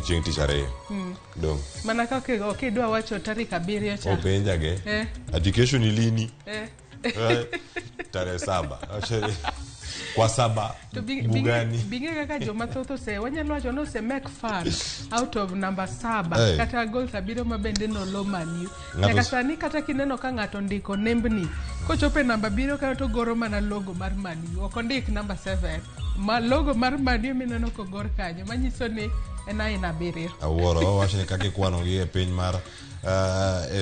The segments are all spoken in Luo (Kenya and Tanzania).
chieng' tich ariyo dong mana kaka okidwa wacho tarik 7 cha openjage education ilini tarehe 7 kwa 7 bugani binge kaka joma thoth wanyalo wacho no se make fun out of number 7 kata gol 7 mabende no lo maniu nyaka sani kata kineno ka ng'ato ndiko nembni kochope namba 7 kata to goro mana logo mar maniu ok ondik namba 7 ma logo mar maniu mineno ko gor kanyo manyiso ni en aina 7 awuoro wacho ni kaka ikwano gi e piny mar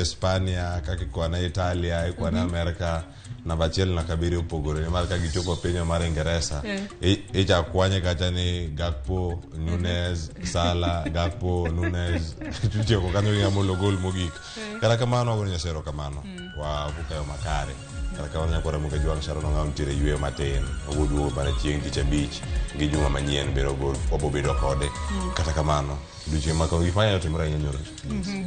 Espania kaka ikwano Italia ikwano Amerika namba 1 na 7 opogore mar ka gichopo piny mar Ingereza icha kwanye kata ni Gakpo Nunes Sala Gakpo Nunes tutieko kanyo ng'amolo gol mogik kata kamano agoni nyasero kamano wa bukayo makare kata kamano nyakora muke jwang sharo ng'am tire yweyo matin oguduogo bana chieng' tich abich gi juma manyien biro gol obobedo kode kata kamano odiochieng' ma gik mang'eny otimore ahinya nyoro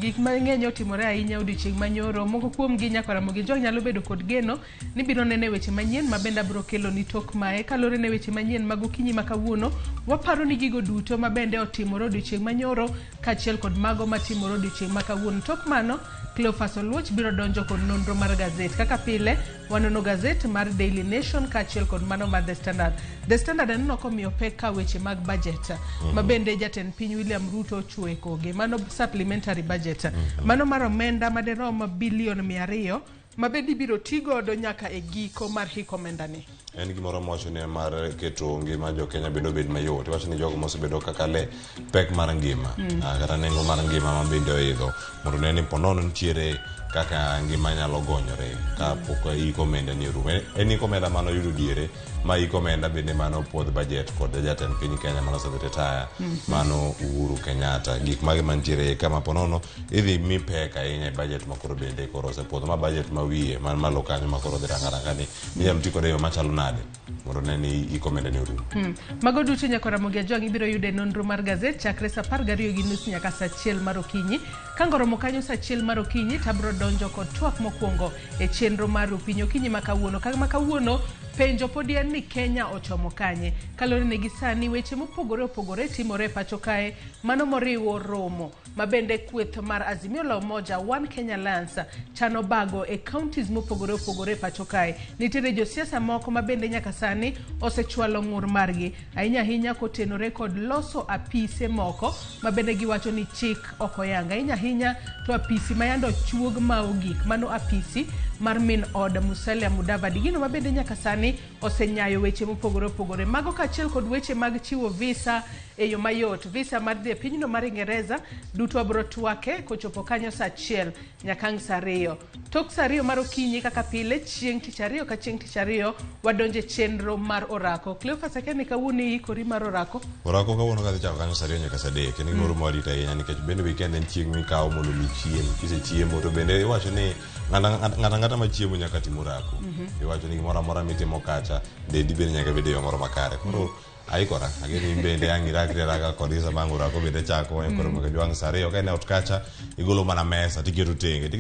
gik mang'eny otimore ahinya odiochieng' manyoro moko kuom gi nyakora muke jwang nyalo bedo kod geno ni biro nene weche manyien mabenda biro kelo ni tok mae kalore ne weche manyien mag okinyi makawuono waparo ni gigo duto mabende otimore odiochieng' manyoro kaachiel kod mago matimore odiochieng' makawuono tok mano Cleophas Oluoch biro donjo kod nonro mar gazet kaka pile wanono gazet mar Daily Nation kaachiel kod mano mar The Standard. The Standard aneno komiyo pek ka weche mag budget mabende jatend piny William Ruto chwe koge mano supplementary budget mano mar omenda maderom bilion 200 mabende biro tigodo nyaka e giko mar hikomendani. En gimoro mocho ne mar keto ngima jo Kenya bedo mayot wacho ni jogo mosebedo kakale pek mar ngima kata nengo mar ngima mabende oidho mondo ne ni ponono nitiere kaka ngima nyalo gonyore ka pok ikomenda ni rume en ikomenda mano yudo diere ma ikomenda bende mano pod budget kod jatend piny Kenya mano retire mano Uhuru Kenyatta gik mage mantiere kama ponono idhi mi pek ahinya budget makoro bende koro osepodho ma budget ma wiye man malo kanyo makoro dhi rangaranga ni nyam tiko deyo machalo nade mondo ne ni ikomenda ni rume mago duto nyakora Ramogi jwang ibiro yude nonro mar gazet chakre 12:30 nyaka 1 mar okinyi kangoromo kanyo 1 mar okinyi tabro donjo kod twak mokwongo e chenro mar Piny Okinyi makawuono kama kawuono penjo podi en ni Kenya ochomo kanye kalore ne gisani weche mopogore timore pacho kae mano moriwo romo mabende kweth mar Azimio la Umoja One Kenya Alliance chano bago e counties mopogore pacho kae nitiere josiasa moko mabende nyaka sani osechwalo ng'ur margi ahinya kotenore kod loso apise moko mabende giwacho ni chik okoyanga ahinya to apisi mayando chuog maogik mano apisi mar min od Musalia Mudavadi gino mabende nyaka sani osenyayo weche mopogore mago kaachiel kod weche mag chiwo visa e yo mayot visa mar dhi e pinyno mar Ingereza duto abro twake kochopo kanyo 1 nyaka 2 tok 2 mar okinyi kaka pile chieng' tich ariyo ka chieng' tich ariyo wadonje chenro mar orako Cleophas akeni kawuni ikori mar orako kawuono ka dhi chako kanyo 2 nyaka 3 kendo gimoro morita ahinya nikech bende weekend en chieng' mikawo mondo mi chiemo kisechiemo to bende iwacho ni ng'ata ma chiemo nyaka timo orako iwacho ni gimoro amora mitimo kacha dendi bende nyaka bede yo moro makare koro aikora ageni bende angirakre raga kodisa bangu rako bende chako en koro Ramogi jwang sare ok en ot kacha igolo mana mesa tiketo tenge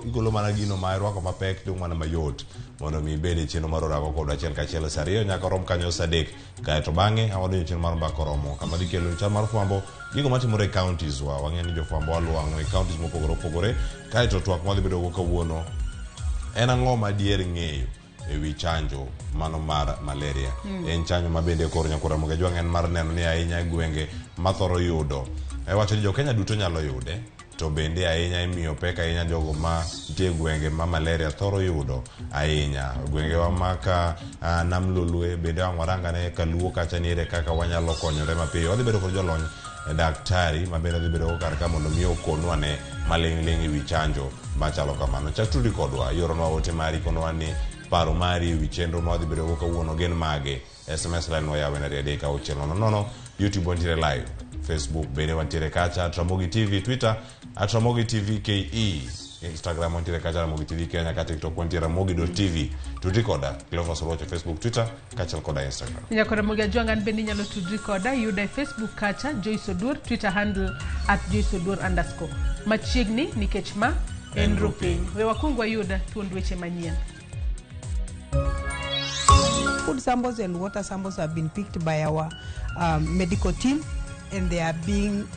igolo mana gino ma irwako mapek to mana mayot mondo mi bede cheno maro rako kod achiel kachiel sare nyaka rom kanyo 3 kae to bange awado cheno mar mbako romo kama dikelo chal mar fwambo gigo matimore counties wang'eni jo fwambo waluwango e counties mopogore kae to twak madhi bedo go kawuono en ang'o ma dier ng'eyo ewi chanjo mano mar malaria en chanjo mabende koro nyakora Ramogi jwang en mar neno ni ahinya gwenge mathoro yudo wacho ni jo Kenya duto nyalo yude to bende ahinya imiyo pek ahinya jogo ma nitie gwenge ma malaria thoro yudo ahinya gwenge wa maka namlolwe bende wang'waranga ne kaluo kacha niere kaka wanyalo konyore mapiyo wadhi bedo kod jolony daktari mabende dhi bedo kar ka mondo mi okonwa ne maling' ewi chanjo machalo kamano chatudi kodwa yoronwa ote mari konwa ni paro mari ewi chenro ma dhi bedo go kawuono gen mage SMS line wayawe na 3:00 YouTube wantiere live Facebook bende wantiere kacha Ramogi TV Twitter @Ramogi TV KE Instagram wantiere kacha Ramogi TV Kenya kata TikTok wantiere ramogi.tv tudikoda Cleophas Oluoch Facebook Twitter kacha koda Instagram nyakora Ramogi jwang an bende nyalo tudikoda yuda Facebook kacha Joyce Odur Twitter handle @JoyceOdur_ machiegni nikech ma en rupiny we wakungwa yuda thuond weche manyien. Food samples and water samples have been picked by our medical team and they are being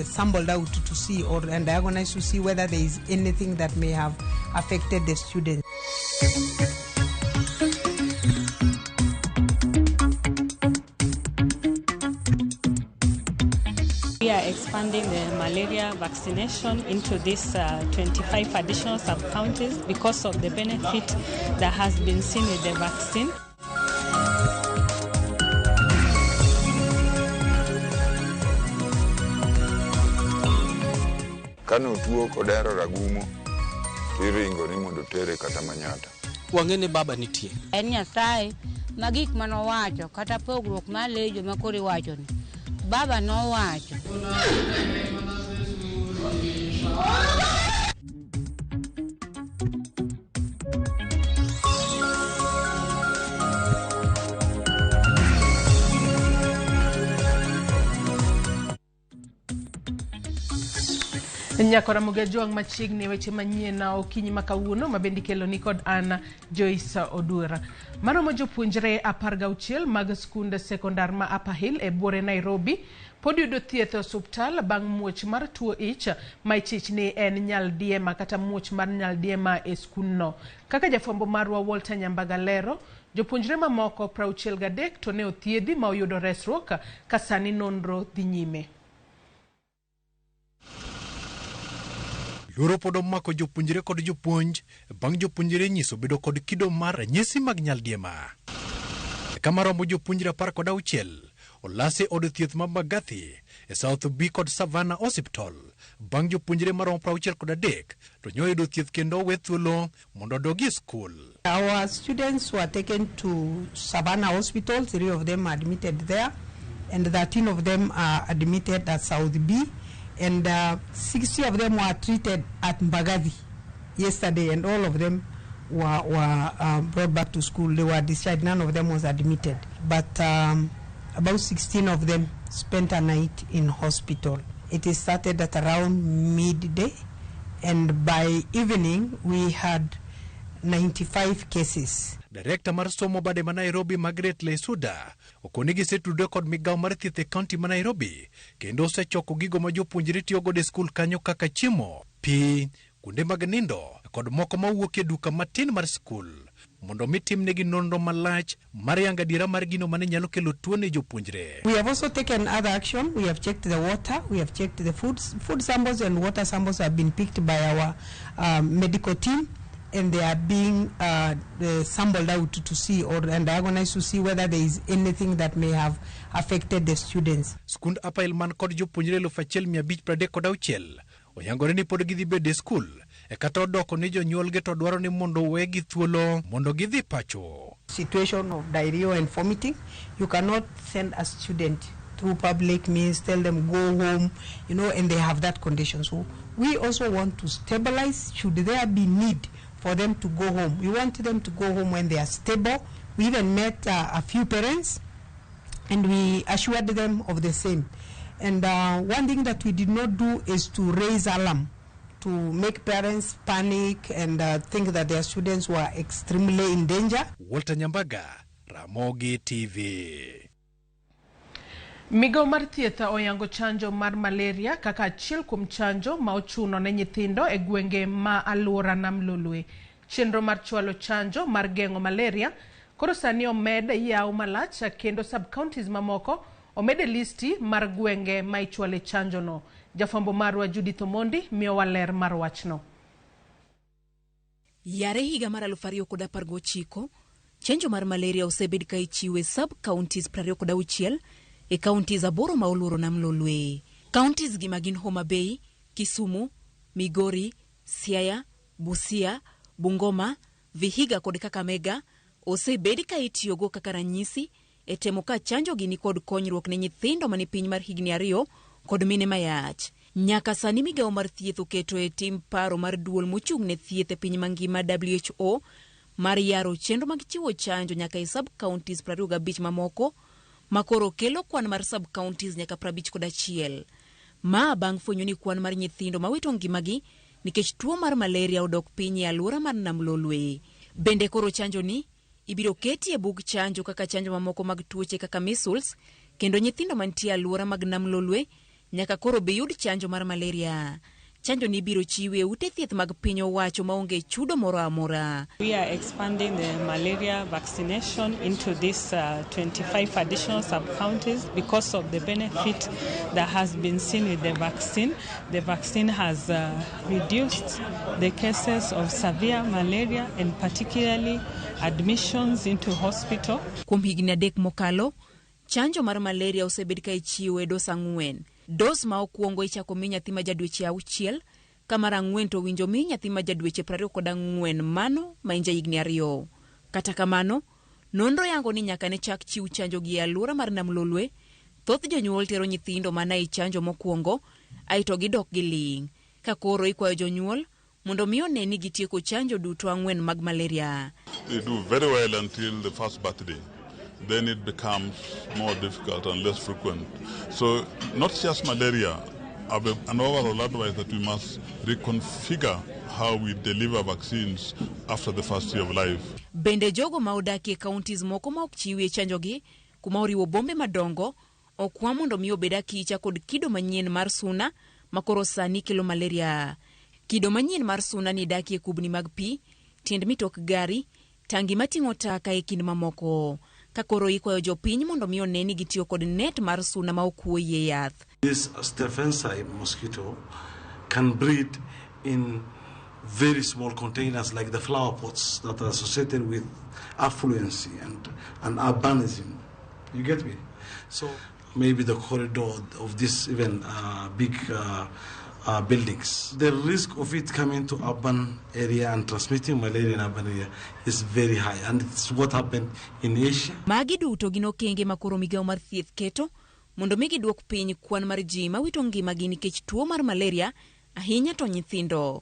sampled out to see and diagnosed to see whether there is anything that may have affected the students. We are expanding the malaria vaccination into these 25 additional sub-counties because of the benefit that has been seen with the vaccine. Kano tuo kodero ragumo tiringo ni mondo tere kata Manyata. Wangene baba nitie. En Nyasaye ma gik manowacho kata pogruok malejo makori wacho ni. Baba no wacho. Nyako Ramogi Juang machiegni weche manyien na okinyi makawuono mabendi kelo ni kod Anna Joyce Odura. Maromo jopuonjre 16 mag skunde sekondar ma Upper Hill e buore Nairobi pod yudo thieth osuptal bang' muoch mar tuo ich ma ichich ni en nyaldiema kata muoch mar nyaldiema e skunno. Kaka jafwambo marwa Walter Nyambaga lero, jopuonjre mamoko 63 to ne othiedhi ma oyudo resruok ka sani nonro dhi nyime. Luoro pod omako jopuonjre kod jopuonj bang' jopuonjre nyiso bedo kod kido mar ranyisi mag nyaldiema. Kama romo jopuonjre 16 olase od thieth ma Magathi e South B kod Savannah Hospital bang' jopuonjre maromo 63 to nyoyudo thieth kendo we thuolo mondo odogi skul. Our students were taken to Savannah Hospital. 3 of them are admitted there, and 13 of them are admitted at South B. And 60 of them were treated at Mbagathi yesterday, and all of them were brought back to school. They were discharged. None of them was admitted. But about 16 of them spent a night in hospital. It is started at around midday, and by evening we had 95 cases. Director mar somo bade ma Nairobi Margaret Lesuda okonigi setudo kod migao mar thieth e county ma Nairobi kendo osechoko gigo ma jopuonjre tiyo godo e skul kanyo kaka chiemo, pi, kunde mag nindo kod moko mawuok e duka matin mar skul mondo mitimnegi nonro malach mar yango adiera mar gino mane nyalo kelo tuo ne jopuonjre. We have also taken other action. We have checked the water, we have checked the food samples, and water samples have been picked by our medical team, and they are being sampled out to see and diagnosed to see whether there is anything that may have affected the students. Skund Upper Hill man kod jopuonjre 1536 oyangore ni pod gidhi bede skul e kata odoko ni jonyuolgi to dwaro ni mondo wegi thuolo mondo gidhi pacho. Situation of diarrhea and vomiting, you cannot send a student through public means, tell them go home, and they have that condition. So we also want to stabilize should there be need for them to go home. We want them to go home when they are stable. We even met a few parents and we assured them of the same. And one thing that we did not do is to raise alarm, to make parents panic and think that their students were extremely in danger. Walter Nyambaga, Ramogi TV. Migao mar thieth oyango chanjo mar malaria kaka achiel kuom chanjo ma ochuno ne nyithindo e gwenge ma aluora nam Lolwe. Chenro mar chwalo chanjo mar geng'o malaria koro sani omed yaw malach kendo sub-counties mamoko omede listi mar gwenge ma ichwale chanjo no. Jafwambo marwa Judith Omondi miyo waler mar wachno. Yare higa mar 2019 chanjo mar malaria osebed ka ichiwe sub-counties 26 e counties aboro ma oluoro nam Lolwe. Counties gi magin Homa Bay, Kisumu, Migori, Siaya, Busia, Bungoma, Vihiga kod Kakamega osebed ka itiyogo kaka ranyisi e temo ka chanjo gi ni kod konyruok ne nyithindo mani piny mar higni 2 kod mine mayach. Nyaka sani migao mar thieth oketo e tim paro mar duol mochung' ne thieth e piny mangima WHO mar yaro chenro mag chiwo chanjo nyaka e sub-counties 25 mamoko makoro kelo kwan mar sub-counties nyaka 51. Ma bang' fwenyo ni kwan mar nyithindo mawito ngimagi nikech tuo mar malaria odok piny e aluora mar nam Lolwe. Bende koro chanjo ni ibiro keti e bug chanjo kaka chanjo mamoko mag tuoche kaka measles, kendo nyithindo mantie alwora mag nam Lolwe nyaka koro be yud chanjo mar malaria. Chanjo ni biro chiwe ute thieth mag piny owacho maonge chudo moro amora. We are expanding the malaria vaccination into these 25 additional sub-counties because of the benefit that has been seen with the vaccine. The vaccine has reduced the cases of severe malaria and particularly admissions into hospital. Kuom higni 3 mokalo, chanjo mar malaria osebed ka ichiwo e dos 4. Dos ma okuongo ichako mi nyathi ma jadweche 6, ka mar 4 to winjo mi nyathi ma jadweche 24 mano ma inja higni 2. Kata kamano, nonro yango ni nyaka ne chak chiw chanjo gi alwora mar nam Lolwe, thoth jonyuol tero nyithindo mana i chanjo mokuongo, aito gidok gi ling', ka koro ikwayo jonyuol mondo mi one ni gitieko chanjo duto 4 mag malaria. They do very well until the first birthday. Then it becomes more difficult and less frequent. So not just malaria, an overall advice that we must reconfigure how we deliver vaccines after the first year of life. Bende jogo ma odaki e counties moko ma ok chiwie chanjo gi, kuma oriwo bombe madongo, okwa mondo mi obed akicha kod kido manyien mar suna makoro sani kelo malaria. Kido manyien mar suna ni daki e kubni mag pi, tiend mitok gari, tangi mating'o taka e kind mamoko. Ka koro ikwayo jopiny mondo mi one ni gitiyo kod net mar suna ma okuoye yath. This Stephensi mosquito can breed in very small containers like the flower pots that are associated with affluency and urbanism. You get me? So maybe the corridor of this even big buildings. The risk of it coming to urban area and transmitting malaria in urban area is very high, and it's what happened in Asia. Magi duto gin okenge makoro migao mar thieth keto mondo mi giduok piny kwan mar ji mawito ngimagi nikech tuo mar malaria, ahinya to nyithindo.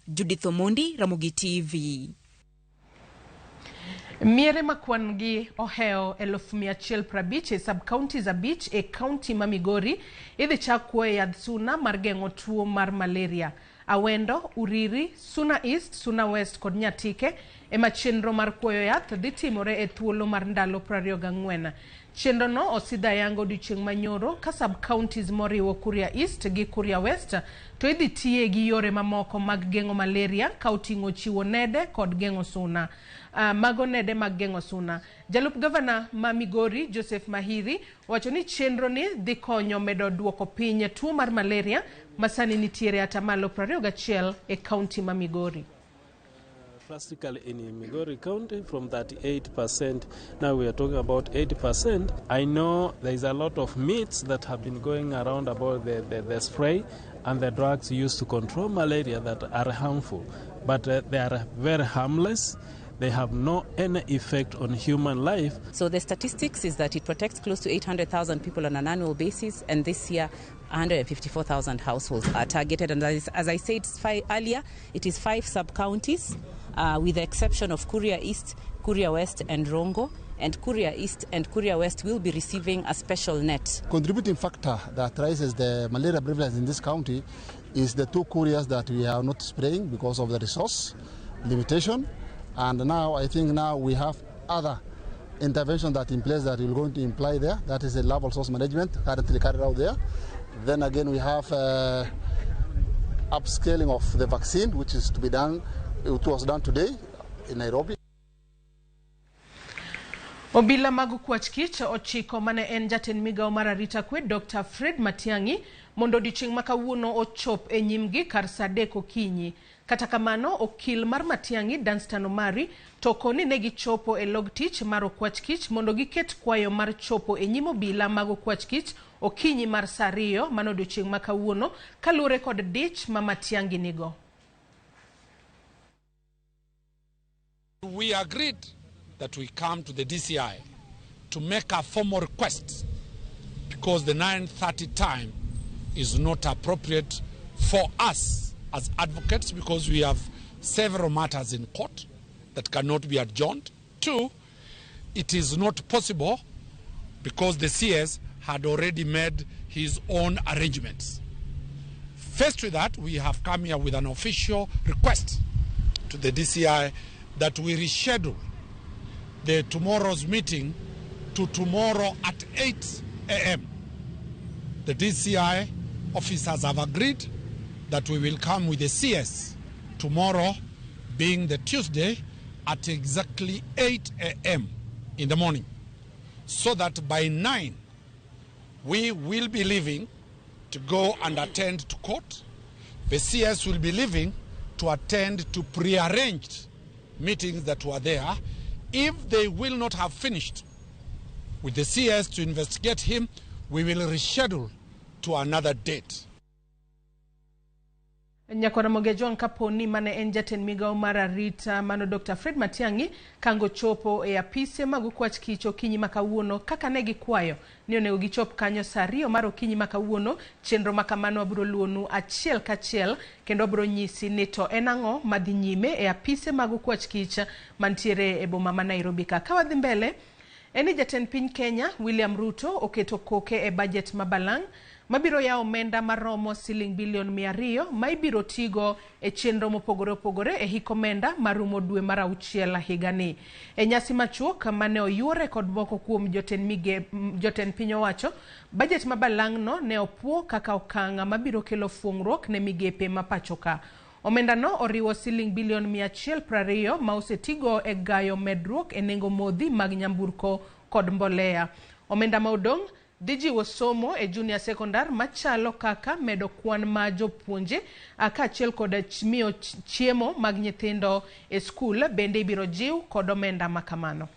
Judith Omondi, Ramogi TV. Miere makwan gi oheo 1,150 e sub-counties 5 e county ma Migori idhi chak kuoye yadh suna mar geng'o tuo mar malaria. Awendo, Uriri, Suna East, Suna West kod Nyatike ema chenro mar kuoyo yath dhi timore e thuolo mar ndalo 24. Chenro no osidha yango odiochieng' manyoro ka sub-counties moriwo Kuria East gi Kuria West to idhi tiye gi yore mamoko mag geng'o malaria ka oting'o chiwo nede kod geng'o suna. Mago nede mag geng'o suna. Jalup Gavana ma Migori, Joseph Mahiri, wacho ni chenro ni dhi konyo medo duoko piny tuo mar malaria masani nitiere atamalo 21 e county ma Migori. Drastically in Migori County from 38%, now we are talking about 80%. I know there is a lot of myths that have been going around about the spray and the drugs used to control malaria that are harmful, but they are very harmless. They have no any effect on human life. So the statistics is that it protects close to 800,000 people on an annual basis, and this year 154,000 households are targeted. And as I said earlier, it is 5 sub-counties with the exception of Kuria East, Kuria West and Rongo. And Kuria East and Kuria West will be receiving a special net. Contributing factor that raises the malaria prevalence in this county is the 2 Kurias that we are not spraying because of the resource limitation. And now I think now we have other intervention that in place that we're going to imply there. That is a level source management currently carried out there. Then again we have upscaling of the vaccine, which is to be done. It was done today in Nairobi. Obila magu kwach kich ochiko mane en jatend migao mar arita kwe Dr. Fred Matiang'i mondo odiochieng' makawuono ochop e nyimgi kar saa 3 okinyi. Kata kamano okil mar Matiang'i Danstan Omari toko ni negi chopo e log tich mar okwach kich mondo giket kwayo mar chopo e nyim obila mag okwach kich okinyi mar saa 2 mano odiochieng' makawuono kalure kod dich ma Matiang'i nigo. We agreed that we come to the DCI to make a formal request because the 9:30 time is not appropriate for us as advocates because we have several matters in court that cannot be adjourned. 2, it is not possible because the CS had already made his own arrangements. Faced with that, we have come here with an official request to the DCI that we reschedule the tomorrow's meeting to tomorrow at 8 a.m. The DCI officers have agreed that we will come with the CS tomorrow, being the Tuesday, at exactly 8 a.m. in the morning, so that by 9 we will be leaving to go and attend to court. The CS will be leaving to attend to prearranged meetings that were there. If they will not have finished with the CS to investigate him, we will reschedule to another date. Nyakora Mogejon kaponi mane en jatend migao mar arita mano Dr. Fred Matiang'i kango chopo e apise mag kwach kicho kinyi makawuono kaka ne gikwayo ni onego gichop kanyo saa 2 mar okinyi makawuono. Chenro makamano abro luonu achiel kachiel kendo abro nyisi ni to enang'o madhi nyime e apise mag kwach kicha mantiere e boma ma Nairobi ka. Kawadhi mbele eni jatend piny Kenya William Ruto oketo koke e budget mabalang' mabiro ya omenda maromo siling bilion 200 ma ibiro tigo e chenro mopogore opogore e hik omenda marumo dwe mar 6 higani. E nyasi machuok mane oyuore kod moko kuom joten piny owacho, budget mabalang' no ne opuo kaka okanga mabiro kelo fuong'ruok ne migepe mapachoka. Omenda no oriwo siling bilion 120 ma osetigo e gayo medruok e nengo modhi mag nyamburko kod mbolea. Omenda ma odong' dijiwo somo e junior secondary machalo kaka medo kwan ma jopuonje kaachiel kod miyo chiemo mag nyithindo e skul bende ibiro jiw kod omenda makamano.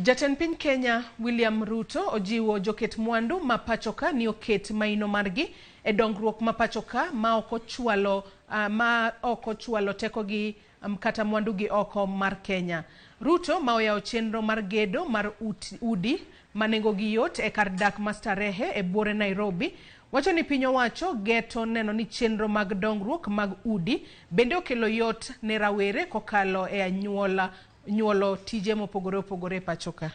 Jatend piny Kenya William Ruto ojiwo joket mwandu mapachoka ni oket maino margi e dongruok mapachoka ma oko chwalo teko gi kata mwandu gi oko mar Kenya. Ruto ma oyawo chenro mar gedo mar udi manengo gi yot e kar dak mastarehe e buore Nairobi wacho ni piny owacho geto neno ni chenro mag dongruok mag udi bende okelo yot ne rawere kokalo e nyuolo tije mopogore opogore pachoka.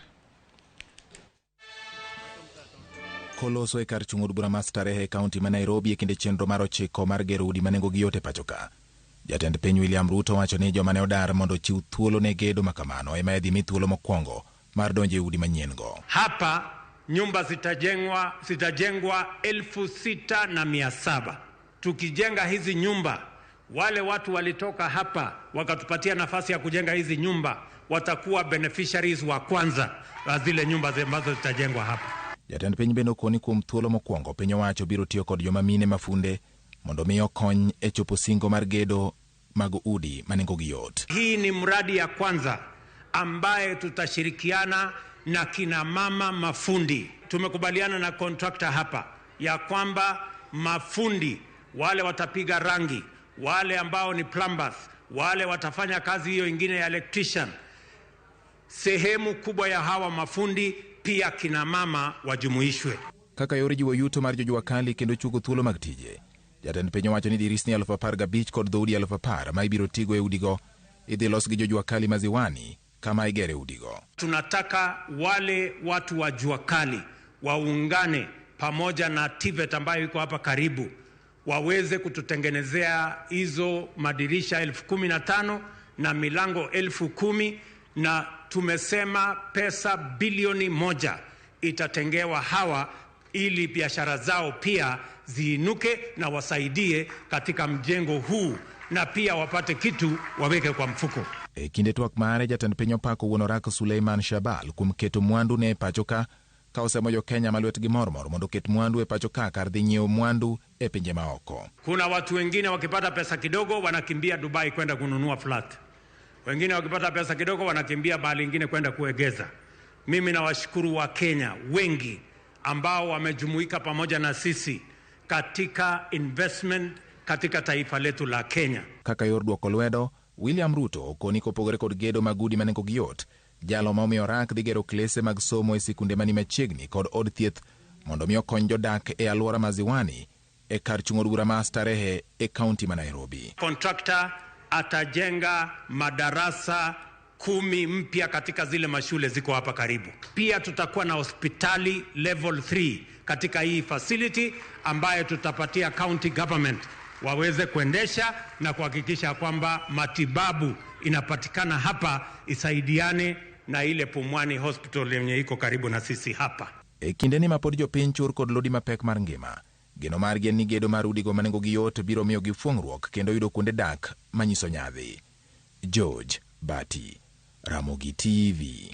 Koloso e kar chung' od bura mar starehe e kaunti ma Nairobi e kinde chenro mar 9 mar gero udi manengo gi yot e pachoka. Jatend piny William Ruto wacho ni joma ne odar mondo chiw thuolo ne gedo makamano ema idhi mi thuolo mokwongo mar donjo e udi manyien go. Hapa nyumba zitajengwa 6,700. Tukijenga hizi nyumba, wale watu walitoka hapa wakatupatia nafasi ya kujenga hizi nyumba watakuwa beneficiaries wa kwanza wa zile nyumba ambazo zitajengwa hapa. Jatend piny bende okoni kuom thuolo mokwongo piny owacho biro tiyo kod joma mine mafunde mondo miyo kony e chopo singo mar gedo mag udi manengo gi yot. Hii ni mradi ya kwanza ambaye tutashirikiana na kina mama mafundi. Tumekubaliana na contractor hapa ya kwamba mafundi wale watapiga rangi, wale ambao ni plumbers, wale watafanya kazi hiyo ingine ya electrician. Sehemu kubwa ya hawa mafundi pia kina mama wajumuishwe. Kaka yore jiwo yuto mar jojua kali kendo chugo thuolo mag tije. Jatend piny owacho ni dirisni 15,000 kod dhoudi 10,000 ma ibiro tigo e udigo idhi los gi jojua kali maziwani kama igere udigo. Tunataka wale watu wa jua kali waungane pamoja na TVET ambayo iko hapa karibu waweze kututengenezea hizo madirisha 15,000 na milango 10,000, na tumesema pesa bilioni 1 itatengewa hawa ili biashara zao pia ziinuke na wasaidie katika mjengo huu na pia wapate kitu waweke kwa mfuko. E kinde twak mare jatend piny opako wuon Orak Suleiman Shabal kuom keto mwandu ne pachoka ka osemo jo Kenya malwetgi mormor mondo ket mwandu e pachoka kar dhi nyiewo mwandu e pinje maoko. Kuna watu wengine wakipata pesa kidogo wanakimbia Dubai kwenda kununua flat. Wengine wakipata pesa kidogo wanakimbia mahali ingine kwenda kuegeza. Mimi nawashukuru wa Kenya wengi ambao wamejumuika pamoja na sisi katika investment katika taifa letu la Kenya. Kaka yor duoko lwedo, William Ruto okoni kopogore kod gedo mag udi manengo gi yot. Jalo ma omiyo Orak dhi gero klese mag somo e sikunde mani machiegni kod od thieth mondo miyo kony jodak e alwora maziwani e kar chung' od bura mar starehe e kaunti ma Nairobi. Contractor atajenga madarasa 10 mpya katika zile mashule ziko hapa karibu. Pia tutakuwa na hospitali level 3 katika hii facility ambayo tutapatia county government waweze kuendesha na kuhakikisha kwamba matibabu inapatikana hapa, isaidiane na ile Pumwani Hospital yenye iko karibu na sisi hapa. E kindeni ma pod jopiny chur kod lodi mapek mar ngima, geno margi en ni gedo mar udigo manengogi yot biro miyo gi fuong'ruok kendo yudo kuonde dak manyiso nyadhi. George Bati, Ramogi TV.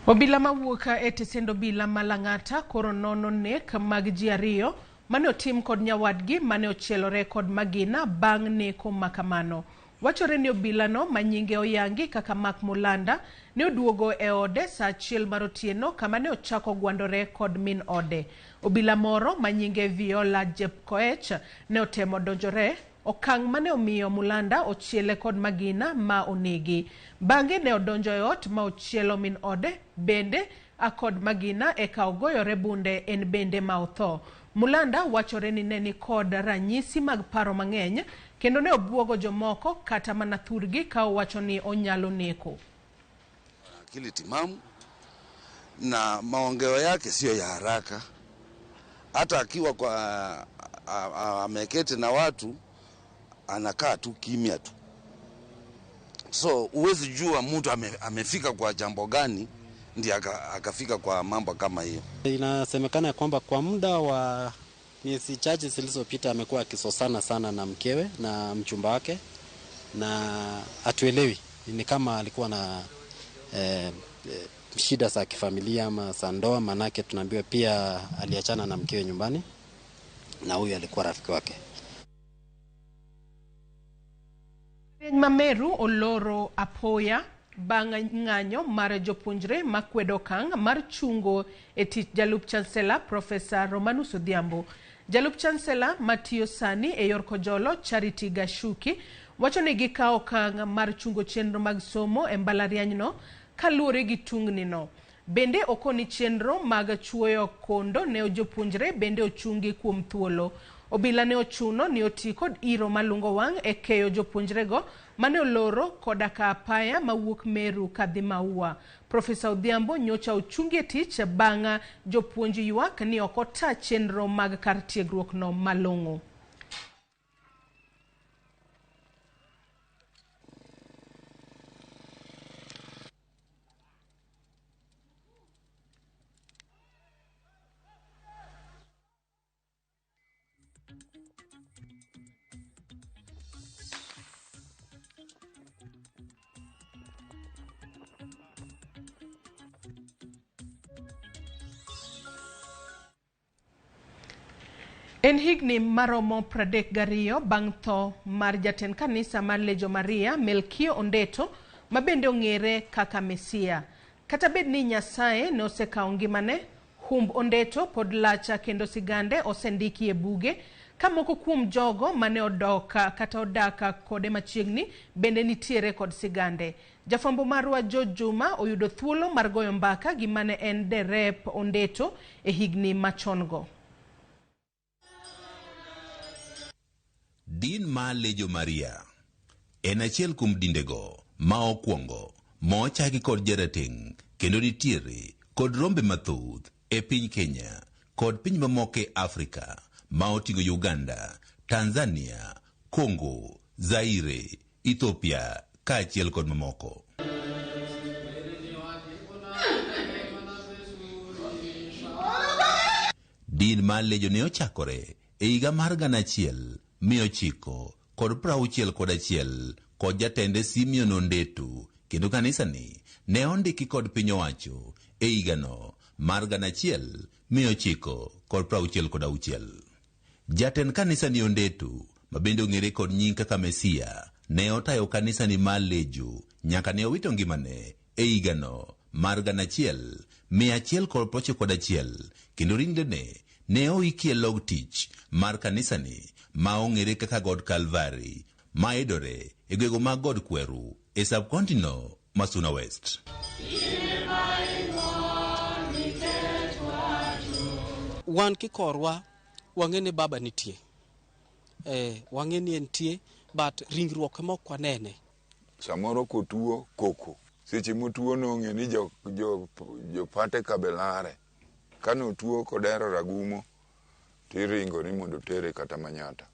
Obila mawuok e tesend obila Malang'ata koro nono nek mag ji ariyo mane otim kod nyawadgi mane ochielore kod magina bang' neko makamano. Wachore ni obila no manyinge oyangi kaka Mak Mulanda ne oduogo e ode saa 1 mar otieno kama ne ochako gwandore kod min ode. Obila moro manyinge Viola Jepkoech ne otemo donjore okang' mane omiyo Mulanda ochiele kod magina ma onegi. Bange ne odonjo e ot ma ochielo min ode bende akod magina eka ogoyore bunde en bende ma otho. Mulanda wachore ni neni kod ranyisi mag paro mang'eny kendo ne obwogo jomoko kata mana thurgi ka owacho ni onyalo neko. Akili timamu na maongeo yake sio ya haraka. Hata akiwa kwa ameketi na watu anakaa tu kimya tu. So uwezi jua mtu amefika kwa jambo gani ndiye akafika kwa mambo kama hiyo. Inasemekana kwamba kwa muda wa miezi chache zilizopita amekuwa akisosana sana na mkewe na mchumba wake, na hatuelewi ni kama alikuwa na shida za kifamilia ama za ndoa, manake tunaambiwa pia aliachana na mkewe nyumbani na huyu alikuwa rafiki wake. Mameru oloro apoya bang' ng'anyo mar jopuonjre makwedo kang' mar chungo e tich Jalup Chancellor Profesa Romanus Odhiambo. Jalup Chancellor Matiyo Sani e yor kojolo Charity Gashuki wacho ni gikawo kang' mar chungo chenro mag somo e mbalarianyno kaluwore gi tungni no. Bende okoni chenro mag chuoyo kondo ne jopuonjre bende ochungi kuom thuolo. Obila ne ochuno ni oti kod iro malungo wang' e keyo jopuonjrego mane oloro kodaka apaya mawuok Meru kadhi Maua. Profesa Odhiambo nyocha ochungi e tich bang' jopuonji ywak ni ok ota chenro mag kar tiegruok no malong'o. En higni maromo 32 bang' tho mar jatend kanisa mar Lejo Maria Melkio Ondeto mabende ong'ere kaka Mesia. Kata bed ni Nyasaye ne osekawo ngimane, humb Ondeto pod lacha kendo sigande osendiki e buge ka moko kuom jogo mane odoka kata odaka kode machiegni bende nitiere kod sigande. Jafwambo marwa George Juma oyudo thuolo mar goyo mbaka gi mane en derep Ondeto e higni machongo. Din ma Lejo Maria en achiel kuom dindego ma okwongo ma ochaki kod jarateng' kendo nitiere kod rombe mathoth e piny Kenya kod piny mamoko e Afrika ma oting'o Uganda, Tanzania, Congo, Zaire, Ethiopia kaachiel kod mamoko. Din ma Lejo ne ochakore e higa mar 1961 kod jatende Simeon Ondeto, kendo kanisani ne ondiki kod piny owacho e higano mar 1966. Jatend kanisani Ondeto, mabende ong'ere kod nying kaka Mesia, ne otayo kanisani mar Lejo nyaka ne owito ngimane e higano mar 1191, kendo ringrene ne oiki e log tich mar kanisani ma ong'ere kaka God Calvary ma edore e gwego mag God Kweru e subkontino ma Suna West. Wan kikorwa wang'e ni baba nitie, wang'e ni entie, but ringruok mok wanene. Samoro kotuo koko seche motuo nong'e ni jo pate kabelare kano tuo kodero ragumo tiringo ni mondo tere kata Manyata.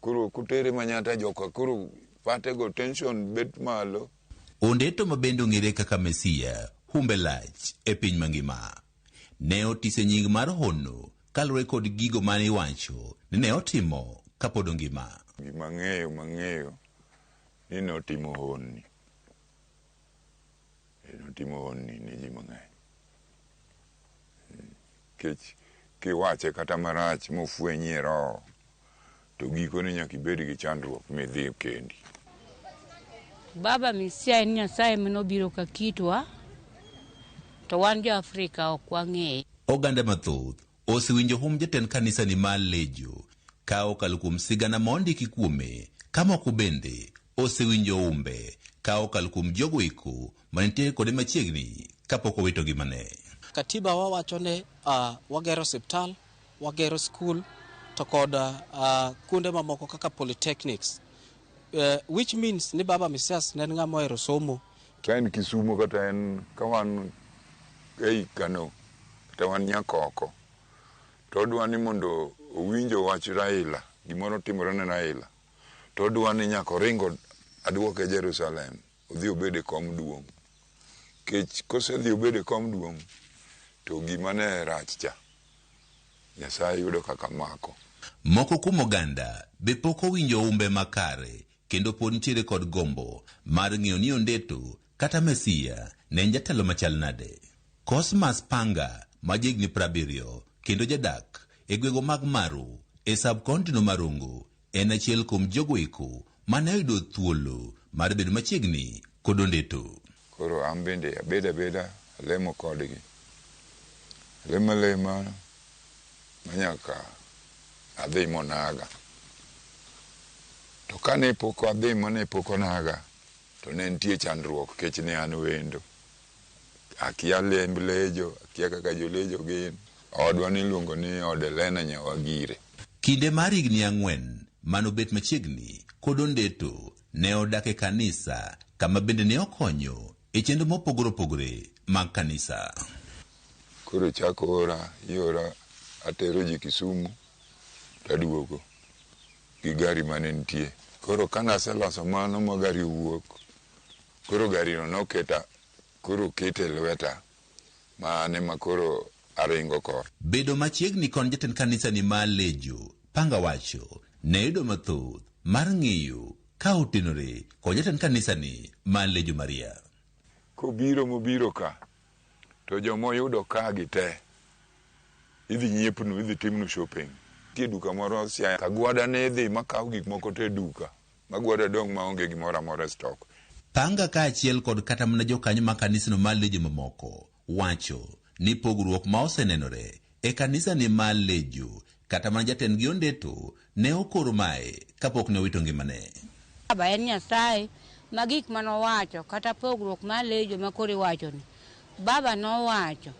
Kuro kutere Manyata joka kuro pate go tension bet malo. Ondeto mabende ong'ere kaka Mesia humbe lach e piny mangima. Ne otise nying mar hono kalure kod gigo mane iwacho ni ne otimo kapod ngima. Gima ng'eyo ni ne otimo honni. Notimo honni ni ji mang'eny. Kiwache kata marach mofwenyi roho to giko ni nyaka ibed gi chandruok midhi kendi. Baba Mesia en Nyasaye manobiro ka kitwa to wan jo Afrika ok wang'eye. Oganda mathoth osewinjo hum jatend kanisa ni mar Lejo ka okalo kuom sigana mondiki kuome, kamoko bende osewinjo humbe ka okalo kuom jogo eko mantie kode machiegni kapok owito gimane. Katiba wawacho ne wagero osiptal, wagero skul to kod kunde mamoko kaka polytechnics, which means ni Baba Mesia ne en ng'ama ohero somo. Ka en Kisumu kata en kawan ei Kano kata wan Nyakoko to odwa ni mondo owinjo wach Raila, gimoro timore ne Raila, to odwa ni nyaka oringo aduoke Jerusalem odhi obede kom duong'. Kech kosedhi obede kom duong' to gima ne rach cha Nyasaye yudo kaka mako. Moko kuom oganda be pok owinjo humbe makare kendo pod nitiere kod gombo mar ng'eyo ni Ondeto kata Mesia ne en jatelo machal nade. Cosmas Panga ma jigni 70 kendo jadak e gwego mag Maru e subkontino Marungu en achiel kuom jogo eko mane oyudo thuolo mar bedo machiegni kod Ondeto. Koro an bende abeda lemo kodgi. Lema manyaka adhi monaga. To kane pok adhi mane pok onaga to ne nitie chandruok kech ne an wendo. Akia lemb Lejo, akia kaka jolejo gin. Odwa ni luongo ni Odelena Nyawagire. Kinde mar higni 4 manobet machiegni kod Ondeto ne odak e kanisa kama bende ne okonyo e chenro mopogore opogore mag kanisa. Koro chako ora atero ji Kisumu taduogo gi gari mane nitie. Koro ka naseloso mano ma gari owuok, koro gari no noketa koro kete lweta mane makoro aringo kor. Bedo machiegni kon jatend kanisa ni mar Lejo, Panga wacho, ne yudo mathoth mar ng'eyo ka otenore kod jatend kanisa ni mar Lejo Maria. Mobiro ka to jomoyudo ka gite idhi nyiepnu, idhi timnu shopping. Tie duka moro sia Kagwada ne idhi makaw gik moko te duka Magwada dong maonge gimoro amora stock. Panga ka achiel kod kata mana jokanyo ma kanisano mar Lejo mamoko wacho ni pogruok ma osenenore e kanisa ni mar Lejo kata mana jatend gi Ondeto ne okoro mae kapok ne owito ngimane. Baba en Nyasaye ma gik manowacho kata pogruok mar Lejo makore wacho ni. Baba nowacho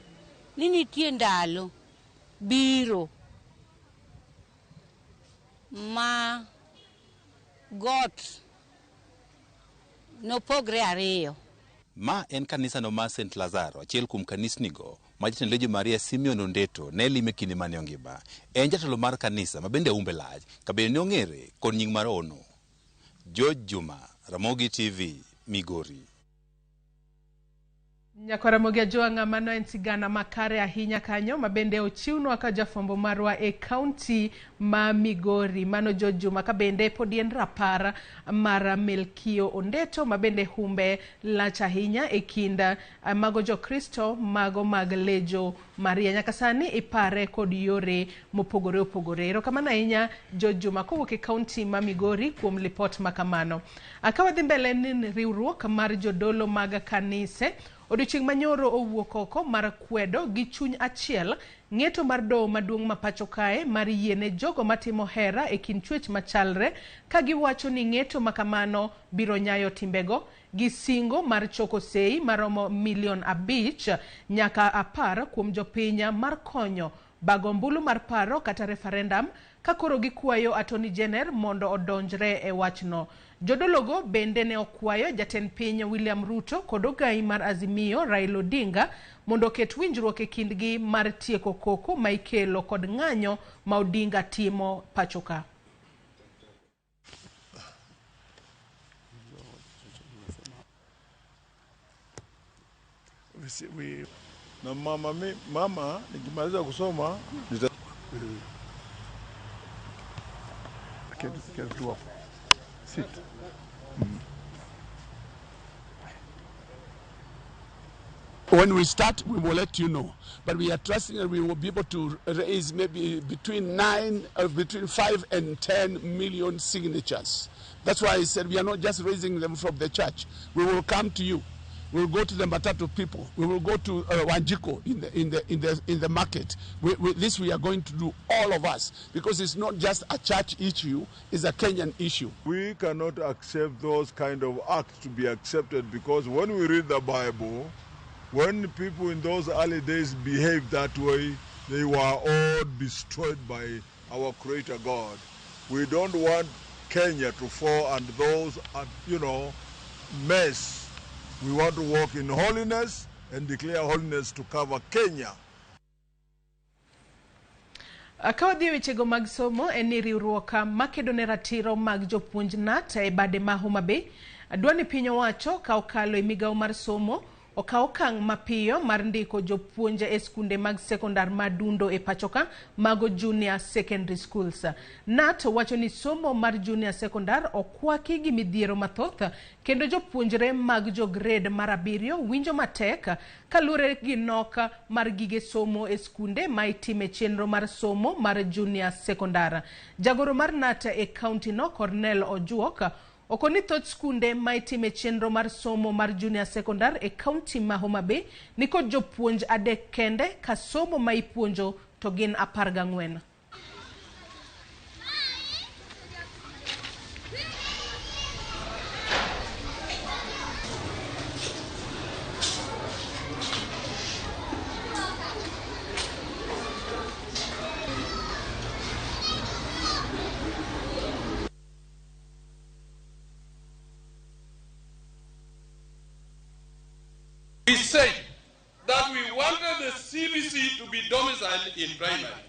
ni nitie ndalo biro ma got nopogre ariyo. Ma en kanisa no mar St. Lazaro, achiel kuom kanisnigo ma jatend Lejo Maria Simeon Ondeto ne lime kinde mane ongima. En jatelo mar kanisa ma bende humbe lach ka bende ne ong'ere kod nying mar Ono. George Juma, Ramogi TV, Migori. Nyako Ramogi Ajoa mano en sigana makare ahinya kanyo mabende ochiwnwa ka jafombo marwa e kaunti ma Migori. Mano George Juma ka bende podien rapar mar Melkio Ondeto mabende humbe lach ahinya e kinda mago jo Kristo mago mag Lejo Maria. Nyaka sani ipare kod yore mopogore opogore. Erokamano ahinya George Juma kowuok e kaunti ma Migori kuom lipot makamano. Akawadhi mbele ni riwruok mar jodolo mag kanise odiochieng' manyoro owuok oko mar kwedo gi chuny achiel ng'eto mar doho maduong' ma pacho kae mar yiene jogo matimo hera e kind chwech machalre ka giwacho ni ng'eto makamano biro nyayo timbego gi singo mar choko sei maromo milion 5 nyaka 10 kuom jopinya mar konyo bago mbulu mar paro kata referendum ka koro gikwayo Attorney General mondo odonjre e wachno. Jodologo bende ne okwayo jatend piny William Ruto kod ogai mar Azimio Raila Odinga mondo ket winjruok e kindgi mar tieko koko ma ikelo kod ng'anyo ma Odinga timo pachoka. Na mama nikimaliza kusoma sit. When we start, we will let you know. But we are trusting that we will be able to raise maybe between 5 and 10 million signatures. That's why I said we are not just raising them from the church. We will come to you. We will go to the Matatu people. We will go to Wanjiko in the market. This we are going to do, all of us, because it's not just a church issue; it's a Kenyan issue. We cannot accept those kind of acts to be accepted, because when we read the Bible, when people in those early days behaved that way, they were all destroyed by our Creator God. We don't want Kenya to fall and those, mess. We want to walk in holiness and declare holiness to cover Kenya. Akawadhi wechego mag somo eni riwruoka makedo ne ratiro mag jopuonj NAT e bade ma Homa Bay adwani piny owacho ka okalo e migawo mar somo okaw okang' mapiyo mar ndiko jopuonje e skunde mag sekondar madundo e pachoka mago junior secondary schools. NAT wacho ni somo mar junior sekondar okwaki gi midhiero mathoth kendo jopuonjre mag jo grade mar 7 winjo matek kalure gi nok mar gige somo e skunde ma itime chenro mar somo mar junior sekondar. Jagoro mar NAT e county no Cornel Ojuok okoni thoth skunde ma itime chenro mar somo mar junior sekondar e county ma Homa Bay nikod jopuonj 3 kende ka somo ma ipuonjo to gin 14. We said that we wanted the CBC to be domiciled in primary.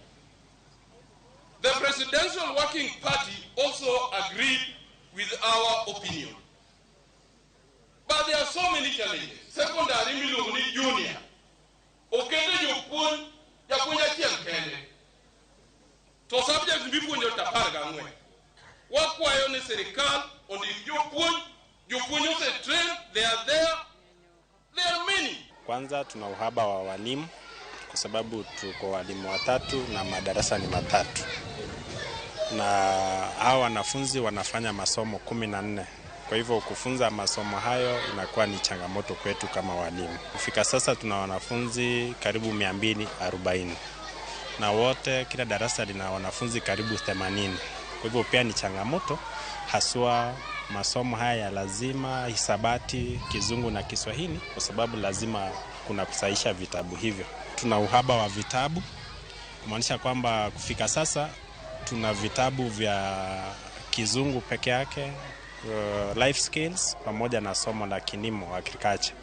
The Presidential Working Party also agreed with our opinion. But there are so many challenges. Secondary milunguni junior. Okende jopun yapunya chiel kende. To subject bipunyo taparga ngwe. Wakwayo ne serikal ondi jopun se train, they are there. There are many. Kwanza tuna uhaba wa walimu kwa sababu tuko walimu 3 na madarasa ni 3. Na hao wanafunzi wanafanya masomo 14. Kwa hivyo kufunza masomo hayo inakuwa ni changamoto kwetu kama walimu. Kufika sasa tuna wanafunzi karibu 240. Na wote kila darasa lina wanafunzi karibu 80. Kwa hivyo pia ni changamoto haswa masomo haya ya lazima, hisabati, kizungu na Kiswahili kwa sababu lazima kuna kusahisha vitabu hivyo. Tuna uhaba wa vitabu kumaanisha kwamba kufika sasa tuna vitabu vya kizungu peke yake, life skills pamoja na somo la kilimo agriculture.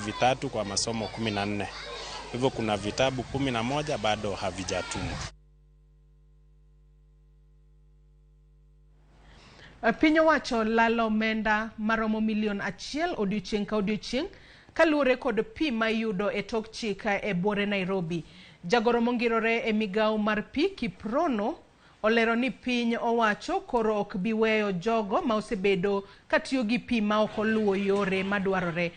3 kwa masomo 14. Hivyo kuna vitabu 11 bado havijatumwa. Piny owacho lalo omenda maromo milion 1 odiochieng' ka odiochieng' kalure kod pi ma yudo e tok chika e bore Nairobi. Jagoro mongirore e migawo mar pi Kiprono olero ni piny owacho koro ok biweyo jogo ma osebedo katiyo gi pi ma ok oluwo yore madwarore.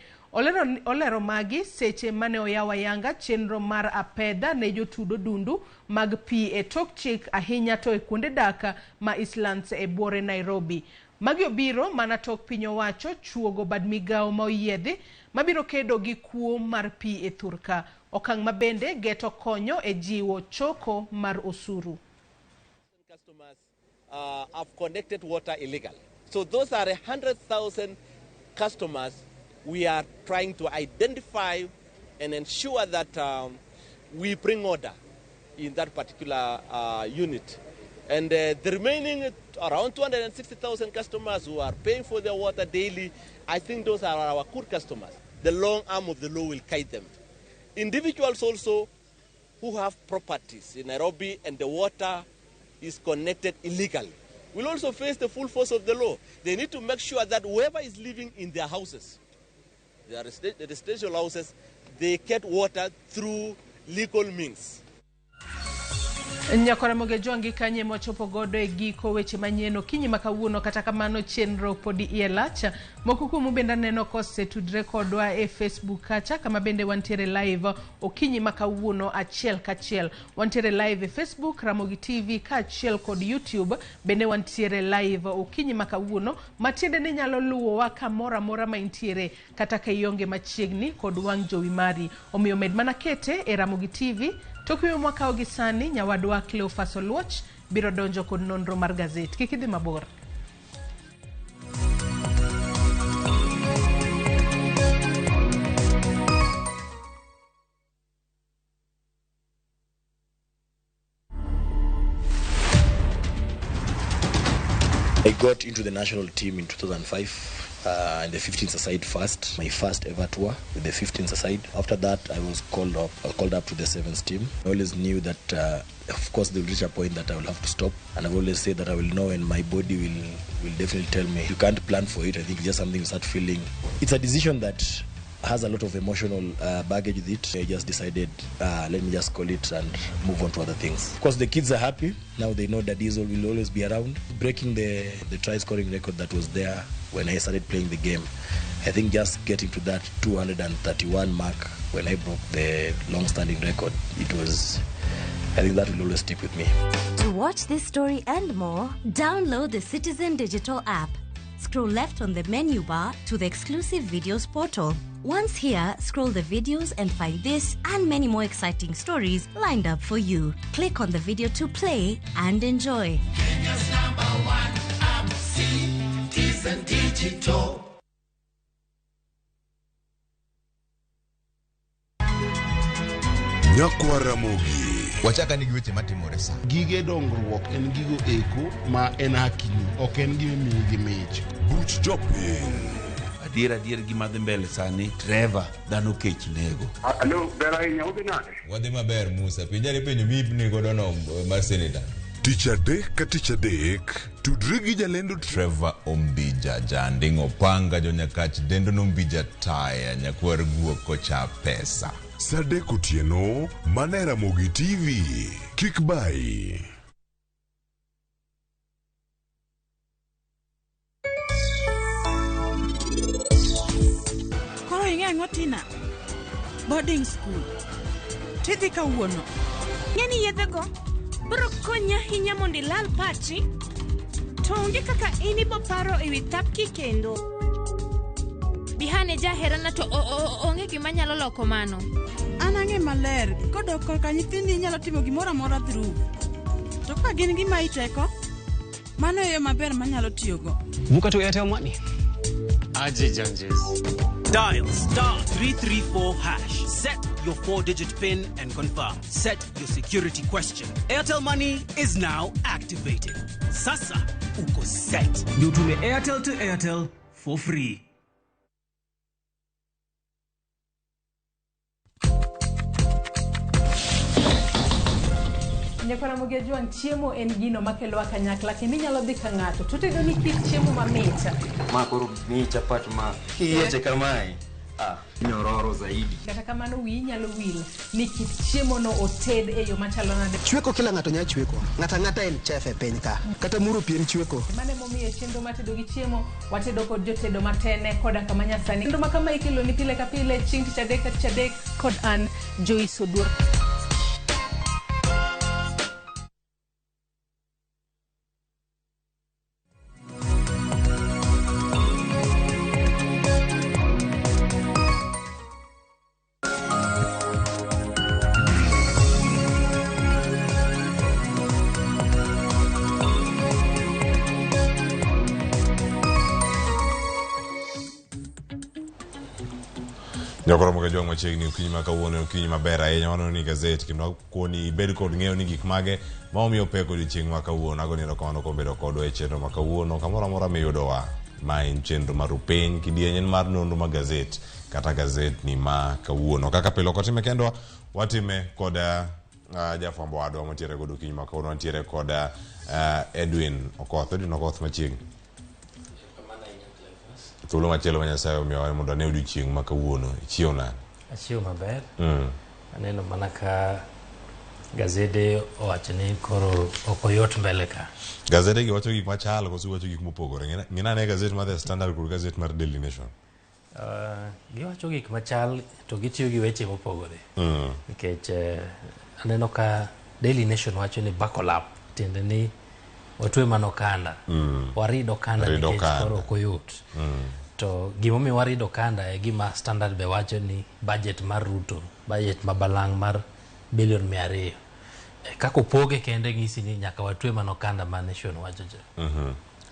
Olero magi seche mane oyawa yanga chenro mar apedha ne jotudo dundu mag pi e tok chik ahinya to e kuonde daka ma Eastlands e bore Nairobi. Magi obiro mana tok piny owacho chuogo bad migawo ma oyiedhi mabiro kedo gi kuo mar pi e thurka. Okang' mabende geto konyo e jiwo choko mar osuru. Customers have connected water illegal. So those are 100,000 customers we are trying to identify and ensure that we bring order in that particular unit. And the remaining around 260,000 customers who are paying for their water daily, I think those are our core customers. The long arm of the law will guide them. Individuals also who have properties in Nairobi and the water is connected illegally will also face the full force of the law. They need to make sure that whoever is living in their houses, the residential houses, they get water through legal means. Nyakora Jwangi kanye mochopo godo e giko weche manyien okinyi makawuono, kata kamano chenro podi ielacha moko kuomu bende neno kose tudre kodwa e Facebook kacha, kama bende wantiere live okinyi makawuono achiel kachiel. Wantiere live e Facebook Ramogi TV kachiel kod YouTube bende wantiere live okinyi makawuono, matiende ni nyalo luwo wa kamora mora maintiere kata kaionge machiegni kod wang' jowi mari. Omiyo med mana kete e Ramogi TV. Tokuyo mwaka ogisani nyawadwa Cleophas Oluoch biro donjo kod nonro mar gazet. Kikidhi mabor. I got into the national team in 2005. In the 15th aside first, my first ever tour with the 15th aside. After that, I was called up to the 7th team. I always knew that, of course, they will reach a point that I will have to stop. And I've always said that I will know, and my body will definitely tell me. You can't plan for it. I think it's just something you start feeling. It's a decision that has a lot of emotional baggage with it. I just decided, let me just call it and move on to other things. Of course, the kids are happy. Now they know that Diesel will always be around. Breaking the try-scoring record that was there when I started playing the game. I think just getting to that 231 mark when I broke the long-standing record, I think that will always stick with me. To watch this story and more, download the Citizen Digital app. Scroll left on the menu bar to the exclusive videos portal. Once here, scroll the videos and find this and many more exciting stories lined up for you. Click on the video to play and enjoy. Kenya's #1 app, Citizen Digital. Nyakwa Ramogi. Wachaka nigi weche matimore sa. Gige dongruok en gigo eko ma en hakini, ok en gime miyi gi mich. Buch jopiny. Adier gima dhi mbele sani, Trevor dhano kech nego. Alo, ber ahinya udhi nade? Wadhi maber Musa, pinjari penjo mibni godo no mar senator. Tich adek ka tich adek, tudri gi jalendo Trevor Ombija, janding opanga jonyakach dendo nombija taya, nyakwar guok kocha pesa. Sadek otieno, mana Ramogi TV. Kik bai. Koro ing'e Tina, boarding school, tidhi kawuono. Ng'eni yedhego biro konya ahinya mondo ilal pachi, to onge kaka inibo paro ewi thapki kendo. Bihane jaherana to onge gima nyalo loko mano. An ang'e maler, kodok korka nyithindi nyalo timo gimoro amora through. To ka gin gima iteko, mano e yo maber manyalo tiyogo. Vuka to Airtel Money. Aji Janjes. Dial *334#. Set your 4-digit PIN and confirm. Set your security question. Airtel Money is now activated. Sasa uko set. You tume Airtel to Airtel for free. Nyakora Jwangi, chiemo en gino makelo kanyakla, kendo inyalo dhi ka ng'ato to tedo ni kit chiemo mamit. Ma koro ni chapat ma kiyeche kamae. Nyororo zaidi. Kata kamano wi nyalo wil ni kit chiemo no oted e yo machalo nade. Chweko kila ng'ato nya chweko. Ng'ata en chef e piny ka. Kata muro pien chweko. Mane momiye chenro matedo gi chiemo, watedo kod jotedo matene koda kama nyasani. Kendo makama ikelo ni pile ka pile, chieng' tich adek kod an Joyce Oduor. Nyokoro moga jong machiegni okinyi ma kawuono okinyi maber ahinya wano ni gazet kendo kuoni bed kod ng'eyo ni gik mage ma omiyo pek odiochieng' ma kawuono ago ni erokamano kuom bedo kodwa e chenro ma kawuono kamoro amora miyudowa ma en chenro mar Upeny kidieny en mar nonro ma gazet kata gazet ni ma kawuono kaka pile ok watime kendwa watime kod jafwambo wadwa mantiere godo okinyi ma kawuono wantiere kod Edwin Okoth machiegni thuolo machielo ma Nyasaye omiyowa mondo ane odiochieng' ma kawuono ichiew nade? Achiew maber. Aneno mana ka gazede owacho ni koro ok oyot mbele ka. Gazede gi wacho gik machal koso wacho gik mopogore. Ng'ina ne gazet mar The Standard kod gazet mar Daily Nation. Giwacho gik machal to gitiyo gi weche mopogore. Nikech aneno ka Daily Nation wacho ni buckle up, tiende ni watwe manokanda. Warido kanda nikech koro ok oyot. To gimomiyo warido kanda e gima Standard be wacho ni budget mar Ruto, budget mabalang' mar bilion 200. Kako opoge kende ng'isi ni nyaka watwe manokanda ma Nation wacho cha.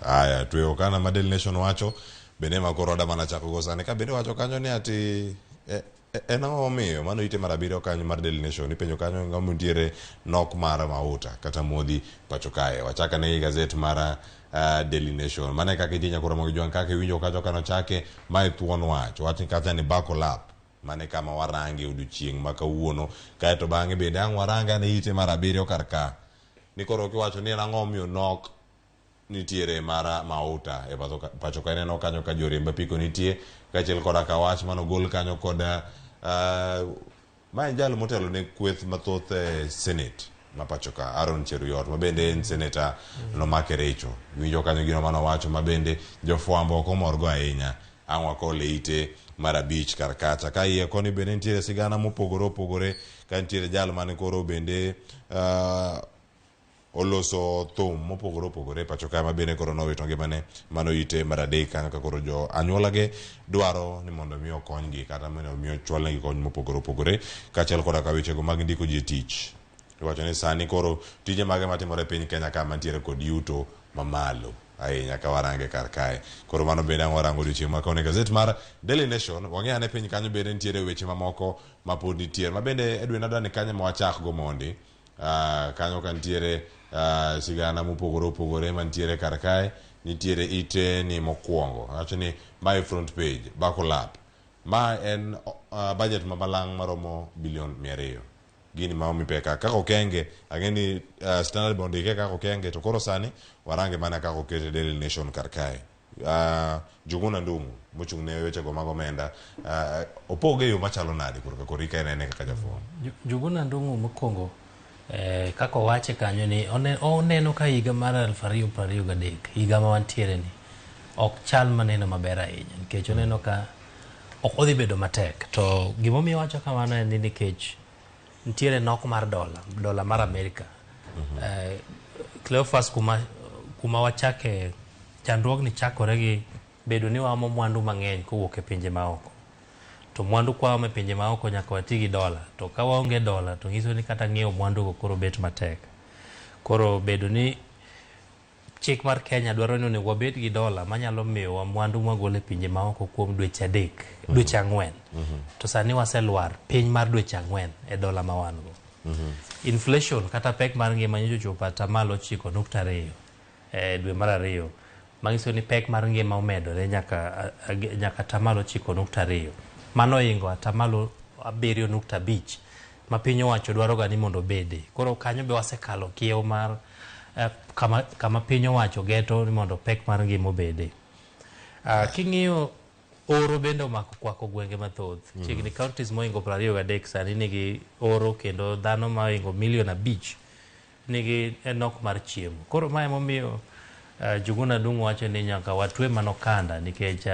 Aya, twe okanda ma Daily Nation wacho bende ma koro da mana chako go sani ka bende wacho kanyo ni ati en ang'o momiyo mano ite mar 7 kanyo mar Daily Nation ipenjo kanyo ng'ama nitiere nok mar mauta kata modhi pacho kae wachaka ne gazet mar Daily Nation mane kaka idinya koro mo jwan kaka winjo kacho kano chake mai thuon wacho kata ni buckle up mane kama warange odiochieng' ma kawuono kae to bang'e bende ang' waranga ne ite mar 7 kar ka ni koro kiwacho ni en ang'o momiyo nok nitiere mara mauta e pacho kae neno kanyo ka joriemb apiko nitie kachiel koda ka wach mano gol kanyo koda ma en jalo motelo ne kweth mathoth e Senate ma pacho ka Aaron Cheruyot ma bende en senator no makerecho winjo kanyo gino mano wacho ma bende jofwambo ok omorgo ahinya ang' wakole ite mar 5 kar kacha ka iye koni bende nitiere sigana mopogore ka nitiere jalo mane koro bende oloso thum mopogore pacho kae ma bende koro nowito ngimane mano ite mar 3 kanyo ka koro jo anyuolage dwaro ni mondo mi okonygi kata mondo mi ochwalnegi kony mopogore kachiel koda ka wechego mag ndiko ji tich iwacho ni sani koro tije mage matimore piny Kenya ka mantiere kod yuto mamalo ahinya ka warange kar kae koro mano bende ang' warango odiochieng' ma kawuono gazet mar Daily Nation wang'eyo ane piny kanyo bende nitiere weche mamoko ma pod nitiere ma bende Edwin adwa ni kanyo ma wachak go mondi kanyo ka nitiere sigana mopogore mantiere kar kae nitiere ite ni mokwongo wacho ni my front page buckle up ma en budget mabalang' maromo bilion 200 gini ma omi peka kako okenge ang'eni Standard bondike kako okenge to koro sani warange mana kako okete Daily Nation kar kae Juguna Ndung'u mochung' ne weche go mag omenda opoge yo machalo nade koro ika nene kaka jafuon Juguna Ndung'u mokwongo kako wache kanyo ni oneno ka higa mar 2023 higa ma wantiere ni ok chal maneno maber ahinya nikech oneno ka ok odhi bedo matek to gimomiyo wacho kamano en ni nikech nitiere nok mar dola mar Amerika. Cleophas kuma wachake chandruogni chakore gi bedo ni wamo mwandu mang'eny kowuok e pinje maoko to mwandu kwamo e pinje maoko nyaka wati gi dola to ka waonge dola to nyiso ni kata ng'iewo mwandu go koro bet matek koro bedo ni chik mar Kenya dwaro ni wabed gi dola manyalo miyo wa mwandu magole pinje maoko kuom dweche 3 dweche 4 to sani waselwar piny mar dweche 4 e dola ma wan go inflation kata pek mar ngima nyocho chopo atamalo 9.2 dwe mar 2 manyiso ni pek mar ngima omedore nyaka atamalo 9.2 mano ingo atamalo 7.5 ma piny owacho dwaro ga ni mondo bede koro kanyo be wasekalo kiewo mar kama piny owacho geto ni mondo pek mar ngima obede king'iyo oro bende omako kwako gwenge mathoth chiegni counties moingo 23 sani nigi oro kendo dhano moingo milion 5 nigi nok mar chiemo koro mae momiyo Juguna Ndung'u wacho ni nyaka watwe manokanda nikech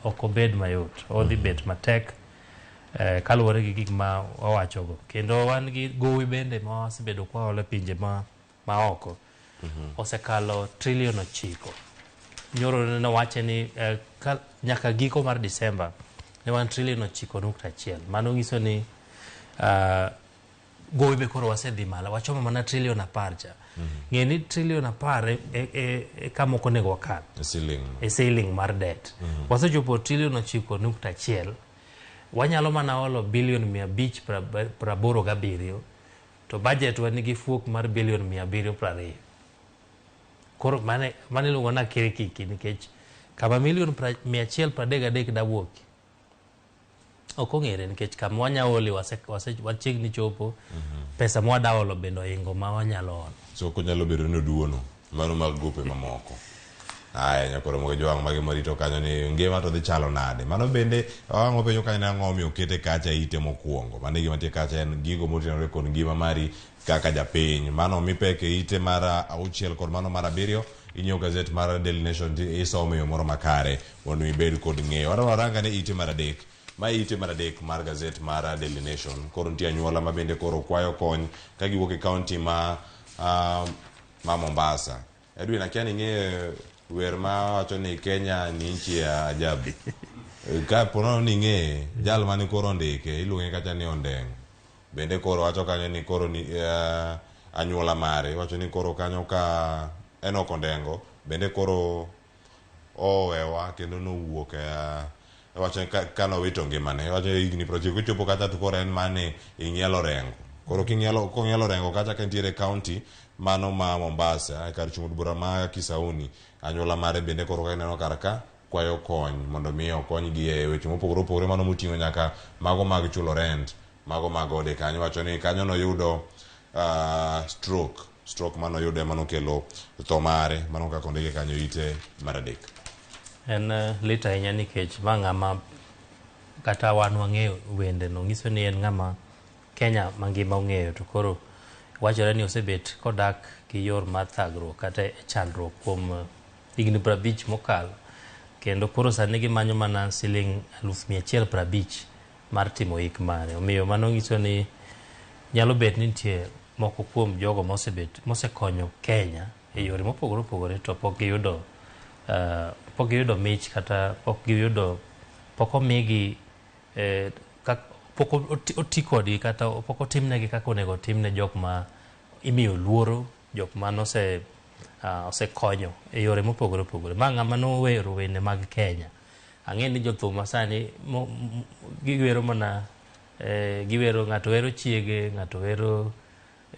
ok obed mayot odhi bet matek kaluwore gi gik ma wawachogo kendo wan gi gowi bende ma wasebedo kwa ole pinje ma oko osekalo trilion 9 nyoro ne wache ni nyaka giko mar Disemba ne wan trilion 9.1 mano nyiso ni gowi be koro wasedhi malo wachomo mana trilion 10 cha ng'e ni trilion 10 kama ok onego wakan e ceiling mar debt wasechopo trilion 9.1 wanyalo mana holo bilion 587 to budget wa nigi fuok mar bilion 720. Koro mane iluongo na kirikiki nikech kama milion 133 dawuoki ok ong'ere nikech kama wanyaholi wachiegni chopo pesa mwadaholo bendo ohingo ma wanyalo holo. So kunyalo bedo ni oduono mano mag gope mamoko. Aya nyakoro moge joang' magi marito kanyo ni ngima to dhi chalo nade. Mano bende wang'o penjo kanyo na ng'o miyo kete kacha ite mokwongo. Mano gima tie kacha en gigo motenore kod ngima mari kaka japiny. Mano mipeke ite mara 6 kod mano mara 7 inyo gazet mara Daily Nation isome yo moro makare mondo ibed kod ng'eyo. Waranga ni ite mara 3. Ma ite mara 3 mar gazet mara Daily Nation. Koro nitie anyuola ma bende koro kwayo kony ka giwuok e county ma Mombasa. Edwin akia ni ng'e wer ma wacho ni Kenya ni nchi ya ajabu. Ka pono ni ng'e jal mani koro ndike iluonge kata ni Ondeng. Bende koro wacho kanyo ni koro ni anyuola mare wacho ni koro kanyo ka Enoch Ondengo bende koro owewa kendo nowuok wacho ka nowito ngimane. Wacho higni 90 chopo kata to koro en mane ing'ielo rengo. Koro kong'ielo rengo kata ka ntiere county mano ma Mombasa kar chung' bura ma Kisauni anyuola mare bende koro ka neno kar ka kwayo kony mondo mi okony gi e weche mopogore opogore mano moting'o nyaka mago mag chulo rent, mago mag ode kanyo. Wacho ni kanyo noyudo stroke mano yude mano kelo tho mare mano kaka ondike kanyo ite mara 3. En lit ahinya nikech ma ng'ama kata wan wang'eyo wende no ng'iso ni en ng'ama Kenya mangima ong'eyo to koro wachore ni osebet kodak gi yor mar thagruok kata chandruok kuom higni 50 mokalo kendo koro sani gimanyo mana siling 150,000 mar timo hik mare. Omiyo mano ng'iso ni nyalo bet ni nitie moko kuom jogo mosekonyo Kenya e yore mopogore opogore to pok giyudo mich kata pok omigi pok oti kodgi kata pok otimnegi kaka onego otimne jok ma imiyo luoro, jok ma osekonyo e yore mopogore opogore. Ma ng'ama nowero wende mag Kenya. Ang'e ni jothum masani giwero mana giwero ng'ato wero chiege, ng'ato wero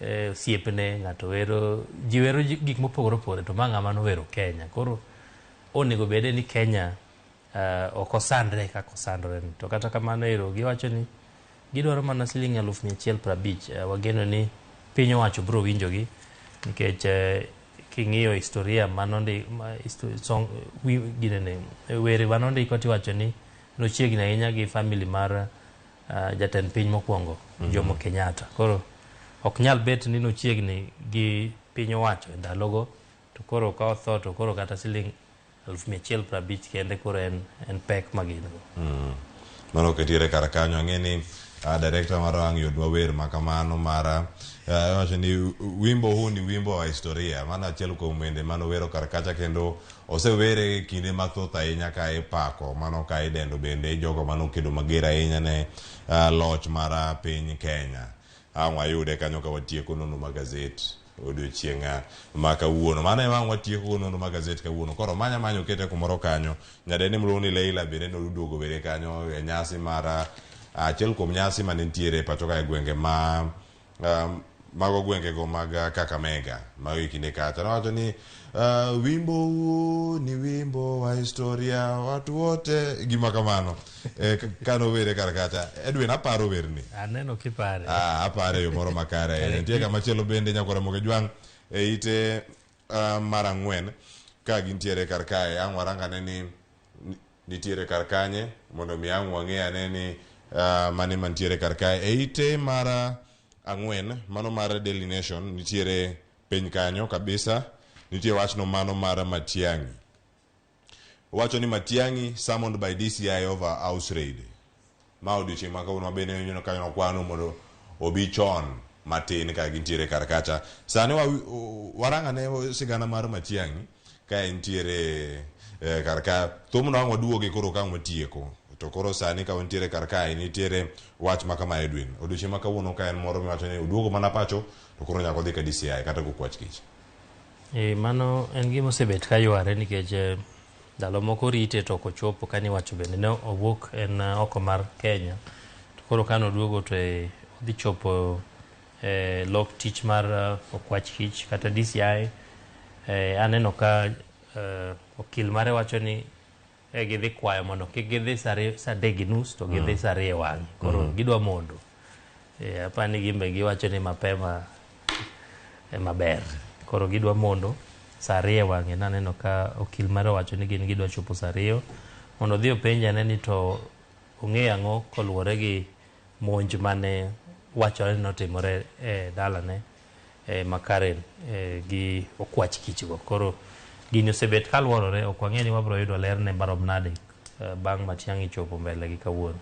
osiepne, ng'ato wero ji wero gik mopogore opogore to ma ng'ama nowero Kenya. Koro onego bede ni Kenya ok osandre kaka osandore ni. To kata kamano ero giwacho ni gidwaro mana siling 150,000. Wageno ni piny owacho biro winjogi nikech king'iyo historia manondi were manondi koti wacho ni nochiegni ahinya gi family mar jatend piny mokwongo Jomo Kenyatta. Koro ok nyal bet ni nochiegni gi piny owacho e ndalogo to koro ka otho to koro kata siling 150,000 kende koro en pek magin-go. Mano ketiere kar kanyo ang'e ni director mar wang' yodwa wer makamano mara wacho ni wimbo huu ni wimbo wa historia. Mano achiel kuom wende mano wero kar kacha kendo osewere kinde mathoth ahinya ka ipako mano ka idendo bende jogo mano kedo mager ahinya ne loch mara piny Kenya. Ang' wayude kanyo ka watieko nono magazet odiochieng' ma kawuono. Mano ema watieko nono magazet kawuono. Koro manyo kete kumoro kanyo. Nyadeni mluongo ni Leila bende noduogo were kanyo e nyasi mara achiel kuom nyasi mane nitiere pacho ka e gwenge mago gwenge go mag Kakamega ma kinde kacha. Nawacho ni wimbo huu ni wimbo wa historia watu wote gima kamano kano were kar kacha. Edwin aparo werni aneno kipare apare yo moro makare nitie kama chielo bende nyakora moge jwang' e ite mara 4 ka gintiere kar kae. Ang' waranga ni nitiere kar kanye mondo mi ang' wang'e ane ni mane mantiere kar kae e ite mara 4 mano mara Daily Nation. Nitiere piny kanyo kabisa nitie wachno mano mara Matiang'i. Wacho ni Matiang'i summoned by DCI over house raid. Ma odiochieng' ma kawuono bende nyono kanyo kwano mondo obi chon matin ka gintiere kar kacha. Sani waranga ne sigana mar Matiang'i ka entiere kar ka thumno ang' waduoge koro ka watieko. To koro sani ka wantiere kar kae nitiere wach ma kama Edwin. Odiochieng' ma kawuono ka en moro miwacho ni oduogo mana pacho to koro nyaka odhi ka DCI kata go kwach kich. Mano en gima osebet ka yware nikech ndalo moko rite to kochopo kani wacho bende ne owuok en oko mar Kenya to koro kano duogo to odhi chopo lok tich mar okwach kich kata DCI. Aneno ka okil mare wacho ni gidhi kwayo mondo kik gidhi saa 3:30 to gidhi saa 2 wang'e koro gidwa mondo apani gimbe giwacho ni mapema maber koro gidwa mondo saa 2 wang'e. Naneno ka okil mare wacho ni gin gidwa chopo saa 2 mondo dhi openja ni to ong'e ang'o koluwore gi monj mane wachore ni notimore dalane Makaren gi okwach kichgo. Koro gini osebet kaluorore, ok wang'e ni wabiro yudo ler ne marom nade bang' Matiang'i chopo mbele gi kawuono.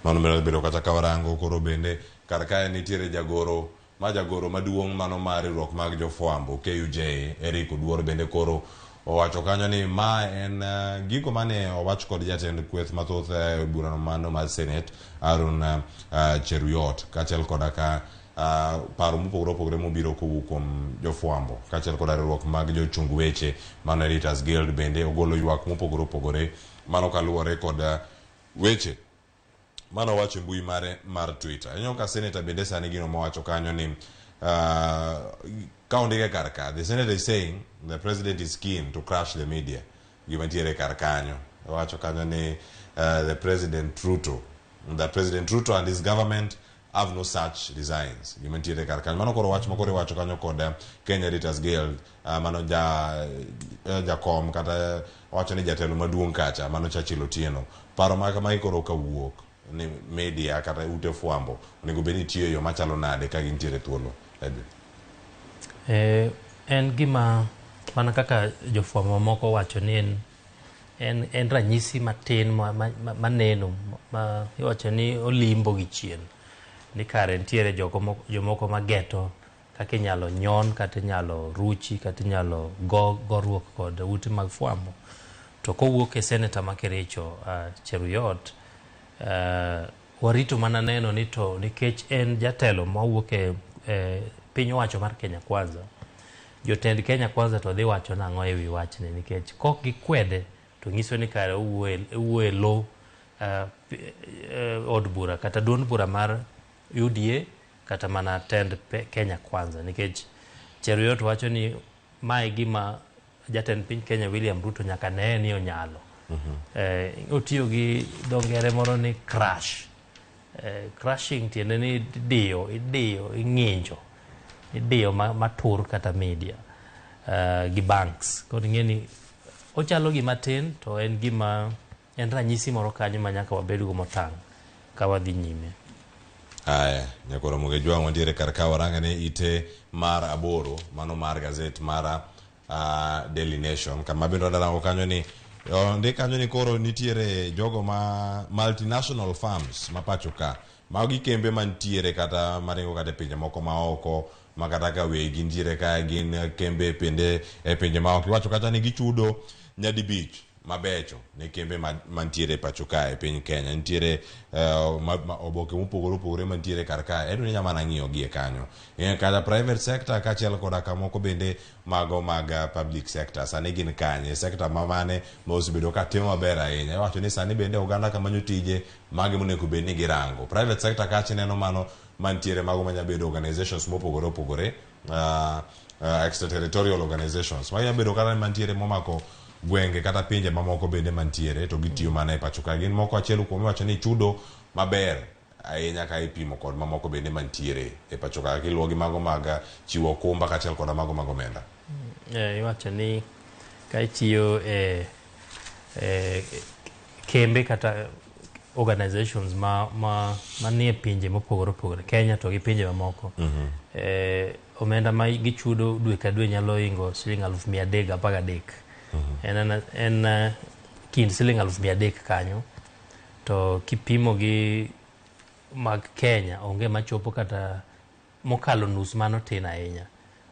Mano bende bedo kata ka warango koro bende kar kae nitiere jagoro maduong' mano mar riwruok mag jofwambo KUJ Eric Oduor bende koro owacho kanyo ni ma en gigo mane owach kod jatend kweth mathoth e burano mano mar Senate Aaron Cheruiyot kaachiel koda ka paro mopogore opogore mobiro kowuok kuom jofwambo kaachiel koda riwruok mag jochung weche mano Editors Guild bende ogolo ywak mopogore opogore mano kaluwore kod weche mano wacho mbui mare mar Twitter. Enyo ka senator bende sani gino mowacho kanyo ni kaondike kar ka, the senator is saying the president is keen to crush the media. Gima tiere kar kanyo wacho kanyo ni the President Ruto and his government have no such designs. Gima tiere kar kanyo mano koro wach makoro wacho kanyo kod Kenya Editors Guild mano jakom kata wacho ni jatelo maduong' kacha mano Churchill Otieno paro ma koro kawuok ni media kata ute fwambo onego bed ni tiyo yo machalo nade ka gintiere thuolo. En gima mana kaka jofwambo moko wacho ni en ranyisi matin maneno ma iwacho ni olimbo gi chien ni kare nitiere jomoko mageto kaka inyalo nyon kata inyalo ruchi kata inyalo goruok kod ute mag fwambo. To kowuok e senator ma Kericho Cheruiyot warito mana neno ni to nikech en jatelo mawuok e piny owacho mar Kenya Kwanza, jotend Kenya Kwanza to dhi wacho nang'o e wi wachni nikech kok gikwede to nyiso ni kare owuoe lo od bura kata duond bura mar UDA kata mana tend Kenya Kwanza nikech Cheruiyot wacho ni mae gima jatend piny Kenya William Ruto nyaka ne ni onyalo. Otiyo gi dongere moro ni crushing tiende ni idiyo ing'injo idiyo matur kata media gi banks. Koro ing'e ni ochalo gima tin to en ranyisi moro kanyo ma nyaka wabedgo motang' ka wadhi nyime. Aya, nyakoro Ramogi jwang' wantiere kar ka waranga ni ite mar 8 mano mar gazet mar Daily Nation kama bendo darango kanyo ni kanyo ni koro nitiere jogo ma multinational firms ma pacho ka magi kembe mantiere kata maringo kata pinje moko maoko makata ka wegi ntiere ka gin kembe pende e pinje maoko iwacho kata ni gichudo nyadi bich mabecho ne kembe mantiere pacho ka e piny Kenya ntiere oboke mopogore opogore mantiere kar ka eno nyama na ng'iyo gie kanyo kata private sector kaachiel koda kamoko bende mago mag public sector sani gin kanye sector mamane mosebedo ka timo maber ahinya iwacho ni sani bende oganda kamanyo tije magi monego bed ni girango private sector kachi neno mano mantiere mago manyabedo organizations mopogore opogore extraterritorial organizations manyabedo kata mantiere momako gwenge kata pinje mamoko bende mantiere to gitiyo mana e pacho ka gin moko achiel kuom wacho ni chudo maber ahinya ka ipimo kod mamoko bende mantiere e pacho ka kiluwo gi mago mag chiwo okumba kaachiel koda mago mag omenda. Iwacho ni ka itiyo kembe kata organizations manie pinje mopogore opogore Kenya to gi pinje mamoko omenda ma gichudo dwe ka dwe nyalo ingo shiling 313 en kind shiling 300 kanyo to kipimo gi mag Kenya onge machopo kata mokalo nus mano tin ahinya.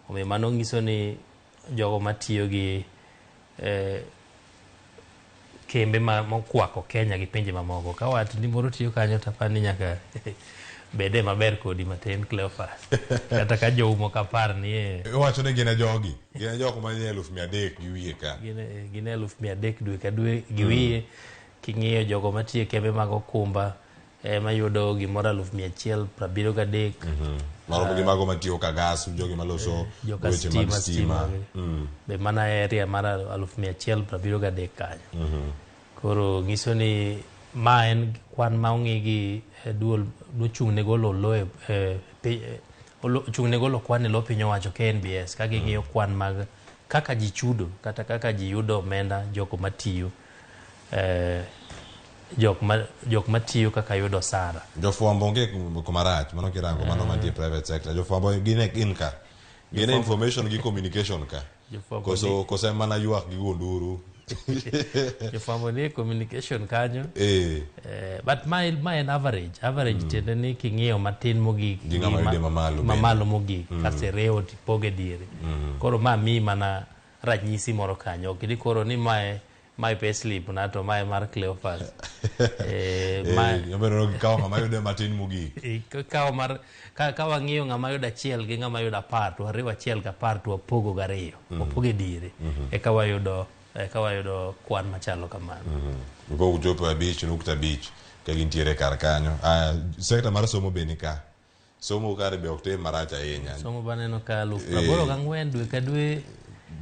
Omiyo mano nyiso ni jogo matiyo gi kembe mokwako Kenya gi pinje mamoko ka wat ni moro tiyo kanyo tapani nyaka bede maber kodi matin Cleophas kata ka joumo kapar ni wacho ni gina jogi gina joko ma 300,000 gi wiye ka gina 300,000 dwe ka dwe gi wiye king'iyo jogo matie kembe mag okumba mayudo gimoro 173 maromo gi mago matiyo ka gas jogi maloso weche mag stima be mana area mar 173 kanyo koro nyiso ni ma en kwan ma ong'i gi duol nochung' ne golo lo chung' ne golo kwan e lo piny owacho KNBS ka ging'iyo kwan mag kaka ji chudo kata kaka ji yudo omenda jok matiyo jok matiyo kaka yudo sara jofwambo onge kumarach mano kirango mano mantie private sector jofwambo gin ka gine information gi communication ka koso mana ywak gi gonduru jofwambo ni communication kanyo but ma en average tiende ni king'iyo matin mogik mamalo mogik kase rewo tipoge diere koro ma mi mana ranyisi moro kanyo okidi koro ni my payslip na to my mar Cleophas yobero kawo ng'ama yudo matin mogik kawo mar ka wang'iyo ng'ama yudo achiel gi ng'ama yudo 10 to ariwa achiel ka 10 to wapogo gariyo wapoge diere eka wayudo kwan machalo kamano go ujopo 5.5 ka gintiere kar kanyo sekta mar somo beni ka somo kare be okte marach ahinya somo baneno ka 84 dwe ka dwe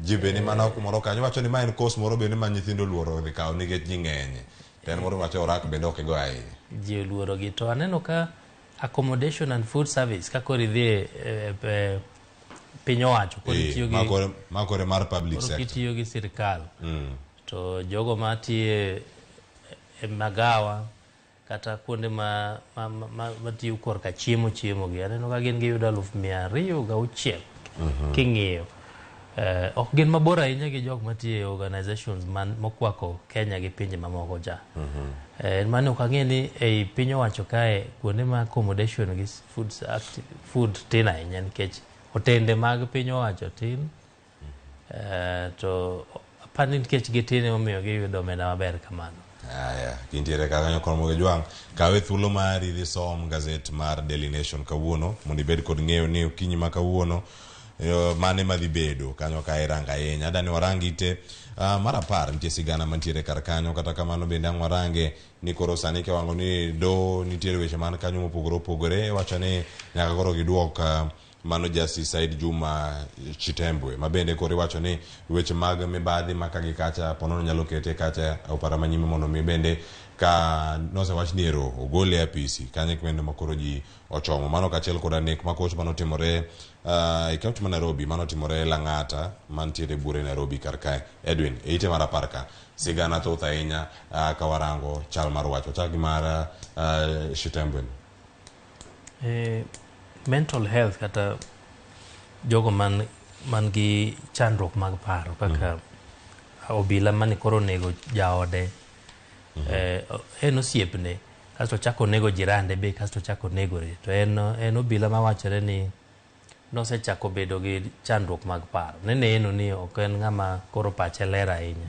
jibeni mana kumoro kanyo wacho ni ma en course moro bende ma nyithindo luoro dhi kawo nikech ji ng'eny ten moro wacho orak bende ok go ahinya ji oluoro gi to aneno ka accommodation and food service ka koro idhi piny owacho koro itiyo gi makore mar public sector itiyo gi sirkal to jogo matiye magawa kata kuonde matiyo korka chiemo gi aneno ka gin giyudo 206,000 king'iyo ok gin mabor ahinya gi jok matiye organizations mokwako Kenya gi pinje mamoko ja mano ok ang'e ni ei piny owacho kae kuonde ma accommodation gi food tin ahinya nikech hotende mag piny owacho tin to apani nikech gitin emomiyo giyudo omenda maber kamano kintiere kanyo kono moge jwang kawe thuolo mari dhi som gazet mar Daily Nation kawuono mondo ibed kod ng'eyo ni okinyi ma kawuono mane madhi bedo kanyo ka iranga ahinya adani warangi te mar 10 nitie sigana mantiere kar kanyo kata kamano bende ang' warange ni koro sani ke wango ni nitiere weche man kanyo mopogore opogore wacho ni nyaka koro giduok mano Justice Said Juma Chitembwe mabende koro iwacho ni weche mag mibadhi makagi kacha ponono nyalo kete kacha opara manyime mondo mi bende ka nosewach ni ero ogole apisi kanye kwende makoro ji ochomo mano kachiel koda nek makoch manotimore e kaunti ma Nairobi manotimore Lang'ata mantiere bure Nairobi kar kae Edwin eite mar 10 ka sigana thoth ahinya ka warango chal mar wach ochak gi mar Chitembwe mental health kata jogo man gi chandruok mag paro kaka obila mani koro nego jaode en osiepne kasto chako nego jirande be kasto chako negore to en obila mawachore ni nosechako bedo gi chandruok mag paro neno ni ok en ng'ama koro pache ler ahinya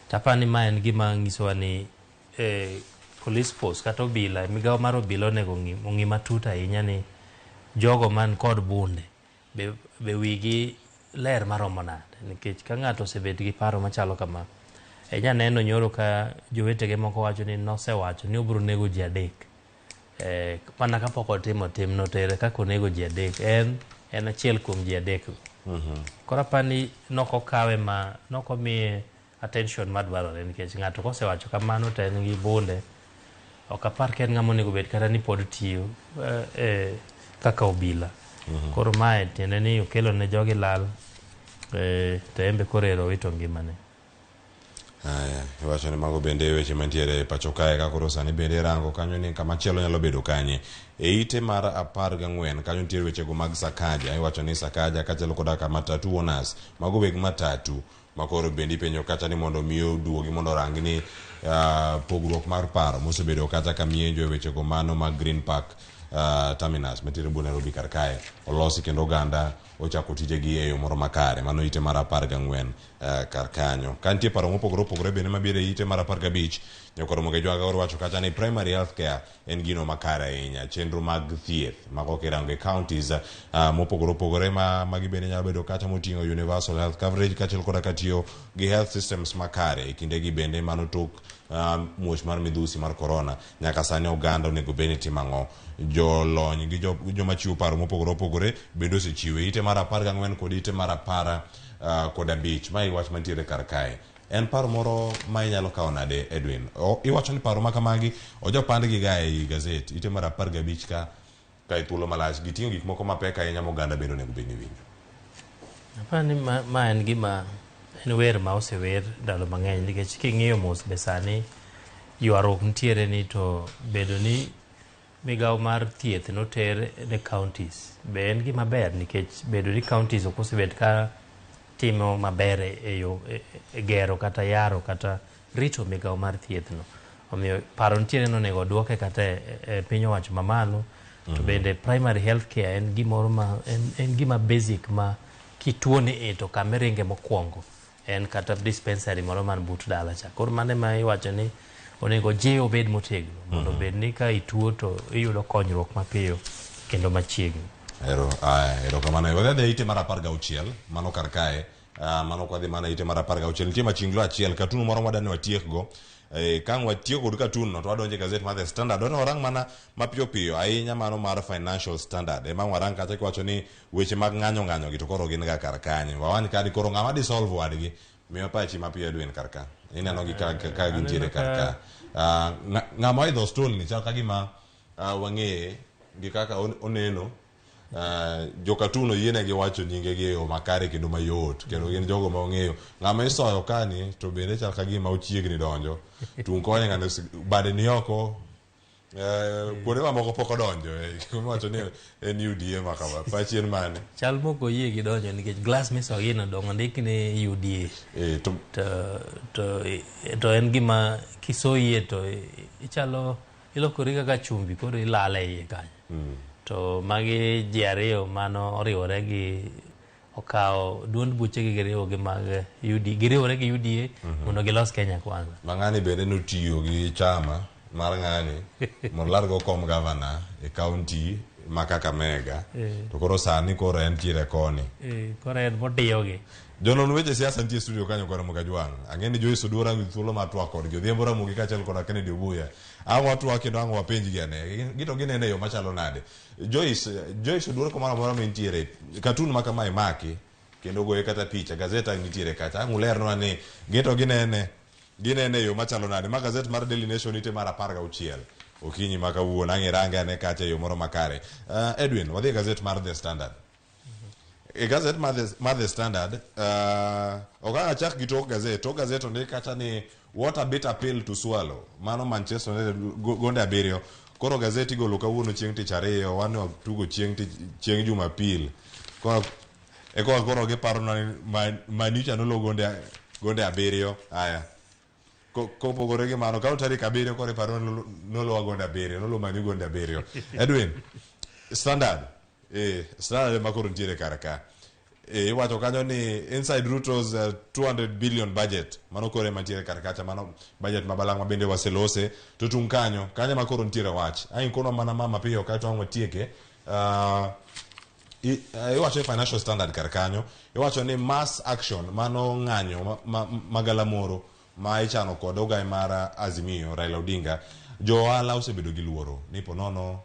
tapani ma en gima nyisowa ni police force kata obila migawo mar obila onego ong'i matut ahinya ni jogo man kod bunde be wigi ler maromo nade nikech ka ng'ato osebet gi paro machalo kama enya neno nyoro ka jowetege moko wacho ni nosewacho ni obiro nego ji 3 mana kapok otimo timno tere kaka onego ji 3 en achiel kuom ji 3 koro apani nokomiye attention madwarore nikech ng'ato kosewacho kamano to en gi bunde ok apar ka en ng'ama onego bed kata ni pod tiyo kaka obila koro mae tiende ni okelo ne jogi lal to embe koro ero wito ngimane iwacho ni mago bende weche mantiere pacho kae ka koro sani bende rango kanyo ni kama chielo nyalo bedo kanye ite mar 14 kanyo nitiere wechego mag Sakaja iwacho ni Sakaja kachielo koda ka matatu owners mago weg matatu makoro bende ipenjo kacha ni mondo miyo duogi mondo rangi ni pogruok mar paro mosebedo kata ka mienjo wechego mano mag Green Park terminus matire bu Nairobi kar kae olosi kendo oganda ochako tijegi e yo moro makare. Mano ite mar 14 kar kanyo. Ka nitie paro mopogore opogore bende mabiro ite mar 15 nyaka Ramogi jwaga wacho kacha ni primary health care en gino makare ahinya. Chenro mag thieth mago kirango counties mopogore opogore ma gibende nyalo bedo kacha moting'o universal health coverage kaachiel koda katiyo gi health systems makare e kinde gi bende mano tok muoch mar midhusi mar corona. Nyaka sani oganda onego bende timang'o. Jolony gi joma chiwo paro mopogore opogore bende osechiwe ite mar 14 kod ite mar 15 ma iwach mantiere kar kae. En paro moro ma inyalo kawo nade Edwin? Iwacho ni paro makamagi ojapandgi ga ei gazet ite mar 15 ka thuolo malach giting'o gik moko mapek ahinya moganda bende onego bed ni winjo. Apani ma en gima en wer ma osewer ndalo mang'eny nikech king'iyo mos be sani ywaruok nitiere ni to bedo ni migawo mar thieth noter ne counties be en gima ber nikech bedo ni counties ok osebed ka timo maber e yo gero kata yaro kata rito migawo mar thiethno. Omiyo paro nitiere no nego duoke kata e piny owacho mamalo. To bende primary health care en gimoro ma en gima basic ma kituone to kameringe mokwongo en kata dispensary moro man but dala cha. Koro mane ma iwacho ni onego jiwo bed motegno mondo bed ni ka ituo to iyudo konyruok mapiyo kendo machiegni. Ero kamano wadhi ite mar 16 mano kar kae mano kwadhi mana ite mar 16 nitie machinglo achiel katun moro madani watiek go kang watiek kod katun no to wadonje gazet mar The Standard to orang mana mapiyo piyo ahinya mano mar Financial Standard ema warang kata kiwacho ni weche mag ng'anyo gi to koro gin ga kar kanye wawani kadi koro ng'ama dissolve wadgi miyo pachi mapiyo Edwin kar ka ineno gi ka gintiere kar ka ng'ama idho stool ni chal kagima wang'e gi kaka oneno jokatuno yiene gi wacho nyinge gi o makare kendo mayot kendo gin jogo ma ong'eyo ng'ama isoyo kani to bende chal kagima ochiegni donjo tung konye ng'ano bade ni oko kuonde mamoko pok odonjo kuma wacho ni en UDA makama pachien mane chal moko yie gi donjo nikech glass misogi no dongo ndik ni UDA to en gima kisoyie to ichalo ilokori kaka chumbi koro ilale iye kanyo. To magi ji ariyo mano oriwore gi okawo duond buche gi giriwo gi mag UDA giriwore gi UDA mondo gilos Kenya kwanza. Mang'ani bende notiyo gi chama mar ng'ani mondo largo kom governor e county ma Kakamega to koro sani koro en tiere koni koro en motiyogi jonon weche siasa nitie studio kanyo kora Ramogi jwang ang'eni Joyce Odura ngi thuolo ma twak kodgi odhiambo Ramogi kaachiel koda Kennedy Obuya ang' watwak kendo ang' wapenj gi ane gito ginene yo machalo nade Joyce Odura komoro amora mintiere katun ma kama imaki kendo goye kata picha gazeta nitiere kacha ang' ulerno ni gito ginene yo machalo nade ma gazet mar Daily Nation ite mar 16 okinyi ma kawuono ang' irange ane kacha yo moro makare. Edwin wadhi gazet mar The Standard. E gazet mar The Standard oganga chak gi tok gazet ondik kacha ni what a bitter pill to swallow mano Manchester United gonde 7 koro gazet igolo kawuono chieng' tich ariyo wan tugo chieng' Jumapil koro giparo ni Manicha nolo gonde 7 haya kopogore gi mano kawo tarik 7 koro iparo nolo gonde 7 nolo Mani gonde 7 Edwin Standard makoro ntiere kar ka iwacho kanyo ni inside Ruto's 200 billion budget mano kore mantiere kar kacha mano budget mabalang' ma bende waselose to tung kanyo makoro ntiere wach ai kono mana mama piyo kaito ang' watieke iwacho Financial Standard kar kanyo iwacho ni mass action mano ng'anyo magalamoro ma ichano kod ogai mar Azimio Raila Odinga jo ohala osebedo gi luoro ni ponono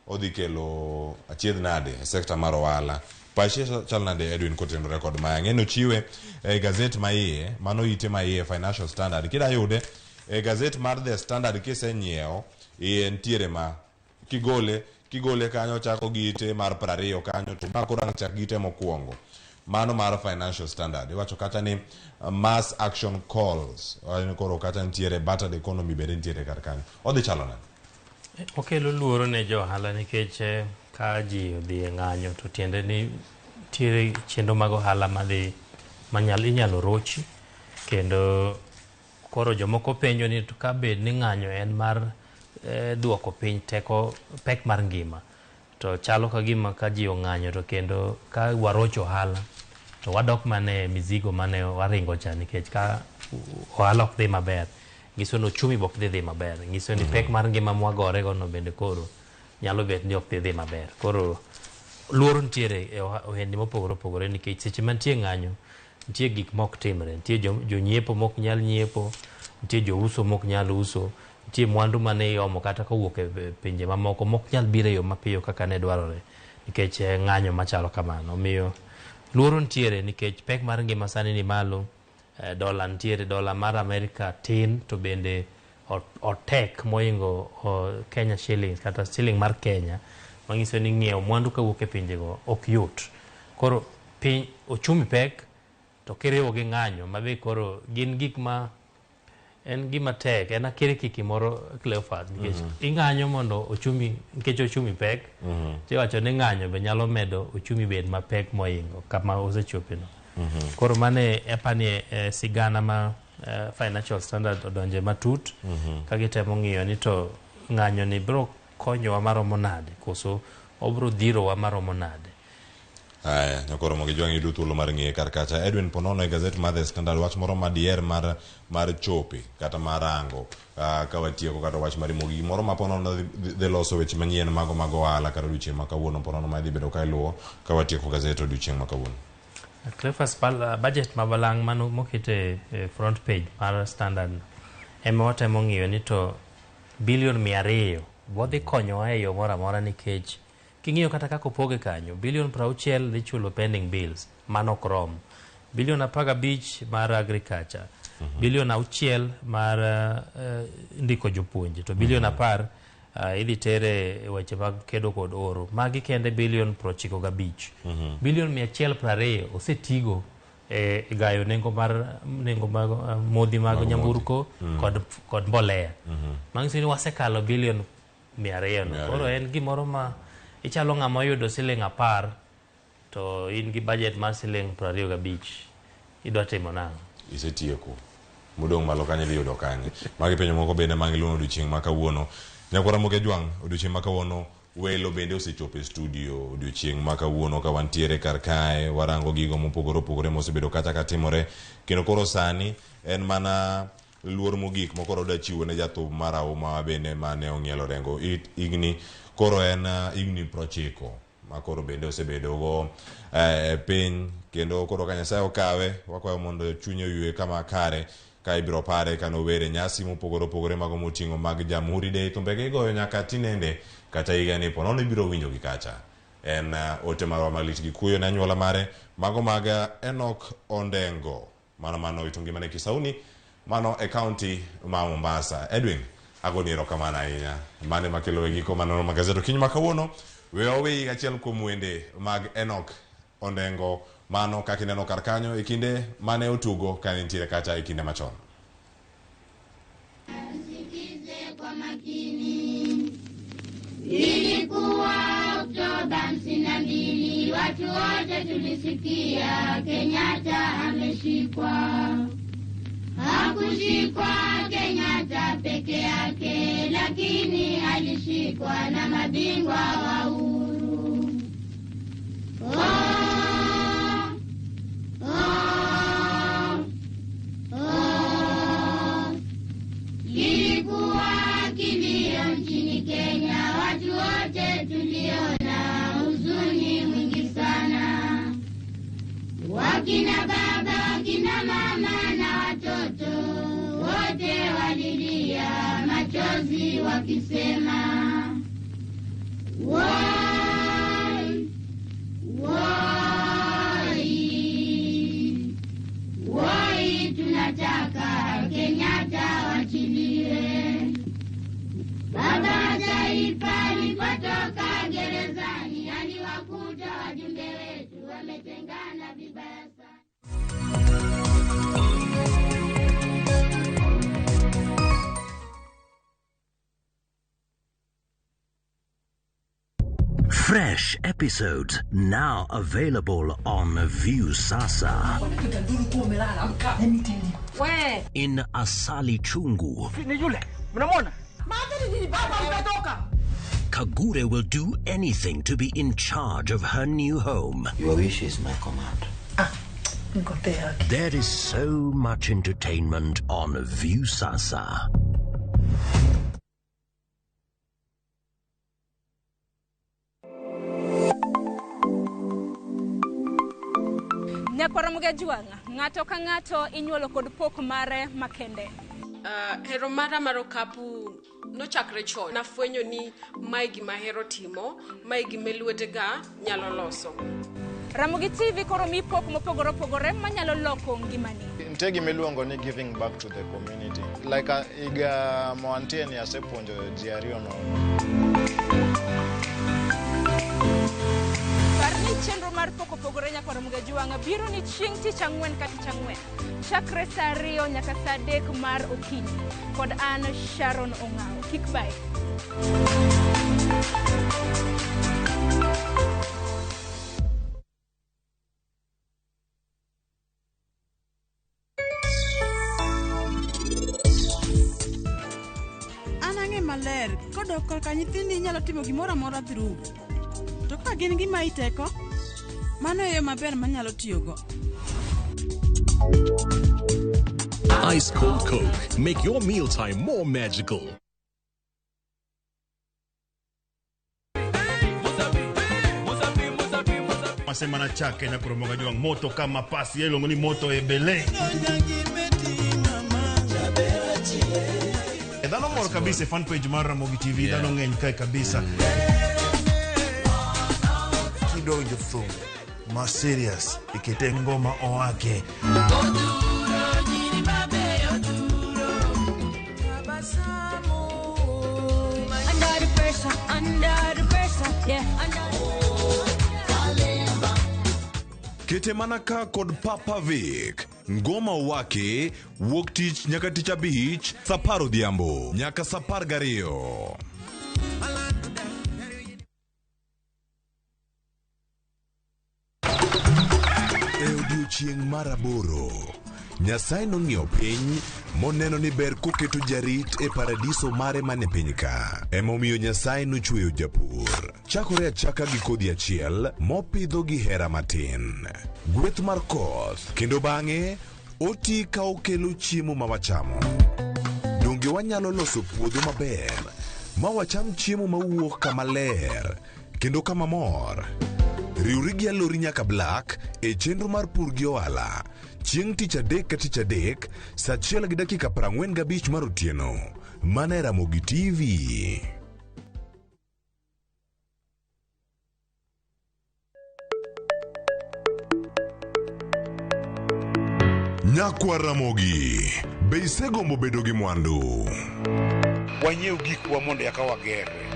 odhi kelo achiedh nade e sekta mar ohala pache chal nade Edwin kotenore kod maya ng'eno chiwe e gazet ma iye mano ite ma iye Financial Standard kida yude e gazet mar The Standard kisenyiewo iye ntiere ma kigole kanyo chako gi ite mar 20 kanyo to makoro ang' chak gite mokwongo mano mar Financial Standard iwacho kata ni mass action calls koro kata ntiere battered economy bende ntiere kar kanyo odhi chalo nade okelo luoro ne jo ohala nikech ka ji odhi e ng'anyo to tiende ni tiere chenro mag ohala inyalo rochi kendo koro jomoko penjo ni to ka bed ni ng'anyo en mar duoko piny pek mar ngima to chalo ka gima ka ji ong'anyo to kendo ka warocho ohala to wadok mane mizigo mane waringo cha nikech ka ohala ok dhi maber nyiso ni ochumi bok dhi maber nyiso ni pek mar ngima mwagore gono bende koro nyalo bet ni ok dhi maber koro luoro nitiere e ohendni mopogore opogore nikech seche mantie ng'anyo nitie gik mok timre nitie jonyiepo mok nyal nyiepo nitie jouso mok nyal uso nitie mwandu mane iomo kata kowuok e pinje mamoko mok nyal biro e yo mapiyo kaka ne dwarore nikech ng'anyo machalo kamano omiyo luoro nitiere nikech pek mar ngima sani ni malo dola nitiere dola mar Amerika tin to bende otek moingo Kenya shillings kata shilling mar Kenya manyiso ni ng'iewo mwandu kawuok e pinjego ok yot koro piny ochumi pek to kiriwo gi ng'anyo mabe koro gin gik ma en gima tek en akiri kiki moro Cleophas nikech ing'anyo mondo ochumi nikech ochumi pek tiwacho ni ng'anyo be nyalo medo ochumi bed mapek moingo kama osechopeno koro mane epani sigana ma financial standard odonje matut ka gitemo ng'iyo ni to ng'anyo ni bro konyowa maromo nade koso obro dhirowa maromo nade. Aya, nyakoro mogi jwang yudo thuolo mar ng'iye kar kacha. Edwin Ponono e gazet mar The Standard wach moro madier mar chopi kata marango ka watieko kata wach mar mogi moro ma Ponono dhi loso weche manyien mago ohala kata odiochieng' ma kawuono Ponono ma dhi bedo ka iluwo ka watieko gazet odiochieng' ma kawuono. Cleophas budget mabalang' mano mokete front page mar Standard ema watemo ng'iyo ni to bilion 200 wadhi konyowa e yo moro amora nikech king'iyo kata kaka opoge kanyo bilion 60 dhi chulo pending bills mano krom bilion 15 mar agriculture bilion 6 mar ndiko jopuonje to bilion 10 idhi tere weche mag kedo kod oro magi kende bilion 95 bilion 120 osetigo e gayo nengo mag modhi mag nyamburko kod mbolea mangiso ni wasekalo bilion 200 koro en gimoro ma ichalo ng'ama oyudo siling 10 to in gi budget mar siling 25 idwa timo nang'o isetieko mudong' malo kanyo dhi yudo kanye magi penjo moko bende mangiluno odiochieng' ma kawuono nyakora moge jwang' odiochieng' ma kawuono welo bende osechopo e studio odiochieng' ma kawuono ka wantiere kar kae warango gigo mopogore opogore mosebedo kacha ka timore kendo koro sani en mana luor mogik mokoro da chiwo ne jathum marahuma bende mane ong'ielo rengo igni koro en igni 90 ma koro bende osebedo go piny kendo koro ka Nyasaye okawe wakwayo mondo chunye oyue kama kare ka ibiro pare kano were nyasi mopogore opogore mago moting'o mag Jamhuri Day thumbege igoyo nyaka tinende kata higa ni Ponono ibiro winjo gi kacha en ote marwa malit gi kuyo na anyuola mare mago mag Enoch Ondengo mano ito ngimane Kisauni mano e county ma Mombasa. Edwin agoni erokamano ahinya mane makelo e giko manono magazeto kiny makawuono we owe achiel kuom wende mag Enoch Ondengo mano kaka ineno kar kanyo e kinde mane otugo ka nitiere kacha e kinde machon. Ilikuwa Oktoba 52, watu wote tulisikia Kenyatta ameshikwa. Hakushikwa Kenyatta peke yake, lakini alishikwa na mabingwa wa uhuru. Ilikuwa kilio nchini Kenya, watu wote tuliona huzuni mwingi sana. Wakina baba, wakina mama na watoto wote walilia machozi wakisema woi, woi, woi, tunataka Kenyatta wachilie. Baba taifa alipotoka gerezani aliwakuta wajumbe wetu wametengana vibaya sana. Fresh episodes now available on View Sasa. In Asali Chungu. Kagure will do anything to be in charge of her new home. Your wish is my command. There is so much entertainment on View Sasa. Ramogi juanga ng'ato ka ng'ato inyuolo kod pok mare makende. Hero mara mar okapu nochakre chon. Nafwenyo ni mae gima hero timo, mae gima lwetega nyalo loso. Ramogi TV koro mi pok mopogore opogore manyalo loko ngimani. Nitie gima iluongo ni giving back to the community. Like iga moantie ni asepuonjo ji ariyo no. Parni chenro mar pok opogore nyaka Ramogi juanga biro ni chieng' tich ang'wen ka tich ang'wen. Chakre saa 2 nyaka saa 3 mar okinyi. Kod an Sharon Ong'ao. Kik bai. Maler kodok korka nyithindi nyalo timo gimoro amora through to ka gin gima iteko mano e yo maber manyalo tiyogo. Ice cold Coke. Make your mealtime more magical. Masemana chake na Ramogi juang moto kama pasi yelo ngoni moto ebele. Dano mor kabisa fan page mar Ramogi TV dano ngeny kai kabisa. Kidonjo thum ma serious ikete ngoma oake. Kete manaka kod Papa Vic. Ngoma wake wuok tich nyaka tich abich saa 10 odhiambo nyaka saa 12. E odiochieng' mar 8, Nyasaye nong'iyo piny moneno ni ber koketo jarit e paradiso mare mane piny ka. Emomiyo Nyasaye nochweyo japur. Chakore achaka gi kodhi achiel mopidho gi hera matin. Gweth mar koth kendo bang'e oti ka okelo chiemo ma wachamo. Donge wanyalo loso puodho maber ma wacham chiemo mawuok kama ler kendo kama mor. Riwri gi alori nyaka Black e chenro mar pur gi ohala. Chieng' tich adek ka tich adek saa 1:45 mar otieno. Mana e Ramogi TV. Nyakwa Ramogi, be isegombo bedo gi mwandu? Wanyiew gikwa mondo eka wagere.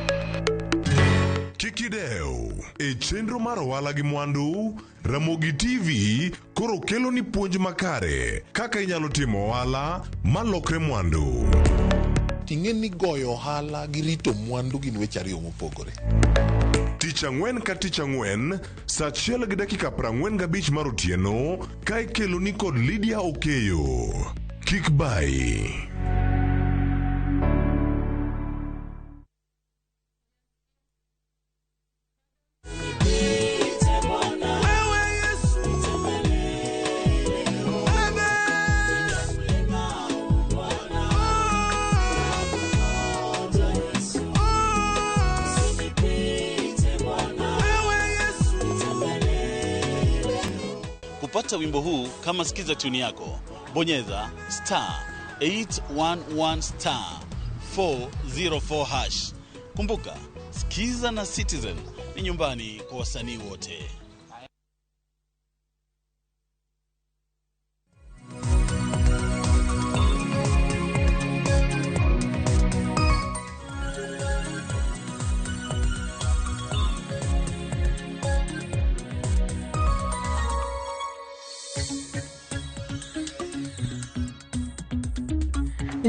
Kikideu, e chenro mar ohala gi mwandu, Ramogi TV koro kelo ni puonj makare kaka inyalo timo ohala malokre mwandu. Ting'e ni goyo ohala gi rito mwandu gin weche ariyo mopogore. Tich ang'wen ka tich ang'wen, saa 1:45 mar otieno, ka ikelo ni kod Lydia Okeyo. Kik bai. Kupata wimbo huu kama sikiza tuni yako, bonyeza *811 *404#. Kumbuka, sikiza na Citizen ni nyumbani kwa wasanii wote.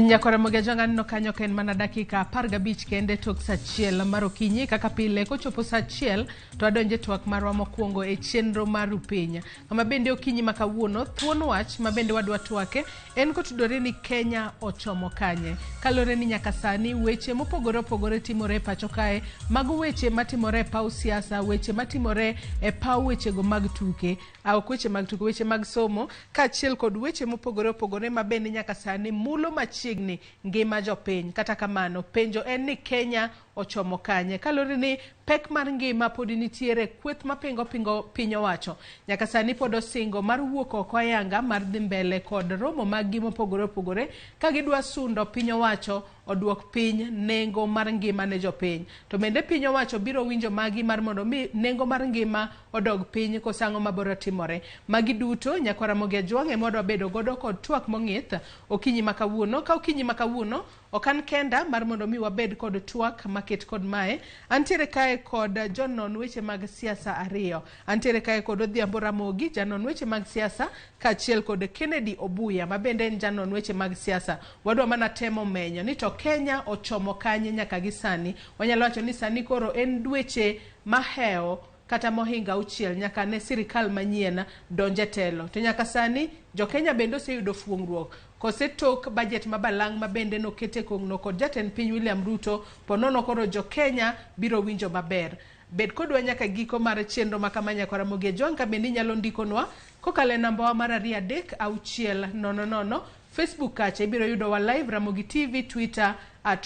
Nyakora jangan no kanyo ken mana dakika 15 kende tok sa chiel mar okinyi kaka pile kochopo sa chiel to adonje twak marwa mokwongo e chenro mar Upenya. Kama bende okinyi makawuono thuon wach ma bende wadwa twake en kotudore ni Kenya ochomo kanye. Kalore ni nyaka sani weche mopogore opogore timore pacho kae, mago weche matimore paw siasa, weche matimore e paw weche go mag tuke, au weche mag tuke, weche mag somo, kaachiel kod weche mopogore opogore ma bende nyaka sani mulo machiegni ngima jopiny. Kata kamano penjo en ni Kenya ochomo kanye. Kalore ni pek mar ngima pod nitiere, kweth mapingo piny owacho nyaka sani pod osingo mar wuok oko ayanga mar dhi mbele kod romo mag gi mopogore opogore ka gidwa sundo piny owacho oduok piny nengo mar ngima ne jopiny. To bende piny owacho biro winjo magi mar mondo mi nengo mar ngima odog piny kosango maboro timore. Magi duto Nyakora Ramogi Ajwang' modwa bedo godo kod twak mong'ith okinyi makawuono. Ka okinyi makawuono okan kenda mar mondo mi wabed kod twak maket kod mae. Antiere kae kod jonon weche mag siasa ariyo. Antiere kae kod Odhiambo Ramogi, janon weche mag siasa, kaachiel kod Kennedy Obuya ma bende en janon weche mag siasa. Wadwa mana temo menyo ni to Kenya ochomo kanye nyaka gi sani. Wanyalo wacho ni sani koro en dweche maheo kata mohinga auchiel nyaka ne sirikal manyien donje telo. To nyaka sani jo Kenya bende oseyudo fuongruok kosetok budget mabalang' ma bende nokete kong'no kod jatend piny William Ruto, ponono koro jo Kenya biro winjo maber. Bed kodwa nyaka giko mar chenro makama Nyakora Ramogi Ajwang' ka bende nyalo ndikonwa kokale namba mar 23600. Facebook kacha ibiro yudo wa live Ramogi TV, Twitter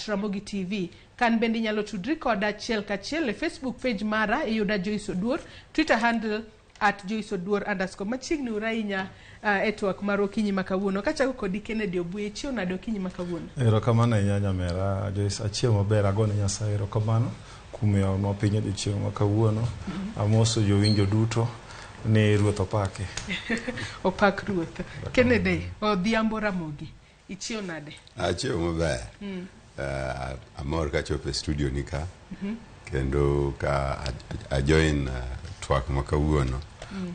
@Ramogi TV. Kan bende nyalo tudri koda achiel kachiel e Facebook page mara iyuda Joyce Oduor, Twitter handle @JoyceOduor_ machiegni urainya e twak mar okinyi makawuono. Kachako kod Kennedy Obuya, chiwo nade okinyi makawuono? Erokamano ahinya nyamera Joyce, achiel maber agone Nyasaye erokamano kuom yawonwa piny odiochieng' makawuono. Amoso jowinjo duto ni ruoth opake. Opak ruoth. Kennedy Odhiambo Ramogi, ichiwo nade? Achiel maber. Amor kachopo e studio ni ka kendo ka ajoin twak makawuono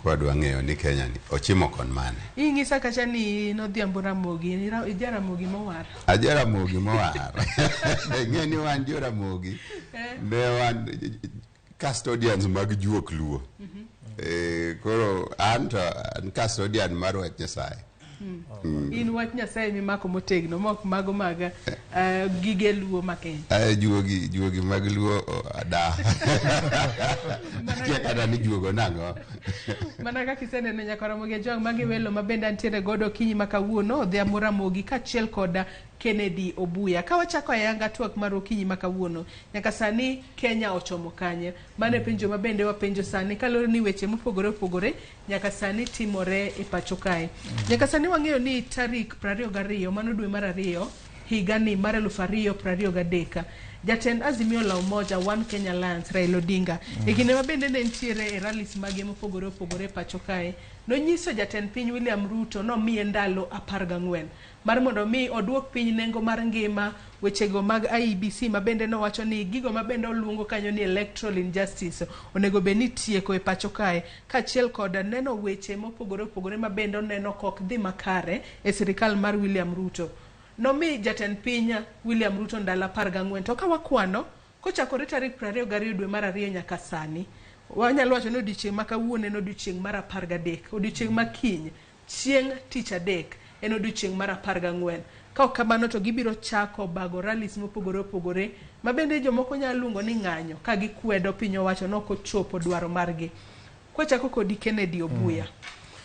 kwa dwa ng'eyo ni Kenya ni ochimo kon mane. Ing'isa kacha ni Odhiambo Ramogi, ija Ramogi mowar. Aja Ramogi mowar. Ng'e ni wan jo Ramogi ne wan custodians mag juok luo. Koro an custodian mar wach Nyasaye. In wach Nyasaye mimako motegno mok mago mag gige luo makeny. Juogi mag luo ada. Kia kada ni juogo nango. Mana kaka iseneno Nyakora Ramogi Ajwang' magi welo mabende antiere godo okinyi makawuono, Odhiambo Ramogi kaachiel kod Kennedy Obuya. Ka wachako ayanga twak mar okinyi makawuono, nyaka sani Kenya ochomo kanye? Mane penjo mabende wapenjo sani kalore ni weche mopogore opogore nyaka sani timore e pacho kae. Nyaka sani wang'eyo ni tarik 22 mano dwe mar 2 higani mar 2023 jatend Azimio la Umoja One Kenya Alliance Raila Odinga e kinde mabende ne ntiere e rallies mage mopogore opogore pacho kae nonyiso jatend piny William Ruto nomiye ndalo 14 mar mondo mi oduok piny nengo mar ngima, wechego mag IEBC mabende nowacho ni gigo mabende oluongo kanyo ni electoral injustice onego be ni tieko e pacho kae, kaachiel kod neno weche mopogore opogore mabende oneno kok dhi makare e sirikal mar William Ruto. Nomi jatend piny William Ruto ndalo 14 to ka wakwano kochakore tarik 22 dwe mar 2 nyaka sani wanyalo wacho ni odiochieng' makawuono en odiochieng' mar 13, odiochieng' makiny chieng' tich adek en odiochieng' mar 14. Ka ok kamano to gibiro chako bago rallies mopogore opogore mabende jomoko nyalo luongo ni ng'anyo ka gikwedo piny owacho no kochopo dwaro margi. Kochako kod Kennedy Obuya,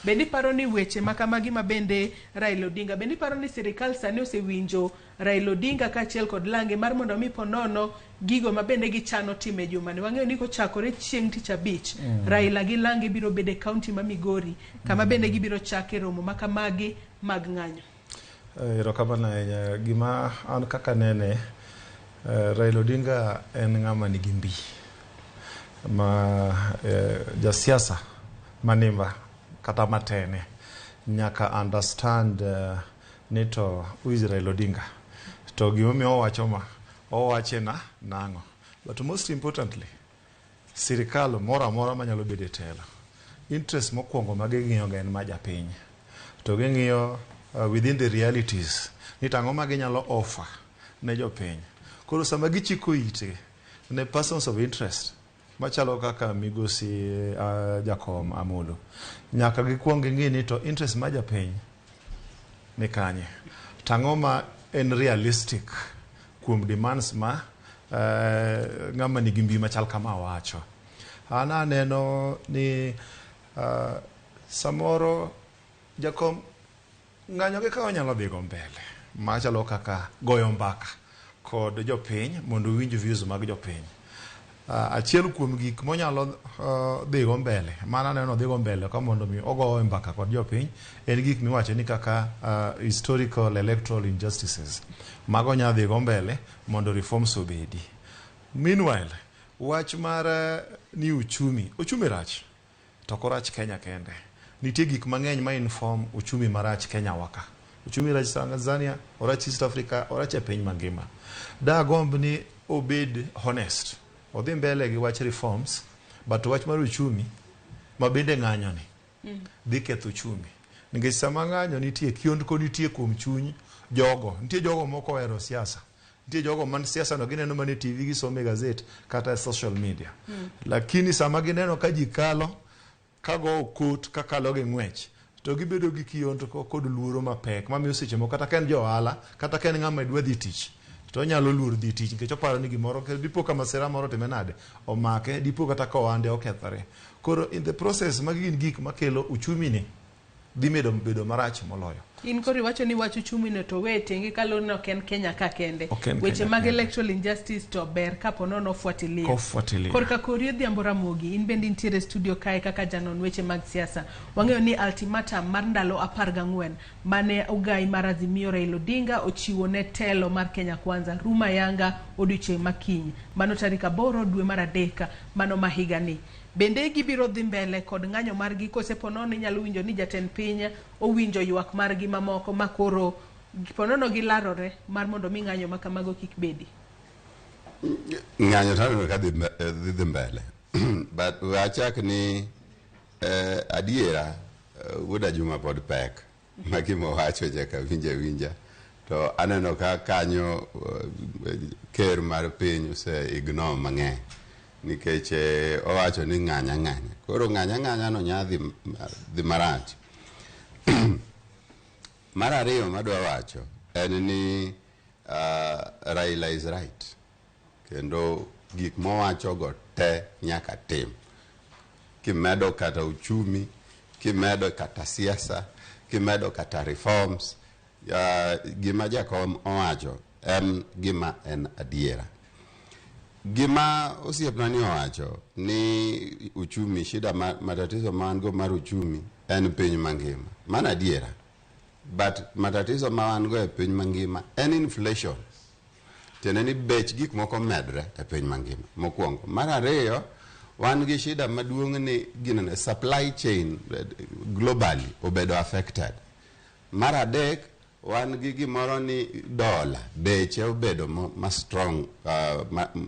bendi paro ni weche makamagi mabende Raila Odinga, bendi paro ni sirikal sani osewinjo Raila Odinga kaachiel kod lange mar mondo mi ponono gigo mabende gichano time juma ni? Wang'eyo ni kochakore chieng' tich abich Raila gi lange biro bede kaunti ma Migori kama bende gibiro chake romo makamagi mag ng'anyo. Erokamano ahinya. Gima an kaka nene, Raila Odinga en ng'ama nigi mbi ma jasiasa manimba kata matene nyaka understand ni to who is Raila Odinga, to gimomiyo owache nang'o. But most importantly, sirikal moro amora manyalo bedo e telo, interest mokwongo ma ging'iyo ga en ma japiny, to ging'iyo within the realities ni tang'o ma ginyalo offer ne jopiny. Koro sama gichiko ite ne persons of interest machalo kaka migosi Jakom Amolo, nyaka gikwong ging'i ni to interest ma japiny ni kanye, tang'o ma en realistic kuom demands ma ng'ama nigi mbi machal kama wacho. An aneno ni samoro Jakom ng'anyo gi ka onyalo dhi go mbele machalo kaka goyo mbaka kod jopiny mondo winj views mag jopiny. Achiel kuom gik monyalo dhi go mbele, mana neno dhi go mbele ka mondo mi ogo mbaka kod jopiny, en gik miwacho ni kaka historical electoral injustices. Mago nya dhi go mbele mondo reforms obedi. Meanwhile, wach mar ni uchumi rach, to korach Kenya kende. Nitie gik mang'eny ma inform uchumi marach Kenya waka. Uchumi rach Tanzania, orach East Africa, orach e piny mangima. Da gomb ni obed honest. Odhi mbele gi wach reforms, but wach mar uchumi ma bende ng'anyo ni dhi ketho uchumi. Nikech sama ng'anyo nitie, kiondko nitie kuom chuny jogo. Nitie jogo moko ohero siasa. Nitie jogo man siasa no gineno mana TV gi some gazette kata social media. Lakini sama gineno ka ji kalo kago okot kakalo gi ng'wech, to gibedo gi kiondko kod luoro mapek mamiyo seche moko kata ken johala kata ken ng'ama dwa dhi tich to nyalo luor dhi tich nikech oparo ni gimoro dipo ka masira moro timenade omake, dipo kata ka ohande okethore. Koro in the process magi gin gik makelo uchumi ni dhi bedo marach moloyo. In kori wacho ni wach uchumi no to we tengi kalo no ken Kenya ka kende. Weche mag electoral injustice to ber kapo no fuatilia. Korka Korio Dhiambo Ramogi, in bendi intiere studio kae kaka janon weche mag siasa. Wang'eyo ni ultimatum mar ndalo 14 mane ugai mar Azimio Raila Odinga ochiwo ne telo mar Kenya Kwanza ruma yanga odiochieng' makiny. Mano tarik 8 dwe mar adek mano mahiga ni. Bende gibiro dhi mbele kod ng'anyo margi kosepono nyalo winjo ni jatend piny owinjo ywak margi mamoko makoro giponono gilarore mar mondo mi ng'anyo makamago kik bedi. Ng'anyo tano ka dhi mbele. But wachak ni adiera wuoda Juma pod pek magimo wacho jaka winja to aneno ka kanyo ker mar piny ose ignore mang'eny nikech owacho ni ng'anya koro ng'anya no nya dhi marach. Mar ariyo madwa wacho en ni Raila is right, kendo gik mowacho go te nyaka tim, kimedo kata uchumi, kimedo kata siasa, kimedo kata reforms. Gima Jakom owacho en gima en adiera. Gima osiepna ni owacho ni uchumi, shida matatizo mango mar uchumi en piny mangima, mana adiera. But matatizo mawango e piny mangima en inflation, tene ni bech gik moko medre e piny mangima mokwongo. Mar ariyo, wan gi shida maduong' ni ginene supply chain globally obedo affected. Mar adek, wan gi gimoro ni dola beche obedo ma strong,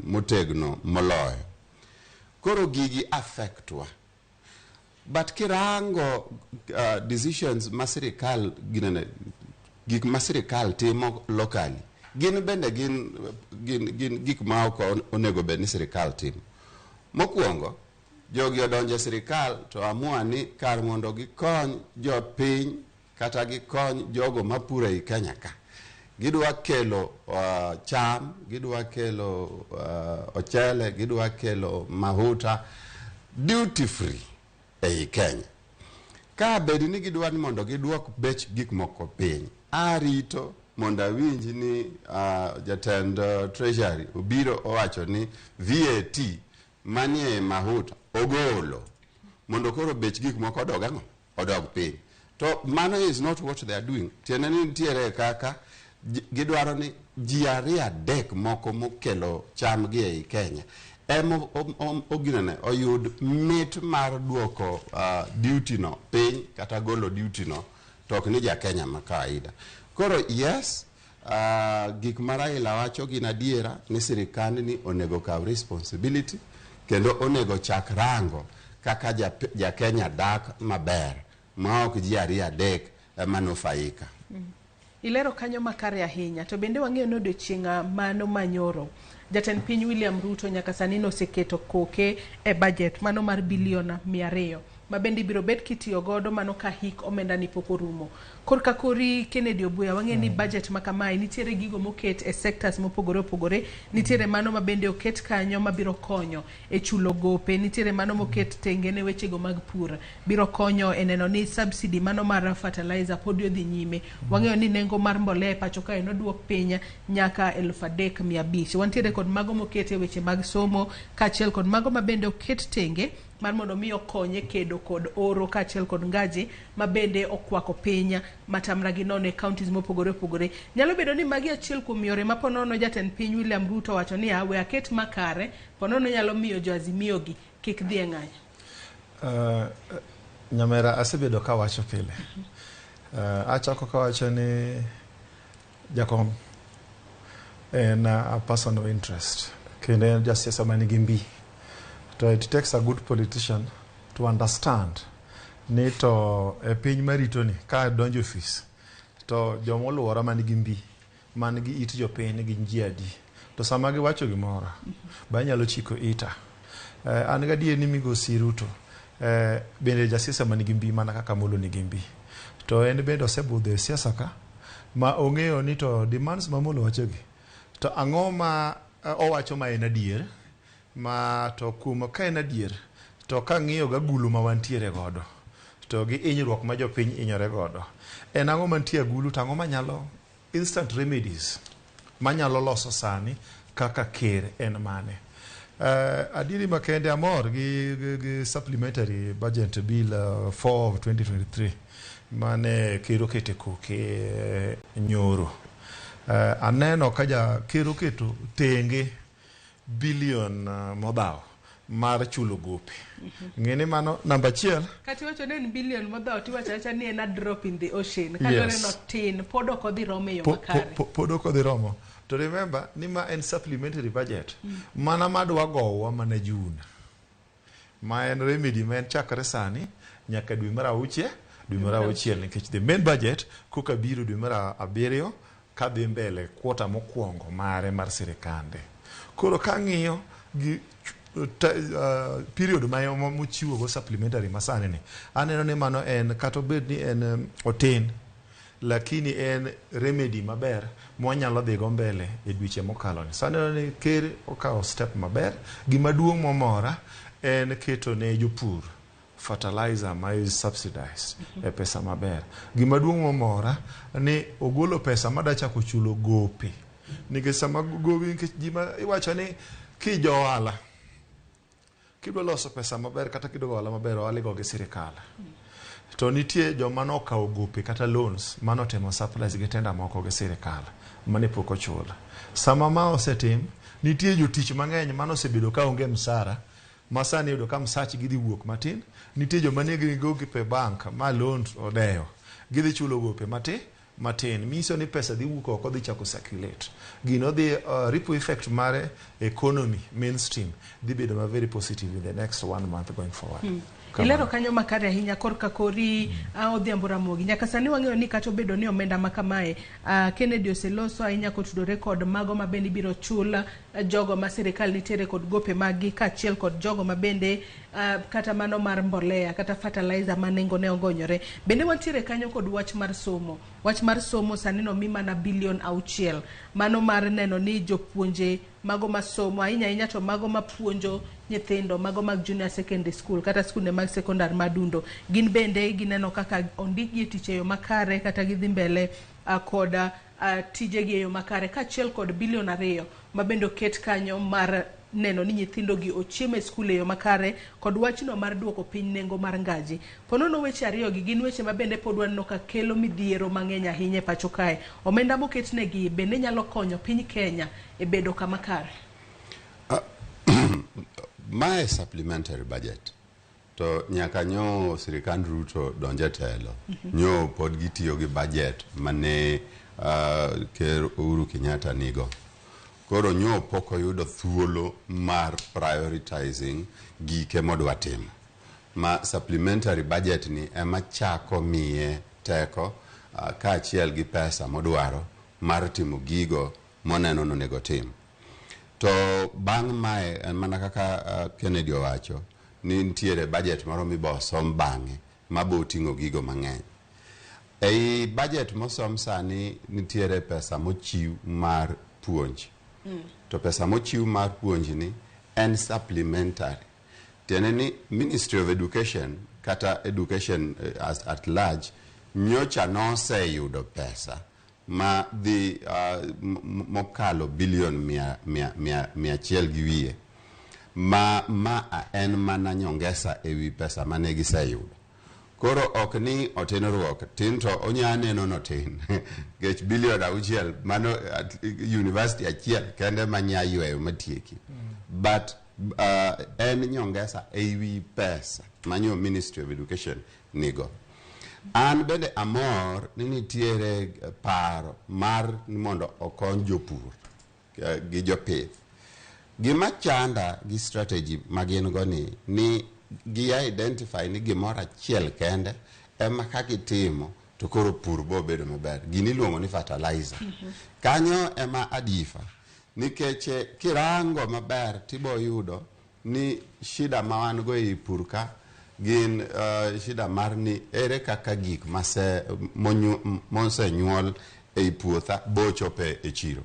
motegno moloyo. Koro gigi affectwa. But kirango decisions masirikal ginene gik masirikal timo locally, gin bende gin gik ma ok onego bed ni sirikal timo. Mokwongo, jogi odonje sirikal to amua ni kar mondo gikony jopiny kata gikony jogo mapuro ei Kenya ka, gidwa kelo cham, gidwa kelo ochele, gidwa kelo mahuta duty free ei Kenya. Ka bedi ni gidwa ni mondo giduok bech gik moko piny, arito mondo awinj ni jatend treasury obiro owacho ni VAT manie mahuta ogolo mondo koro bech gik moko odog piny. To mano is not what they are doing. Tiene ni nitiere kaka gidwaro ni ji 2-3 moko mokelo cham gi ei Kenya emo oginene oyud mit mar duoko duty no piny kata golo duty no tok ni ja Kenya ma kawaida. Koro yes, gik ma Raila wacho gin adiera ni sirikand ni onego kaw responsibility kendo onego chak rango kaka ja Kenya dak maber ma ok ji 2-3 manufaika. Ilero kanyo makare ahinya, to bende wang'eyo ni odiochieng' mano manyoro jatend piny William Ruto nyaka sani noseketo koke e budget mano mar bilion 200 ma bende biro bet kitiyo godo mano ka hik omenda ni pok orumo. Korka kori Kennedy Obuya wang'e ni budget ma kamae nitiere gigo moket e sectors mopogore opogore, nitiere mano ma bende oket kanyo mabiro konyo e chulo gope, nitiere mano moket tenge ne wechego mag pur, biro konyo e neno ni subsidy mano mar fertilizer pod odhi nyime. Wang'eyo ni nengo mar mbolea e pacho kae noduok piny nyaka 3,500. Wantiere kod mago moket e weche mag somo kaachiel kod mago ma bende oket tenge mar mondo mi okonye kedo kod oro kaachiel kod ngaji ma bende okwako piny matamra gi nono e counties mopogore opogore. Nyalo bedo ni magi achiel kuom yore ma ponono jatend piny William Ruto wacho ni awe aket makare ponono nyalo miyo jo Azimio gi kik dhi e ng'anyo. Nyamera asebedo ka wacho pile. Achako ka wacho ni jakom en a person of interest. Kendo en jasiasa manigi mbi. So it takes a good politician to understand ni to e piny marito ni ka donjo office to jomoluora manigi mbi manigi it jopiny gi njiadi to sama giwacho gimoro ba nyalo chiko ita an ga die ni migosi Ruto bende jasiasa manigi mbi mana kaka Molo nigi mbi to en bende osebudho siasa ka ma ong'eyo ni to demands ma Molo wachogi to ang'o ma owacho ma en adier ma to kuma ka en adier to ka ng'iyo ga gulu ma wantiere godo to gi inyruok ma jopiny inyore godo en ang'o mantie agulu to ang'o manyalo instant remedies manyalo loso sani kaka ker en mane. Adiri makende amor gi supplementary budget bill 4 of 2023 mane kero kete koke nyoro. Aneno kaja kero keto tenge bilion modao mar chulo gope. Ng'eni mano namba achiel. Kati wacho ni bilion modao tiwacho acha ni en a drop in the ocean. Kadore no tin podo kodhi romo yo makare. Podo kodhi romo. To remember ni ma en supplementary budget. Mana madwa gowa mana June. Ma en remedy ma en chakre sani nyaka dwe mar auchiel nikech the main budget koka biro dwe mar 7 kadhi mbele kwota mokwongo mare mar sirikande. Koro kang'iyo gi period ma mochiwo go supplementary masane ni aneno ni mano en kato bed ni en otin lakini en remedy maber mwanyalo dhi go mbele e dweche mokalo ni. Saneno ni ker okawo step maber. Gima duong' momora en keto ne jopur fertilizer ma is subsidized e pesa maber. Gima duong' momora ni ogolo pesa madachako chulo gope. Nikech sama gowi nikech jima iwacho ni kijo ohala kidwa loso pesa maber kata kidwa ohala maber ohala go gi sirikal to nitie joma nokawo gope kata loans mano temo supplies gi tenda moko gi sirikal mane pok ochul. Sama ma osetim nitie jotich mang'eny mano osebedo ka onge msara masani yudo ka msach gidhi wuok matin. Nitie joma ne gogi pe bank ma loans odeyo gidhi chulo gope matin miso ni pesa dhi wuok oko dhi chako circulate. Gino dhi ripple effect mare economy mainstream dhi bedo ma very positive in the next 1 month going forward. Ilero kanyo makare ahinya korka kori Odhiambo Ramogi. Nyaka sani wang'eyo ni kata obedo ni omenda makamae Kennedy oseloso ahinya kotudore kod mago ma bende biro chula jogo ma sirikal nitiere kod gope magi kaachiel kod jogo ma bende kata mano mar mbolea kata fertilizer ma nengo ne ogonyore. Bende wantiere kanyo kod wach mar somo. Wach mar somo sani no mi mana bilion 6 mano mar neno ni jopuonje mago masomo ahinya to mago mapuonjo nyithindo mago mag junior secondary school kata skunde mag sekondar madundo gin bende gineno kaka ondikgi tich e yo makare kata gidhi mbele koda tijegi e yo makare kaachiel kod bilion 2 ma bende oket kanyo mar neno ni nyithindo gi ochiemo e skul e yo makare kod wachno mar duoko piny nengo mar ngaji. Ponono weche ariyo gi gin weche ma bende pod waneno ka kelo midhiero mang'eny ahinya e pacho kae. Omenda moketnegi bende nyalo konyo piny Kenya e bedo kama kare. My supplementary budget to nyaka nyo sirikand Ruto donje telo nyo pod gitiyo gi budget mane ker Uhuru Kenyatta nigo. Koro nyo poko yudo thuolo mar prioritizing gike modwa timo. Ma supplementary budget ni ema chako miye teko kaachiel gi pesa modwaro mar timo gigo moneno nonego tim. To bang' mae mana kaka Kennedy owacho ni nitiere budget moro mibosom bang'e mabo ting'o gigo mang'eny. Ei budget mosom sani nitiere pesa mochiw mar puonj. To pesa mochiw mar puonj ni en supplementary. Tiene ni Ministry of Education kata education at large nyocha noseyudo pesa ma dhi mokalo bilion 100 gi wiye ma en mana nyongesa ewi pesa mane giseyudo. Koro ok ni otenruok tin to onya neno notin gech bilion 6 mano university achiel kende manya yweyo matieki. But en nyongesa ewi pesa manyo Ministry of Education nigo. An bende amor ni nitiere paro mar mondo okony jopur gi jopith. Gima chanda gi strategy magin go ni gi identify ni gimoro achiel kende ema kakitimo to koro pur bo bedo maber. Gini luongo ni fertilizer. Kanyo ema adifa nikech kirango maber tibo yudo ni shida ma wan go e pur ka gin shida mar ni ere kaka gik mosenyuol e puotha bochope e chiro.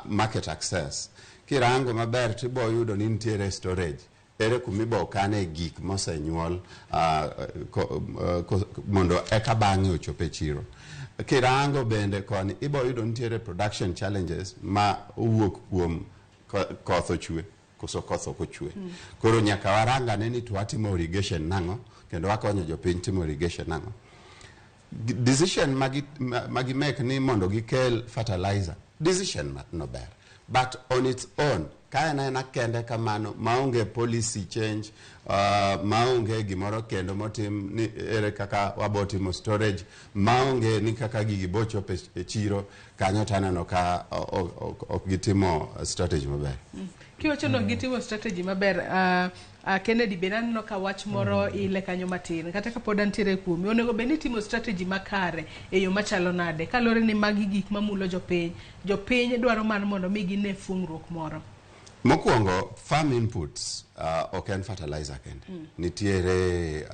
Market access. Kirango maber tibo yudo ni nitiere storage. Ere kumibo kane gik mosenyuol mondo eka bang'e ochope chiro. Kirango bende koni ibo yudo nitiere production challenges ma uwuok kuom koth ochwe koso koth ok ochwe. Koro nyaka waranga ni twatimo irrigation nango kendo wakonyo jopiny timo irrigation nango. Decision magi make ni mondo gikel fertilizer. Decision no ber. But on its own kaena kende kamano maonge policy change maonge gimoro kendo motim ni ere kaka wabotimo storage maonge ni kaka gigi bochope e chiro kanyo tanano ka ok gitimo strategy maber. Kiwacho no gitimo strategy maber. Kennedy benano ka wach moro ile kanyo matin kata ka pod antiere kuomi onego beni timo strategy makare e yo machalo nade kalore ni magi gik mamulo jopiny dwaro man mondo migi ne fungruok moro. Mokwongo farm inputs ok en fertilizer kende. Nitiere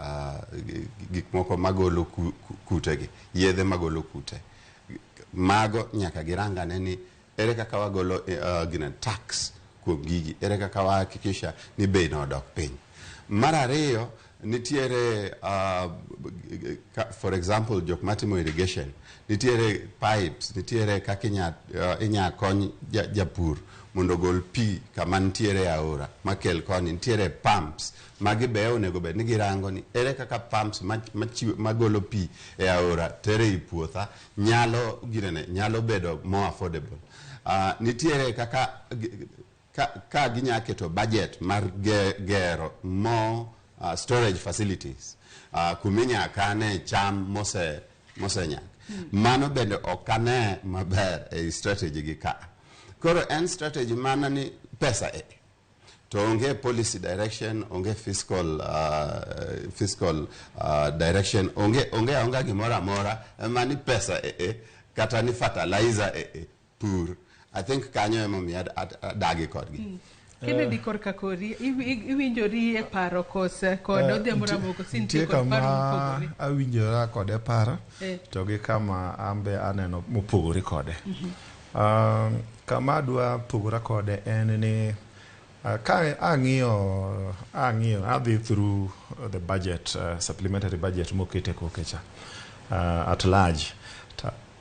gik moko magolo kutegi, yedhe magolo kute. Mago nyaka girangane ni ere kaka wagolo gina tax kuom gigi, ere kaka wahakikisha ni bei no odok piny. Mar ariyo nitiere for example jok matimo irrigation, nitiere pipes, nitiere kaka inya kony japur mondo gol pi kama nitiere aora makel koni, nitiere pumps magi be onego bed ni girango ni ere kaka pumps magolo pi e aora tere i puotha nyalo bedo more affordable. Nitiere kaka ka ginya keto budget mar gero more storage facilities kuminya kane cham mosenyak. Mano bende okane maber e strategy gi ka. Koro en strategy mana ni pesa to onge policy direction, onge fiscal direction, onge gimoro amora mani pesa kata ni fertilizer pur. I think kanyo emo mi adagi kodgi. Kennedy korka kori iwinjori e paro kose kod odhiambo Ramogi sintie kod paro mopogore. Awinjora kode paro to gi kama ambe aneno mopogore kode. Kama adwa pogora kode en ni ka ang'iyo adhi through the budget, supplementary budget mokete kokecha at large.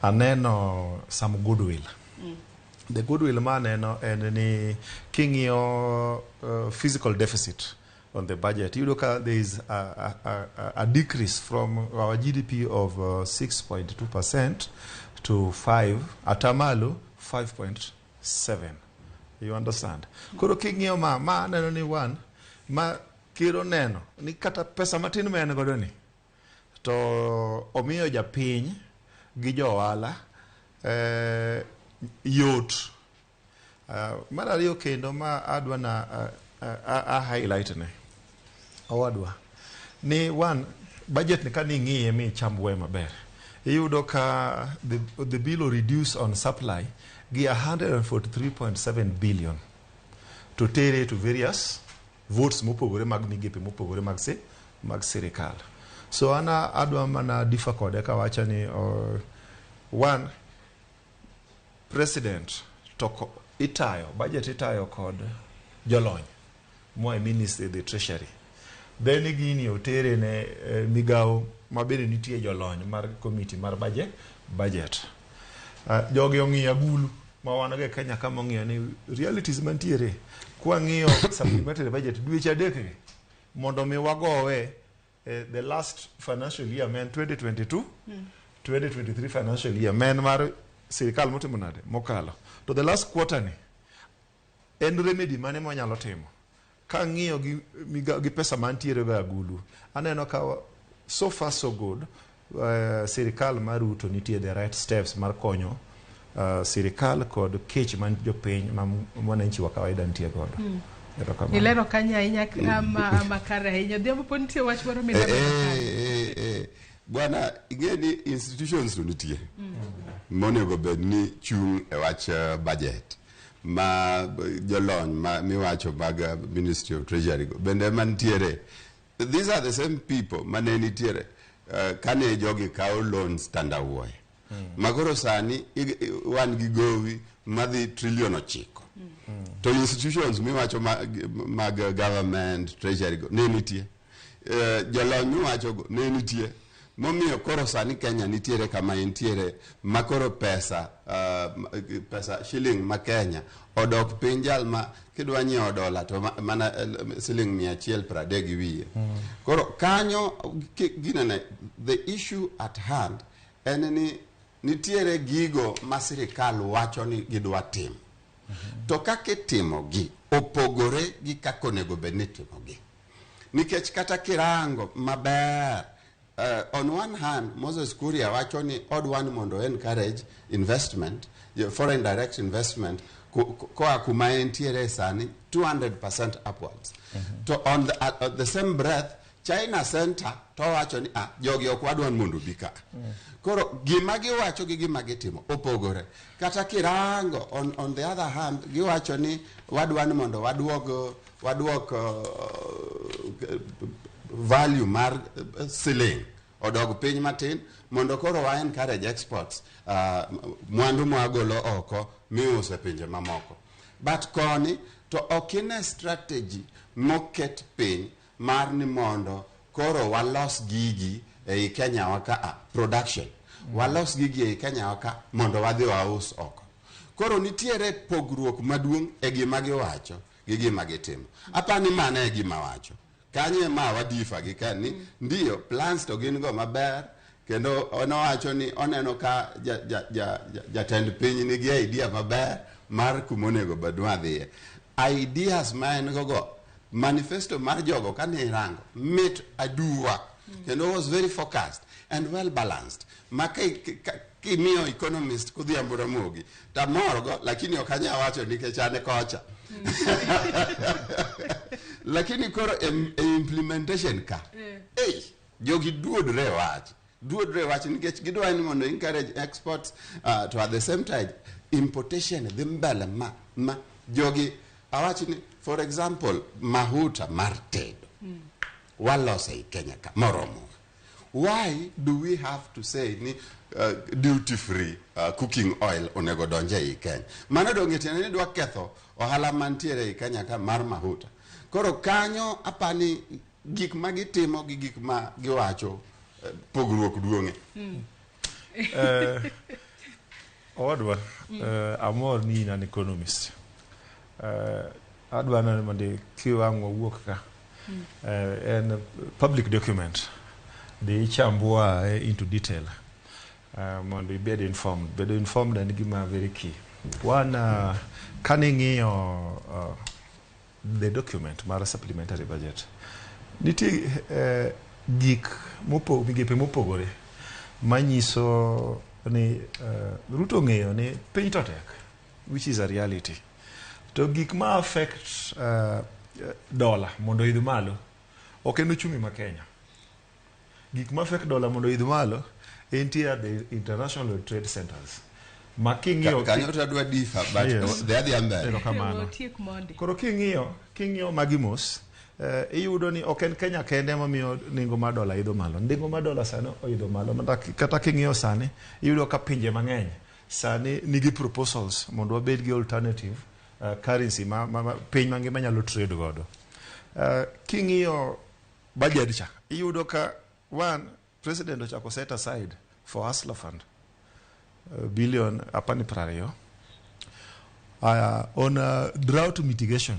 Aneno some goodwill. The goodwill maneno en ni king'iyo physical deficit on the budget. You look at there is a decrease from our GDP of 6.2% to 5 atamalo 5.7. You understand? Koro king'iyo ma neno ni one ma kiro neno ni kata pesa matin men godo ni to omiyo japiny gi johala yot. Mar ariyo kendo ma adwa na highlight ne owadwa ni one budget ni kani ng'iye mi chambwe maber iyudo ka the bill reduce on supply gi 143.7 billion to tere to various votes mopogore mag migepe mopogore mag sirikal. So ana adwa mana differ kode kawacha ni one president to itayo budget itayo kod jolony mo ministry the treasury then gini otere ne migao mabende nitie jolony mar committee mar budget jogi ong'iyo agulu ma wan ga Kenya kama ong'iyo ni realities mantiere kwa ng'iyo supplementary budget dweche adek mondo mi wagowe the last financial year men 2022 2023 financial year men mar sirikal motimo nade mokalo to the last quarter ni en remedy mane monyalo timo ka ng'iyo gi pesa mantiere ga agulu aneno ka so far so good sirikal mar Ruto nitie the right steps mar konyo sirikal kod kech man jopiny ma mwananchi wa kawaida nitie godo. Ilero kanya ahinya makare ahinya dhiambo po nitie wach moro milero bwana ingeni institutions nitie monego bed ni chung e wach budget ma jolony ma miwacho mag Ministry of Treasury bende mantiere. These are the same people mane nitiere kane jogi kao loans tandawuoye magoro sani wan gi gowi madhi trillion 9 to institutions miwacho mag government treasury go ne nitie jolony miwacho go ne nitie momiyo koro sani Kenya nitiere kama intiere makoro pesa shilling ma Kenya odok piny jal ma kidwa nyiewo dola to mana shilling 130 gi wiye. Koro kanyo ginene the issue at hand en ni nitiere gigo ma sirikal wacho ni gidwa timo to kaka timo gi opogore gi kako onego bed ni timo gi nikech kata kirango maber on one hand Moses Kuria wacho ni odwan mondo encourage investment foreign direct investment koa kuma entiere sani 200% upwards to on the same breath China Center to wacho ni jogi ok wadwan mondo bika koro gima giwacho gi gima gitimo opogore kata kirango on the other hand giwacho ni wadwan mondo wadwok value mar ceiling odog piny matin mondo koro wa encourage exports mwandu mwagolo oko miuse pinje mamoko but koni to okine strategy moket piny mar ni mondo koro walos gigi ei Kenya waka production walos gigi ei Kenya waka mondo wadhi waus oko koro nitiere pogruok maduong' e gima giwacho gi gima gitimo apani mane e gima wacho kanye ma wadifa gi kani ndio plans to gin go maber kendo onowacho ni oneno ka jatend piny nigi idea maber mar kumonego badwa dhiye ideas ma en go manifesto mar jogo kane irango mit aduwa kendo was very focused and well balanced kimio economist kudhiambo Ramogi tamorgo lakini okanya wacho nikech ane kocha lakini koro implementation ka jogi duodre wach nikech gidwa ni mondo encourage exports to at the same time importation dhi mbele ma jogi awachi ni for example mahuta mar tedo walose i Kenya ka moromo why do we have to say ni duty free cooking oil onego donje i Kenya mano dongetiene ni dwa ketho ohala mantiere i Kenya ka mar mahuta koro kanyo apani gik magitimo gi gik ma giwacho pogruok duong'e odwa amor ni an economist adwa na mondo kiwango wuok ka and public document the chambua into detail mondo be informed and gima very key one canning the document mara supplementary budget niti gik migepe mopogore manyiso ni Ruto ng'eyo ni piny to tek which is a reality to gik ma affect dollar mondo idh malo ok en uchumi ma Kenya gik ma affect dollar mondo idh malo entie at the international trade centers. Making'io kanyo to adwa differ, but the other end. Koro king'io magi mos, iyudo ni ok en Kenya kende mamiyo nengo mar dola idho malo. Nengo mar dola sani oidho malo. Kata king'io sani, iyudo ka pinje mang'eny sani nigi proposals mondo wabed gi alternative currency ma piny mangima nyalo trade godo. King'io budget cha, iyudo ka president ochako set aside for Hustler Fund billion apani 20. On drought mitigation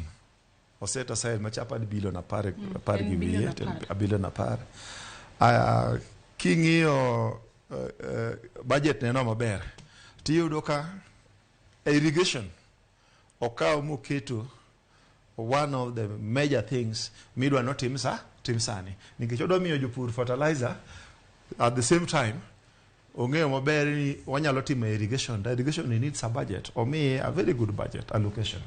or set aside machapad billion apar gi wiye, a billion apar. King'io budget neno maber, tiyudo ka irrigation okaw moketo one of the major things midwa no tim sani. Nikech odwa miyo jopur fertilizer at the same time ong'eyo maber ni wanyalo timo irrigation. The irrigation needs a budget, or me a very good budget allocation.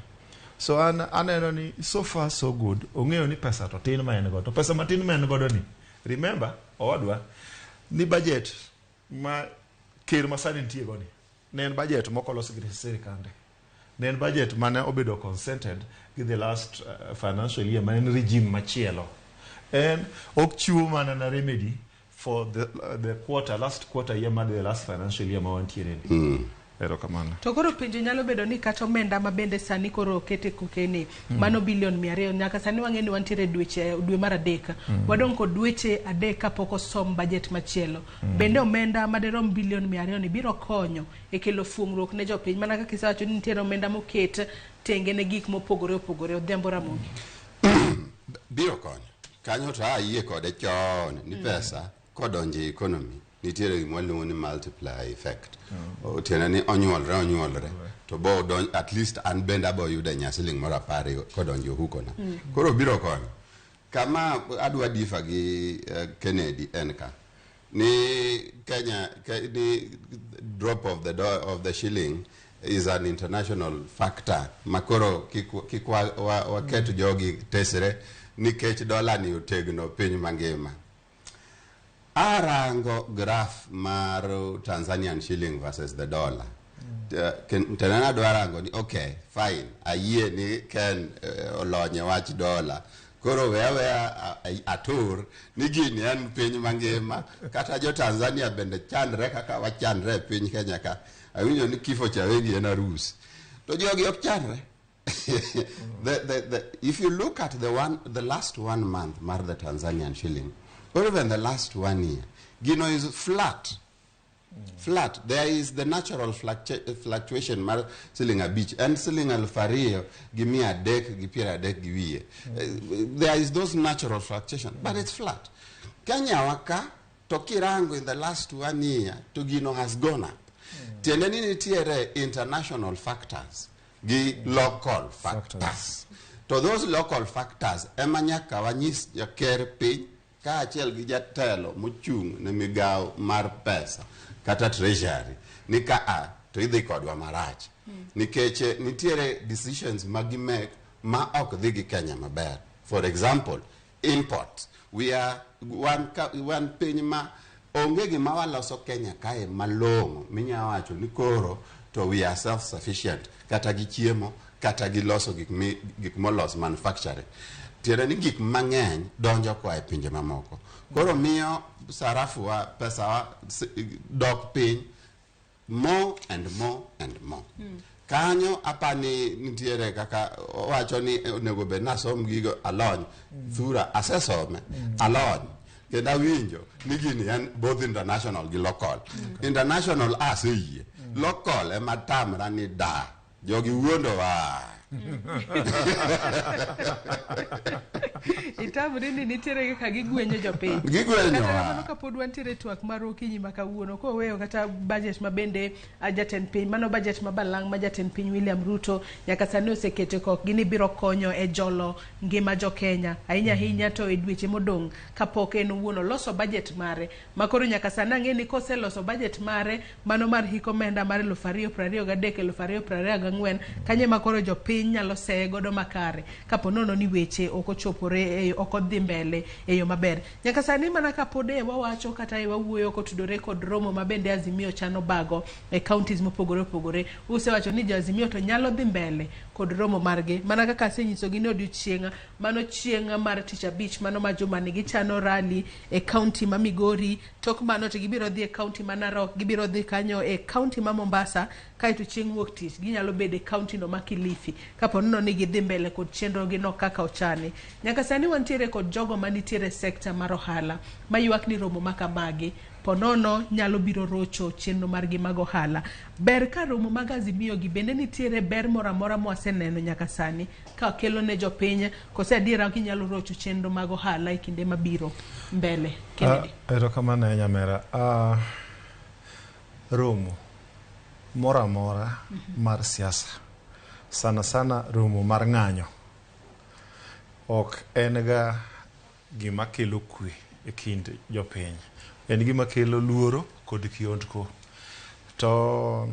So aneno ni so far so good. Ong'eyo ni pesa to tin ma en godo. To pesa matin ma en godo ni, remember owadwa ni budget ma ker masani nitie goni ne en budget mokolos gi sirikande. Ne en budget mane obedo consented gi the last financial year, ma en regime machielo. And ok chiwo mana na remedy for the last quarter year mar the last financial year ma wantiere ni. Erokamano. To koro pinje nyalo bedo ni kata omenda ma bende sani koro okete kokeni mano bilion 200 nyaka sani wang'eni wantiere dwe mar adek. Wadong' kod dweche adek kapok osom budget machielo. Bende omenda maderom bilion 200 ni biro konyo e kelo fuong'ruok ne jopiny, mana kaka isewacho ni nitiere omenda moket tenge ne gik mopogore opogore. Odhiambo Ramogi. Biro konyo. Kanyo to ayie kode chon ni pesa kodonje economy nitiere gima waluongo ni multiply effect. Otiene ni onyuolre to bo at least an bende abo yudo nyasiling moro 10 kodonjo huko na. Koro biro konyo. Kama adwa differ gi Kennedy enka ni Kenya ni drop of the shilling is an international factor. Makoro waketo jogi tesere nikech dola ni otegno piny mangima. Arango graph mar Tanzanian shilling versus the dollar. Tenana do arango ni okay, fine. Ayie ni ken olonye wach dollar. Koro wewe atur ni gini en piny mangima. Kata jo Tanzania bende chandre kaka wachandre piny Kenya ka. Awinjo ni kifo cha wengi en arus. To jogi ok chandre. If you look at the last 1 month mar the Tanzanian shilling, or even the last 1 year, Gino is flat. Flat. There is the natural fluctuation mar siling a beach and siling alfario give me a deck, give a deck, give there is those natural fluctuation, but it's flat. Kenya waka tokirango in the last 1 year to Gino has gone up. Tieneni tiere international factors, gi local factors. To those local factors, emanyaka wanyis jaker piny ka achiel gi jatelo mochung' ne migao mar pesa kata treasury ni ka to idhi kodwa marach. Nikech nitiere decisions make ma ok dhi gi Kenya maber. For example, import. We are one piny ma onge gima waloso Kenya kae malong'o minya wacho ni koro to we are self-sufficient kata gi chiemo kata gi loso gik molos manufacturing. Tiere ni gik mang'eny donjo kwa e pinje mamoko. Koro miyo sarafu wa pesa wa dok piny more and more and more. Kanyo apani nitiere kaka wacho ni onego bed nasom gigo alony thura asesome alony kenda winjo ni gini en both international gi local. International aseyie, local ema tamra ni da jogi wuondo wa Itamre ni nitiere kaka gigwenyo jopiny. Gigwenyo. Kata kamano kapod wantiere twak mar okinyi ma kawuono ko weyo kata budget ma bende jatend piny mano budget ma balang' ma jatend piny William Ruto nyaka sani osekete kok gini biro konyo e jolo ngima jo Kenya ahinya to e dweche modong' kapok en wuono loso budget mare makoro nyaka sani ang'eni koseloso budget mare mano mar hiko omenda mar 2023 2024 kanye makoro jopiny nyalo see godo makare kapo nono ni weche ok ochopore ok odhi mbele e yo maber. Nyaka sani mana kapode wawacho kata wawuoyo kotudore kod romo mabende Azimio chano bago e counties mopogore opogore. Usewacho ni jo Azimio to nyalo dhi mbele kod romo margi. Mana kaka asenyisogi ni odiochienga mano chienga mar Tich Abich mano ma joma nigi chano rally e county ma Migori, tok mano to gibiro dhi e county ma Narok, gibiro dhi kanyo e county ma Mombasa, kaito chieng' wuok tich ginyalo bedo e county no ma Kilifi kapo nono ni gidhi mbele kod chenro gi no kaka ochani. Nyaka sani wantiere kod jogo manitiere sekta mar ohala mayuak ni romo makamagi ponono nyalo biro rocho chenro margi mag ohala. Ber ka romo mag Azimio gi bende nitiere ber moro amora mwaseneno nyaka sani ka kelo ne jopiny kose adiera ginyalo rocho chenro mag ohala e kinde mabiro mbele. Erokamano Nyamera. Romo moro amora mar siasa sana sana romo mar ng'anyo ok en ga gima kelo kwe e kind jopiny, en gima kelo luoro kod kiondko. To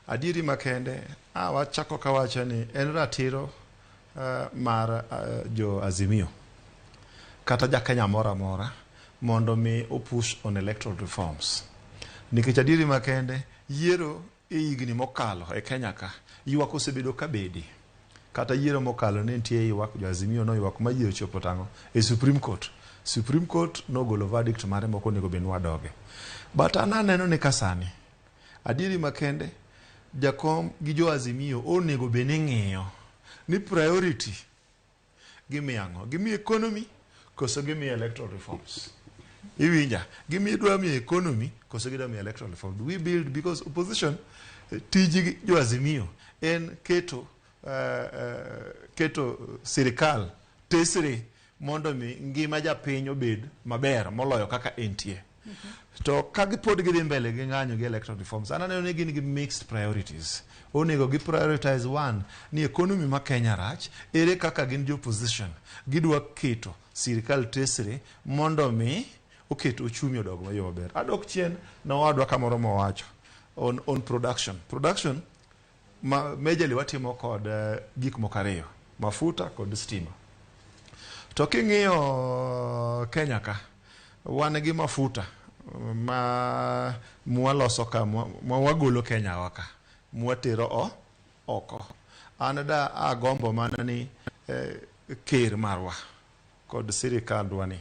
adieri makende wachako kawacho ni en ratiro mar jo Azimio kata jakenya moro amora mondo mi opush on electoral reforms. Nikech adieri makende yiero e higni mokalo e Kenya ka ywak osebedo kabedi, kata yiero mokalo ne nitie ywak jo Azimio no ywak ma yiero chopo tango e Supreme Court. Supreme Court no golo verdict mare moko nego ben wadoge. But ananeno ni kasani adieri makende jakom gi jo Azimio onego bene ng'iyo ni priority gimiango gimi economy koso gimi electoral reforms. Iwinja gimi dwa mi economy koso gidwa mi electoral reform. We build because opposition tiji jo Azimio en keto sirikal tesre mondo mi ngima japiny obed maber moloyo kaka entie. To kagipod gidhi mbele gi ng'anyo gi electoral reforms, ananeno ni gin gi mixed priorities. Onego gi prioritize one ni economy ma Kenya rach, ere kaka gin jo opposition gidwa keto sirikal tesre mondo mi oketo uchumi odog mayo maber. Adok chien na wadwa kamoro mowacho on production ma majorly watimo kod gik moko ariyo, mafuta kod stima. To king'iyo Kenya ka wan gi mafuta ma mwaloso ka mwagolo Kenya waka mwatero oko. Anada agombo mana ni ker marwa kod sirikandwa ni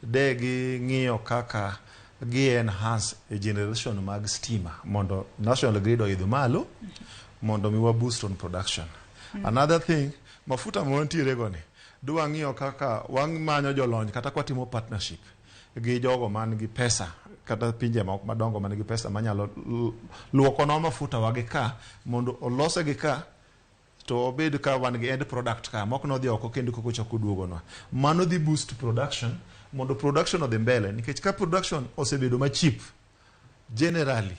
degi ng'iyo kaka gi enhance a generation mag stima mondo national grid oidho malo mondo mi wa boost on production. Another thing, mafuta mwantiere goni dwa ng'iyo kaka wang manyo jolony kata kwatimo partnership gi jogo man gi pesa kata pinje madongo man gi pesa manyalo luoko no mafuta wage ka mondo olose gi ka to obed ka wan gi end product ka mok no dhi oko kendo koko chako duogo no. Mano dhi boost production mondo production odhi mbele, nikech ka production osebedo ma cheap generally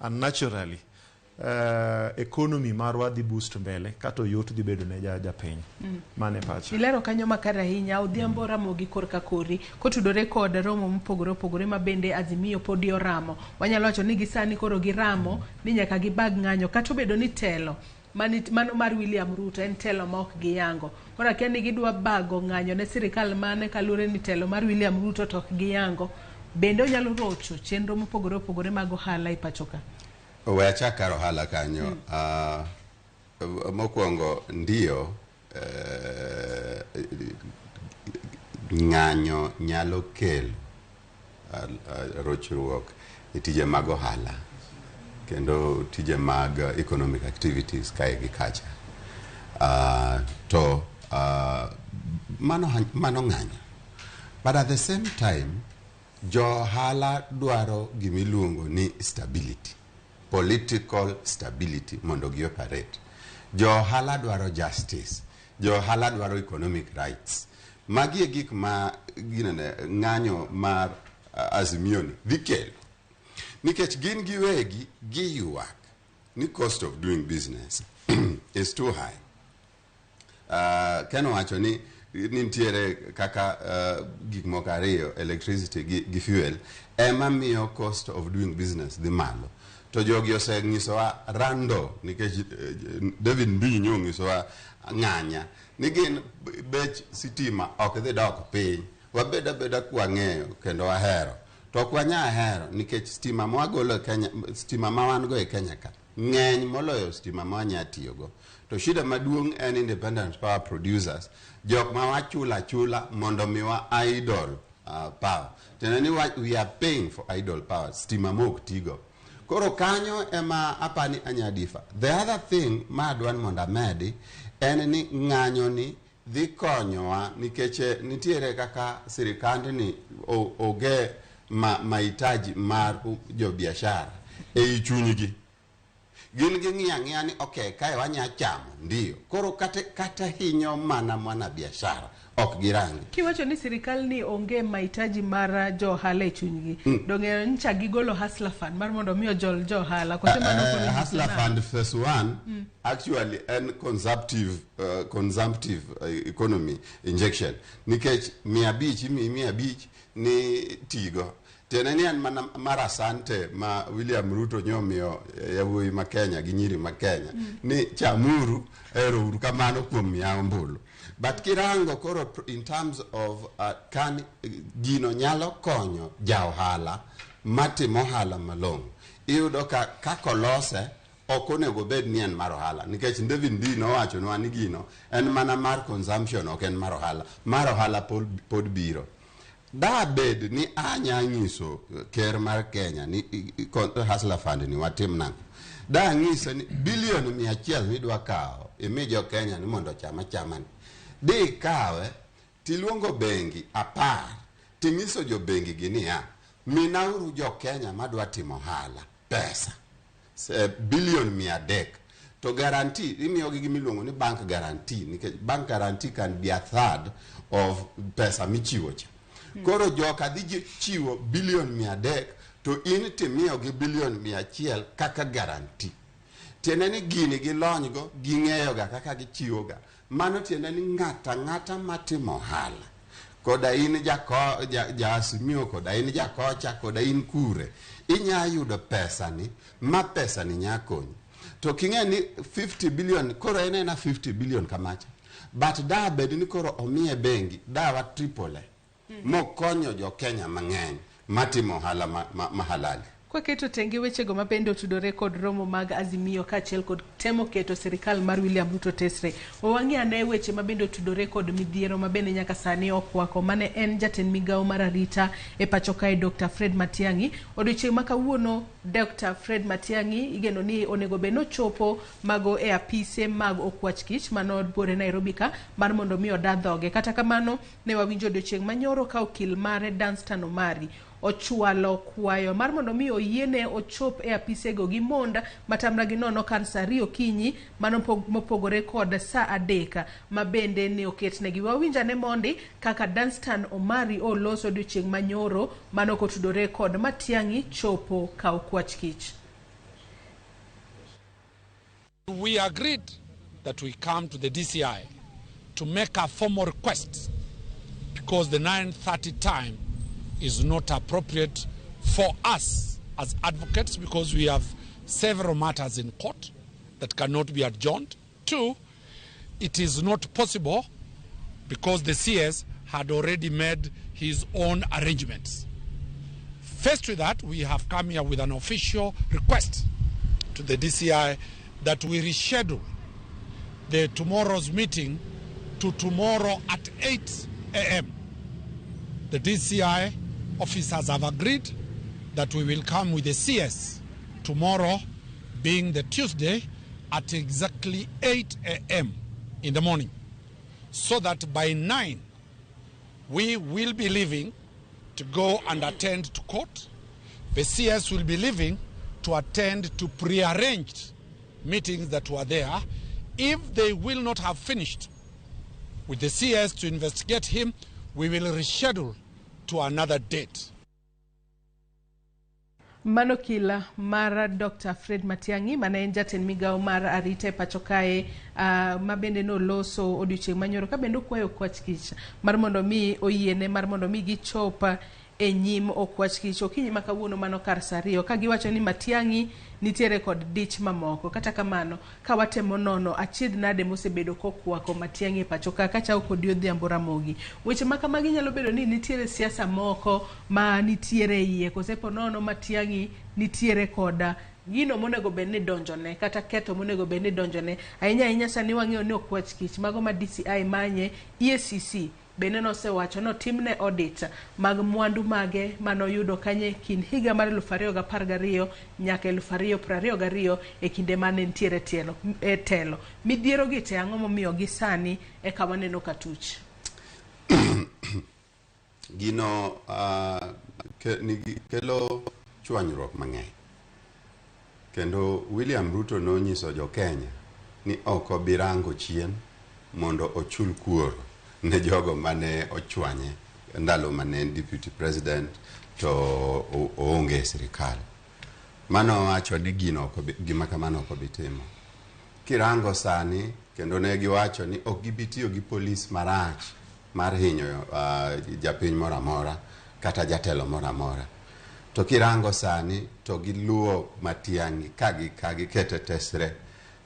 and naturally economy marwa dhi boost mbele kato yot dhi bedo ne japiny. Mane pacha ilero kanyo makara hinya Odhiambo Ramogi korka kori kotudore kod romo mopogore opogore ma bende Azimio podio ramo. Wanyalo wacho ni gisani koro giramo ni nyaka gibag ng'anyo kato bedo ni telo mano mar William Ruto en telo ma ok giyango. Kora kia ni gidwa bago ng'anyo ne sirikal mane kalure ni telo mar William Ruto to ok giyango, bende onyalo rocho chenro mopogore opogore mag ohala ipachoka. Wecha karo ohala kanyo. Mokwongo ndio ng'anyo nyalo kelo rochruok e tije mag ohala kendo tije mag economic activities kae gi kacha. Mano ng'anyo. But at the same time jo ohala dwaro gimiluongo ni stability, political stability mondo gi operate. Jo ohala dwaro justice, jo ohala dwaro economic rights. Magi e gik ma ng'anyo mar Azimio ni dhi kelo. Nikech gin giwegi giyuak ni cost of doing business is too high. Keno wacho ni nitiere kaka gik moko ariyo, electricity gi fuel ema miyo cost of doing business dhi malo. to jogi osenyisowa rando nikech David Mbinyi onyisowa ng'anya ni gin bech sitima ok dhi dok piny, wabeda beda kwang'eyo kendo wahero to ok wanya hero nikech stima mwagolo Kenya, stima ma wan go e Kenya ka ng'eny moloyo stima ma wanya tiyogo. To shida maduong' en independent power producers, jok ma wachula mondo miwa idle power. Tenani we are paying for idle power, stima mok tigo. Koro kanyo ema apani anyadifa. The other thing ma adwan mondo amedi en ni ng'anyo ni dhi konyowa nikech nitiere kaka sirikand ni oge mahitaji mar jo biashara e chunygi. Gin ng'iya ni okay kae wanya chamo ndio. Koro kata hinyo mana mwana biashara ok girangi. Kiwacho ni sirikal ni onge mahitaji mara jo hala e chunygi. Donge ncha gigolo hustler fund mar mondo miyo jo hala kote mano hustler fund phase 1 actually an consumptive economy injection nikech 500 ni tigo. Tenani an mana marasante ma William Ruto nyomiyo yawuoyi ma Kenya gi nyiri ma Kenya ni chamuru ero uru kamano kuom miambulu. But kirango koro in terms of kan gino nyalo konyo ja ohala matimo ohala malong'o. Iyudo ka kolose ok onego bed ni en mar ohala nikech David Mbinyi nowacho nwa ni gino en mana mar consumption ok en mar ohala. Mar ohala pod biro. Da bed ni anya nyiso ker mar Kenya ni hustler fund ni watim nango. Da ng'isa ni bilion 100 midwa kao imijo Kenya ni mondo chama ni. Di kawe tiluongo bengi apar tingiso jo bengi gini ya minauru jo Kenya madwa timo hala pesa bilion 100 to guarantee imiyo gi miluongo ni bank guarantee nikech bank guarantee can be a third of pesa michiwo cha. Koro joka dhi chiwo bilion 100 to in timiyo gi bilion 100 kaka guarantee. Tiene ni gini gi lonygo ging'eyo ga kaka gichiwo ga. Mano tiene ni ng'ata matimo hala. Koda in ja Asimio, koda in ja Kocha, koda in Kure. Inya yudo pesa ni, ma pesa ni nyakonyi. To king'e ni 50 billion, koro ene na 50 billion kamacha. But da bed ni koro omiye bengi, da wa triple. Mokonyo jo Kenya mang'eny matimo hala mahalali. Kwa keto tenge wechego mabende otudore kod romo mag Azimio kaachiel kod temo keto sirikal mar William Ruto tesre. Owang'i ane weche mabende otudore kod midhiero mabende nyaka sani okwako mane en jatend migawo mar arita e pacho kae Dr. Fred Matiang'i. Odiochieng' ma kawuono Dr. Fred Matiang'i igeno ni onego bed nochopo mago e apise mag okwach kich mano bore Nairobi ka mar mondo mi odadhoge. Kata kamano ne wawinjo odiochieng' manyoro ka okil mare Danstan Omari ochwalo kwayo mar mondo mi oyiene ochop e apisego gi monda matamra gi nono kan saa 2 okinyi mano mopogore kod saa 3 mabende ne oketnegi. Wawinjane mondi kaka Danstan Omari oloso odiochieng' manyoro mano kotudore kod Matiang'i chopo ka okwach kich. We agreed that we come to the DCI to make a formal request because the 9:30 time is not appropriate for us as advocates because we have several matters in court that cannot be adjourned. 2, it is not possible because the CS had already made his own arrangements. Faced with that, we have come here with an official request to the DCI that we reschedule the tomorrow's meeting to tomorrow at 8 a.m. The DCI officers have agreed that we will come with the CS tomorrow, being the Tuesday, at exactly 8 a.m. in the morning, so that by 9 we will be leaving to go and attend to court. The CS will be leaving to attend to prearranged meetings that were there. If they will not have finished with the CS to investigate him, we will reschedule to another date. Mano kila mara Dr. Fred Matiang'i mane jatend migawo mar arita e pacho kae mabende no loso odiochieng' manyoro ka bende kwayo kwach kich mar mondo mi oyiene mar mondo mi gichopa e nyim okwach kich okinyi ma kawuono mano kar saa 2 ka giwacho ni Matiang'i nitiere kod dich mamoko. Kata kamano ka watemo nono achiedh nade mosebedo kokwako Matiang'i e pacho ka chao kod Odhiambo Ramogi. Weche ma kamagi nyalo bedo ni nitiere siasa moko ma nitiere iye kosepo nono Matiang'i nitiere koda gino monego bed ni donjone kata ketho monego bed ni donjone. Ahinya sani wang'eyo ni okwach kich mago ma DCI manye EACC bende nosewacho no timne audit mag mwandu mage manoyudo kanye kind higa mar 2012 nyaka 2022 e kinde mane nitiere telo. Midhiero gi te ang'o momiyo gi sani e kama neno katuch. Gino kelo chwanyruok mang'eny. Kendo William Ruto nonyiso jo Kenya ni ok obirango chien mondo ochul kuoro ne jogo mane ochwanye ndalo mane deputy president to oonge sirikal. Mano wacho ni gima kamano ok obitimo. Kirango sani kendo ne giwacho ni ok gibitiyo gi polis marach mar hinyo japiny moro amora kata jatelo moro amora. To kirango sani to giluwo Matiang'i ka gikete tesre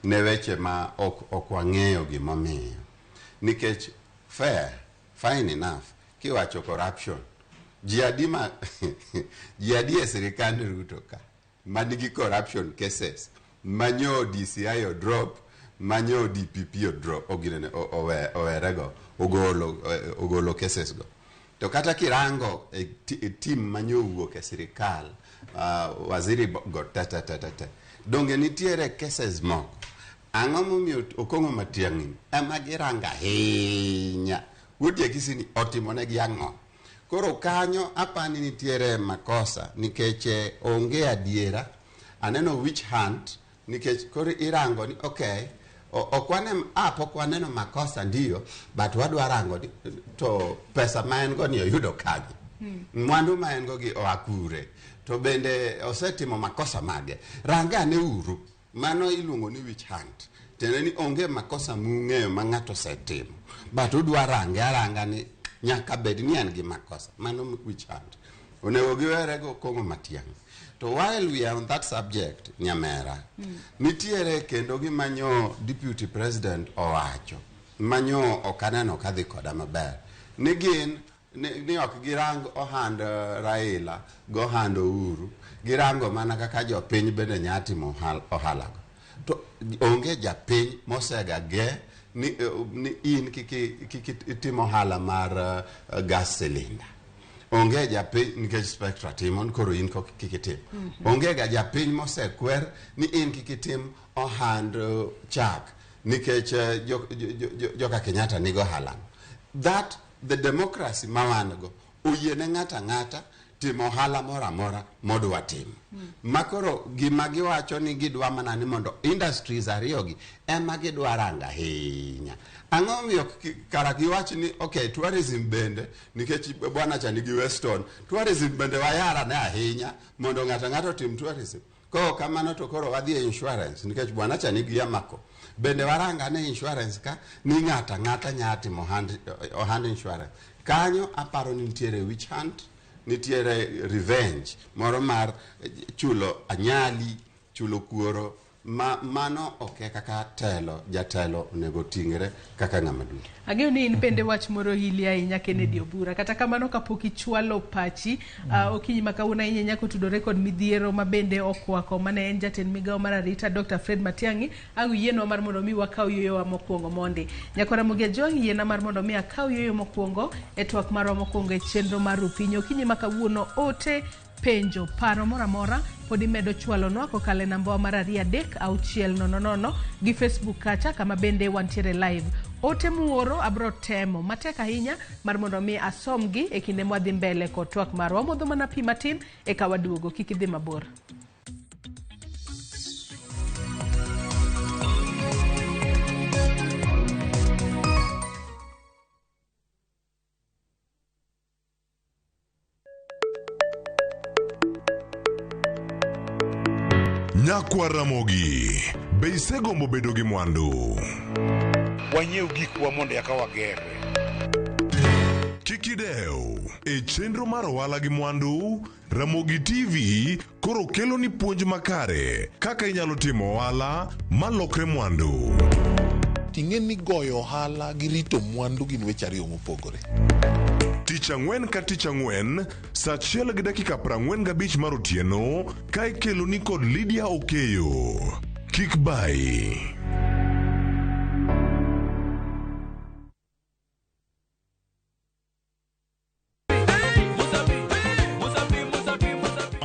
ne weche ma ok wang'eyo gimomiyo. Nikech fine enough kiwacho corruption ji adi e sirikand Ruto ka manigi corruption cases manyo DCI o drop manyo DPP o drop owerego ogolo cases go. To kata kirango team manyo wuok e sirikal waziri go tata donge nitiere cases moko. Ang'o momiyo Okong'o Matiang'i ema giranga hinya wuodie kisini otimone gi ang'o. Koro kanyo apani nitiere makosa nikech onge adiera. Aneno witch hunt nikech koro irango ni okay pok waneno makosa ndio but wadwa rango to pesa ma en go ni oyudo kagi. Mwandu ma en go gi oakure to bende osetimo makosa mage. Rangane uru. Mano iluongo ni witch hunt. Tene ni onge makosa mung'eyo ma ng'ato setimo. But udwa aranga ni nyaka bed ni en gi makosa. Mano witch hunt. Onego giwere go Okong'o Matiang'i. To while we are on that subject, Nyamera, nitiere kendo gimanyo deputy president owacho. Manyo okaneno kadhi koda maber. Ni gin ni ok girang ohand Raila go ohand Uhuru. Girango mana kaka jopiny bende nyatimo ohalago. To onge japiny mosega ge ni in kitimo ohala mar gas cylinder. Onge japiny nikech Spectra timon koro in kikitim. Onge ga japiny mosekwer ni in kikitim ohand chak nikech joka Kenyatta nigo ohala. That the democracy mawango oyiene ng'ata timo ohala mora amora modwa timo. Makoro gima giwacho ni gidwa mana ni mondo industries ariyogi ema gidwa ranga hinya. Ang'o miyo kara giwacho ni okay tourism bende nikech bwana cha nigi Weston tourism bende wayara ne ahinya mondo ng'ato tim tourism. Ko kamano to koro wadhi e insurance nikech bwana cha nigi Yamako bende waranga ne insurance ka ni ng'ata nyatimo ohand insurance. Kanyo aparo ni nitiere witch hunt, nitiere revenge moro mar chulo anyali, chulo kuoro mano oke kaka jatelo onego tingre kaka ng'ama duong'. Ageo ni in bende wach moro hili ahinya Kennedy Obura kata kamano kapok ichwalo pachi okinyi makawuono ahinya nyako tudore kod midhiero ma bende okwako mane en jatend migawo mar arita Dr. Fred Matiang'i angu yieno mar mondo mi wakaw yoyo mokwongo mondi nyako Ramogi Ajwang' yiena mar mondo mi akaw yoyo mokwongo e twak marwa mokwongo e chenro mar Rupinyo okinyi makawuono ote penjo paro mora amora pod imedo chwalo nwa kokale namba mar 33600 gi Facebook kacha kama bende wantiere live. Ote muoro abro temo matek ahinya mar mondo mi asomgi e kinde mwadhi mbele kod twak marwa modho mana pi matin e kawaduogo kik idhi mabor. Nyakwa Ramogi, be isegombo bedo gi mwandu? Wanyiew gikwa mondo eka wagere. Kikideu, e chenro mar ohala gi mwandu, Ramogi TV koro kelo ni puonj makare kaka inyalo timo ohala malokre mwandu. Ting'e ni goyo ohala gi rito mwandu gin weche ariyo mopogore. Tich ang'wen ka tich ang'wen, saa 1:45 mar otieno, ka ikelo ni kod Lydia Okeyo. Kik bai.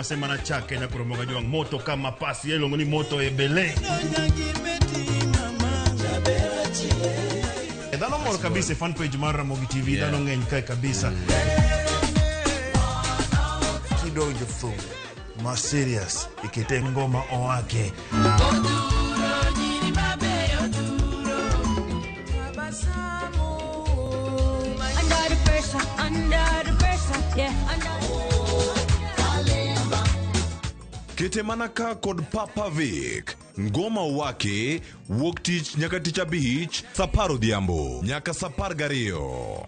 Semana chake na kuromoga juang moto kama pasi yelo ngoni moto ebele. Dano mor kabisa fan page mar Ramogi TV dano ngeny kai kabisa. Kidonjo fu ma serious ikite ngoma oake. Under the pressure, yeah, Kete manaka kod Papa Vic. Ngoma wake wuok tich nyaka tich abich, saparo dhiambo nyaka sapar gariyo.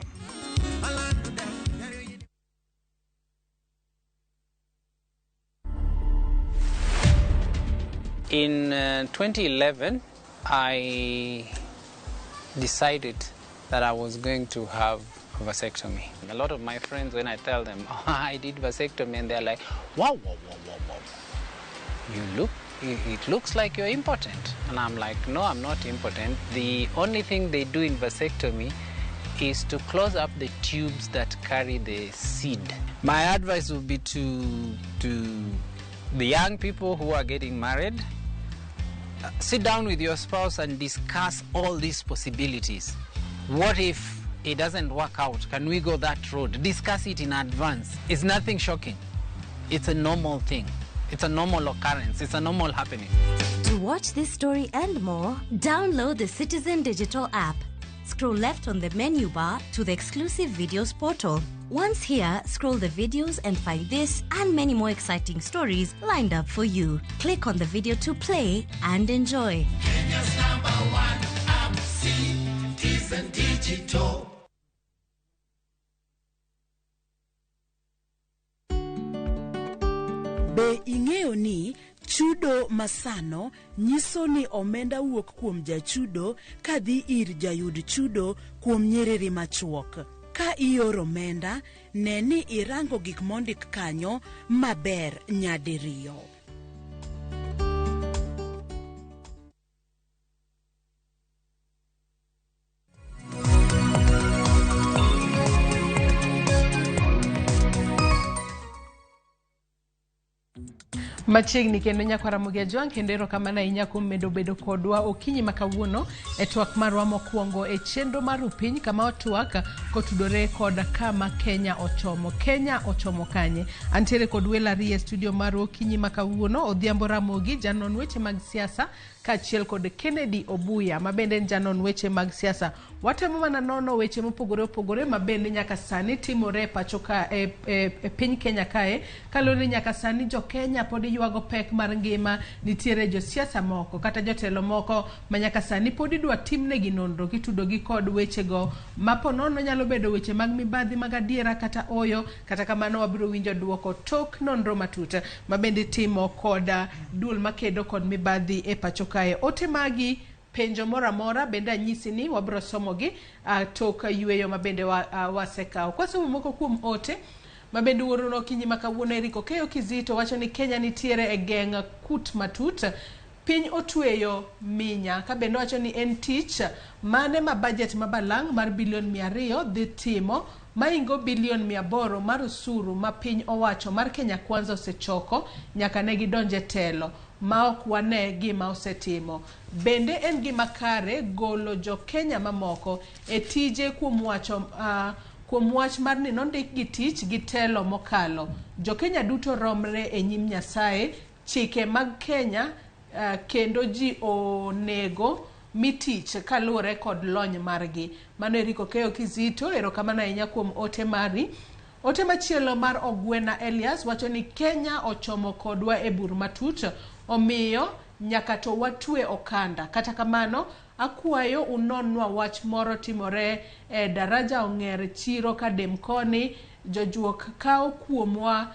In 2011, I decided that I was going to have a vasectomy. A lot of my friends, when I tell them, oh, I did vasectomy, and they're like, wow. It looks like you're impotent. And I'm like, no, I'm not impotent. The only thing they do in vasectomy is to close up the tubes that carry the seed. My advice would be to the young people who are getting married, sit down with your spouse and discuss all these possibilities. What if it doesn't work out? Can we go that road? Discuss it in advance. It's nothing shocking. It's a normal thing. It's a normal occurrence. It's a normal happening. To watch this story and more, download the Citizen Digital app. Scroll left on the menu bar to the exclusive videos portal. Once here, scroll the videos and find this and many more exciting stories lined up for you. Click on the video to play and enjoy. Kenya's #1 app, Citizen Digital. Be ing'eyo ni chudo masano nyiso ni omenda wuok kuom jachudo kadhi ir jayud chudo kuom nyiriri machuok. Ka ioro omenda, ne ni irango gik mondik kanyo maber nyadiriyo. Machiegni kendo nyakwara Ramogi Juang kendo erokamano ahinya kuom medo bedo kodwa okinyi makawuono e twak marwa mokwongo e chenro mar upiny kama otwak kotudore kod kama Kenya ochomo. Kenya ochomo kanye? Antiere kod welari e studio mar okinyi makawuono Odhiambo Ramogi, janon weche mag siasa, kaachiel kod Kennedy Obuya mabende en janon weche mag siasa. Watemo mana nono weche mopogore opogore mabende nyaka sani timore pachoka e piny Kenya kae, kalore nyaka sani jo Kenya pod yuago pek mar ngima. Nitiere jo siasa moko kata jotelo moko ma nyaka sani pod idwa timnegi nonro kitudogi kod wechego maponono nyalo bedo weche mag mibadhi mag adiera kata oyo. Kata kamano wabiro winjo duoko tok nonro matut mabende timo kod duol makedo kod mibadhi e pachokae. Ote magi penjo mora bende anyisi ni wabiro somogi tok yueyo mabende wasekao. Kwa somo moko kuom ote mabende wuorono okinyi makawuono Eriko Keyo Kizito wacho ni Kenya nitiere e geng' kut matut. Piny otweyo minya kabende wacho ni en tich mane ma budget mabalang' mar bilion 200 dhi timo maingo bilion 800 mar usuru ma piny owacho mar Kenya Kwanza osechoko nyaka ne gidonje telo ma ok wane gima osetimo. Bende en gima kare golo jo Kenya mamoko e tije kuom wach mar ni nondik gi tich gi telo mokalo. Jo Kenya duto romre e nyim Nyasaye. Chike mag Kenya kendo ji onego mitich kaluore kod lony margi. Mano Eriko Keyo Kizito, erokamano ahinya kuom ote mari. Ote machielo mar Ogwena Elias wacho ni Kenya ochomo kodwa e bur matut, omiyo nyaka to watwe okanda. Kata kamano akwayo unonwa wach moro timore e daraja Ong'er chiro kadem koni jojuok kao kuomwa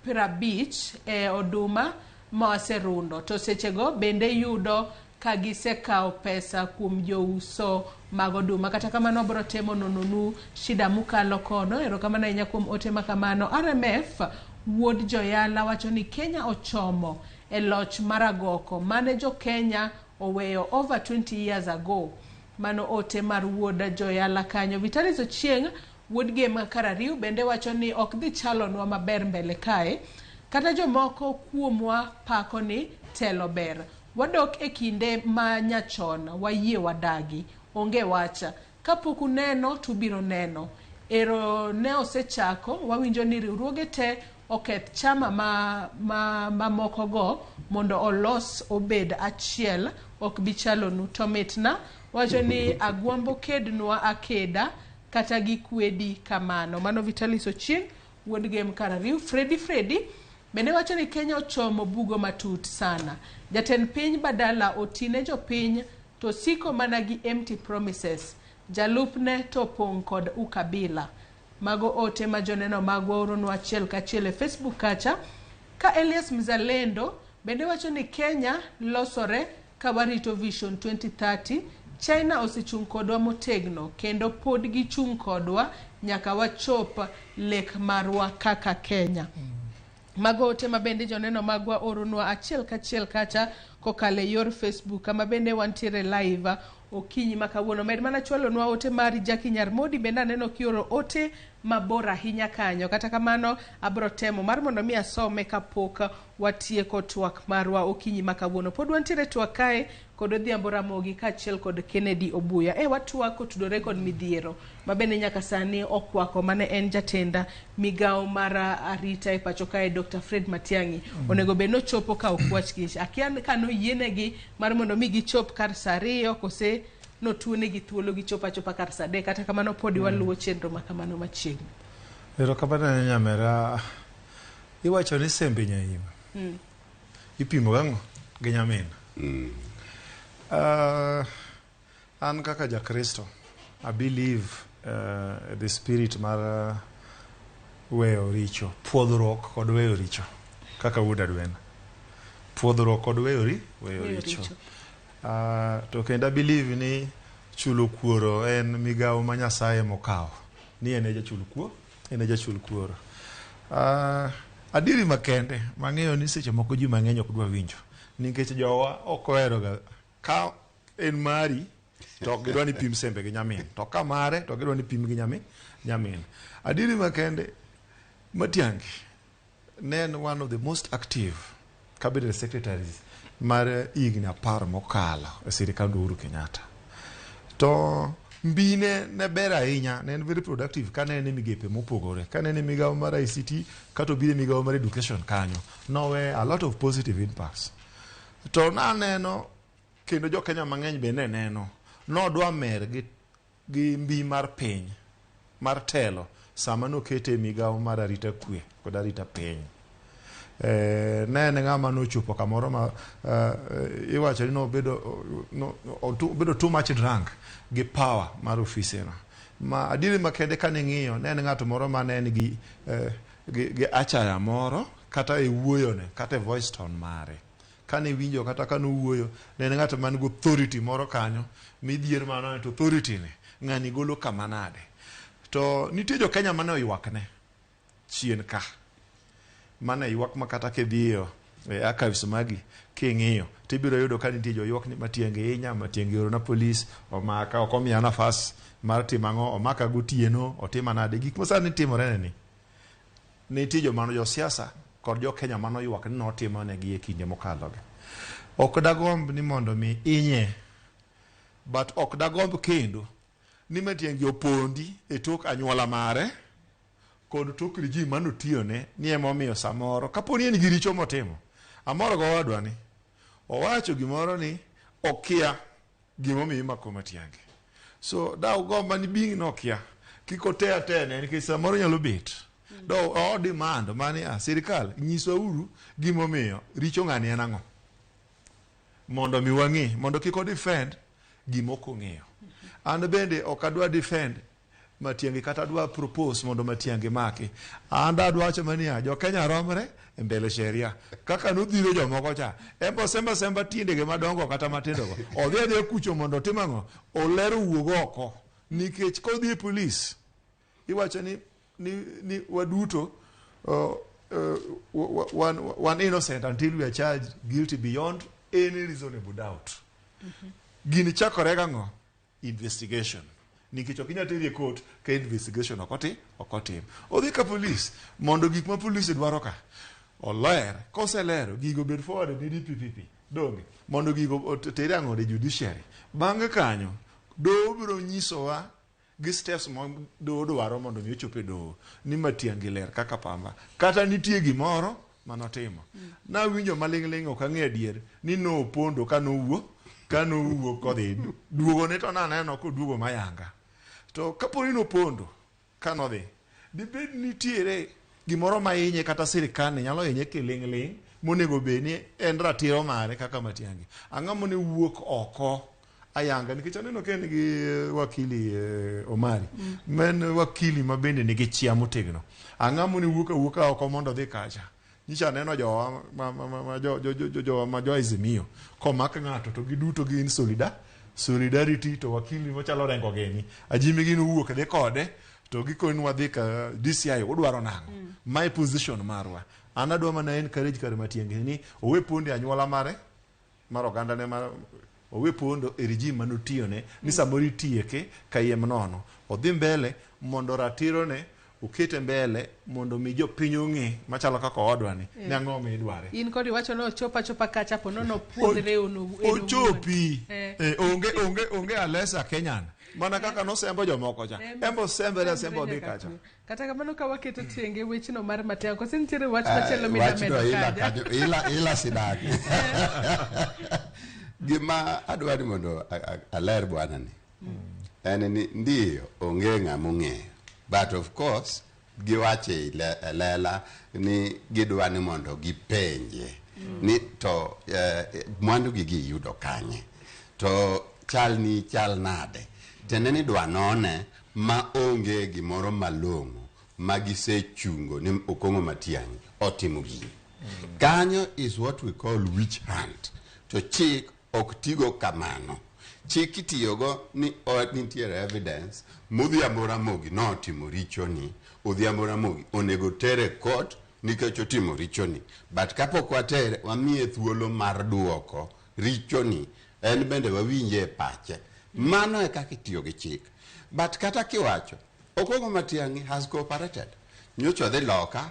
50 e oduma ma waserundo to sechego bende yudo ka gisekao pesa kuom jouso mag oduma. Kata kamano bro temo nononu shida mukalo kono. Erokamano ahinya kuom ote makamano. RMF wuod joyala wacho ni Kenya ochomo e loch maragoko mane jo Kenya oweyo over 20 years ago. Mano ote mar wuod joyala kanyo. Vitalis Ochieng wuod Gema Karariu bende wacho ni ok dhi chalonwa maber mbele kae. Kata jomoko kuomwa pako ni telo ber. Wadok e kinde ma nyachon wayie wadagi. Onge wacha. Kapok uneno tubiro neno. Ero ne osechako wawinjo ni riwruoge te oketh chama ma moko go mondo olos obed achiel ok bichalonu to mitna wacho ni agwambo kednwa akeda kata gikwedi kamano. Mano Vitalis Ochieng wuod Gem Karariu. Freddy bende wacho ni Kenya ochomo bugo matut sana. Jatend piny badala otine jopiny to siko mana gi empty promises. Jalupne to pong kod ukabila. Mago ote majoneno magwa oronwa achiel kachiel e Facebook kacha. Ka Elias Mzalendo bende wacho ni Kenya losore kawarito Vision 2030. China osechung kodwa motegno kendo pod gichung kodwa nyaka wachop lek marwa kaka Kenya. Mago ote mabende joneno magwa oronwa achiel kachiel kacha kokale yor Facebook kama bende wantiere live okinyi makawuono. Med mana chwalonwa ote mari Jackie Nyarmodi bende aneno kioro ote mabora hinya kanyo. Kata kamano abro temo mar mondo mi asome kapok watieko twak marwa okinyi makawuono. Pod wantiere twak kae kod Odhiambo Ramogi kachiel kod Kennedy Obuya. Watwako tudore kod midhiero mabende nyaka sani okwako mane en jatenda migao mara arita e pacho kae Dr. Fred Matiang'i. Onego be no chopo ka okwach kich. Akian kano yienegi mar mondo mi gichop kar saa 2 kose no tuone gi thuolo gi chopa kar saa 3 kata kamano podi waluwo chenro makamano machiegni. Erokamano nyamera iwacho ni sembe nyaima. Ipimo gang'o gi nyamin. An kaka jakristo I believe the spirit mar weyo richo, puodhruok kod weyo richo kaka wuod adwen. Puodhruok kod weyo richo. To kendo I believe ni chulo kuoro en migao ma Nyasaye mokao. Ni ene jachul kuo, ene jachul kuoro. Adiri makende mang'eyo ni seche moko ji mang'eny ok dwa winjo. Nikech jowa ok ohero ga ka en mari to gidwa ni pim sembe gi nyamin. To ka mare to gidwa ni pim gi nyamin. Adiri makende Matiang'i ne en one of the most active cabinet secretaries mar higni 10 mokalo e sirikand Uhuru Kenyatta. To mbine ne ber ahinya, ne en very productive ka ne en migepe mopogore. Ka ne en migao mar ICT kato bire migao mar education kanyo. No way a lot of positive impacts. To naneno kendo jo Kenya mang'eny be ne neno no dwa mer gi mbi mar piny mar telo sama no kete migao mar arita kwe kod arita piny. Ne en ng'ama nochopo kamoro ma iwacho ni bedo too much drunk gi power mar ofiseno. Ma adiri makende kane ng'iyo ne en ng'ato moro ma ne en gi achaya moro kata e wuoyone kata e voice tone mare. Kane winjo kata kano wuoyo ne en ng'ato man go authority moro kanyo midhier mano to authority ne ng'ani golo kamanade. To nitie jo Kenya mane oywakne chien ka. Mana ywak makata kedhiyo archives magi king'iyo tibiro yudo ka nitie jo ywak ni Matiang'i inya Matiang'i oro na police omaka ok omiya nafas mar timang'o omaka gotieno otima nade gik mosani timore ni. Nitie jo mano jo siasa kod jo Kenya mano ywak ni notimo negi e kinde mokalo. Ok dagomb ni mondo mi inye but ok dagomb kendo ni Matiang'i opondi e tok anyuola mare kod tok regime mano tiyone ni emomiyo samoro kaponi en gi richo motimo amoro go wadwa ni owacho gimoro ni okia gimomiyo imako Matiang'i. So da ugomba ni bing nokia kiko tene nikech samoro nyalo bet do o demand mani sirikal nyiso uru gimomiyo richo ng'ani en ang'o mondo mi wang'e mondo kiko defend gimoko ng'eyo. An bende ok adwa defend Matiang'i kata adwa propose mondo Matiang'i maki. An adwa wacho mania jo Kenya romre e mbele sheria. Kaka nodhiro jomoko cha. Embo semba tiendege madongo kata matindogo. Odhi kucho mondo otim ang'o? Olero wuogo oko. Nikech kodhi police iwacho ni waduto one innocent until we are charged guilty beyond any reasonable doubt. Gini chakore gang'o? Investigation. Nikech ok inyal teri e court ka investigation ok otim. Odhi ka police mondo gik ma police dwaro ka oler, koselero gigo bed forward ne DPP donge mondo gigo teri ang'o ne judiciary. Bang'e kanyo doho biro nyisowa gi steps ma doho dwaro mondo mi ochope doho ni Matiang'i ler kaka pamba kata nitie gimoro manotimo. Nawinjo maling'ling' ok ang'e adier ni nopondo ka nowuok kodhi duogo ne to naneno koduogo mayanga. To kaponi nopondo ka nodhi dibed nitiere gimoro ma hinye kata sirikal ne nyalo hinye kiling' monego bed ni en ratiro mare kaka Matiang'i. Ang'o mone wuok oko ayanga nikech aneno ken gi wakili Omari men wakili ma bende nigi chia motegno. Ang'o mone wuok oko mondo dhi kacha. Nisha neno jowa ma jo Azimio komak ng'ato to giduto gin solidarity to wakili mochalo rengo geni ajimi gin wuok dhi kode to gikonwa dhi ka DCI udwaro nang'o. My position marwa an adwa mana encourage kar Matiang'i ni owe pondo anyuola mare mar oganda ne mar owe pondo e regime manotiyone ni samoro itieke kayiem nono odhi mbele mondo ratiro ne ukete mbele mondo mi jopiny ong'e machalo kaka odwani ne ang'o ma idware. In kodi wacho no chopa kacha po nono puodre ochopi onge alesa Kenyan mana kaka nosembo jomoko cha embo sembere sembo dhi kacha. Kata kamano ka waketo tienge wechino mar Matiang'i koso nitiere wach machielo midamedo kaja ila sidaki gima adwani mondo aler bwana ni en ni ndio onge ng'amo ng'eyo. But of course, giwache lela ni gidwani mondo gipenje ni to mwandu gi yudo kanye to chal nade teneni dwanone ma onge gimoro malong'o ma gisechungo ni Okong'o Matiang'i otimo gini. Kanyo is what we call witch hunt. To chik ok tigo kamano. Chik itiyogo ni nitiere evidence modhiambo Ramogi notimo richo ni odhiambo Ramogi onego tere court nikech otimo richo ni. But kapok watere wamiye thuolo mar duoko richo ni en bende wawinje pache. Mano e kaka itiyo gi chik. But kata kiwacho Okong'o Matiang'i has cooperated. Nyocha dhi loka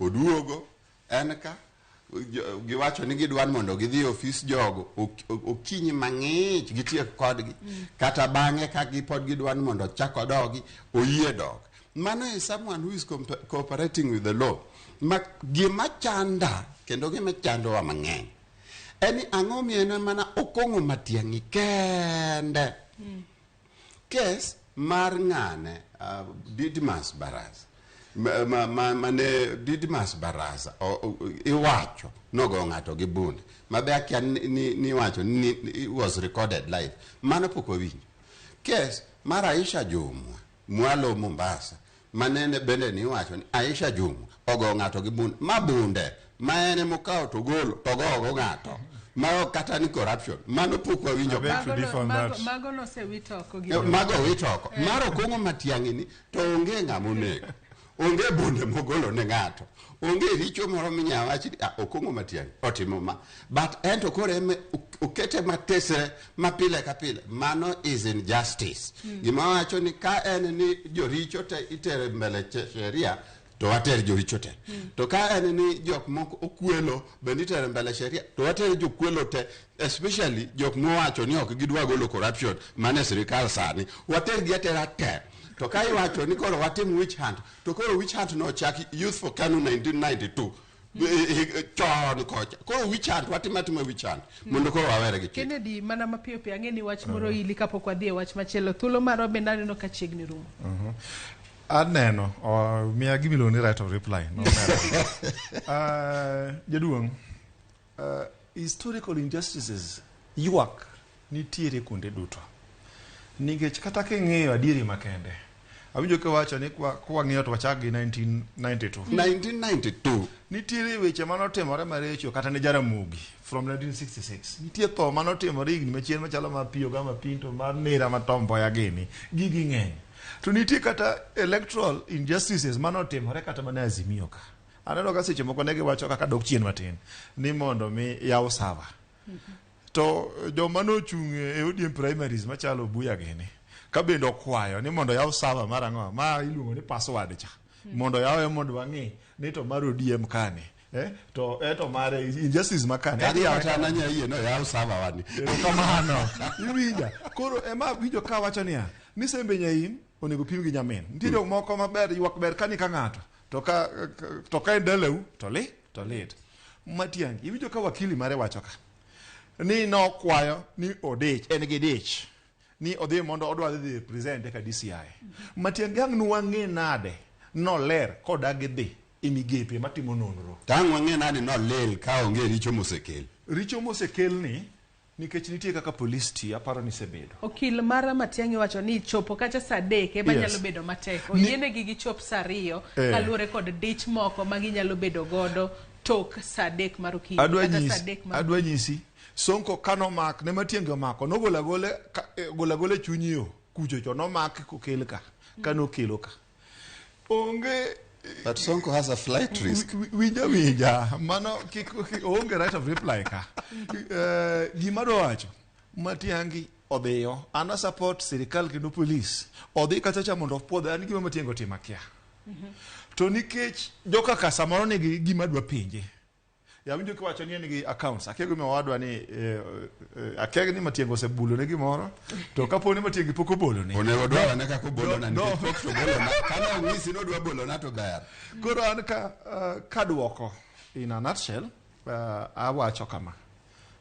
oduogo en ka giwacho ni gidwan mondo gidhi ofis jogo okinyi mang'ich gitiek kodgi kata bang'e ka gipod gidwan mondo chak odogi oyie dog. Mano is someone who is cooperating with the law. Gima chanda kendo gima chando wa mang'eny eni ang'o miene mana Okong'o Matiang'i kende kes mar ng'ane Didmas Barasa mane Didmas Barasa iwacho nogo ng'ato gi bunde mabe akia ni wacho ni it was recorded live. Mano pok owinjo. Kes mar Aisha Jumwa mwalo Mombasa manene bende ni wacho ni Aisha Jumwa ogo ng'ato gi bunde ma bunde ma ene mokawo to golo to gogo ng'ato ma kata ni corruption. Mano pok wawinjo. Mago no se witoko gi mago witoko mar Okong'o Matiang'i ni to onge ng'amo nego onge bunde mogolo ne ng'ato onge richo moro minya wachi Okong'o Matiang'i otimo ma but ento kore okete matesre mapile ka pile. Mano is injustice. Gima wacho ni ka en ni joricho te itere mbele sheria to water joricho te. To ka en ni jok moko okwelo bende itere mbele sheria to water jokwelo te, especially jok mowacho ni ok gidwa golo corruption mane sirikal sani water gi atera te. To ka iwacho ni koro watim witch hunt to koro witch hunt no chaki Youth for Kanu 1992 chon kocha koro witch hunt watima witch hunt mondo koro wawere gi chik. Kennedy mana mapiyo piyo ang'eni wach moro ili kapok wadhi e wach machielo thuolo maro bende aneno ka chiegni rumo. Aneno miya gimilo ni right of reply no jaduong historical injustices yuak nitiere kuonde duto. Nikech kata king'iyo adieri makende, awinjo kawacho ni kwang'iyo to wachak gi 1992. Nitiere weche manotimore marecho kata ne Jaramogi from 1966. Nitie tho manotimore higni machien machalo mapiyo ga mapinto mar nera matomboya gini. Gigi ng'eny. To nitie kata electoral injustices manotimore kata mana Azimio ka. Aneno ka seche moko ne giwacho kaka dok chien matin ni mondo mi yaw sava. To joma nochung' e ODM primaries machalo buya gini ka bende okwayo ni mondo yaw sava mar ang'o ma iluongo ni password cha mondo yawe mondo wang'e ni to mar ODM kane to mare injustice makane nanya yie no yaw sava wani kamano iwinja koro ema winjo ka wacho ni sembe nyaim onego pim gi nyamin. Nitie jok moko maber ywak ber kani ka ng'ato to ka endalau to lit Matiang'i iwinjo ka wakili mare wacho ka ni nokwayo ni odich en gi dich ni odhi mondo odwa dhi present ka DCI. Matiang'i ang' nuwang'e nade noler kodagi dhi imigepe matimo nonro. Tang' wang'e nade nolel ka onge richo mosekel. Richo mosekel ni nikech nitie kaka police ti aparo ni sebedo. Okil mara Matiang'i wacho ni chopo kacha saa 3 ema nyalo bedo matek. Oyienegi gichop saa 2 kaluwore kod dich moko ma ginyalo bedo godo tok saa 3 mar okinyi kata saa 3 mar adwa nyisi Sonko kano mak ne Matiang'i omako nogolagole chunyo kucho cho nomak kokel ka kano kelo ka onge. But Sonko has a flight risk. Winja mano onge right of reply ka gima do wacho Matiang'i odhiyo ana support sirikal kendo police odhi kata cha mondo puodho an gima Matiang'i otimo kia to nikech joka ka samoro nigi gima dwa pinje ya winjo kiwacho ni nigi accounts akego mi wadwa ni akego ni Matiang'i osebulo ne gimoro to kapo ni Matiang'i poko bolo ne onego dwara ne kako bolo na ni pok to bolo na kana ngisi no dwa bolo na to ber koro an ka duoko in a nutshell awacho kama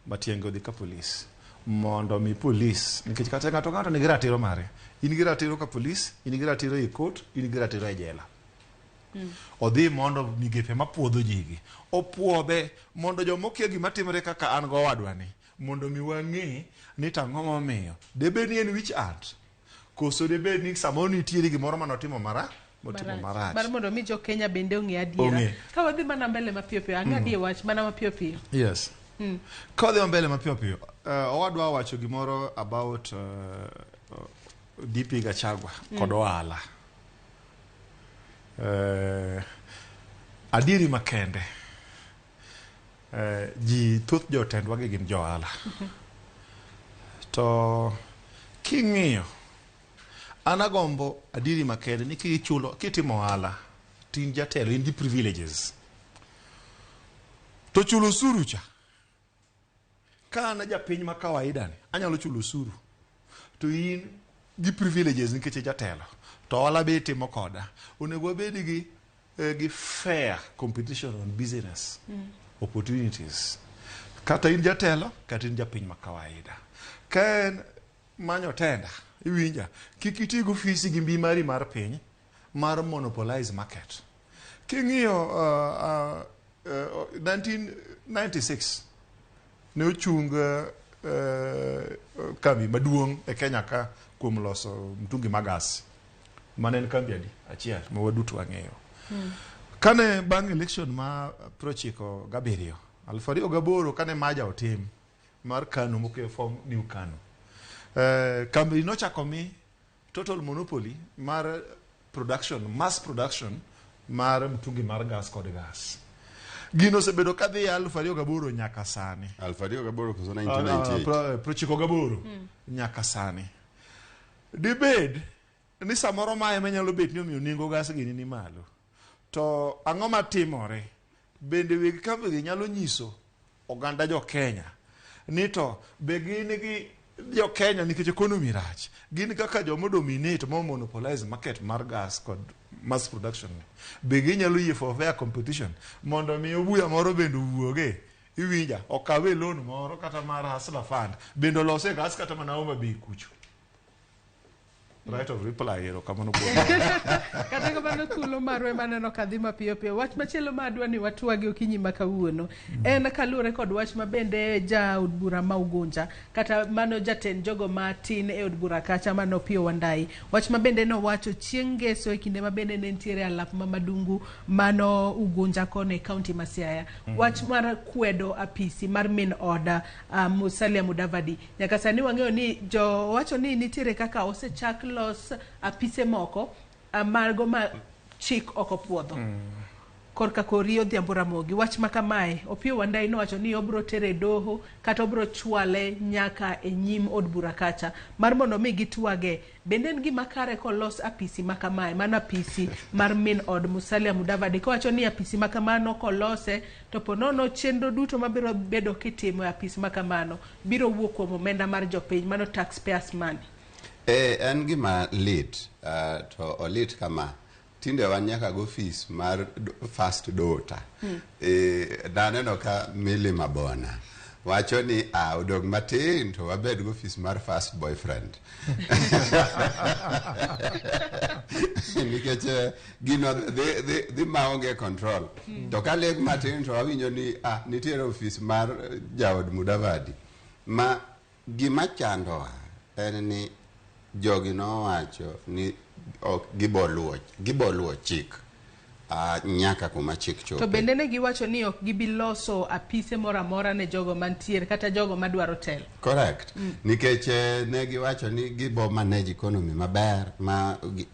Matiang'i odhi ka police mondo mi police nikech kata ng'ato nigi ratiro mare in gi ratiro ka police in gi ratiro e court in gi ratiro e jela. Odhi mondo migepe mapuodho jigi opuodhe mondo jomokia gima timore kaka an go wadwa ni mondo mi wang'e ni tang'o momiyo debed ni en wich art koso debed ni samoro nitiere gimoro manotimo marach mar mondo mi jo Kenya bende ong'e adiera ka wadhi mana mbele mapiyo piyo ang'adi wach mana mapiyo piyo. Yes. Ka wadhi mbele mapiyo piyo owadwa wacho gimoro about DP Gachagua kod ohala. Adieri makende ji thoth jotendwa gi gin johala to king'iyo anagombo adieri makende ni kichulo kitimo ohala tin jatelo in gi privileges to chulo osuru cha ka ana japiny ma kawaida ni anyalo chulo osuru to in gi privileges nikech jatelo to ohala be timo koda onego wabed gi fair competition on business opportunities kata in jatelo kata in japiny ma kawaida ka en manyo tenda iwinja kik iti go ofisi gi mbi mari mar piny mar monopolize market king'iyo 1996 ne ochung kambi maduong' e Kenya ka kuom loso mtungi magas mane en kambi achiel ma waduto wang'eyo kane bang' election ma 1997 2008 kane maja otim mar Kano moke form New Kano kambi nochako mi total monopoly mar production mass production mar mtungi mar gas kod gas gino sebedo kadhi 2008 nyaka sani 2008 koso 1998 1998 nyaka sani dibed ni samoro mae menyalo bet ni omiyo nengo gas gini ni malo to ang'o matimore bende weg kambi nyalo nyiso oganda jo Kenya ni to be gin gi jo Kenya nikech economy rach gin kaka jo modominate mo monopolize market mar gas kod mass production be ginyalo yie for fair competition mondo mi obuya moro bende wuoge iwinja okawe loan moro kata mar Hustler Fund bende lose gas kata mana Homa Bay kucho right of reply ero kamano kata kamano mano thuolo marwe maneno kadhi mapiyo piyo. Wach machielo ma adwa ni watwagi okinyi ma kawuono en kaluwore kod wach ma bende ja od bura ma Ugunja kata mano jatend jogo matin e od bura kacha mano Piyo Wandai. Wach ma bende nowacho chieng' ngeso e kinde ma bende ne nitiere alap ma madungu mano Ugunja kone kaunti ma Siaya. Wach mar kwedo apisi mar min oda Musalia Mudavadi. Nyaka sani wang'eyo ni jo wacho ni nitiere kaka osechak los apise moko margo ma chik oko puodho. Korka Korio Odhiambo Ramogi. Wach makamae Opiyo Wandai nowacho ni obro tere doho kata obro chwale nyaka e nyim od bura kacha mar mondo mi gitwage. Bende en gima kare kolos apisi makamae, mana apisi mar min od Musalia Mudavadi. Kowacho ni apisi makamano kolose to ponono chenro duto mabiro bedo kitimo e apisi makamano biro wuok kuom omenda mar jopiny, mano taxpayers money. En gima lit, to olit kama tinde wan nyaka go office mar first daughter. Naneno ka Mili Mabona wacho ni odog matin to wabed go office mar first boyfriend. Nikech gino dhi maonge control. To ka leg matin to wawinjo ni nitiere office mar jaod Mudavadi. Ma gima chandowa en ni jogi nowacho ni giboluo chik nyaka kuma chik chope. To bende ne giwacho ni ok gibiloso apise mora mora ne jogo mantiere kata jogo madwaro telo. Correct. Nikech ne giwacho ni gibo manage economy maber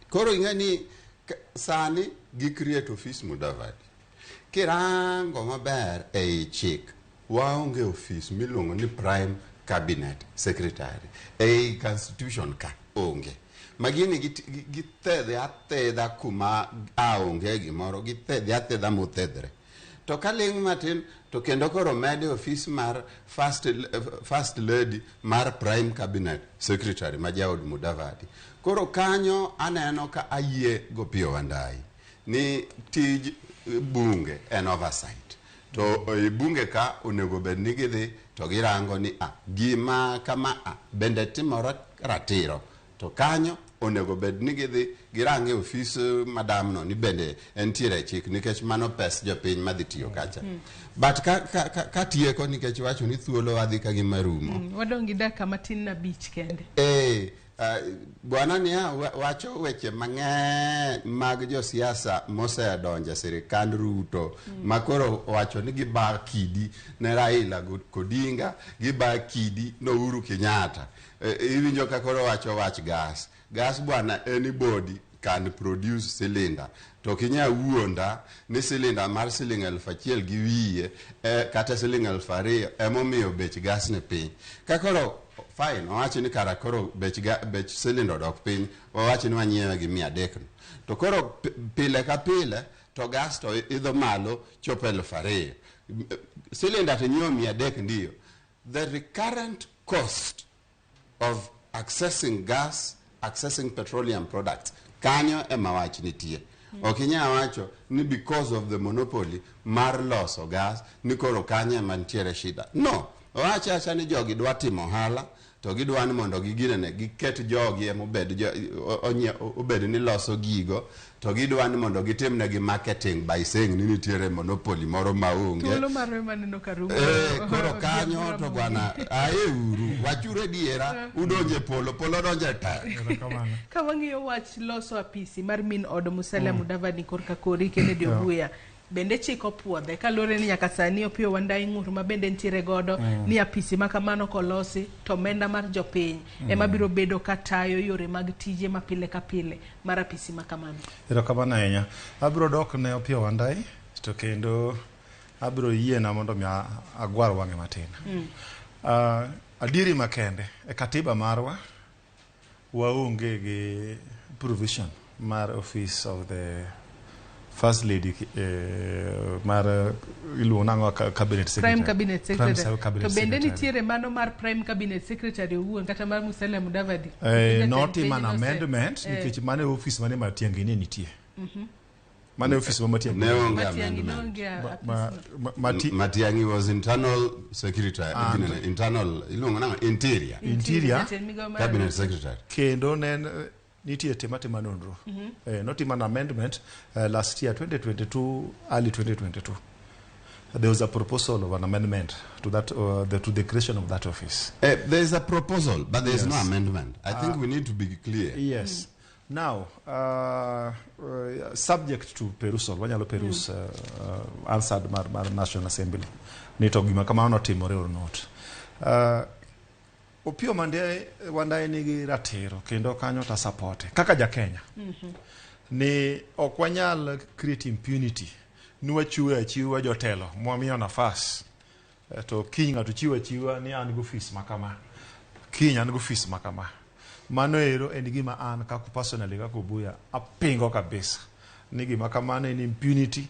koro ing'eni sani gi create office Mudavadi. Kirango maber ei chik waonge office miluongo ni prime cabinet secretary ei constitution ka onge. Magini githedhe athedha kuma aonge gimoro, githedhe athedha mothedhre. To kaling' matin to kendo koro mede office mar first lady mar prime cabinet secretary ma jaod Mudavadi. Koro kanyo aneno ka ayie go Piyo Wandai ni tij bunge en oversight. To e bunge ka onego bed ni gidhi to girango ni gima kama bende timore ratiro. To kanyo onego bed ni gidhi girange office madam no ni bende entiere chik nikech mano pes jopiny madhi tiyo kacha. But ka tieko nikech wacho ni thuolo wadhi ka gima rumo. Wadongi daka matin na beach kende. Bwana ni wacho weche mang'eny mag jo siasa mosedonjo sirikand Ruto makoro wacho ni giba kidi ne Raila Odinga, giba kidi no Uhuru Kenyatta. Iwinjo ka koro wacho wach gas bwana, anybody can produce cylinder. To kinya wuonda ni cylinder mar siling 1,000 gi wiye kata siling 2,000 emomiyo bech gas ne piny. Ka koro fine, wacho ni kara koro bech cylinder dok piny, wacho ni wanyiewe gi 300. To koro pile ka pile to gas to idho malo chopo 2,000. Cylinder to nyiewo 300 ndiyo. The recurrent cost of accessing gas, accessing petroleum products, kanyo ema wach nitie. Okinya wacho ni because of the monopoly mar loso gas ni koro kanyo ema nitiere shida. No, wacha ni jogi dwa timo hala to gidwa ni mondo gigirene giket jogi obed ni loso gigo to gidwa ni mondo gitimne gi marketing by saying ni nitiere monopoly moro maonge. Thuolo marwe maneno karumo. Koro kanyo to bwana aeuru wachure diera udonje polo donje ta. Ka wang'iyo wach loso apisi mar min od Musalia Mudavadi korka Kori Kennedy Obuya. Bende chiko puodhe kalore ni nyaka sani Opiyo Wandai ng'ur ma bende ntiere godo ni apisi makamano kolosi to omenda mar jopiny ema biro bedo katayo yore mag tije mapile ka pile mar apisi makamano. Erokamano ahinya. Abiro dok ne Opiyo Wandai to kendo abiro yiena mondo mi agwar wang'e matin. Adieri makende e katiba marwa waonge gi provision mar office of the First Lady mar iluongo cabinet secretary. Prime cabinet secretary. To bende nitiere mano mar prime cabinet secretary owuon kata mar Musalia Mudavadi. Not an amendment nikech mane office mane Matiang'i ne nitie. Mane office ma Matiang'i ne onge amendment. Matiang'i was internal secretary, internal iluongo nango interior cabinet secretary. Kendo nen nitie tema nonro. Not an amendment last year 2022, early 2022. There was a proposal of an amendment to that to the creation of that office. There is a proposal, but there is no amendment. I think we need to be clear. Yes. Now, subject to perusal, wanyalo peruse answered mar National Assembly. Nito gima kamano timore or not. Opio mande wandae nigi ratiro kendo kanyo ta supporte. Kaka ja Kenya. Ni okwanyal create impunity. Nuwa chiwa achiwa jotelo. Mwamiyo nafas. To kinga tu chiwa ni an gufis makama. Kinya an gufis makama. Mano ero en gima an kaku personally kaku buya apingo kabisa. Ni gima kamano en impunity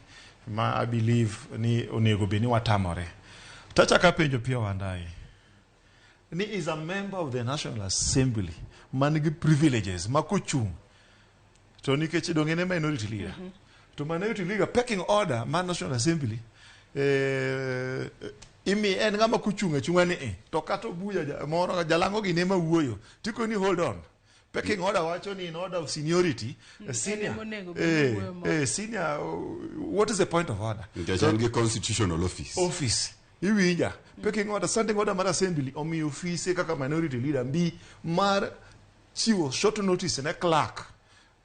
ma I believe ni onego beni watamore. Tacha kapenjo pia wandae. Ni is a member of the National Assembly. Manigi privileges makuchung. To nikech dongene minority leader. To minority leader pecking order man National Assembly. Imi en ngama kuchunga chungani to kato buya moro jalango gi nema wuoyo tiko ni hold on pecking order wacho ni in order of seniority senior senior what is the point of order so, constitutional office iwinja pecking order standing order mar assembly omi office kaka minority leader mbi mar chiwo short notice ne clerk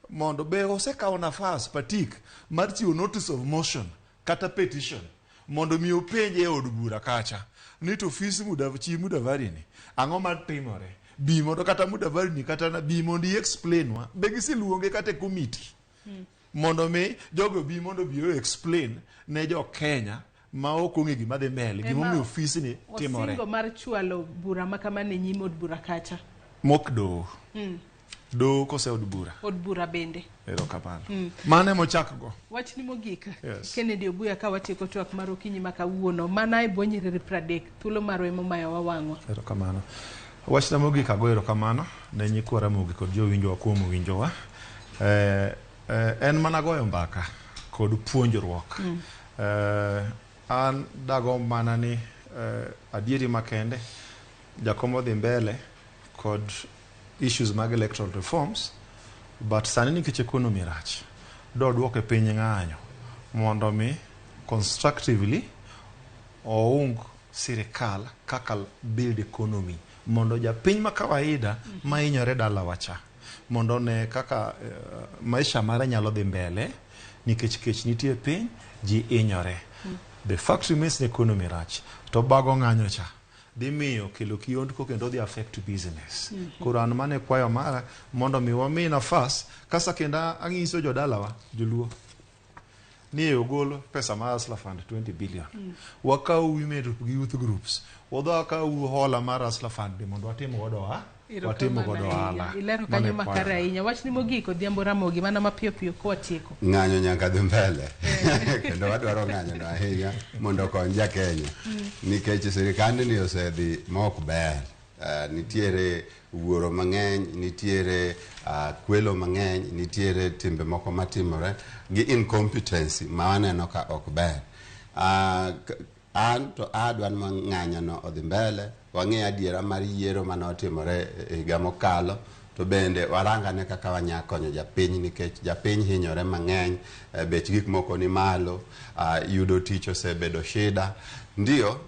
mondo be osekawo nafas patik mar chiwo notice of motion kata petition mondo mi openje od bura kacha ni to ofisi Mudavadi ni ang'o matimore bi mondo kata Mudavadi ni kata na bi mondo explain wa be gisiluonge kata committee mondo me jogo bi mondo bi explain ne jo Kenya ma ok onge gima dhi mbele gima mi ofisi ni timore osingo mar chwalo bura makama ne nyime od bura kacha mokdo do kose od bura bende erokamano mane mochak go wach ni mogik Kennedy Obuya ka watieko twak mar okinyi makawuono mana e bonyiriri 30 thuolo mar wemo mayo wawang'wa erokamano wach na mogik ago erokamano ne nyikwara Ramogi kod jowinjowa kuom winjowa en mana goyo mbaka kod puonjruok an dago mana ni adieri makende jakomo dhi mbele kod issues mag electoral reforms but sani nikech economy rach do duoke piny ng'anyo mondo mi constructively oung sirikal kaka build economy mondo japiny ma kawaida ma hinyore dala wacha mondo ne kaka maisha mare nyalo dhi mbele nikech kech nitie piny ji hinyore the fact remains the economy rach to bago ng'anyo cha dhi miyo kelo kiondko kendo dhi affect business. Kuran mane kwayo mara mondo mi wami nafas kasa kenda ang'iso jodalawa joluo ni ogolo pesa mar Hustler Fund 20 billion. Wakau women gi youth groups. Wado akau hola mar Hustler Fund mondo watimo godo hala. Ilero kanyo makara ahinya. Wach ni mogik odhiambo Ramogi mana mapiyo piyo ko watieko. Ng'anyo nyaka dhi mbele. Kendo wadwaro ng'anyo no ahinya mondo kony ja Kenya. Nikech sirikand ni osedhi ma ok ber. Nitiere wuoro mang'eny, nitiere kwelo mang'eny, nitiere timbe moko matimore gi incompetency ma waneno ka ok ber. An to adwan ng'anyo no odhi mbele wang'e adiera mar yiero manotimore higa mokalo to bende warangane kaka wanya konyo japiny nikech japiny hinyore mang'eny bech gik moko ni malo yudo tich osebedo shida ndio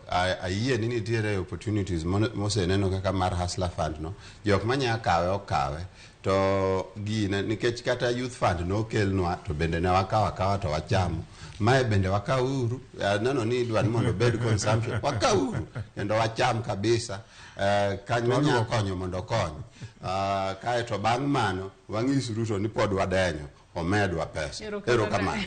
ayie ni nitiere opportunities moseneno kaka mar Hustler Fund no jok manya kawe okawe to gine nikech kata youth fund no kelnwa to bende ne wakawa to wachamo mae bende wakauru neno ni dwan mondo bed consumption wakauru kendo wacham kabisa kanyo nya konyo mondo konyo kae to bang' mano wang'isuru to ni pod wadenyo omedwa pesa erokamano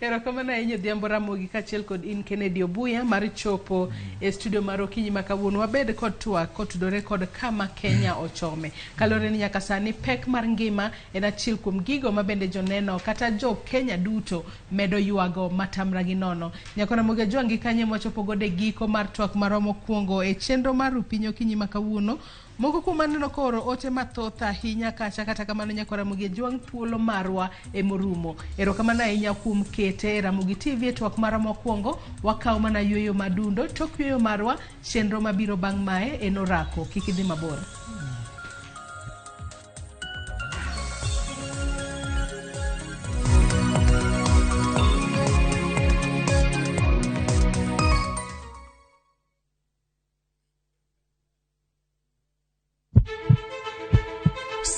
erokamano ahinya odhiambo Ramogi kachiel kod in Kennedy Obuya mar chopo e studio mar okinyi makawuono wabed kod twak kotudore kod kama Kenya ochome kalore ni nyaka sani pek mar ngima en achiel kuom gigo mabende joneno kata jo Kenya duto medo yuago matamra gi nono nyaka Ramogi jwangi kanye mochopo gode giko mar twak maromo kuongo e chenro mar opinyo okinyi makawuono moko kuom aneno koro ote mathoth ahinya kacha kata kamano nyaka Ramogi jwang thuolo marwa e morumo erokamano ahinya kuom kete Ramogi TV e twak mara mokwongo wakaw mana yueyo madundo tok yueyo marwa chenro mabiro bang' mae en orako kik idhi mabor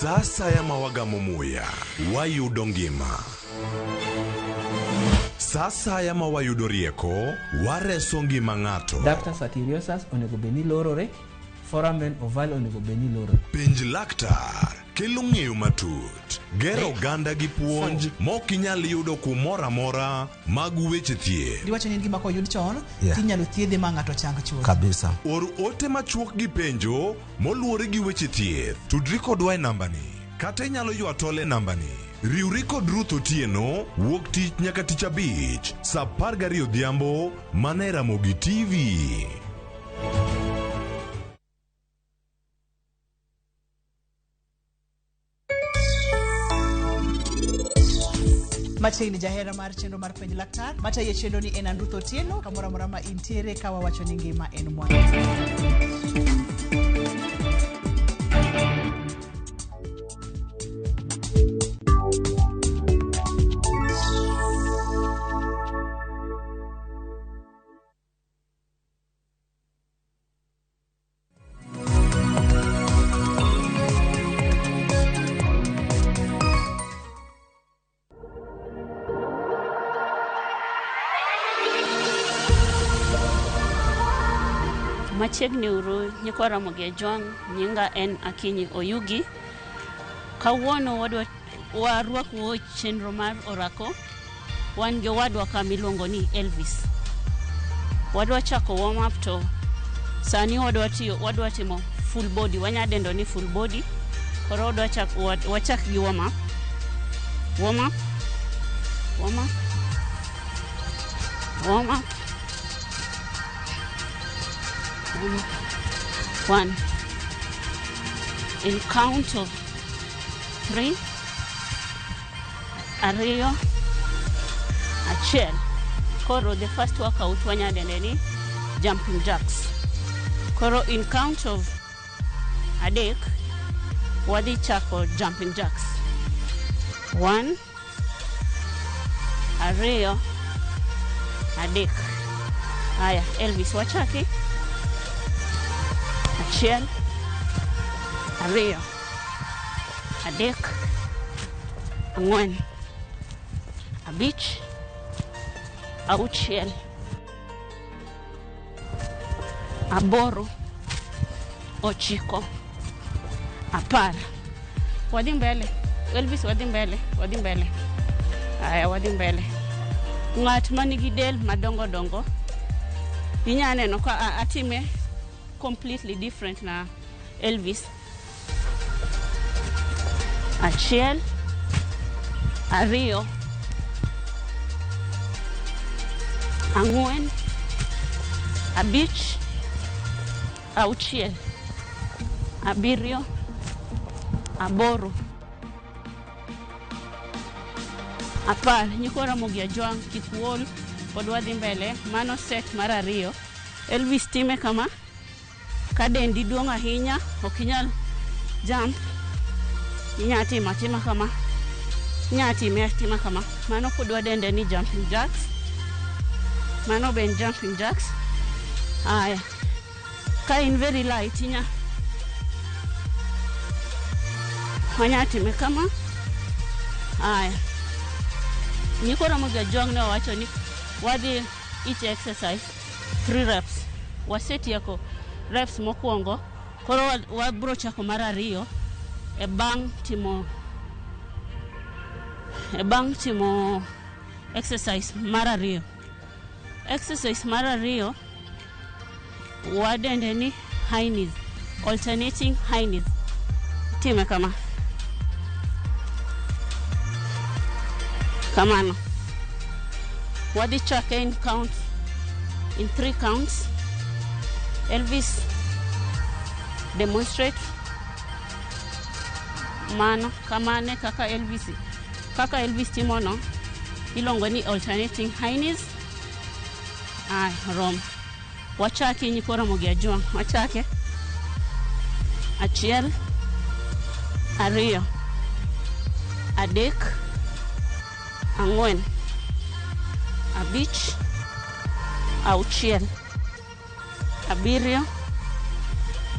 Sasa ya mawagamo muya wayudo ngima. Sasa ya mawayudo rieko wareso ngima ng'ato. Ductus arteriosus onego beni lorore, foramen oval onego beni lorore. Penj laktar kelo ng'eyo matut. Gero oganda gi puonj mok inyal yudo kumoro amora mag weche thieth. Diwacho ni gima koyud chon, tinyalo thiedhe ma ng'ato chang chuth. Kabisa. Or ote machuok gi penjo moluwore gi weche thieth. Tudri kodwa e nambani. Kata inyalo ywa tole nambani. Riwri kod Ruth Otieno wuok tich nyaka tich abich saa 12 odhiambo mana e Ramogi TV. Machiegni jahera mar chenro mar penj laktar mataye chenro ni en Ruth Otieno kamoro amora ma intiere ka wawacho ni ngima en mwandu. Machiegni uru nyikwa Ramogi nyinga en Akinyi Oyugi. Kawuono warwako chenro mar orako. Wan gi wadwa kamiluongo ni Elvis. Wadwa chako warm up to sani wadwa timo full body. Wanyadendo ni full body. Koro wachak gi warm up. Warm up. Warm up. Warm up. 1. In count of 3, ariyo, achiel. Koro the first workout wanyadende ni jumping jacks. Koro in count of adek, wadhi chako jumping jacks. 1, ariyo, adek. Haya, Elvis wachaki. Achiel, ariyo, adek, ang'wen, abich, auchiel, aboro, ochiko, apar. Wadhi mbele. Elvis wadhi mbele. Aya, wadhi mbele. Ng'at manigi del madongo dongo inya neno ka atime completely different na Elvis. Achiel, ariyo, ang'wen, abich, auchiel, abiriyo, aboro, apar. Nyikwa Ramogi kikuol pod wadhi mbele. Mano set mar ariyo. Elvis time kama ka dendi duong' ahinya ok inyal jump, inya tima kama, inya tima kama. Mano pod wadende ni jumping jacks. Mano ben jumping jacks. Aya, ka in very light inya time kama. Aya, Nyikwa Ramogi ne wacho ni wadhi each exercise 3 reps. Waseti yako reps mokwongo. Koro wabro chako mar ariyo e bang' timo exercise mar ariyo. Exercise mar ariyo wadende ni high knees, alternating high knees. Time kama. Kamano. Wadhi chake in 3 counts. Elvis demonstrate mano kamane kaka Elvis timono ilongo ni alternating high knees. Rom. Wachake Nyikwa Ramogi wachake. Achiel, ariyo, adek, ang'wen, abich, auchiel, abiriyo,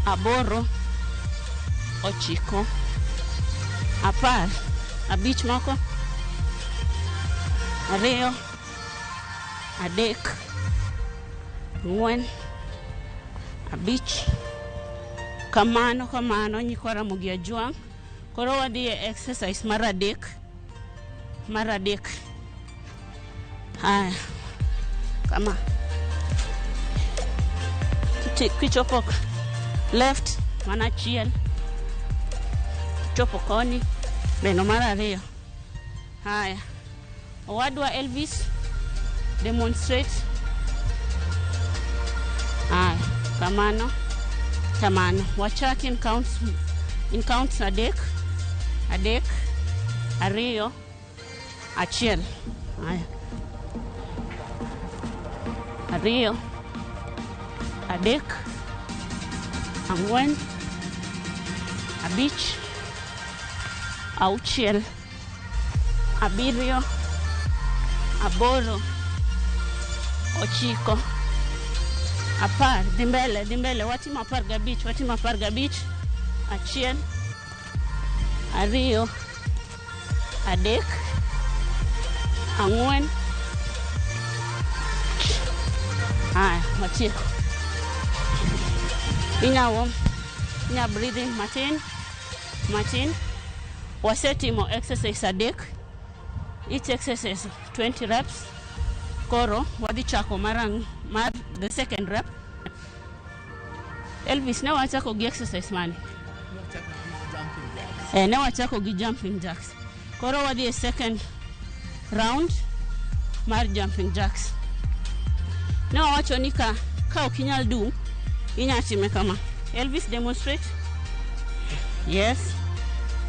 aboro, ochiko, apar, abich moko, ariyo, adek, ang'wen, abich, kamano nyikwa Ramogi Ajwang. Koro wadhi e exercise mar adek. Haya, kama kichopo left mana achiel, kichopo koni beno mar ariyo. Haya, owadwa Elvis demonstrate. Haya, kamano. Wachak in counts adek, ariyo, achiel. Haya, ariyo, adek, ang'wen, abich, auchiel, abiriyo, aboro, ochiko, apar. Dhi mbele, watimo apar gabich, achiel, ariyo, adek, ang'wen. Haya, watieko. Inya breathing matin. Wasetimo exercise adek. Each exercise 20 reps. Koro wadhi chako mar the second rep. Elvis, ne wachako gi exercise mani? Ne wachako gi jumping jacks. Koro wadhi e second round mar jumping jacks. Ne wawacho ni ka ok inyal dung, inya time kama. Elvis, demonstrate. Yes.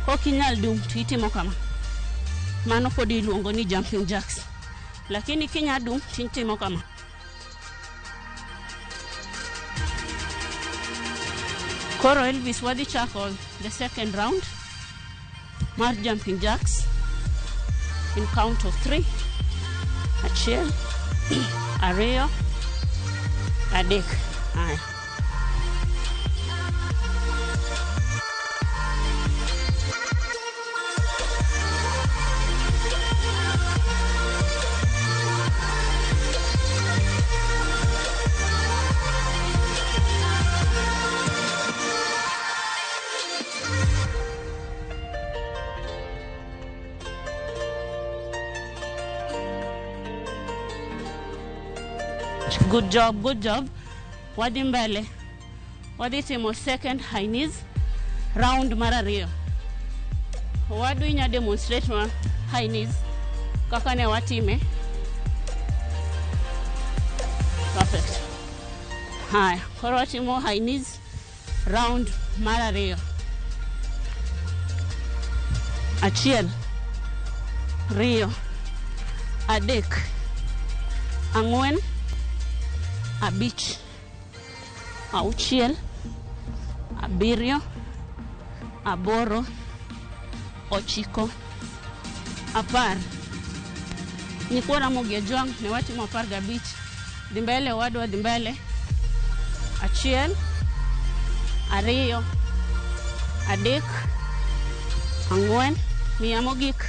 Ok inyal dung to itimo kama. Mano pod iluongo ni jumping jacks. Lakini kinya dung tintimo kama. Koro Elvis, wadhi chako the second round mar jumping jacks in count of 3. Achiel, ariyo, adek. Haya. Good job. Wadhi mbele. Wadhi timo second high knees round mar ariyo. Wadu inya demonstrate ma high knees kaka ne watime. Perfect. Haya, koro watimo high knees round mar ariyo. Achiel, ariyo, adek, ang'wen, abich, auchiel, abiriyo, aboro, ochiko, apar. Nyikwa Ramogi Ajwang ne watimo 15. Dhi mbele wadwa, dhi mbele. Achiel, ariyo, adek, ang'wen, miya mogik.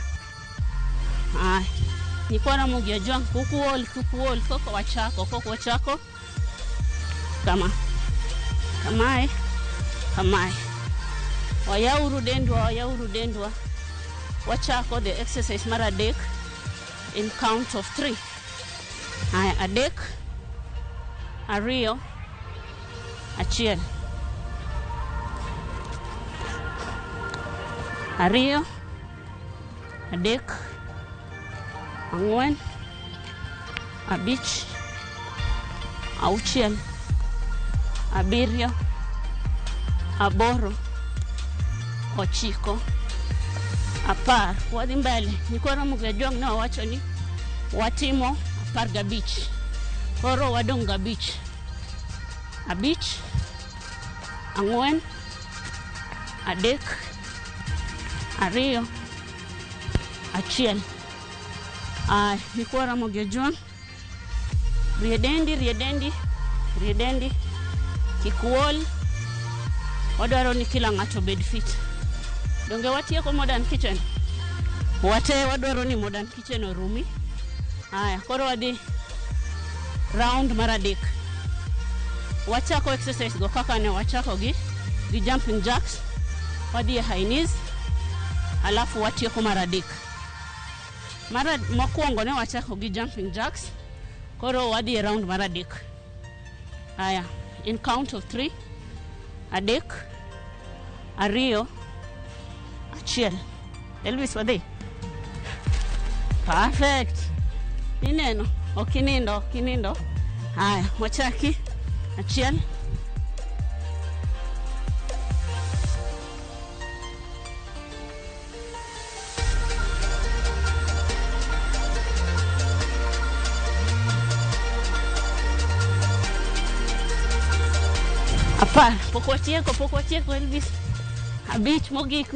Nyikwa Ramogi Ajwang kukuol koko wachako kamae. Wayauru dendwa. Wachako the exercise mar adek in count of 3. Adek, ariyo, achiel, ariyo, adek, ang'wen, abich, auchiel, abiriyo, aboro, ochiko, apar. Wadhi mbele. Nyikwa Ramogi Ajwang ne wawacho ni watimo 15. Koro wadong' gabich. Abich, ang'wen, adek, ariyo, achiel. Nyikwa Ramogi Ajwang, riedendi. Kikuol. Wadwaro ni kila ng'ato bed fit. Donge watieko modern kitchen. Wate wadwaro ni modern kitchen orumi. Haya, koro wadhi round mar adek. Wachako exercise go kaka ne wachako gi jumping jacks. Wadhi high knees. Alafu watieko mar adek. Mara mokwongo ne wachako gi jumping jacks. Koro wadhi round mar adek. Haya, in count of 3. Adek, ariyo, achiel. Elvis wadhi. Perfect. Ineno, okinindo. Haya, wachaki. Achiel. Apar, pok watieko Elvis. Abich mogik.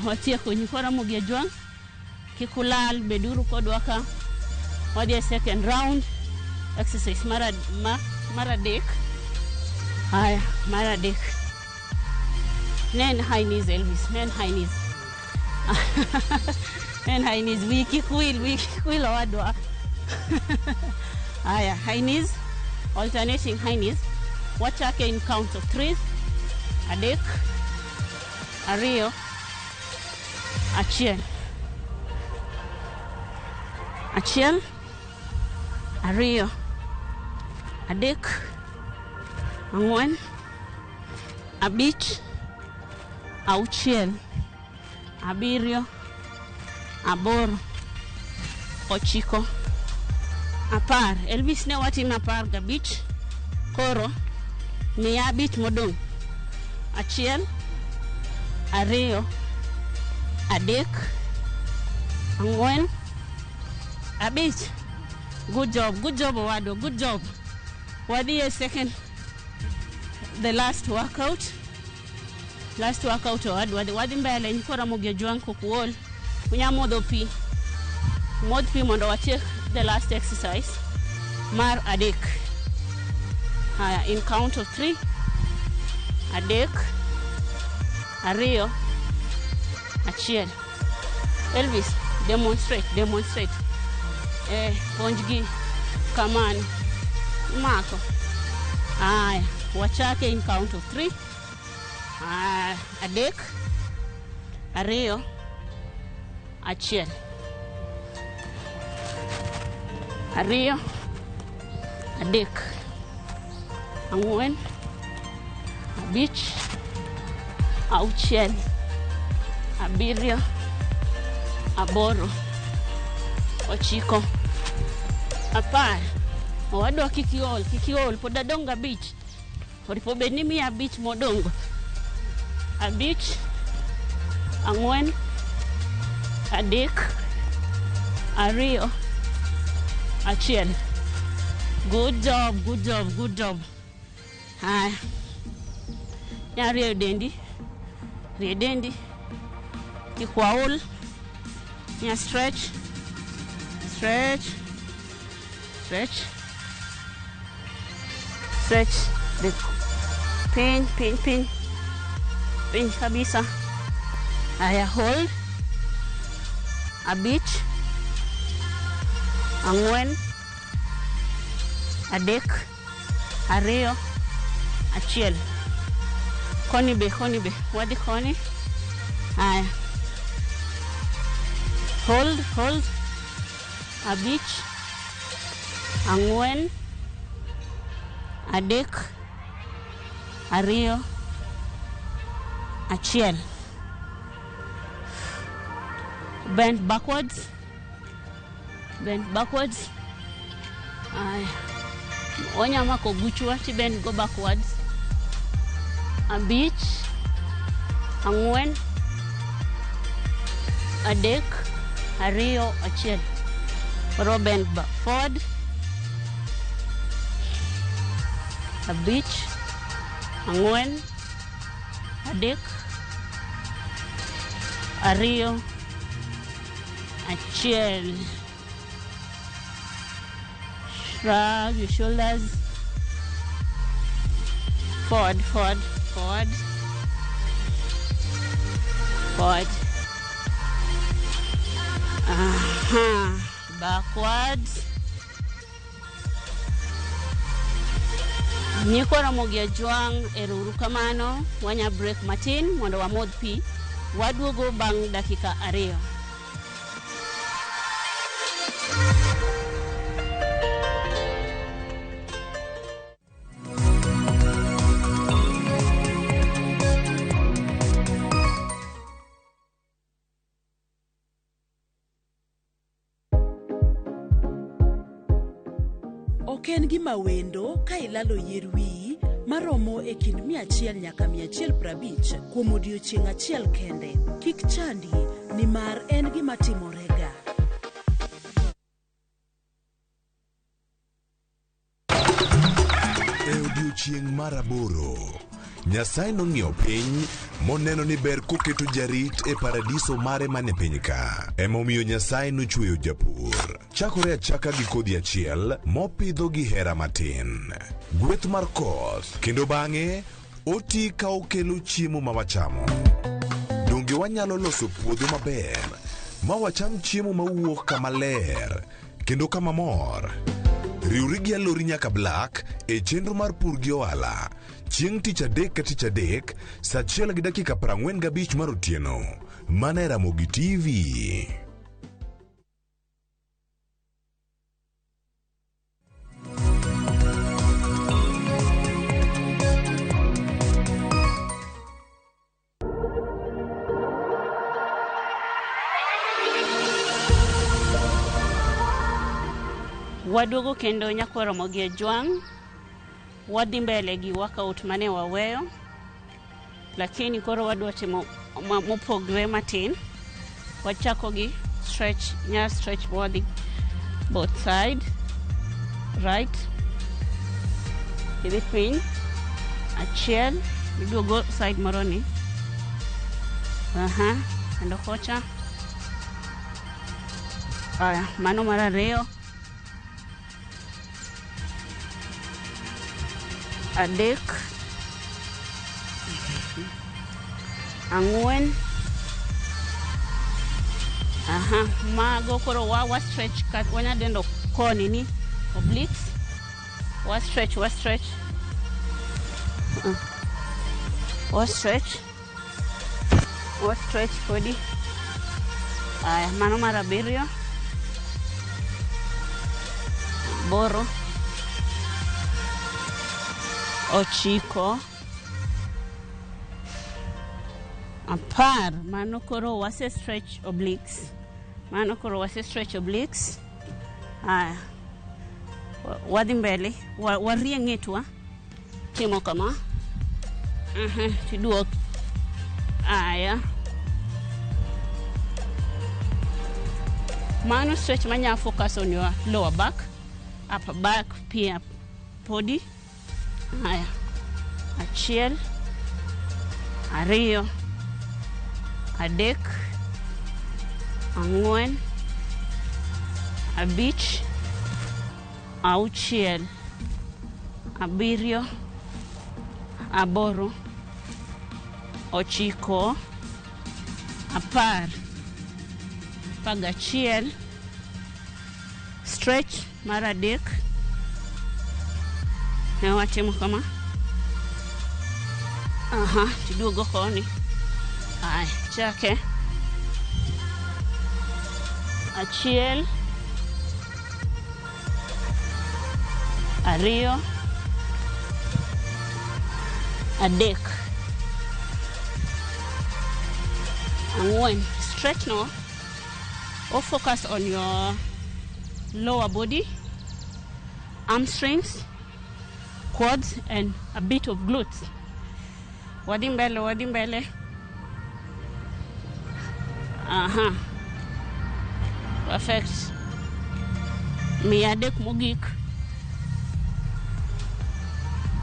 Watieko nyikora Ramogi Ajwang. Kikulal beduru kodwa ka. Wadhi second round. Exercise mar adek. Haya, mar adek. Nen high knees Elvis, nen high knees. And high knees, wiki kwil wadwa. Haya, high knees, alternating high knees. Wachake in count of 3. Adek, ariyo, achiel. Achiel, ariyo, adek, ang'wen, abich, auchiel, abiriyo, aboro, ochiko, apar. Elvis ne watimo 15. Koro miya abich modong'. Achiel, ariyo, adek, ang'wen, abich. Good job Owado, good job. Wadhi a second, the last workout Owado. Wadhi mbele nyikora Ramogi Ajwang kukuol. Unya modho pi mondo watiek the last exercise mar adek. Haya, in count of 3. Adek, ariyo, achiel. Elvis, demonstrate. Ponjgi kamano. Mako. Haya, wachake in count of 3. Adek, ariyo, achiel. Ariyo, adek, ang'wen, abich, auchiel, abiriyo, aboro, ochiko, apar. Owadwa kikiol pod adong' abich. Oripo bedni miya abich modongo. Abich, ang'wen, adek, ariyo, achiel. Good job. Haya. Rie dendi. Kikwaul. Nya stretch. The pin kabisa. Haya, hold. Abich, ang'wen, adek, ariyo, achiel. Koni be. Wadhi koni. Haya. Hold. Abich, ang'wen, adek, ariyo, achiel. Bend backwards. Wanyama koguchwa ti bend go backwards. Abich, ang'wen, adek, ariyo, achiel. Bend forward. Abich, ang'wen, adek, ariyo, achiel. Shrug your shoulders. Forward, forward, forward. Forward. Backwards. Nyiko Ramogi Ajwang eruru kamano wanya break matin mondo wamodh pi waduogo bang' dakika 2. Ok en gima wendo ka ilalo yier wiyi maromo e kind 100 nyaka 150 kuom odiochieng' achiel kende. Kik chandi, nimar en gima timorega. E odiochieng' mar 8, Nyasaye nong'iyo piny moneno ni ber koketo jarit e paradiso mare mane piny ka. Emomiyo Nyasaye nochweyo japur. Chakore achaka gi kodhi achiel mopidho gi hera matin. Gweth mar koth, kendo bang'e oti ka okelo chiemo ma wachamo. Donge wanyalo loso puodho maber ma wacham chiemo mawuok kama ler kendo kama mor. Riwri gi alori nyaka Black e chenro mar pur gi ohala. Chieng' tich adek ka tich adek, saa 1:45 mar otieno. Mana e Ramogi TV. Waduogo kendo nyako Ramogi Ajwang. Wadhi mbele gi workout mane waweyo. Lakini koro wadwa timo mopogre matin. Wachako gi stretch, nya stretch body both side. Right. Idhi piny. Achiel. Iduogo side moroni. Kendo kocha. Aya, mano mar 2. Adek. 4. Mago koro wa stretch kat wanya dendo koni ni obliques. Wa stretch. Wa stretch body. Aya, mano mar 7. Boro. 9. 10. Mano koro wase stretch obliques. Aya. Wadhi mbele. Warie ng'etwa. Timo kama. Tiduok. Aya. Mano stretch manya focus on your lower back. Upper back, pia body. Aya. Achiel. 2. Adek. 4. 5. 6. 7. 8. 9. 10. 11. Stretch mar 3. Watimo kama. Tiduogo koni. Aya, chake. Achiel. 2. Adek. 4. Stretch no. Or focus on your lower body, hamstrings, quads, and a bit of glutes. Wadi mbele. Perfect. Miadek mogik.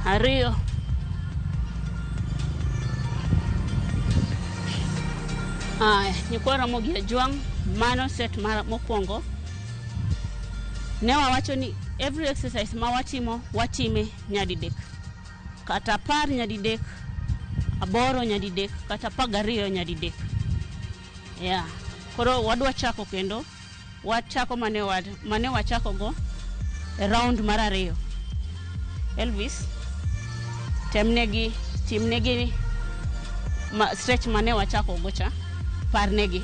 2. Nyiko Ramogi Ajwang, mano set mokwongo. ne wawacho ni every exercise ma watime nyadidek, kata 10 nyadidek, 8 nyadidek, kata 12 nyadidek. Yeah. Koro wadwa chako kendo, wachako mane wachako go e round mar 2. Elvis, timnegi stretch mane wachako go cha, parnegi.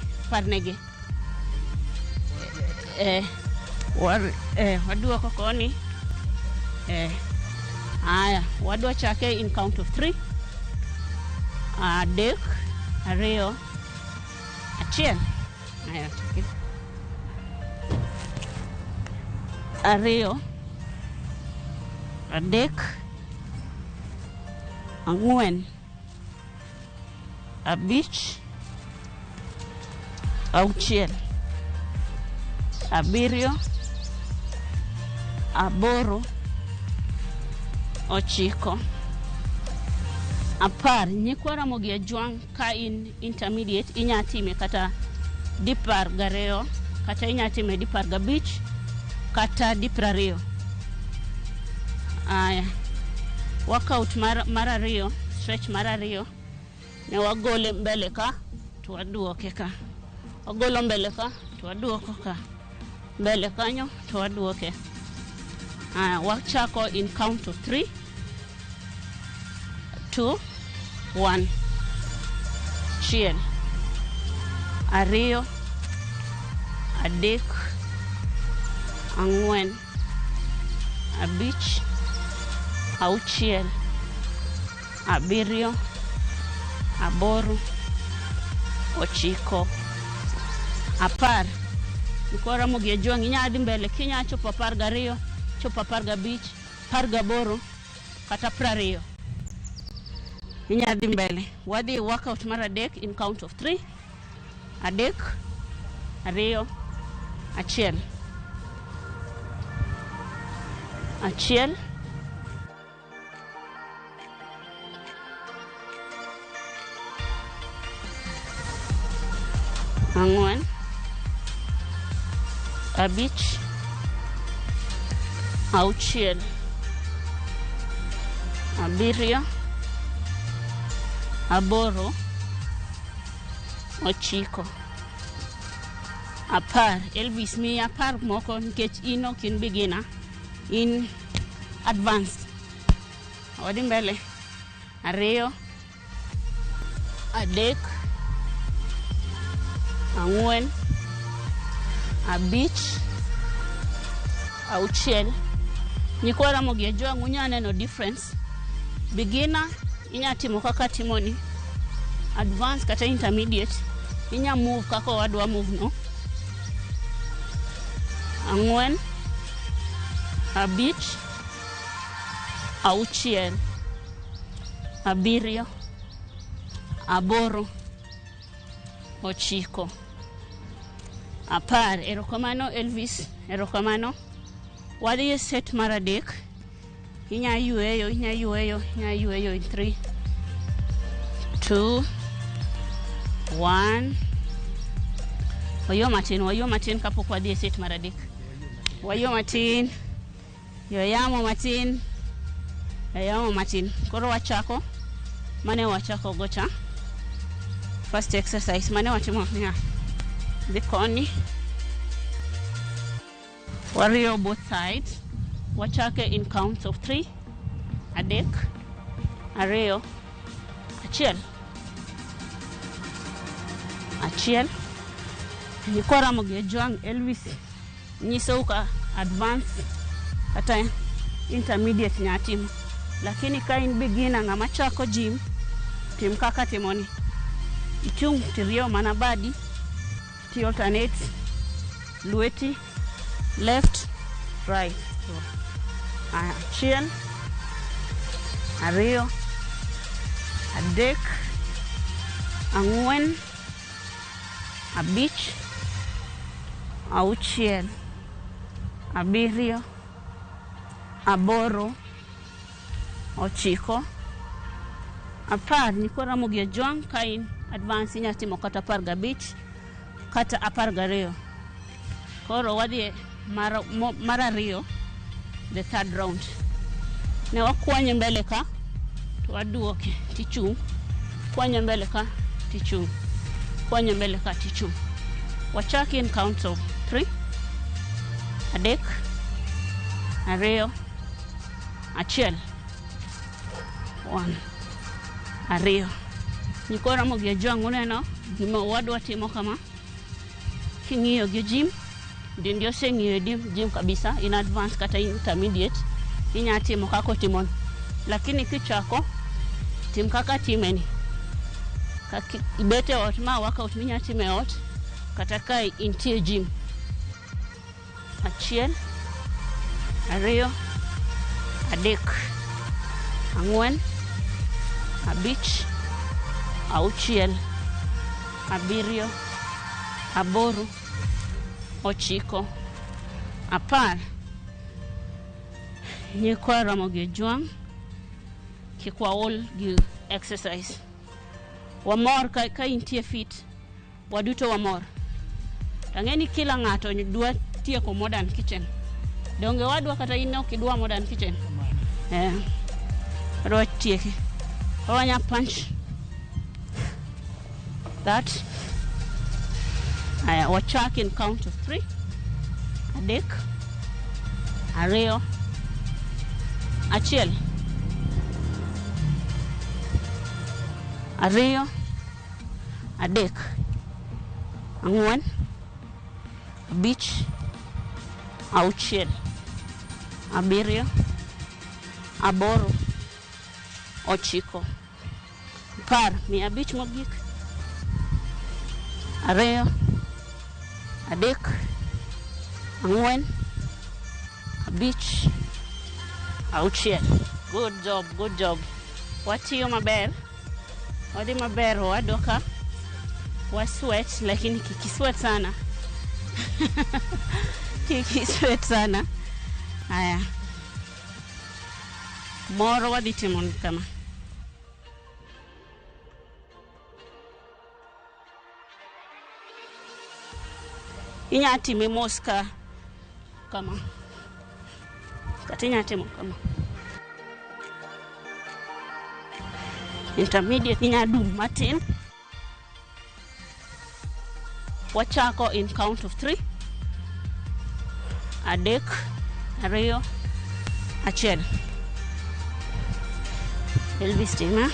Wadwa kokoni. Aya, wadwa chake in count of 3. Adek, ariyo, achiel. Aya, chake. Ariyo, adek, ang'wen, abich, auchiel, abiriyo, aboro, ochiko, apar. Nyikwa Ramogi Ajwang' ka in intermediate inyatime kata 12, kata inyatime 15, kata 20. Aya, workout mar 2, stretch mar 2, ne wagole mbele ka to waduoke ka, wagolo mbele ka to waduoko ka, mbele kanyo to waduoke. Aya, wachako in count of 3, 2, 1. Achiel, ariyo, adek, ang'wen, abich, auchiel, abiriyo, aboro, ochiko, apar. Nyikwa Ramogi Ajwang' inyadhi mbele kinya chopo 12, chopo 15, 18, kata 20. Inyadhi mbele. Wadhi workout mar 3 in count of 3. Adek, ariyo, achiel. Achiel, ang'wen, abich, auchiel, abiriyo, aboro, ochiko, apar. Elvis mi apar moko nikech in ok in beginner, in advanced. Wadhi mbele. Ariyo, adek, ang'wen, abich, auchiel. Nyikwa Ramogi Ajwang' unya neno difference. Beginner inyatimo kaka timoni, advanced kata intermediate inya move kaka wadwa move no. Ang'wen, abich, auchiel, abiriyo, aboro, ochiko, apar. Erokamano Elvis, erokamano. Wadhi set mar 3. Inya yueyo in 3, 2, 1. Wayo matin kapok wadhi set mar 3. Wayo matin. Yoyamo matin. Koro wachako mane wachako gocha. First exercise mane watimo niya, dhi koni, warrior both sides. Wachake in counts of 3. Adek, ariyo, achiel. Nyikwa Ramogi Ajwang' Elvis nyiso ka advance kata intermediate nyatim. Lakini ka in beginner ng'ama chako gym, tim kaka timoni. Ichung' tiriyo mana badi, ti alternate, lweti, left, right. Achiel, ariyo, adek, ang'wen, abich, auchiel, abiriyo, aboro, ochiko, apar. Nyikwa Ramogi Ajwang' ka in advance inyatimo kata 15 kata 12. Koro wadhi mara riyo, the third round. Ne wakwanye mbele ka, waduoke, tichung. Kwanye mbele ka, tichung. Kwanye mbele ka, tichung. Wachaki in count of 3. Adek, ariyo, achiel. 1, ariyo. Nyikwa Ramogi Ojwang uneno gima wadwa timo kama. King'iyo gi gym, dindi oseng'iyo gym kabisa in advance kata intermediate, inya timo kako timon. Lakini kichako tim kaka timeni. Ibete ot ma workout minya time ot kata kai intie gym. Achiel, ariyo, adek, ang'wen, abich, auchiel, abiriyo, aboro, ochiko, apar. Nyikwa Ramogi Ojwang kik waol gi exercise. Wamor ka intie fit, waduto wamor. Tang'eni kila ng'ato dwa tieko modern kitchen. Donge wadwa kata ino kidwa modern kitchen? Wadwa tieki. Wanya punch that. Aya, wachak in count of 3. Adek, ariyo, achiel, ariyo, adek, ang'wen, abich, auchiel, abiriyo, aboro, ochiko, apar. 500 mogik. Ariyo, adek, ang'wen, abich, auchiel. Good job, good job. Watiyo maber. Wadi maber wadoka. Sweat, lakini kiki sweat sana. Kiki sweat sana. Aya. Moro wadi timon kama. Inya time moska kama. Katinya timo kama. Intermediate inya do matin. Wachako in count of 3. Adek, ariyo, achiel. Elvis tema.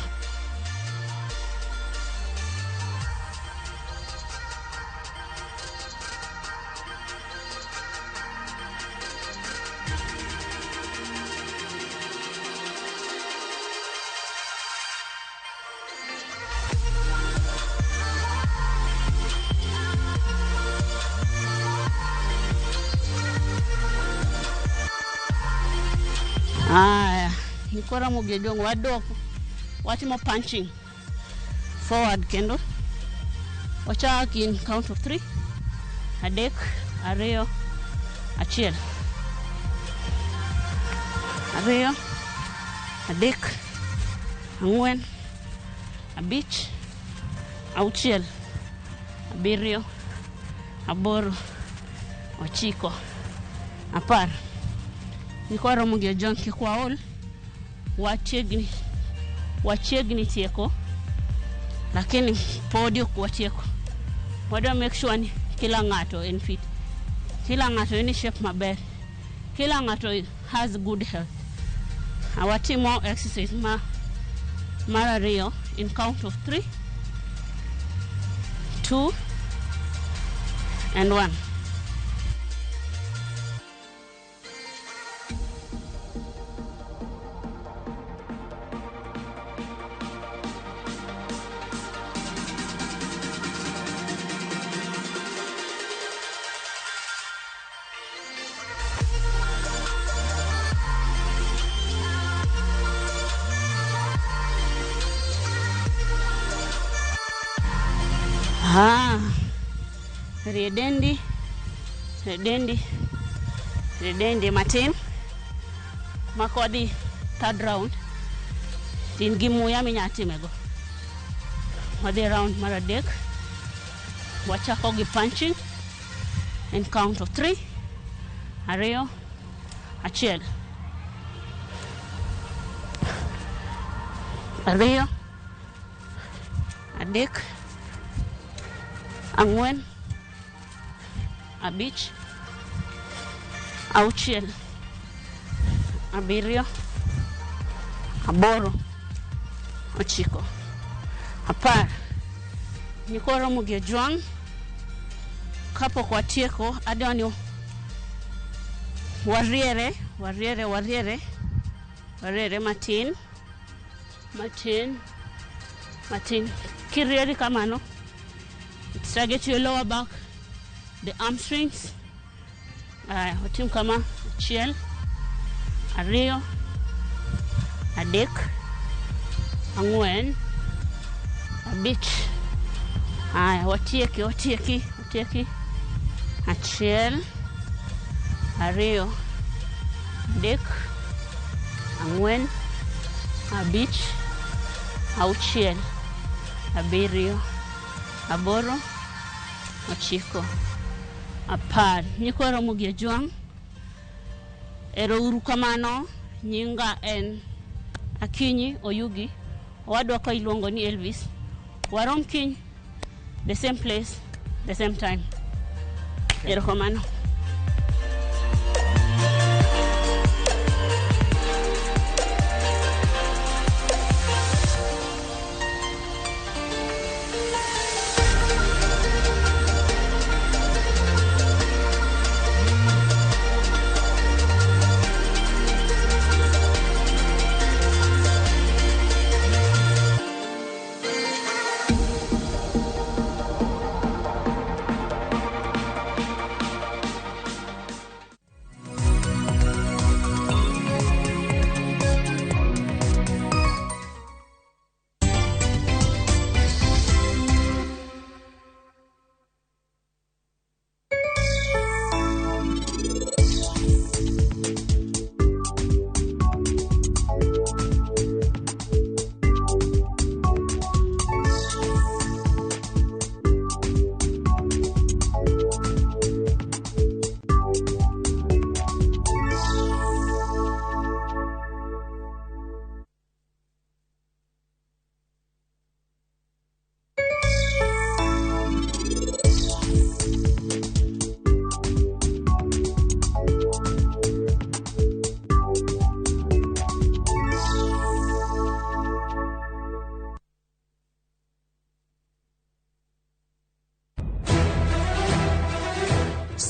Nyikwa Ramogi Ojwang wadok watimo punching forward kendo. Wachak in count of 3. Adek, ariyo, achiel. Ariyo, adek, ang'wen, abich, auchiel, abiriyo, aboro, ochiko, apar. Nyikwa Ramogi Ojwang kik waol. Wachiegni tieko, lakini podio kuwatieko. Wadwa make sure ni kila ng'ato in fit. Kila ng'ato in shape maber. Kila ng'ato has good health. Awatimo exercise mara riyo in count of 3, 2, and 1. Redendi matin. Makodi third round. Tin gimuya minyatimego. Wadi round maradek. Wachako gi punching in count of 3. ariyo, achiel. Ariyo, adek, ang'wen, abich, auchiel, abiriyo, aboro, ochiko, apar. Nyikwa Ramogi Ojwang', kapok watieko, adwani wariere matin. Kirieri kamano. Target your lower back, the hamstrings. Watim kama, achiel, ariyo, adek, ang'wen, abich. Watieki. Achiel, ariyo, adek, ang'wen, abich, auchiel, abiriyo, aboro, ochiko, apar. Nyikwa Ramogi Ojwang', ero uru kamano. Nyinga en Akinyi Oyugi, wadwa ka iluongo ni Elvis. Warom kiny, the same place, the same time. Ero kamano.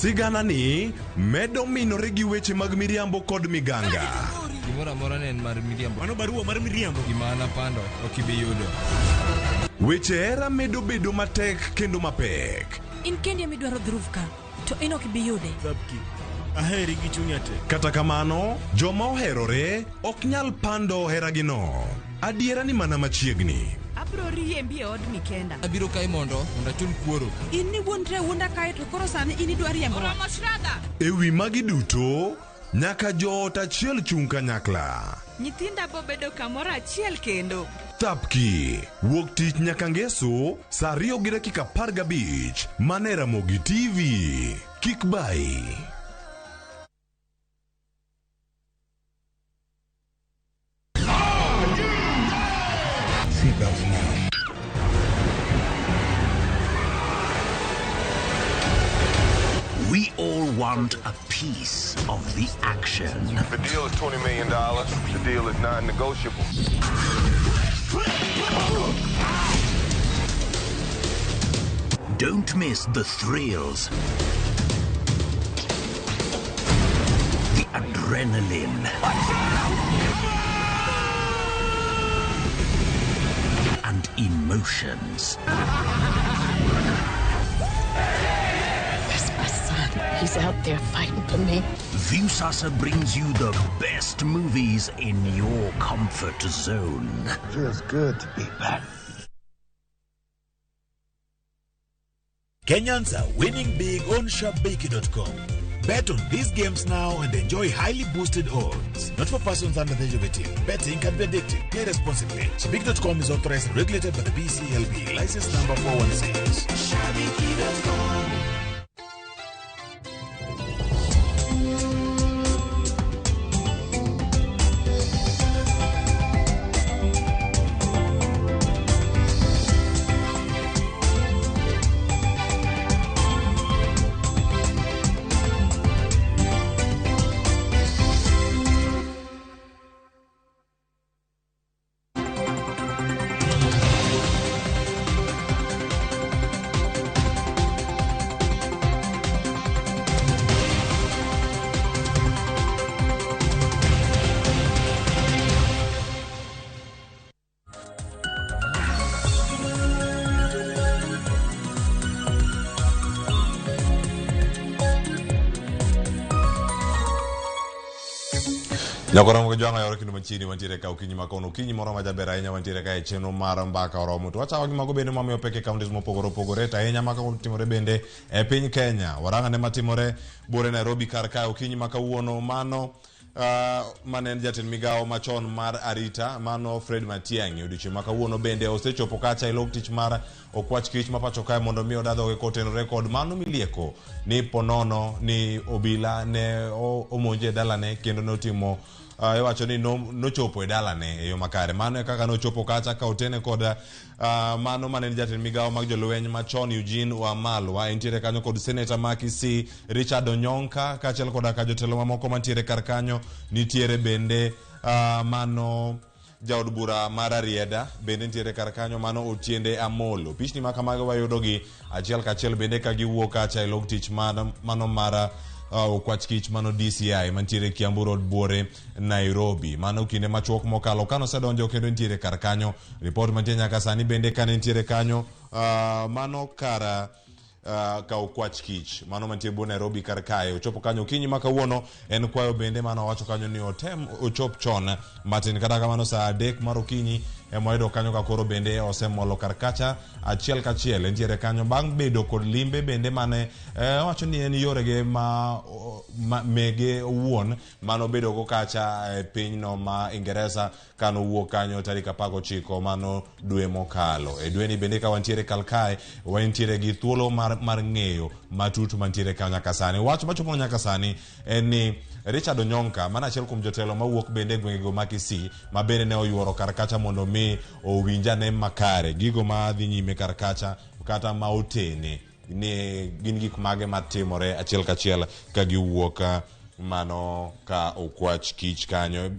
Sigana ni medo minore gi weche mag miriambo kod miganga. Gimora mora nen mar miriambo. Mano barua mar miriambo. Gimana pando okibi yudo. Weche era medo bedo matek kendo mapek. In kendi midwaro dhuruf ka to in okibi yude. Sabki. Aheri gi chunya te. Kata kamano, joma oherore ok nyal pando heragino. Adiera ni mana machiegni. Abro riembi e od Mikenda. Abiro kai mondo achul kuoro. In ni wuondre wuonda kai to koro sani in idwa riembo. Ewi magi duto, nyaka joot achiel chung kanyakla. Nyithinda bo bedo kamoro achiel kendo. Tapki, wuok tich nyaka ngeso, saa 2:15 mane Ramogi TV. Kik bai. We all want a piece of the action. The deal is $20 million. The deal is non-negotiable. Don't miss the thrills, the adrenaline, and emotions. He's out there fighting for me. Viusasa brings you the best movies in your comfort zone. Feels good to be back. Kenyans are winning big on SharpBakey.com. Bet on these games now and enjoy highly boosted odds. Not for persons under the age of 18. Betting can be addictive. Play responsibly. SharpBakey.com is authorized and regulated by the BCLB. License number 416. SharpBakey.com. Nyakora mo jwanga yoro kinu machini wantiere ka ukinyi makono ukinyi moro ma jaber ahinya wantiere ka e chenro mar mbaka oromo to wachawa gi mago bende mamiyo peke counties mopogore opogore to ahinya maka timore bende e piny Kenya waranga ne matimore bore Nairobi kar ka ukinyi ma kawuono mano manen jatend migawo machon mar arita mano Fred Matiang'i odiochieng' ma kawuono bende osechopo kacha e log tich mar okwach kich ma pacho kae mondo mi odadho kotenore kod mano milieko ni ponono ni obila ne omonje dalane kendo notimo iwacho ni nochopo e dalane e yo makare mano e kaka nochopo kacha ka otene kod mano manen jatend migawo mag jolweny machon Eugene Wamalwa entiere kanyo kod Senator Makisi Richard Onyonka kaachiel kod ka jotelo mamoko mantiere kar kanyo nitiere bende mano jaod bura mar Arieda bende nitiere kar kanyo mano Otiende Amolo pichni ma kamago wayudogi achiel kachiel bende ka giwuok kacha e log tich mano mara okwach kich mano DCI mantiere Kiambu Road Bore Nairobi mano kinde machuok mokalo kano sedonjo kendo nitiere kar kanyo report mantie nyaka sani bende kane nitiere kanyo mano kara ka okwach kich mano mantie Bore Nairobi kar kae ochopo kanyo ukinyi ma kawuono en kwayo bende mano wacho kanyo ni ochop chon matin kata kamano saa 3 mar okinyi emoyudo kanyo ka koro bende osemolo kar kacha achiel kachiel entiere kanyo bang' bedo kod limbe bende mane wacho ni en yorege mege owuon mano bedo go kacha e pinyno ma Ingereza kano wuok kanyo tarik 19 mano dwe mokalo e dwe ni bende ka wantiere kal kae wantiere gi thuolo mar ng'eyo matut mantiere kanyo nyaka sani wach machopo nyaka sani en ni Richard Onyonka mana achiel kuom jotelo mawuok bende gwengego Makisi ma bende ne oyuoro kar kacha mondo mi owinjane makare gigo ma dhi nyime kar kacha kata ma otene ni gin gik mage matimore achiel kachiel ka giwuok mano ka okwach kich kanyo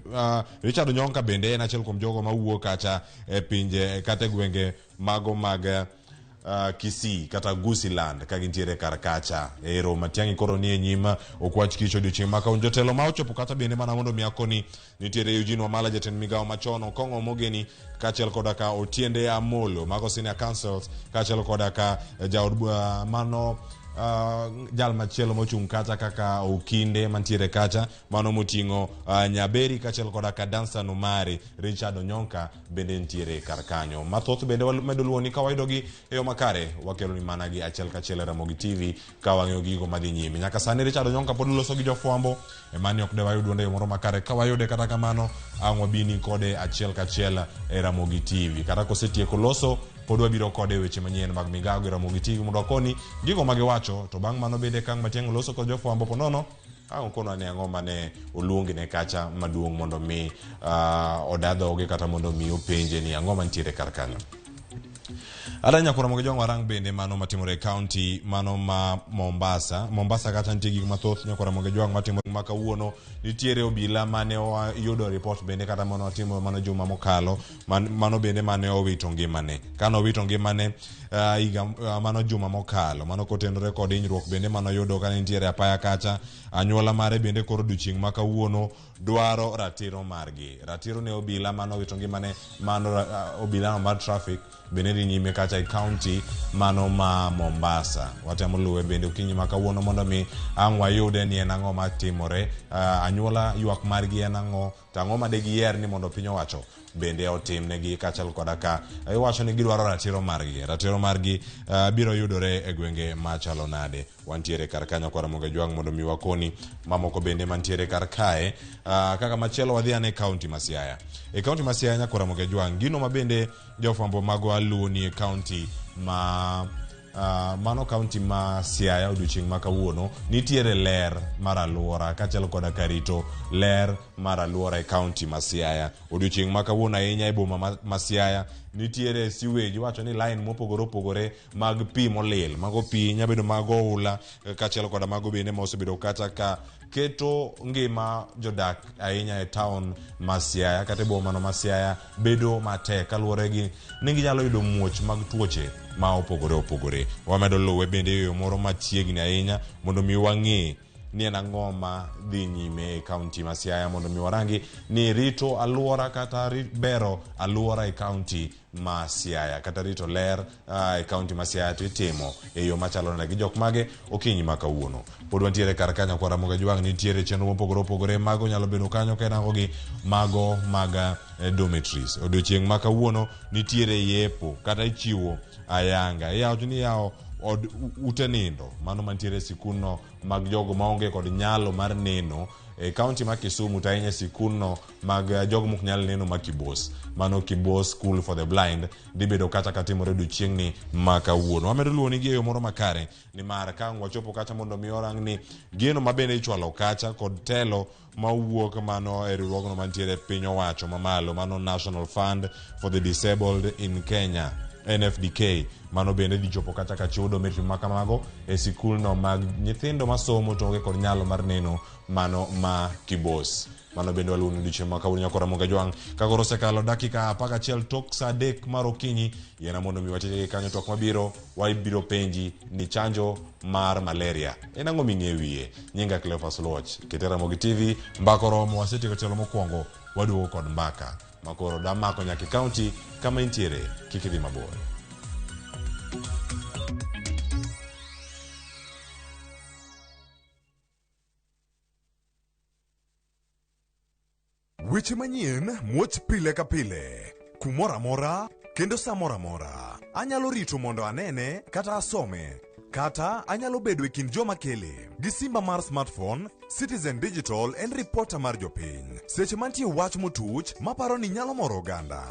Richard Onyonka bende en achiel kuom jogo mawuok kacha e pinje kata gwenge mago mag Kisii kata Gusiland ka gintiere kar kacha ero Matiang'i koro ni e nyima okwach kich odiochieng' ma ka jotelo ma ochopo kata bende mana mondo miakoni nitiere Eugene Wamalwa jatend migawo machon Okong'o Mogeni kaachiel koda ka Otiende Amolo mago senior councils kaachiel koda ka jaod mano jal machielo mochung' kacha kaka Okinde mantiere kacha mano moting'o Nyaberi kaachiel koda ka Dansan Omari Richard Onyonka bende nitiere kar kanyo mathoth bende medo luoni ka wayudogi e yo makare wakelo ni mana gi achiel kachiel e Ramogi TV ka wang'eyo gigo madhi nyime nyaka sani Richard Onyonka pod loso gi jofwambo emani ok de wayud wonde yo moro makare ka wayude kata kamano ang' wabini kode achiel kachiel e Ramogi TV kata kosetieko loso pod wabiro kode weche manyien mag migawo gi Ramogi TV mondo koni gigo magiwacho to bang' mano bende kang' Matiang'i loso kod jofwambo ponono ang' kono ne ang'o mane oluongi ne kacha maduong' mondo mi odadhoge kata mondo mi openje ni ang'o mantiere kar kanyo Ada nyakura moge jong warang bende mano matimore county mano ma Mombasa kata nitie gik mathoth nyakura moge jong matimore ma kawuono nitiere obila mane yudo report bende kata mano timo mano juma mokalo mano bende mane owito ngimane kano owito ngimane mano juma mokalo mano kotenore kod hinyruok bende mano yudo ka nitiere apaya kacha anyuola mare bende koro odiochieng' ma kawuono dwaro ratiro margi ratiro ne obila mano owito ngimane mano obila mar traffic bende ni nyime kacha e county mano ma Mombasa watemo luwe bende ukinyi ma kawuono mondo mi ang' wayude ni en ang'o matimore anyuola ywak margi en ang'o to ang'o ma de giyer ni mondo piny owacho bende otimnegi kaachiel koda ka iwacho ni gidwaro ratiro margi biro yudore e gwenge machalo nade wantiere kar kanyo kwa Ramogi Jwang' mondo mi wakoni mamoko bende mantiere kar kae kaka machielo wadhi ane county ma Siaya e county ma Siaya nyaka Ramogi Jwang' gino ma bende jofwambo mago aluwo ni e county ma mano county ma Siaya odiochieng' ma kawuono nitiere ler mar aluora kaachiel koda karito ler mar aluora e county ma Siaya odiochieng' ma kawuono ahinya e boma ma Siaya nitiere sewage wacho ni line mopogore opogore mag pi molil mago pi nyabedo mag oula kaachiel koda mago bende ma osebedo kata ka keto ngima jodak ahinya e town ma Siaya kata e boma no ma Siaya bedo matek kaluwore gi ni ginyalo yudo muoch mag tuoche ma opogore wamedo luwe bende yo moro machiegni ahinya mondo mi wang'e ni en ang'o ma dhi nyime e kaunti ma Siaya mondo mi warangi ni rito aluora kata bero aluora e kaunti ma Siaya kata rito ler e kaunti ma Siaya to itimo e yo machalo na gi jok mage okinyi ma kawuono. Pod wantiere kar kanyo kwa Ramogi Jwang, nitiere chenro mopogore opogore mago nyalo bedo kanyo ka nango gi mago mag dormitories. Odiochieng' ma kawuono nitiere yepo kata ichiwo ayanga yawo od ute nindo mano mantiere sikunno mag jogo maonge kod nyalo mar neno e kaunti ma Kisumu ta ahinya sikunno mag jogo mok nyal neno ma Kibos, mano Kibos School for the Blind dibedo kata katimore odiochieng' ni ma kawuono. Wamedo luoni gi e yo moro makare ni mar ka wachopo kacha mondo mi orang ni geno mabende ichwalo kacha kod telo mawuok mano e riwruogno mantiere piny owacho mamalo mano National Fund for the Disabled in Kenya NFDK, mano bende dhi chopo kata ka chudo mirfi makamago e sikulno mag nyithindo masomo to onge kod nyalo mar neno mano ma Kibos. Mano bende waluoni odiochieng' ma kawuono nyakora Ramogi Jwang ka koro osekalo dakika 11 tok saa 3 mar okinyi. Yiena mondo mi wachie kanyo tok mabiro wabiro penji ni chanjo mar malaria en ang'o ming'e wiye. Nyinga Cleophas Loch, kete Ramogi TV, mbaka oromo, wasetieko tielo mokwongo, waduogo kod mbaka makoro damako nyaka kaunti kama intiere, kik idhi mabor. Weche manyien muoch pile ka pile kumoro amora kendo samoro amora. Anyalo rito mondo anene kata asome kata anyalo bedo e kind joma kele gi simba mar smartphone, Citizen Digital en reporter mar jopiny. Seche mantie wach motuch maparo ni nyalo moro oganda,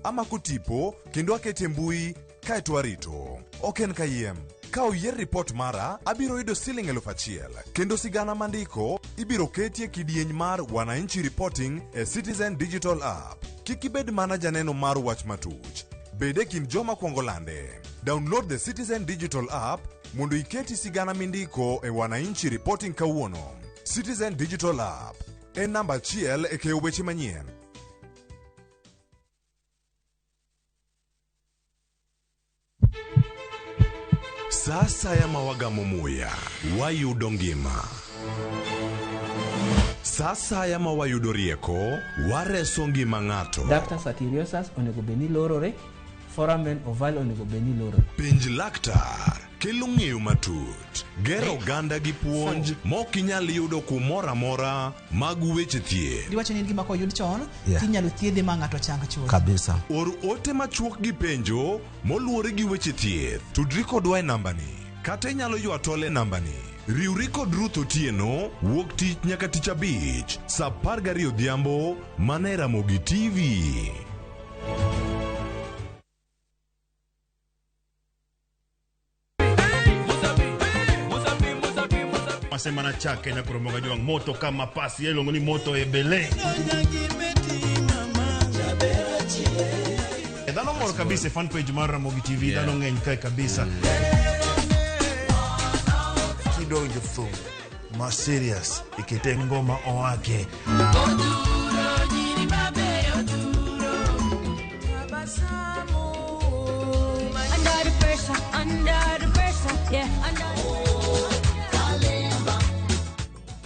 amako tipo kendo akete mbui kaeto arito. Ok en kayiem. Ka oyier report mara, abiro yudo Sh1,000 kendo sigana mandiko ibiro ketie kidieny mar Wananchi Reporting e Citizen Digital App. Kik ibed mana janeno mar wach matuch, bede kind joma kuongo lande. Download the Citizen Digital App mondo iketi sigana mindiko e Wananchi Reporting kawuono. Citizen Digital App en namba 1 e keyo weche manyien. Sasa ya mawagamo muya wayudo ngima. Sasa ya mawayudo rieko wareso ngima ng'ato. Dr. Satiriosus onego beni lorore, foramen oval onego beni lorore. Pinj laktar kelo ng'eyo matut, gero oganda gi puonj mok inyal yudo kumoro amora mag weche thieth. Giwacho ni gima koyud chon tinyalo thiedhe ma ng'ato chang chuth. Kabisa. Or ote machuok gi penjo moluwore gi weche thieth. Tudri kodwa e nambani kata inyalo ywa tole nambani. Riwri kod Ruth Otieno wuok tich nyaka tich abich saa 12 odhiambo mana e Ramogi TV. Masemana chake na Ramogi Jwang, moto kama pasi iluongo ni moto ebele. Dhano moro kabisa fan page mar Ramogi TV, dhano ng'eny kae kabisa. Kidonjo thum ma serious ikete ngoma oake.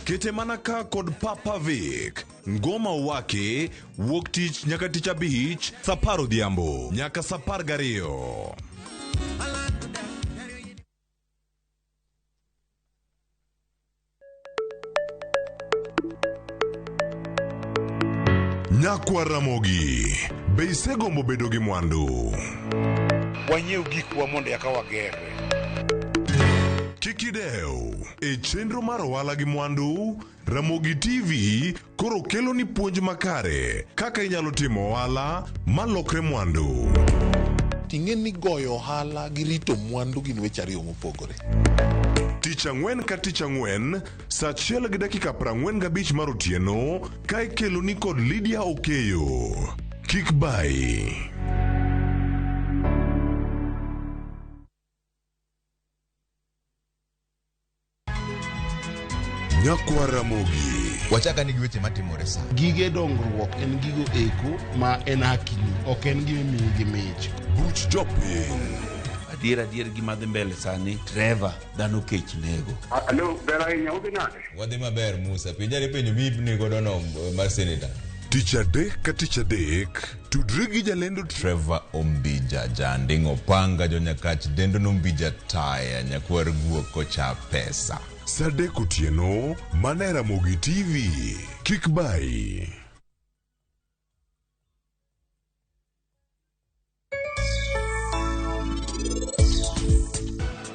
Kete manaka kod Papa Vic, ngoma wake wuok tich nyaka tich abich saa 10 odhiambo nyaka saa 12. Nyakwa Ramogi, be isegombo bedo gi mwandu? Wanyiew gikwa mondo yaka wagere. Kikideu e chenro mar ohala gi mwandu, Ramogi TV koro kelo ni puonj makare kaka inyalo timo ohala malokre mwandu. Ting'e ni goyo ohala gi rito mwandu gin weche ariyo mopogore. Tich ang'wen ka tich ang'wen saa 1:45 mar otieno ka ikelo ni kod Lydia Okeyo. Kik bai. Nyakwa Ramogi. Wachaka nigi weche matimore sa. Gige dongruok en gigo eko ma en hakini, ok en gima imiyo gi mich. Buch jopiny. adier gima dhi mbele sani Trevor dhano kech nego. Alo, ber ahinya udhi nade? Wadhi maber Musa, pinjari penjo mibni godo no mar senator. Tich adek ka tich adek, tudri gi jalendo Trevor Ombija, janding opanga jonyakach dendo nombija taya nyakwar guok kocha pesa. Sadek otieno, mana Ramogi TV. Kik bai.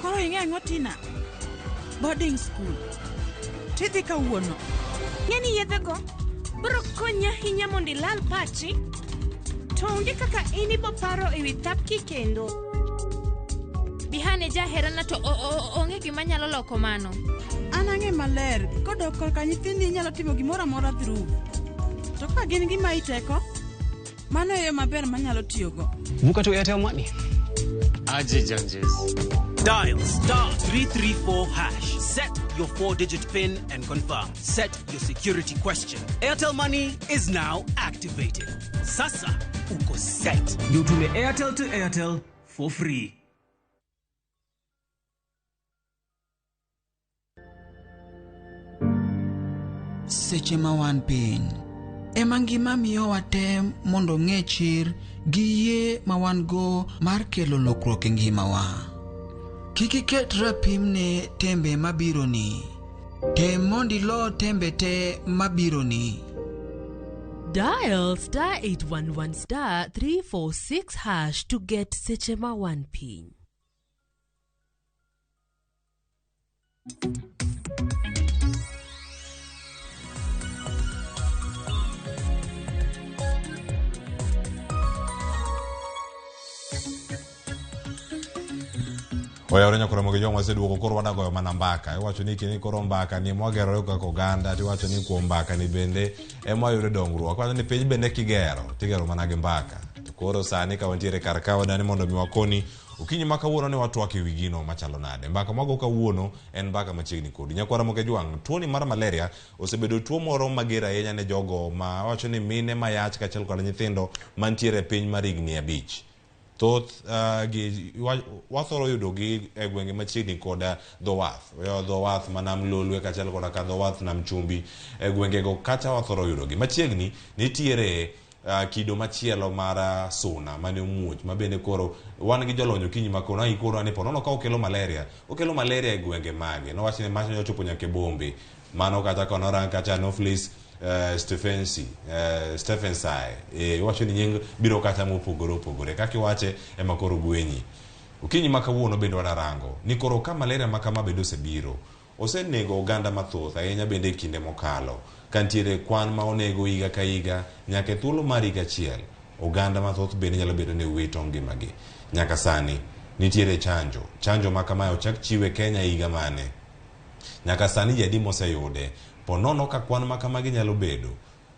Koro ing'e Tina, boarding school. Tidhi kawuono. Ng'eni yedhego bro konya ahinya mondo ilal pachi, to onge kaka inibo paro ewi thapki kendo. Bihane jaherana to onge gima nyalo loko mano. An ang'e maler, kodok korka nyithindi nyalo timo gimoro amora dhruv. To ka gin gima iteko, mano e yo maber manyalo tiyogo. Vuka to Airtel Money. Aje Janjes. Dial *334#. Set your 4-digit PIN and confirm. Set your security question. Airtel Money is now activated. Sasa uko set. You to Airtel to Airtel for free. Seche ma wan piny ema ngima miyowa tem mondo ng'e chir gi yie ma wan go mar kelo lokruok e ngimawa. Kik iket rapim ne tembe mabironi. Tem mondo ilo tembe te mabironi. Dial *811*346# to get seche ma wan piny. Oya orenya kora moge joma seduoko koro wadagoyo mana mbaka. Iwacho ni kini koro mbaka ni mwagero kaka oganda, tiwacho ni kuom mbaka ni bende ema yudo dongruok. Wacho ni piny bende tigero mana gi mbaka. Koro sani ka wantiere kar ka wadani mondo mi wakoni ukinyi ma kawuono ne watwak ewi gino machalo nade. Mbaka mago kawuono en mbaka machiegni kodi. Nyakwara moge jwang, tuoni mar malaria osebedo tuo moro mager ahinya ne jogo ma wacho ni mine mayach kaachiel kod nyithindo mantiere piny mar higni 5. Thoth wathoro yudo gi e gwenge machiegni koda dho wath manam Lolwe kaachiel koda ka dho wath nam Chumbi e gwengego kacha wathoro yudo gi. Machiegni nitiere kido machielo mar suna mane omuoch mabende koro wan gi jolony okinyi makono ai koro ane ponono ka okelo malaria e gwenge mage. No wachne mach nyochopo nyaka bombe mano kata kono ran kata Noflis Stephensi wacho ni nying biro kata mopogore kaka iwache ema koro gwenyi. Ukinyi makawuono bende wadarango ni koro ka malaria makama bende osebiro, osenego oganda mathoth ahinya bende e kinde mokalo. Kantiere kwan ma onego higa ka higa nyaka thuolo mar higa achiel, oganda mathoth bende nyalo bedo ni wito ngimagi. Nyaka sani nitiere chanjo makama ochak chiwe Kenya higa mane. Nyaka sani jadi moseyude ponono ka kwan makamagi nyalo bedo.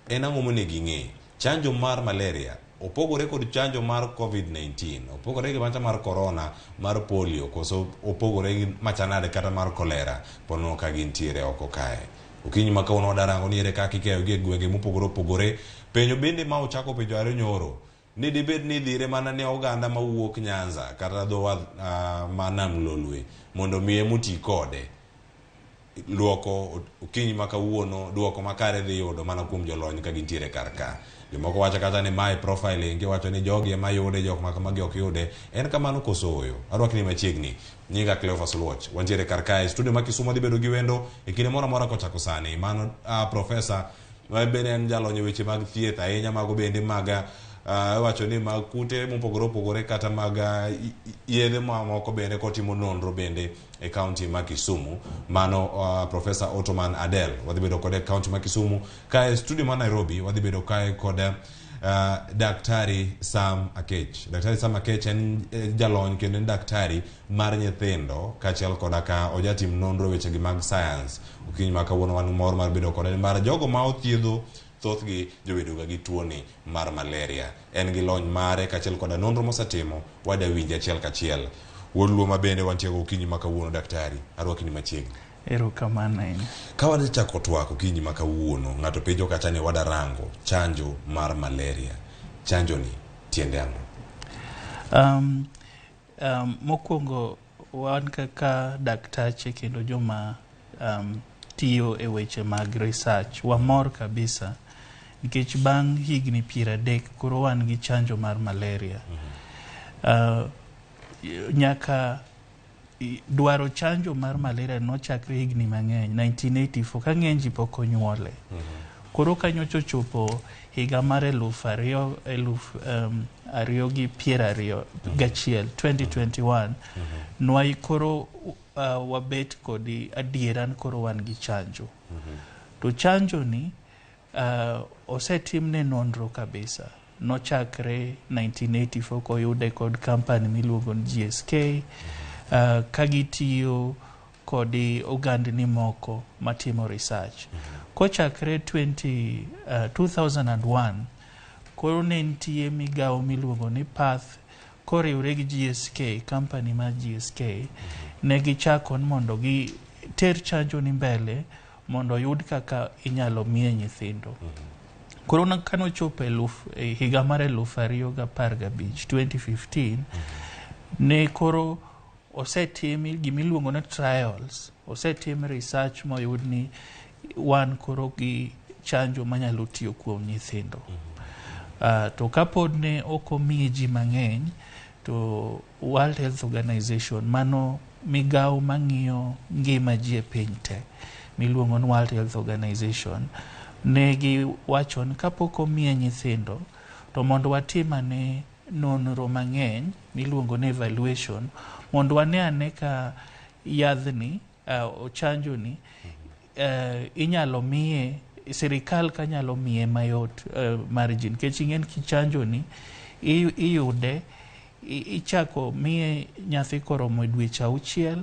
En ang'o monego ing'e? Chanjo mar malaria opogore kod chanjo mar COVID-19, opogore gi macha mar corona, mar polio, koso opogore gi machanade kata mar kolera, ponono ka gintiere oko kae. Ukinyi makawuono wadarango ni ere kaka ikeyo gi e gwenge mopogore opogore. Penjo bende ma ochako penjo are nyoro ni dibed ni dhire mana ne oganda mawuok Nyanza kata dho wath manam Lolwe mondo miye muti kode. Luoko ukinyi makawuono duoko makare dhi yudo mana kuom jolony ka gintiere kar ka. Jomoko wacho kata ni my profiling wacho ni jogi ema yude, jok makamagi ok yude. En kamano koso oyo. Arwak ni machiegni nyinga Cleophas Luoch wantiere kar ka e studio ma Kisumo dhi bedo gi wendo e kinde moro amora kochako sani. Mano profesa bende en jalony weche mag thieth ahinya mago bende maga wacho ni mag kute mopogore opogore kata mag yedhe mamoko bende kotimo nonro bende e kaunti ma Kisumu. Mano Profesa Ottoman Adel wadhi bedo kode kaunti ma Kisumu. Ka e studio ma Nairobi wadhi bedo kae kod Daktari Sam Akech. Daktari Sam Akech en jalony kendo en daktari mar nyithindo kaachiel koda ka ojatim nonro wechegi mag science. Ukinyi ma kawuono wan mor mar bedo kode mar jogo ma othiedho thothgi jobedoga gi tuoni mar malaria. En gi lony mare kaachiel koda nonro mosetimo wada winji achiel kachiel. Wuod luo ma bende wantiego ukinyi ma kawuono daktari. Arwaki ni machiegni. Erokamano ahinya. Ka wadachako twak ukinyi ma kawuono, ng'ato penjo kata ni wadarango chanjo mar malaria. Chanjo ni tiende ang'o? Mokwongo wan kaka daktache kendo joma tiyo e weche mag research wamor kabisa nikech bang' higni 30 koro wan gi chanjo mar malaria. Nyaka dwaro chanjo mar malaria nochakre higni mang'eny 1984 ka ng'eny ji pok onyuole. Koro kanyocho chopo higa mar 2021 nwai koro wabet kod adieran koro wan gi chanjo. To chanjo ni osetimne nonro kabisa. Nochakre 1984 koyude kod company miluongo ni GSK kagitiyo kod ogandni moko matimo research. Kochakre 2001 koro ne nitie migawo miluongo ni Path koriwre gi GSK, company mar GSK ne gichako mondo gi ter chanjo ni mbele mondo yud kaka inyalo miye nyithindo. Koro kano chopo higa mar 2015 ne koro osetim gimiluongo ni trials, osetim research moyud ni wan koro gi chanjo manyalo tiyo kuom nyithindo. To kapod ne okomiye ji mang'eny, to World Health Organization, mano migawo mang'iyo ngima ji e piny te, miluongo ni World Health Organization, ne giwacho ni kapok omiye nyithindo, to mondo watimane nonro mang'eny miluongo ni evaluation, mondo wane ka yadhni chanjo ni inyalo miye, sirikal kanyalo miye mayot margin. Nikech ing'en kichanjo ni iyude ichako miye nyathi koromo dweche 6,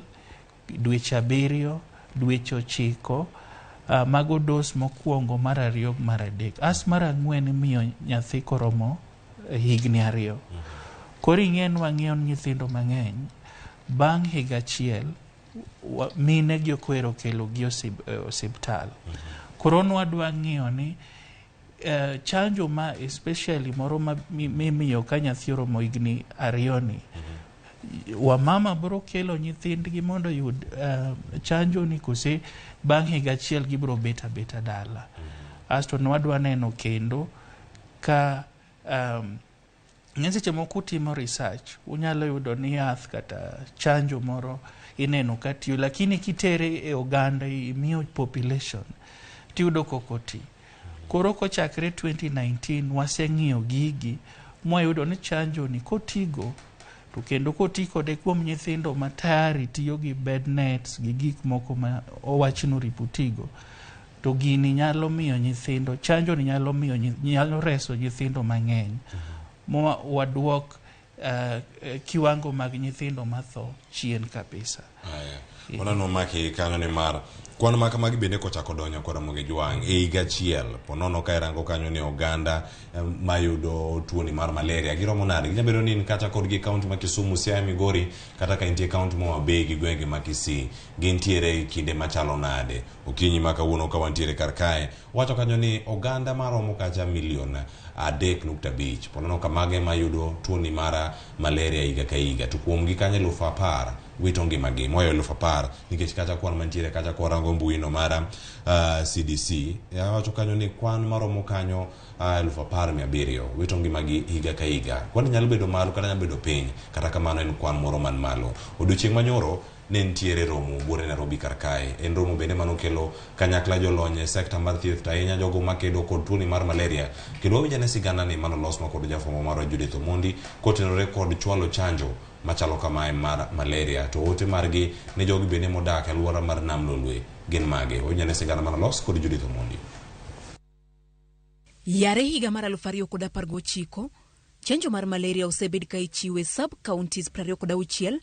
dweche 7, dweche 9, mago dos mokwongo, mar 2, mar 3. As mar 4 miyo nyathi koromo higni 2. Koro ing'en wang'iyo nyithindo mang'eny bang' higa 1 mine gi okwero kelo gi osiptal. Koro nwadwa ng'iyo ni chanjo ma especially moro mimiyo ka nyathi oromo higni 2 ni, wamama bro kelo nyithindgi mondo yud chanjo ni kose bang' higa 1 gibro beta dala. Asto nwadwa neno kendo ka seche moko timo research unyalo yudo ni yath kata chanjo moro ineno katiyo, lakini kitere e oganda imiyo population tiyudo kokoti. Koro kochakre 2019 waseng'iyo gigi mwayudo ni chanjo ni kotigo, to kendo koti kode kuom nyithindo matayari tiyo gi bed nets gi gik moko ma owachno ripotigo, to gini nyalo miyo nyithindo, chanjo ni nyalo reso nyithindo mang'eny. Waduok kiwango mag nyithindo matho chien kabisa. Ona no maki kanyo ni mar kwan maka magi bende kochako donyo kod Ramogi Jwang' e higa 1 ponono ka irango kanyo ni oganda mayudo tuo ni mar malaria giromo nade. Ginyalo ni kata kod gi kaunti ma Kisumu, Siaya, Migori, kata ka intie kaunti ma Wabegi gi gwenge ma Kisii, gintiere kinde machalo nade. Okinyi ma kawuono ka wantiere kar kae wacho kanyo ni oganda maromo kacha milion 3.5 ponono ka mage mayudo tuo ni mar malaria higa ka higa, to kuom gi kanyo 10,000 wito ngimagi, moyo 10,000 nikech kacha kwan mantiere kacha kwa rango mbui no mara CDC wacho kanyo ni kwan maromo kanyo 10,700 wito ngimagi higa ka higa. Kwan nyalo bedo malo kata nyalo bedo piny, kata kamano en kwan moro man malo. Odiochieng' manyoro ne ntiere romo buore Nairobi kar kae, en romo bende manokelo kanyakla jolony e sekta mar thieth ahinya jogo makedo kod tuo ni mar malaria, kendo wawinjane sigana ni manolos kod jafwambo mar Judith Omondi kotenore kod chwalo chanjo machalo kamae mar malaria. To ote margi ne jogi bende modak e alwora mar Nam Lolwe gin mage. Wawinjane sigana manolos kod Judith Omondi. Yare higa mar 2019 chanjo mar malaria osebed ka ichiwe sub counties 26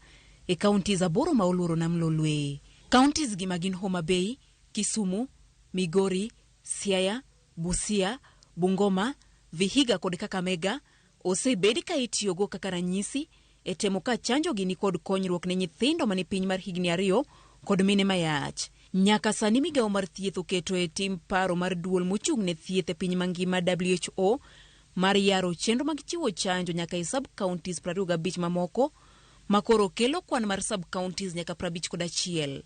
e counties 8 ma oluoro Nam Lolwe. Counties gi magin Homa Bay, Kisumu, Migori, Siaya, Busia, Bungoma, Vihiga kod Kakamega osebed ka itiyogo kaka ranyisi e temo ka chanjo gi ni kod konyruok ne nyithindo mani piny mar higni 2 kod mine mayach. Nyaka sani migawo mar thieth oketo e tim paro mar duol mochung' ne thieth e piny mangima WHO mar yaro chenro mag chiwo chanjo nyaka e sub counties 25 mamoko makoro kelo kwan mar sub-counties nyaka 51.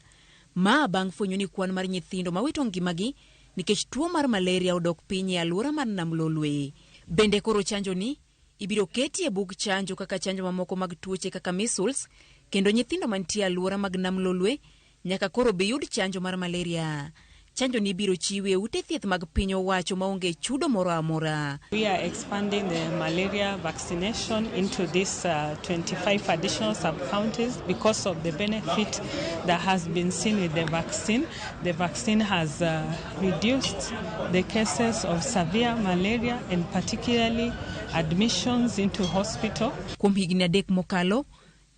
Ma bang' fwenyo ni kwan mar nyithindo mawito ngimagi nikech tuo mar malaria odok piny e alwora mar Nam Lolwe. Bende koro chanjo ni ibiro keti e bug chanjo kaka chanjo mamoko mag tuoche kaka measles, kendo nyithindo mantie alwora mag Nam Lolwe nyaka koro be yud chanjo mar malaria. Chanjo ni biro chiwe ute thieth mag piny owacho maonge chudo moro amora. We are expanding the malaria vaccination into these 25 additional sub-counties because of the benefit that has been seen with the vaccine. The vaccine has reduced the cases of severe malaria and particularly admissions into hospital. Kuom higni 3 mokalo,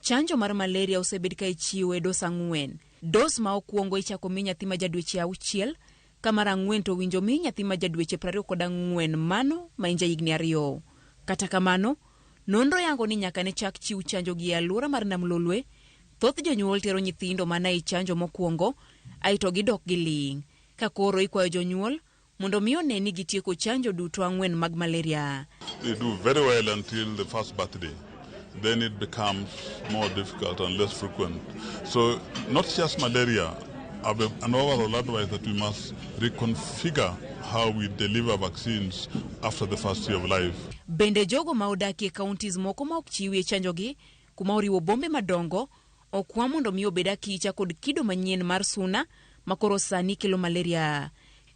chanjo mar malaria osebed ka ichiwo e dos 4. Dos ma okuongo ichako mi nyathi ma jadweche 6, ka mar 4 to winjo mi nyathi ma jadweche 24 mano ma inja higni 2. Kata kamano, nonro yango ni nyaka ne chak chiw chanjo gi alwora mar Nam Lolwe, thoth jonyuol tero nyithindo mana i chanjo mokuongo, aito gidok giling', ka koro ikwayo jonyuol mondo mi one ni gitieko chanjo duto 4 mag malaria. They do very well until the first birthday. Then it becomes more difficult and less frequent. So not just malaria, an overall advice that we must reconfigure how we deliver vaccines after the first year of life. Bende jogo ma odaki e counties moko ma ok chiwie chanjo gi, kuma oriwo bombe madongo, okwa mondo mi obed akicha kod kido manyien mar suna makoro sani kelo malaria.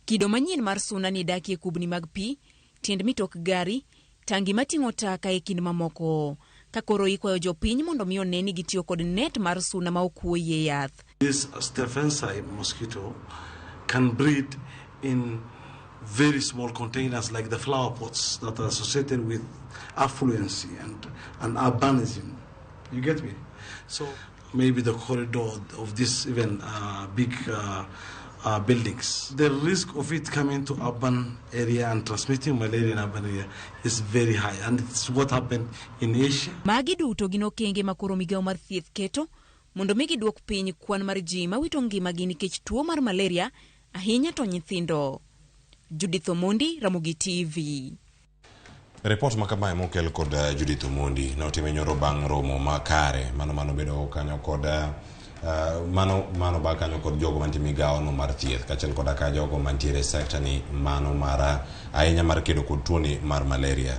Kido manyien mar suna ni daki e kubni mag pi, tiend mitok gari, tangi mating'o taka e kind mamoko. Ka koro ikwayo jopiny mondo mi one ni gitiyo kod net mar suna ma okuoye yath. This Stephensi mosquito can breed in very small containers like the flower pots that are associated with affluency and urbanism. You get me? So maybe the corridor of this even big buildings. The risk of it coming to urban area and transmitting malaria in urban area is very high, and it's what happened in Asia. Magi duto gin okenge makoro migao mar thieth keto mondo mi giduok piny kwan mar ji mawito ngimagi nikech tuo mar malaria, ahinya to nyithindo. Judith Omondi, Ramogi TV. Report makamae mokel kod Judith Omondi na otime nyoro bang' romo makare mano bedo kanyo kod mano ba kanyo kod jogo mantie migao no mar thieth kachel kod ka jogo mantiere sector ni mano mara ahinya mar kedo kod tuo ni mar malaria.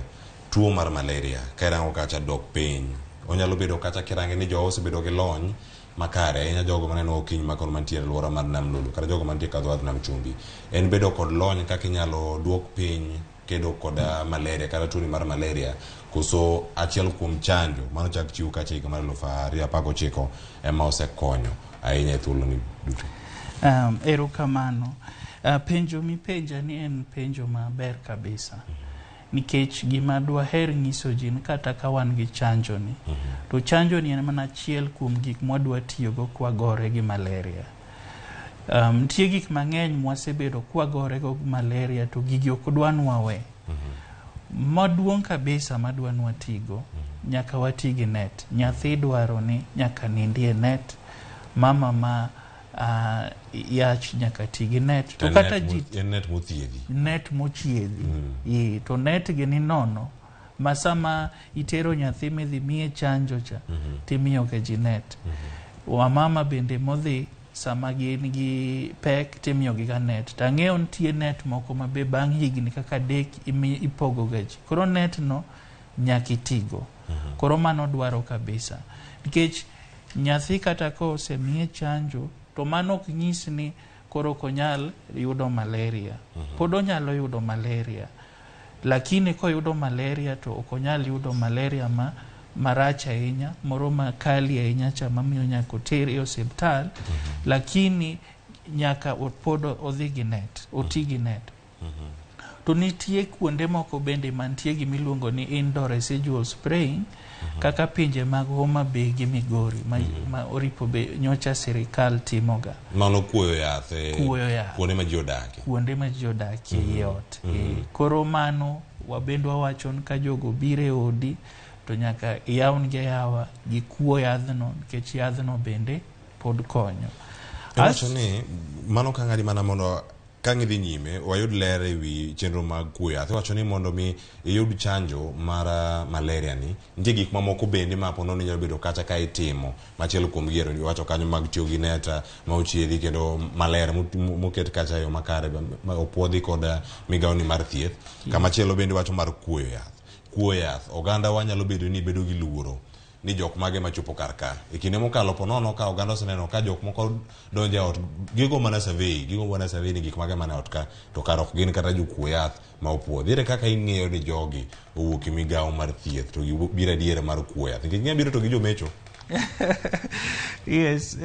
Tuo mar malaria kairango kacha dok piny, onyalo bedo kacha kirange ni jo osebedo gi lony makare ahinya jogo maneno okiny makon mantiere alwora mar Nam Lolwe kata jogo mantie kadho Nam Chumbi. En bedo kod lony kaka inyalo duok piny kedo kod malaria kata tuo ni mar malaria koso achiel kuom chanjo mano chak chiw kacha higa mar 2019 ema osekonyo ahinya e thuolo ni duto. Erokamano. Penjo mipenja ni en penjo maber kabisa. Nikech gima dwaher nyiso ji kata ka wan gi chanjo ni, to chanjo ni en mana achiel kuom gik mwadwa tiyogo kwagore gi malaria. Nitie gik mang'eny mwasebedo kwagore go malaria to gigi ok dwanwa we. Maduong' kabisa madwanwa tigo, nyaka wati gi net. Nyathi dwaro ni nyaka nindie net, mama ma yach nyaka ti gi net. To kata net mothiedhi. Net mochiedhi. To net gi ni nono. Masama itero nyathi midhi miye chanjo cha, timiyo ke ji net. Wamama bende modhi sama gin gi pek timiyo gi net. Tang'eyo nitie net moko ma be bang' higni kaka 3 ipogo gaji. Koro net no nyaki tigo. Koro mano dwaro kabisa. Nikech nyathi kata ko osemiye chanjo, to mano ok nyis ni koro konyal yudo malaria. Pod onyalo yudo malaria. Lakini ko yudo malaria to ok onyal yudo malaria marach ahinya, moro makali ahinya cha mamiyo nyaka oter e osiptal, lakini nyaka pod odhi gi net, oti gi net. To nitie kuonde moko bende mantie gi miluongo ni indoor residual spraying, kaka pinje mag Homa Bay gi Migori ma oripo be nyocha sirikal timoga. Mano kuoyo yath kuonde ma ji odakie. Kuonde ma ji odakie yot. Koro mano wabendwa wachon ka jogo bire odi to nyaka yawn gi yawa gi kuo yadhno, nikech yadhno bende pod konyo. Acho ni mano ka ng'adi mana mondo Kangidhi nyime wayud ler ewi chenro mag kuo yath. Wacho ni mondo mi iyud chanjo mar malaria ni nitie gik mamoko bende ma po nono nyalo bedo kata ka itimo machielo kuom giero wacho kanyo mag tiyo gi neta ma ochiedhi kendo maler moket kacha yo makare opuodhi kod migawni mar thieth. Kama chielo bende wacho mar kuo yath. Kuo yath oganda wa nyalo bedo ni bedo gi luoro ni jok mage machopo kar ka. E kinde mokalo po nono ka oganda oseneno ka jok moko donjo e ot gigo mana survey ni gik mage mana ot ka to kar ok gin kata jokuo yath ma opuodhi. Ere kaka ing'eyo ni jogi owuok e migawo mar thieth to gibiro adiera mar kuo yath nikech ng'e biro to gi jomecho. Yes,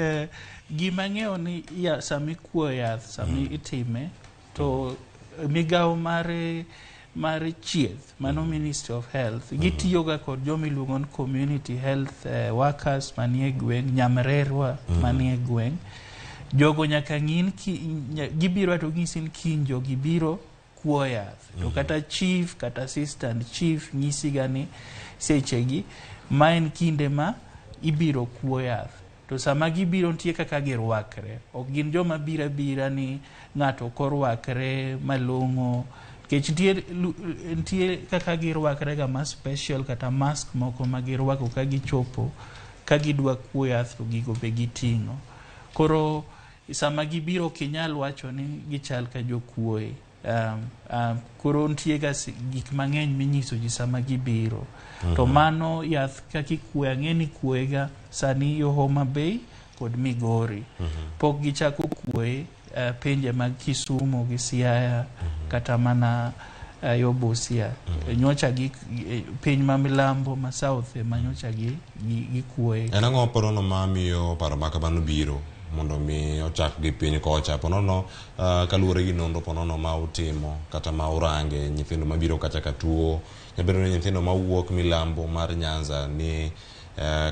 gima ng'eyo ni sami kuo yath sami itime to migawo mar chieth mano Ministry of Health gitiyoga kod jomiluongo ni community health workers manie gweng', nyamrerwa manie gweng'. Jogo nyaka ng'in gibiro to ng'isin kiny jogi biro kuo yath to kata chief kata assistant chief ng'isiga ni sechegi ma en kinde ma ibiro kuo yath. To sama gibiro nitie kaka girwakre, ok gin joma bira ni ng'ato korwakre malong'o. Kech nitie kaka girwakre ga ma special kata mask moko ma girwako ka gichopo ka gidwa kuo yath to gigo be giting'o. Koro sama gibiro kinyal wacho ni gichal ka jokuoe. Koro nitie ga gik mang'eny minyiso ji sama gibiro. To mano yath kakikuo ang'eni kuoega sani yo Homa Bay kod Migori. Pok gichako kuoe pinje mag Kisumu gi Siaya kata mana yo Busia. Nyocha gi piny ma milambo ma south ma nyocha gi kuoe. En ang'o porono ma miyo paro ma kamano biro mondo mi ochak gi piny kocha ponono kaluwore gi nonro ponono ma utimo kata ma urange nyithindo mabiro kacha ka tuo nyabiro ni nyithindo mawuok milambo mar Nyanza ni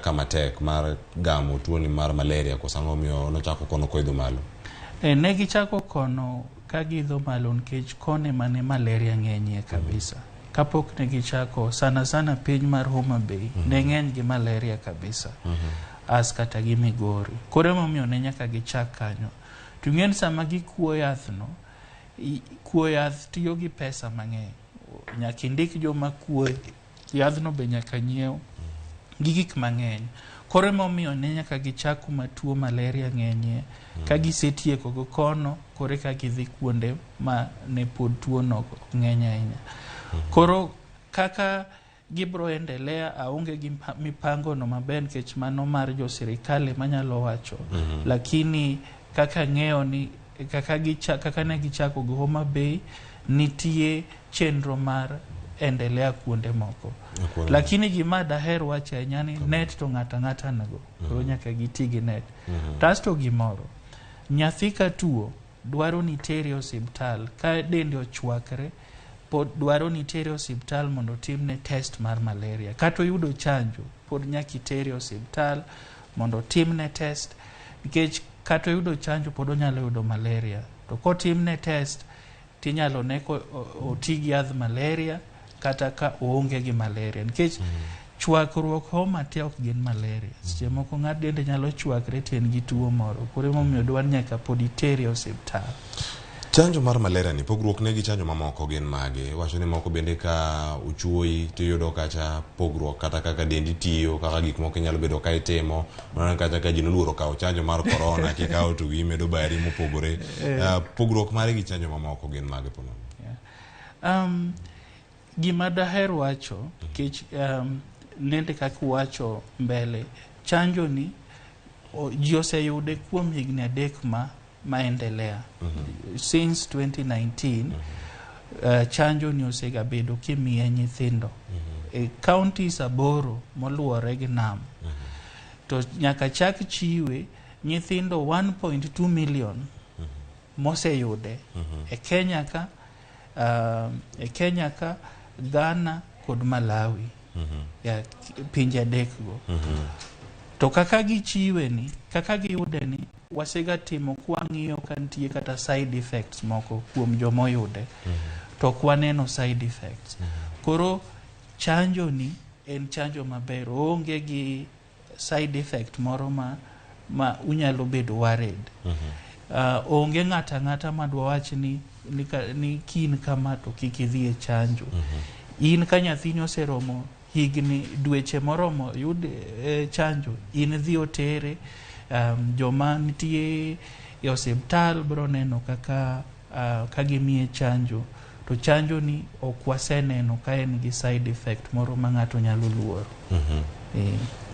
kama tek mar gamo tuo ni mar malaria kosang'o miyo nochako kono koidho malo. Ne gichako kono ka gidho malo nikech kone mane malaria ng'enyie kabisa. Kapok ne gichako sana piny mar Homa Bay ne ng'eny gi malaria kabisa. As kata gi Migori. Koro emomiyo ne nyaka gichak kanyo. To ng'en sama gikuo yath no, kuo yath tiyo gi pesa mang'eny. Nyaka indik joma kuo yathno be nyaka nyiew gi gik mang'eny. Koro emomiyo ne nyaka gichak kuma tuo malaria ng'enyie. Ka gisetieko go kono kore ka gidhi kuonde ma ne pod tuo no ng'eny ahinya. Koro kaka gibro endelea aonge gi mipango no maber nikech mano mar jo sirikal manyalo wacho. Lakini kaka ng'eyo ni kaka ne gichako go Homa Bay nitie chenro mar endelea kuonde moko. Lakini gima daher wacho ahinya ni net to ng'ata nago. Koro nyaka giti gi net. Tasto gimoro. Nyathi ka tuo dwaro ni teri osiptal ka dende ochwakre pod dwaro ni teri osiptal mondo timne test mar malaria. Kato yudo chanjo pod nyaki teri osiptal mondo timne test nikech kato yudo chanjo pod onyalo yudo malaria. To kotimne test tinyalo neko otigi yath malaria kata ka oonge gi malaria nikech chwakruok homa te ok gin malaria. Seche moko ng'at dende nyalo chwakre ten gi tuo moro. Koro emomiyo dwaro nyaka pod iteri osiptal. Chanjo mar malaria ni pogruok ne gi chanjo mamoko gin mage. Wacho ni moko bende ka uchuoi tiyudo kacha pogruok kata kaka dendi tiyo kaka gik moko nyalo bedo ka itimo mana kata ka jino luoro kawo chanjo mar corona kikawo to gimedo bari mopogore. Pogruok mare gi chanjo mamoko gin mage pono. Gima daher wacho kech nende kaka wacho mbele chanjo ni ji oseyude kuom higni 3 maendelea. Since 2019 chanjo ni osega bedo kimiye nyithindo counties 8 moluore gi nam. To nyaka chak chiwe nyithindo 1.2 million moseyude e Kenya ka Ghana kod Malawi. Ya pinje 3 go. To kaka gichiwe ni kaka giyude ni wasega timo kwa ng'iyo kantie kata side effects moko kuom jomoyude. To kwaneno side effects. Koro chanjo ni en chanjo maber onge gi side effect moro ma unyalo bedo worried. onge ng'ata madwa wach ni kin kama to kik idhi e chanjo. In ka nyathini oseromo higni dweche moromo yud chanjo, in dhi otere. Joma nitie e osiptal bro neno ka gimiye chanjo, to chanjo ni ok waseneno ka en gi side effect moro ma ng'ato nyalo luoro.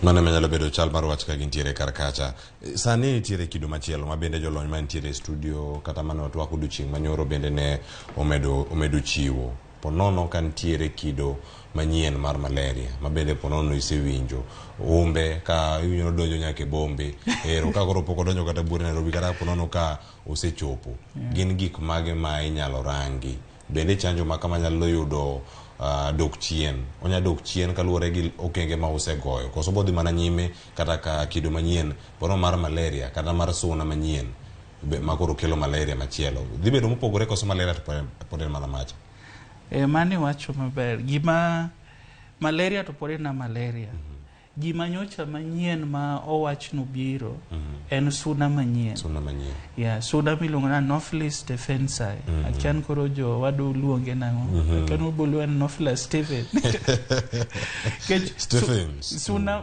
Mano menyalo bedo chal mar wach ka gintiere kar kacha. Sani nitiere kido machielo ma bende jolony ma nitiere e studio kata mane watwako odiochieng' manyoro bende ne omedo chiwo. Ponono ka nitiere kido manyien mar malaria ma bende ponono isewinjo. Umbe ka iwinjo donjo nyaka e bombe. Ero ka koro pok odonjo kata buore Nairobi kata ponono ka osechopo. Gin gik mage ma inyalo rangi. Bende chanjo ma kama nyalo yudo dok chien. Onya dok chien kaluwore gi okenge ma usegoyo. Koso bodhi mana nyime kata ka kido manyien pono mar malaria kata mar suna manyien ma koro kelo malaria machielo. Dhi bedo mopogore koso malaria to pod en mana macha. Mane wacho maber. Gima malaria to pod en malaria. Gima nyocha manyien ma owach no biro en suna manyien. Suna manyien. Yeah, suna miluongo na Anopheles stephensi. Akian koro jo wadu luonge nang'o. Akian ubulu en Anopheles Stephen.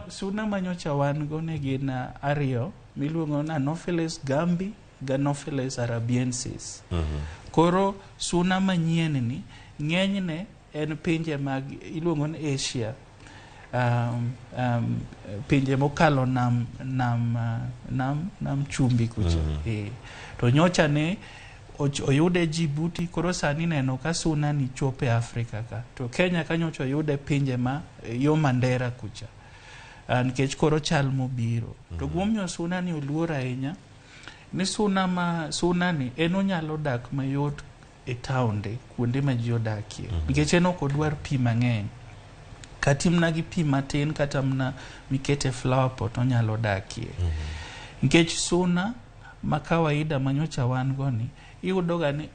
Suna manyocha wan go ne gin ariyo miluongo na Anopheles gambi ga Anopheles arabiensis. Koro suna manyien ni ng'enyne en pinje mag iluongo ni Asia. Pinje mokalo nam chumbi kucha. To nyocha ne oyude Djibouti, koro sani neno ka suna ni chope Afrika ka. To Kenya ka nyocha oyude pinje ma yo Mandera kucha. Nikech koro chal mobiro. To guomnyo suna ni oluor ahinya. Ni suna ni en onyalo dak mayot e taonde kuonde ma ji odakie. Nikech en ok odwar pi mang'eny. Katimna gi pi matin kata mna mikete flower pot onyalo dakie. Nikech suna ma kawaida manyocha wan goni iyudo ga ni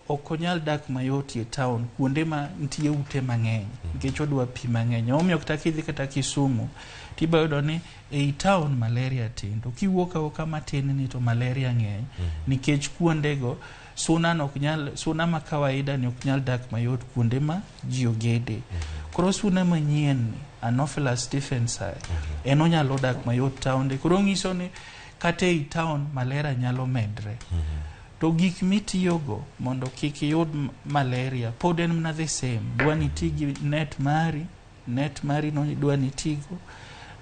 ok onyal dak mayot e town kuonde ma nitie ute mang'eny. Nikech odwa pi mang'eny. Omiyo kata kidhi kata Kisumu tiba yudo ni e town malaria tin. To kiwuok awoka matin ni to malaria ng'eny. Nikech kuondego suna ma kawaida ni ok nyal dak mayot kuonde ma ji ogede. Koro suna manyien Anopheles stephensi en onyalo dak mayot taonde. Koro ng'iso ni kata e town malaria nyalo medre. To gik mitiyogo mondo kik yud malaria pod en mana the same. Dwa ni ti gi net mari no dwa ni tigo.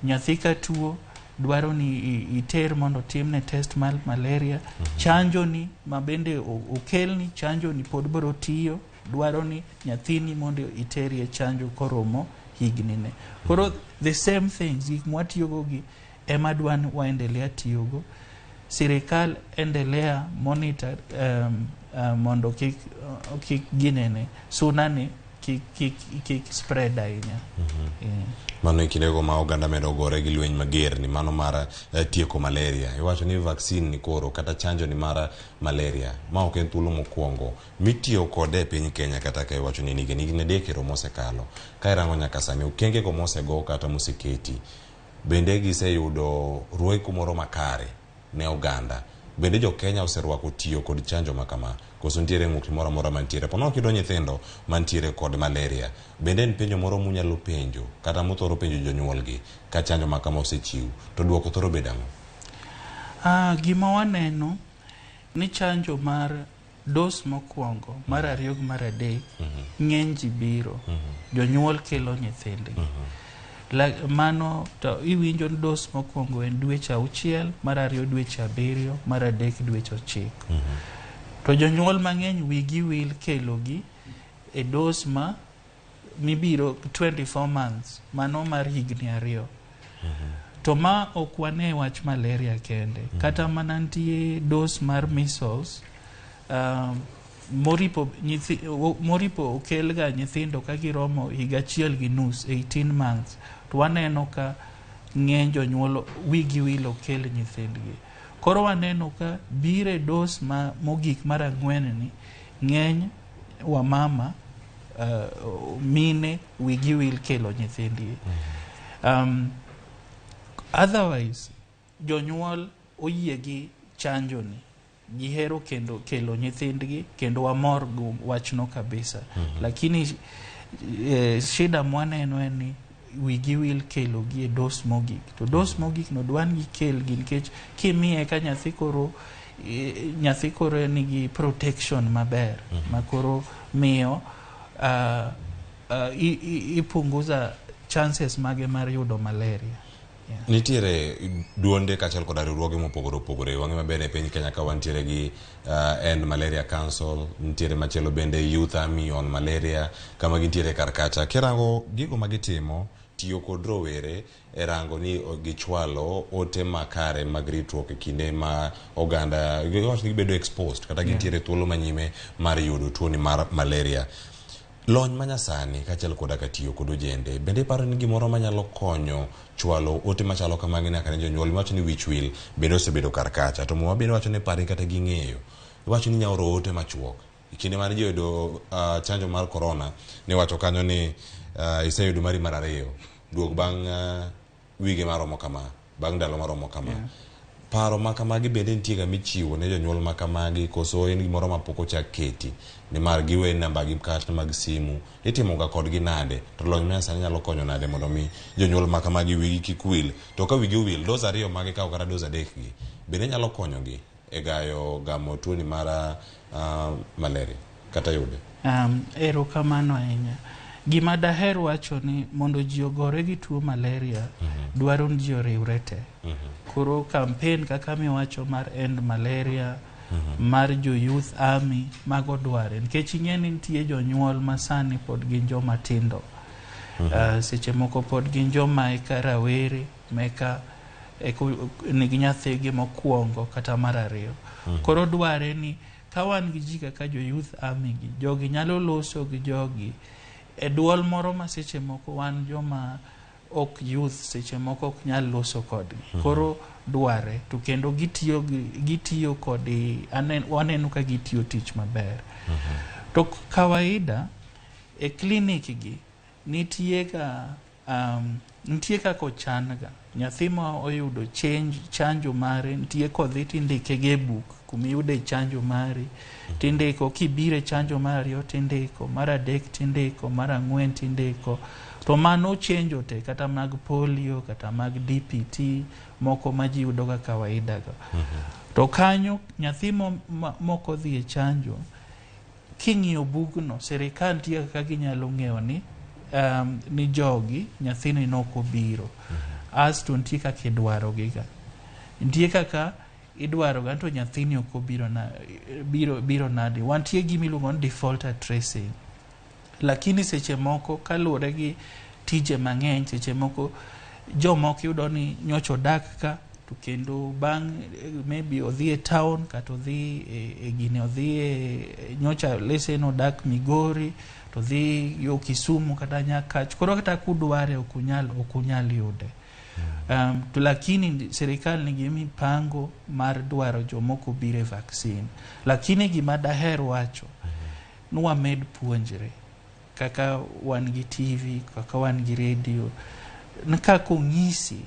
Nyathi ka tuo dwaro ni iter mondo timne test mal malaria. Chanjo ni ma bende okelni chanjo ni pod biro tiyo. Dwaro ni nyathini mondo iterie chanjo koromo higni ne. Koro the same things gik mwatiyogo gi ema dwan waendelea tiyogo. Sirikal endelea monitor mondo kik ginene sunani kik spread ahinya. Mano ikidego ma oganda medo gore gi lweny mager ni mano mara tieko malaria. Iwacho ni vaccine ni koro kata chanjo ni mara malaria ma ok en thuolo mokwongo mitiyo kode e piny Kenya kata ka iwacho ni nigi dekero mosekalo ka irango nyaka sani okenge go mosego kata moseketi bende giseyudo rueko moro makare ne oganda. Bende jo Kenya oserwako tiyo kod chanjo makama koso ntiere ng'uki moro amora mantiere pono kido nyithindo mantiere kod malaria. Bende en penjo moro munyalo penjo kata muthoro penjo jonyuolgi ka chanjo makama osechiw to duoko thoro bedo ang'o? Gima waneno ni chanjo mar dos mokwongo mar ariyo gi mar adek ng'eny ji biro. Jonyuol kelo nyithindgi. Mano to iwinjo ni dos mokwongo en dweche 6, mar ariyo dweche 7, mar adek dweche 9. To jonyuol mang'eny wigi wil kelogi e dos ma mibiro 24 months mano mar higni 2. To ma ok wane wach malaria kende. Kata mana nitie dos mar measles moripo okelga nyithindo ka giromo higa 1 gi nus 18 months. To waneno ka ng'eny jonyuol wigi wil okel nyithindgi. Koro waneno ka bire dos mogik mar 4 ni ng'eny wamama mine wigi wil kelo nyithindgi. Otherwise jonyuol oyie gi chanjo ni gihero kendo kelo nyithindgi kendo wamor wachno kabisa. Lakini shida mwaneno en ni wigi wil kelo gi dos mogik. To dos mogik no dwan gi kel gi nikech kimiye ka nyathi koro nigi protection maber makoro miyo ipunguza chances mage mar yudo malaria. Nitiere duonde kachel kod riwruoge mopogore opogore wang'e maber e piny Kenya ka wantiere gi End Malaria Council, nitiere machielo bende Youth Army on Malaria kama gintiere karkacha. Kirango gigo magitimo tiyo kod rowere e rango ni gichwalo ote makare mag ritruok e kinde ma oganda gibedo exposed kata gintiere thuolo manyime mar yudo tuo ni mar malaria. Lony manyasani kachel koda katiyo kod ojende bende paro ni gimoro manyalo konyo chwalo ote machalo kamagi nyaka ne jonyuol. Wacho ni wich will bende osebedo karkacha to mwa bende wacho ni pari kata ging'eyo wacho ni nyaoro ote machuok kinde mar jodo chanjo mar corona ne wacho kanyo ni iseyudo mari mar ariyo duog bang' wige maromo kama bang' ndalo maromo kama. Paro makamagi bende nitie ga michiwo ne jonyuol makamagi koso en gimoro mapok ochak keti ni mar giwe namba gi kata mag simu itimo ga kodgi nade to lony manyasani nyalo konyo nade mondo mi jonyuol makamagi wigi kik wil to ka wigi wil doza ariyo magi kawo kata doza adek gi bende nyalo konyogi e gamo tuo ni mar malaria kata yude. Erokamano ahinya. Gima daher wacho ni mondo ji ogore gi tuo malaria dwaro ni ji oriwre te. Koro campaign kaka miwacho mar End Malaria mar jo Youth Army mago dware nikech ing'e ni nitie jonyuol masani pod gin joma tindo. Seche moko pod gin joma eka rawere meka nigi nyathigi mokwongo kata mar ariyo. Koro dware ni ka wan gi ji kaka jo Youth Army gi jogi nyalo loso gi jogi e duol moro ma seche moko wan joma ok youth seche moko ok nyal loso kodgi. Koro dware to kendo gitiyo kodi waneno ka gitiyo tich maber. To kawaida e klinik gi nitie ka kochan-ga nyathi ma oyudo chanjo mare nitie kodhi tindike ge buk kumiyude chanjo mari tindiko kibire chanjo mar ariyo tindiko mar adek tindiko mar ang'wen tindiko to mano chenjo te kata mag polio kata mag DPT moko ma ji yudo ga kawaida ga. To kanyo nyathi moko dhi e chanjo king'iyo bugno serikal tiyo kaka ginyalo ng'eyo ni jogi nyathini nokobiro asto nitie kaka idwaro giga nitie kaka idwaro ga to nyathini okobiro biro nade. Wantie gimiluongo ni default tracing lakini seche moko kaluwore gi tije mang'eny seche moko jomoko yudo ni nyocho dak ka to kendo bang' maybe odhi e town kata odhi e gine odhi e nyocha lesen odak Migori to dhi yo Kisumu kata Nyakach koro kata kudware okunyal yude. To lakini serikal nigi mipango mar dwaro jomoko bire vaccine lakini gima daher wacho nuwa med puonjre kaka wan gi TV kaka wan gi radio nkako ng'isi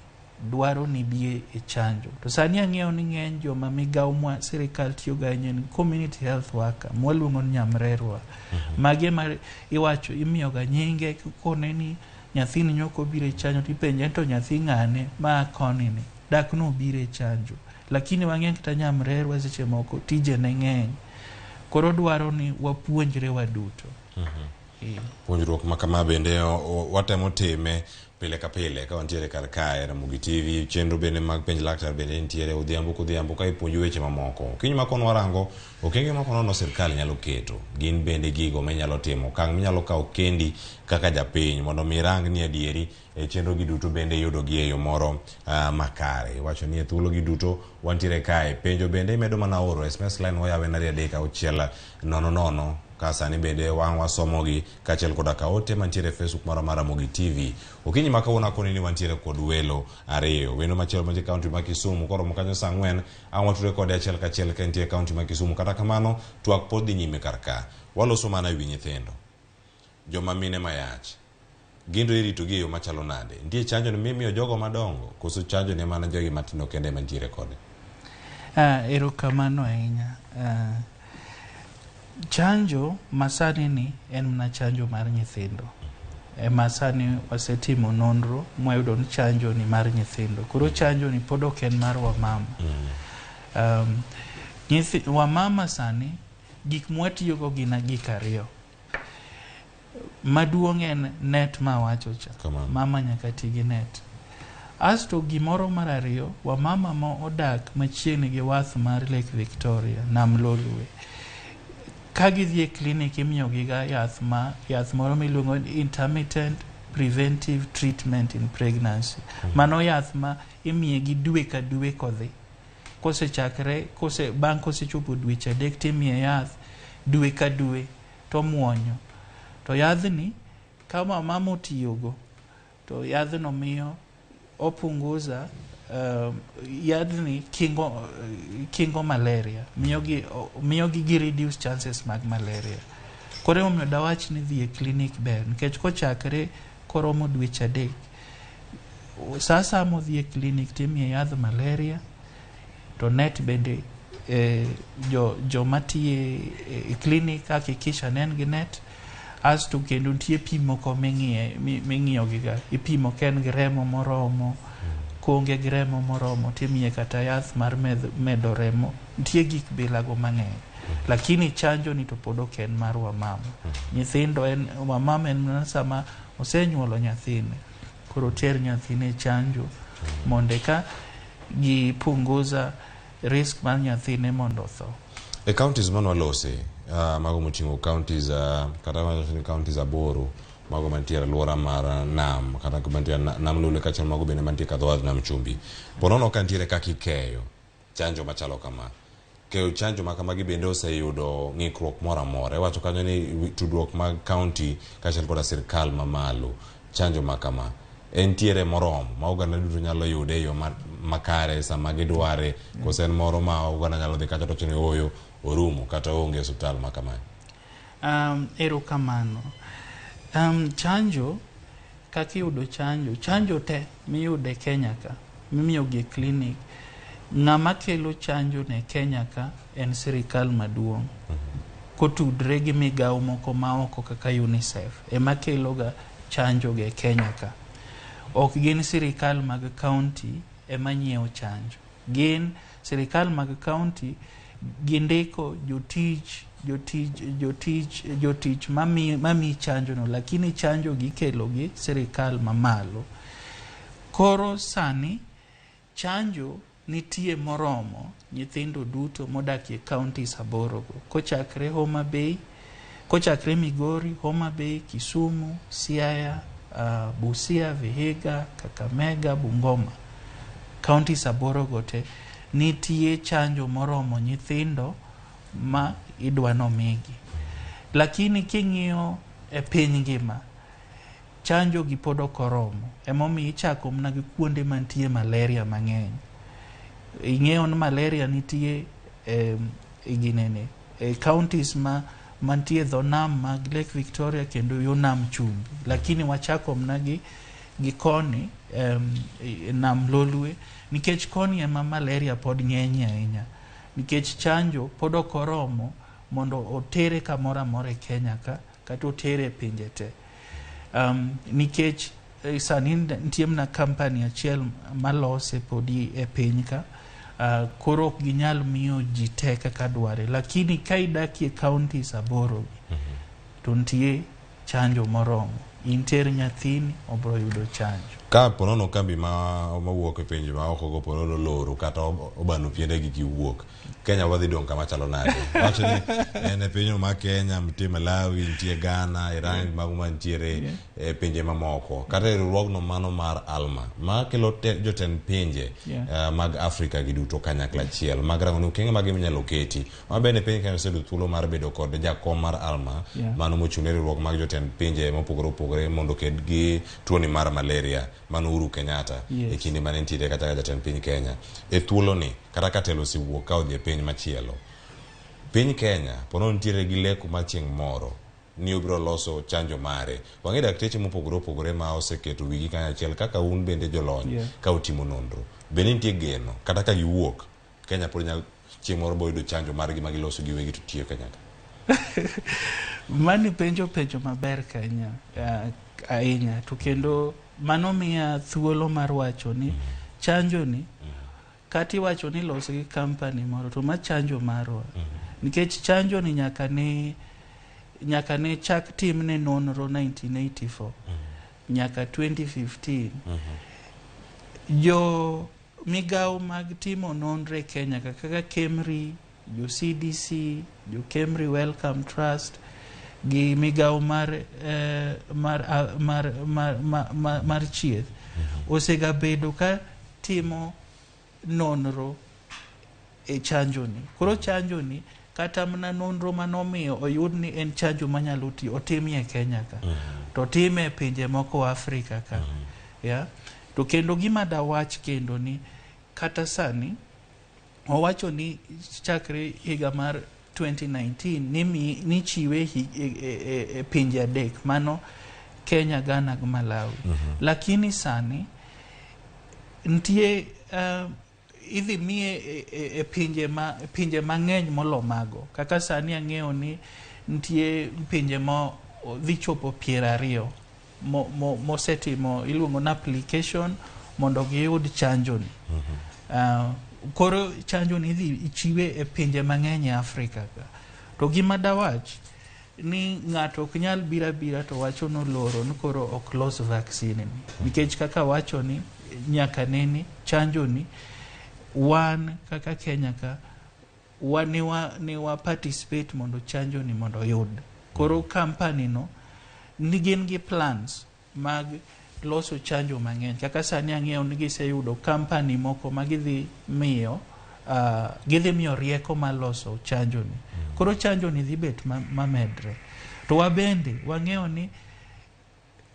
dwaro ni bie e chanjo. To sani ang'eyo ni ng'eny joma migawo mwa serikal tiyo ga nyen community health worker mwaluongo ni nyamrerwa mage mar iwacho imiyo ga nyinge kone ni nyathini nyoko bire chanjo tipenje to nyathi ng'ane ma koni ni dak no bire chanjo lakini wang'e kata nyamrerwa seche moko tije ne ng'eny koro dwaro ni wapuonjre waduto. Puonjruok makama bende watemo time pile ka pile ka wantiere kar kae Ramogi TV chenro bende mag penj laktar bende nitiere odhiambo ka ipuonjo weche mamoko kiny makono warango okenge makono sirkal nyalo keto gin bende gigo manyalo timo kang minyalo kawo kendi kaka japiny mondo mirang ni adieri e chenro gi duto bende yudo gi e yo moro makare. Wacho ni e thuolo gi duto wantiere kae penjo bende imedo mana oro SMS line wayawe na 3 ka sani bende wasomo gi kachel koda ka ote mantiere Facebook mara Ramogi TV. Okinyi makawuono koni ni wantiere kod welo ariyo wendo machielo mantie kaunti ma Kisumu koro mokanyo saa 4 wature kod achiel kachiel ka nitie kaunti ma Kisumu kata kamano twak pod dhi nyime karka waloso mana wi nyithindo joma mine mayach gindo irito gi yo machalo nade nitie chanjo ni mimiyo jogo madongo koso chanjo ne mana jogi matino kende mantiere kode. Erokamano ahinya. Chanjo masani ni en mna chanjo mar nyithindo. Masani wasetimo nonro mwayudo ni chanjo ni mar nyithindo. Koro chanjo ni pod ok en mar wamama. Wamama sani gik mwatiyogo gina gik ariyo. Maduong' en net ma wacho cha. Mama nyaka ti gi net. Asto gimoro mar ariyo, wamama mo odak machiegni gi wath mar Lake Victoria, Nam Lolwe. Ka gidhi e klinik imiyogi ga yath moro miluongo ni intermittent preventive treatment in pregnancy. Mano yath ma imiyegi dwe ka dwe kodhi. Bang' kosechopo dweche 3 timiye yath dwe ka dwe to muonyo. To yadhni kama mama otiyogo to yadhno miyo opunguza yadhni kingo malaria, miyogi gi reduce chances mag malaria. Koro omiyo dawach ni dhi e klinik ber, nikech kochakre koromo dweche 3 sasa modhi e klinik timiye yadh malaria to net bende jomatiye e klinik hakikisha nen gi net. Asto kendo nitie pimo ko ming'iyogi ga, ipimo ken gi remo moromo, konge gi remo moromo, timiye kata yath mar medo remo. Nitie gik bilago mang'eny. Lakini chanjo ni to pod ok en mar wamama. Nyithindo wamama en sama osenyuolo nyathine. Koro ter nyathine chanjo mondo ka gipunguza risk mar nyathine mondo otho. E counties manwalose, mago moting'o counties counties aboro, mago mantiere alwora mar nam, kata mantiere Nam Lolwe kachiel mago bende mantiere kadho wadh Nam Chumbi. Ponono ka ntiere kaka ikeyo chanjo machalo kama. Keyo chanjo makamagi bende oseyudo ng'ikruok moro amora. Iwacho kanyo ni tudruok mag county kachiel koda sirkal mamalo, chanjo makama entiere moromo ma oganda duto nyalo yude e yo makare sama gidware, koso en moro ma oganda nyalo dhi kacha to chune oyo orumo kata onge osuptal makamano. Erokamano. Chanjo, kaka iyudo chanjo te miyude Kenya ka, mimiyogi e klinik, ng'ama kelo chanjo ne Kenya ka en sirikal maduong'. Kotudre gi migawo moko maoko kaka UNICEF, ema kelo ga chanjo ge Kenya ka. Ok gin sirikal mag county ema nyiewo chanjo. Gin sirikal mag county gindiko jotich mami chanjo no, lakini chanjo gikelo gi sirikal mamalo. Koro sani chanjo nitie moromo nyithindo duto modakie counties aborogo, kochakre Homa Bay, kochakre Migori, Homa Bay, Kisumu, Siaya, Busia, Vihiga, Kakamega, Bungoma. Counties aborogo te nitie chanjo moromo nyithindo ma idwano migi. Lakini king'iyo e piny ngima, chanjo gi pod ok oromo. Emomiyo ichako mana gi kuonde mantie malaria mang'eny. Ing'eyo ni malaria nitie counties mantie dho nam mag Lake Victoria kendo yo Nam Chumbi. Lakini wachako mana gi koni Nam Lolwe, nikech koni ema malaria pod ng'eny ahinya. Nikech chanjo pod ok oromo mondo otere kamoro amora e Kenya ka, kata otere pinje te. Nikech sani nitie mana company achiel malose podi e piny ka, koro ok ginyal miyo ji te kaka dware. Lakini ka idakie counties aboro to nitie chanjo moromo. Inter nyathini obro yudo chanjo. Ka ponono kambi mawuok e pinje ma oko go ponono loro kata obano piende gi kiwuok, Kenya wadhi dong kama chalo nade? Wacho ni en pinyo ma Kenya, nitie Malawi, nitie Ghana, Iran, mago mantiere e pinje mamoko. Kata riwruogno mano mar Alma ma kelo jotend pinje mag Afrika gi duto kanyakla achiel mag rango ni okenge mag inyalo keti. Ma bende piny Kenya osebedo thuolo mar bedo kod jakom mar Alma, mano mochung'ne riwruok mag jotend pinje mopogore opogore mondo ked gi tuoni mar malaria, mano Uhuru Kenyatta e kinde mane nitiere kata jatend piny Kenya. E thuolo ni kata ka telo siwuok ka odhi e piny machielo, piny Kenya pono nitiere gi leko ma chieng' moro ni obiro loso chanjo mare. Wang'e dakteche mopogore opogore ma oseketo wigi kanyachiel kaka un bende jolony ka utimo nonro. Bende nitie geno kata ka giwuok Kenya pod nyalo chieng' moro boyudo chanjo margi ma giloso giwegi to tiyo Kenya ka. Mani penjo maber Kenya ahinya, to kendo mano miya thuolo mar wacho ni chanjo ni kati wacho ni loso gi company moro to ma chanjo marwa, nikech chanjo ni nyaka ne chak tim ne nonro 1984 nyaka 2015 jo migao mag timo nonro e Kenya kaka KEMRI, jo CDC, jo KEMRI Welcome Trust gi migao mar chieth osega bedo ka timo nonro e chanjo ni. Koro chanjo ni kata mana nonro manomiyo oyud ni en chanjo manyalo tiyo otimie Kenya ka to time e pinje moko Afrika ka to kendo gima da wach kendo ni kata sani owacho ni chakre higa mar 2019 ni chiwe e pinje adek, mano Kenya, Ghana gi Malawi. Lakini sani nitie idhi miye e pinje mang'eny molo mago. Kaka sani ang'eyo ni nitie pinje mo dhi chopo 20 mosetimo iluongo na application mondo giyud chanjo ni. Koro chanjo ni idhi ichiwe e pinje mang'eny e Afrika ka. To gima dawach ni ng'ato ok nyal bira to wacho no loro ni koro ok los vaccine ni, nikech kaka wacho ni nyaka neni chanjo ni wan kaka Kenya ka ni wa participate mondo chanjo ni mondo yud. Koro company no ni gin gi plans mag loso chanjo mang'eny. Kaka sani ang'eyo ni giseyudo company moko ma gidhi miyo rieko ma loso chanjo ni. Koro chanjo ni dhi bet mamedre. To wabende wang'eyo ni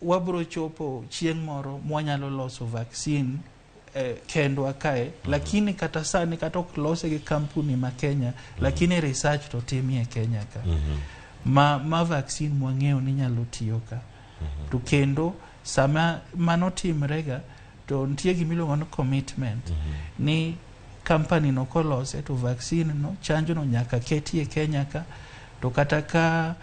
wabro chopo chieng' moro mwanyalo loso vaccine kendwa kae, lakini kata sani kata ok lose gi kampuni ma Kenya, lakini research to timie Kenya ka. Ma vaccine mwang'eyo ni nyalo tiyo ka. To kendo sama mano timrega to nitie gimiluongo ni commitment ni company no kolose to vaccine no chanjo no nyaka ketie Kenya ka. To kata ka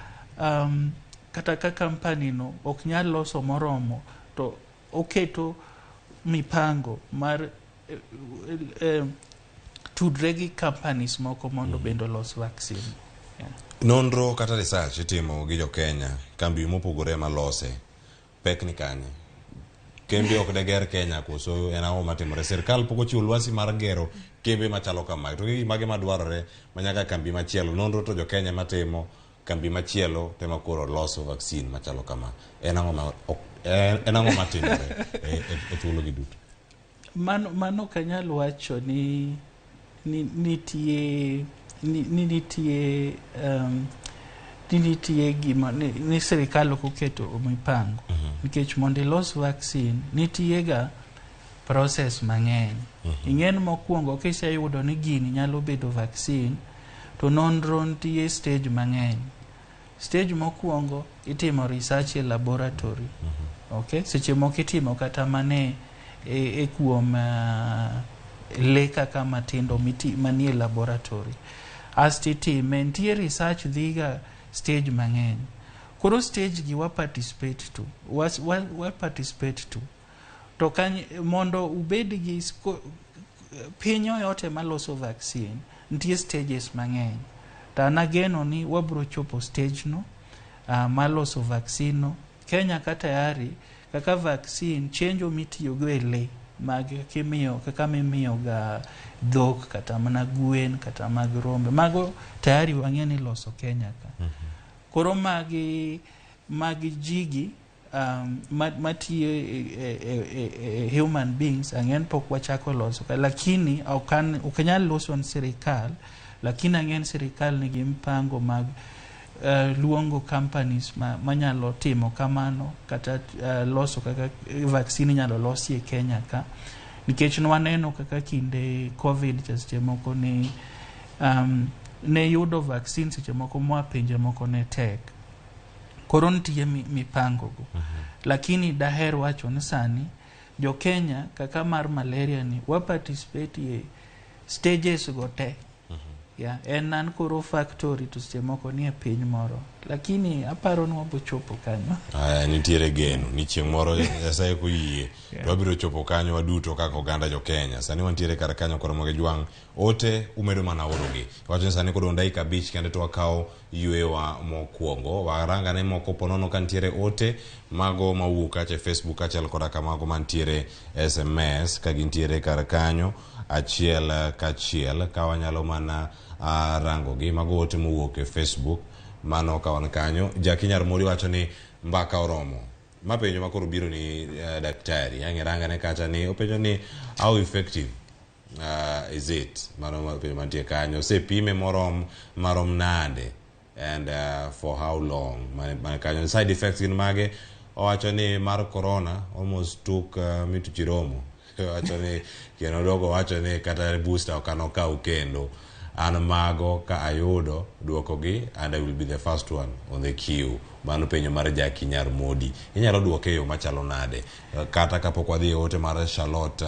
company no ok nyal loso moromo to oketo mipango mar tudre gi companies moko mondo bendo los vaccine. Nonro kata research itimo gi jo Kenya, kambi mopogore malose pek ni kanye. Kembe ok de ger Kenya koso en ang'o matimore. Sirkal pok ochiwo lwasi mar gero kembe machalo kama. To mage madwarore manyaka kambi machielo nonro to jo Kenya matimo kambi machielo tema koro loso vaccine machalo kama. En ang'o matimore e thuolo gi duto. Mano kanyal wacho ni nitie gima ni sirkal ok oketo mipango, nikech mondo ilos vaccine nitie ga process mang'eny. Ing'en mokwongo kiseyudo ni gini nyalo bedo vaccine to nonro nitie stage mang'eny. Stage mokwongo itimo research e laboratory. Okay, seche moko itimo kata mane e kuom le kaka matindo manie laboratory. Asti time nitie research dhiga stage mang'eny. Koro stage gi wa participate to to mondo ubed gi pinyo yote maloso vaccine nitie stages mang'eny. To anageno ni wabro chopo stage no maloso vaccine no. Kenya kata tayari kaka vaccine chenjo mitiyo go e le mag kaka mimiyo ga dhok kata mana gwen kata mag rombe, mago tayari wang'eni loso Kenya ka. Koro magi jigi matiyo human beings ang'en pok wachako loso ka, lakini ok nyal loso ni sirikal, lakini ang'en sirikal nigi mpango mag luongo companies manyalo timo kamano kata loso kaka vaccine nyalo losi e Kenya ka, nikech nwaneno kaka kinde COVID seche moko ni ne yudo vaccine seche moko mwa pinje moko ne tek. Koro nitie mipango go. Lakini daher wacho ni sani jo Kenya kaka mar malaria ni wa participate stages go te. En an koro factory to seche moko nie piny moro, lakini aparo ni wabo chopo kanyo. Nitiere geno ni chieng' moro Nyasaye koyie to wabiro chopo kanyo waduto kaka oganda jo Kenya. Sani wantiere kar kanyo Koromogi Jwang', ote umedo mana orogi. Wacho ni sani kodong' dakika 5 kende to wakawo ywewa mokwongo. Warangane moko ponono ka nitiere ote mago mawuok kacha Facebook kachel koda kamago mantiere SMS ka gintiere kar kanyo achiel kachiel ka wanyalo mana rango gi mago ote mowuok e Facebook mano ka wan kanyo. Jakinyar Mori wacho ni mbaka oromo. Mapenjo makoro biro ni daktari ang'erangane kacha ni openjo ni how effective is it? Mano penjo mantie kanyo. Sepime marom nade and for how long? Man kanyo side effects gin mage? Owacho ni mar corona almost took me to Chiromo. Wacho ni keno dogo wacho ni kata booster okano ka ukendo. An mago ka ayudo duoko gi and I will be the first one on the queue. Mano penjo mar Jakinyar Modi. Inyalo duoke yo machalo nade? Kata kapok wadhi ote mar Charlotte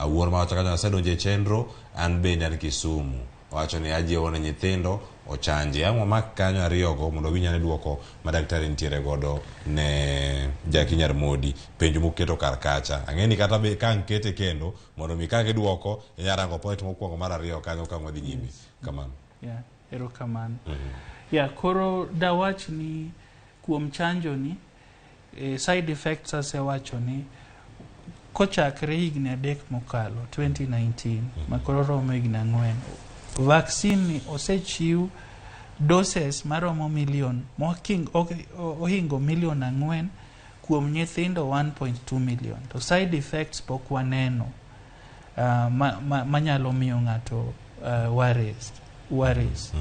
wuor ma wacho kanyo asedonje chenro an bende an Kisumu. Wacho ni ajiwo ne nyithindo ochanji. Ang'o mak kanyo ariyogo mondo winyane duoko madaktari ntiere godo ne Jakinyar Modi penjo muketo kar kacha. Ang'eni kata be ka nkete kendo mondo mi kake duoko inyarango point mokwongo mar ariyo kanyo ka wadhi nyime. Kamano. Ero kamano. Koro dawach ni kuom chanjo ni side effects asewacho ni kochakre higni 3 mokalo 2019 makoro romo higni 4 vaccine ni osechiw doses maromo million ohingo million 4 kuom nyithindo 1.2 million. To side effects pok waneno manyalo miyo ng'ato worries.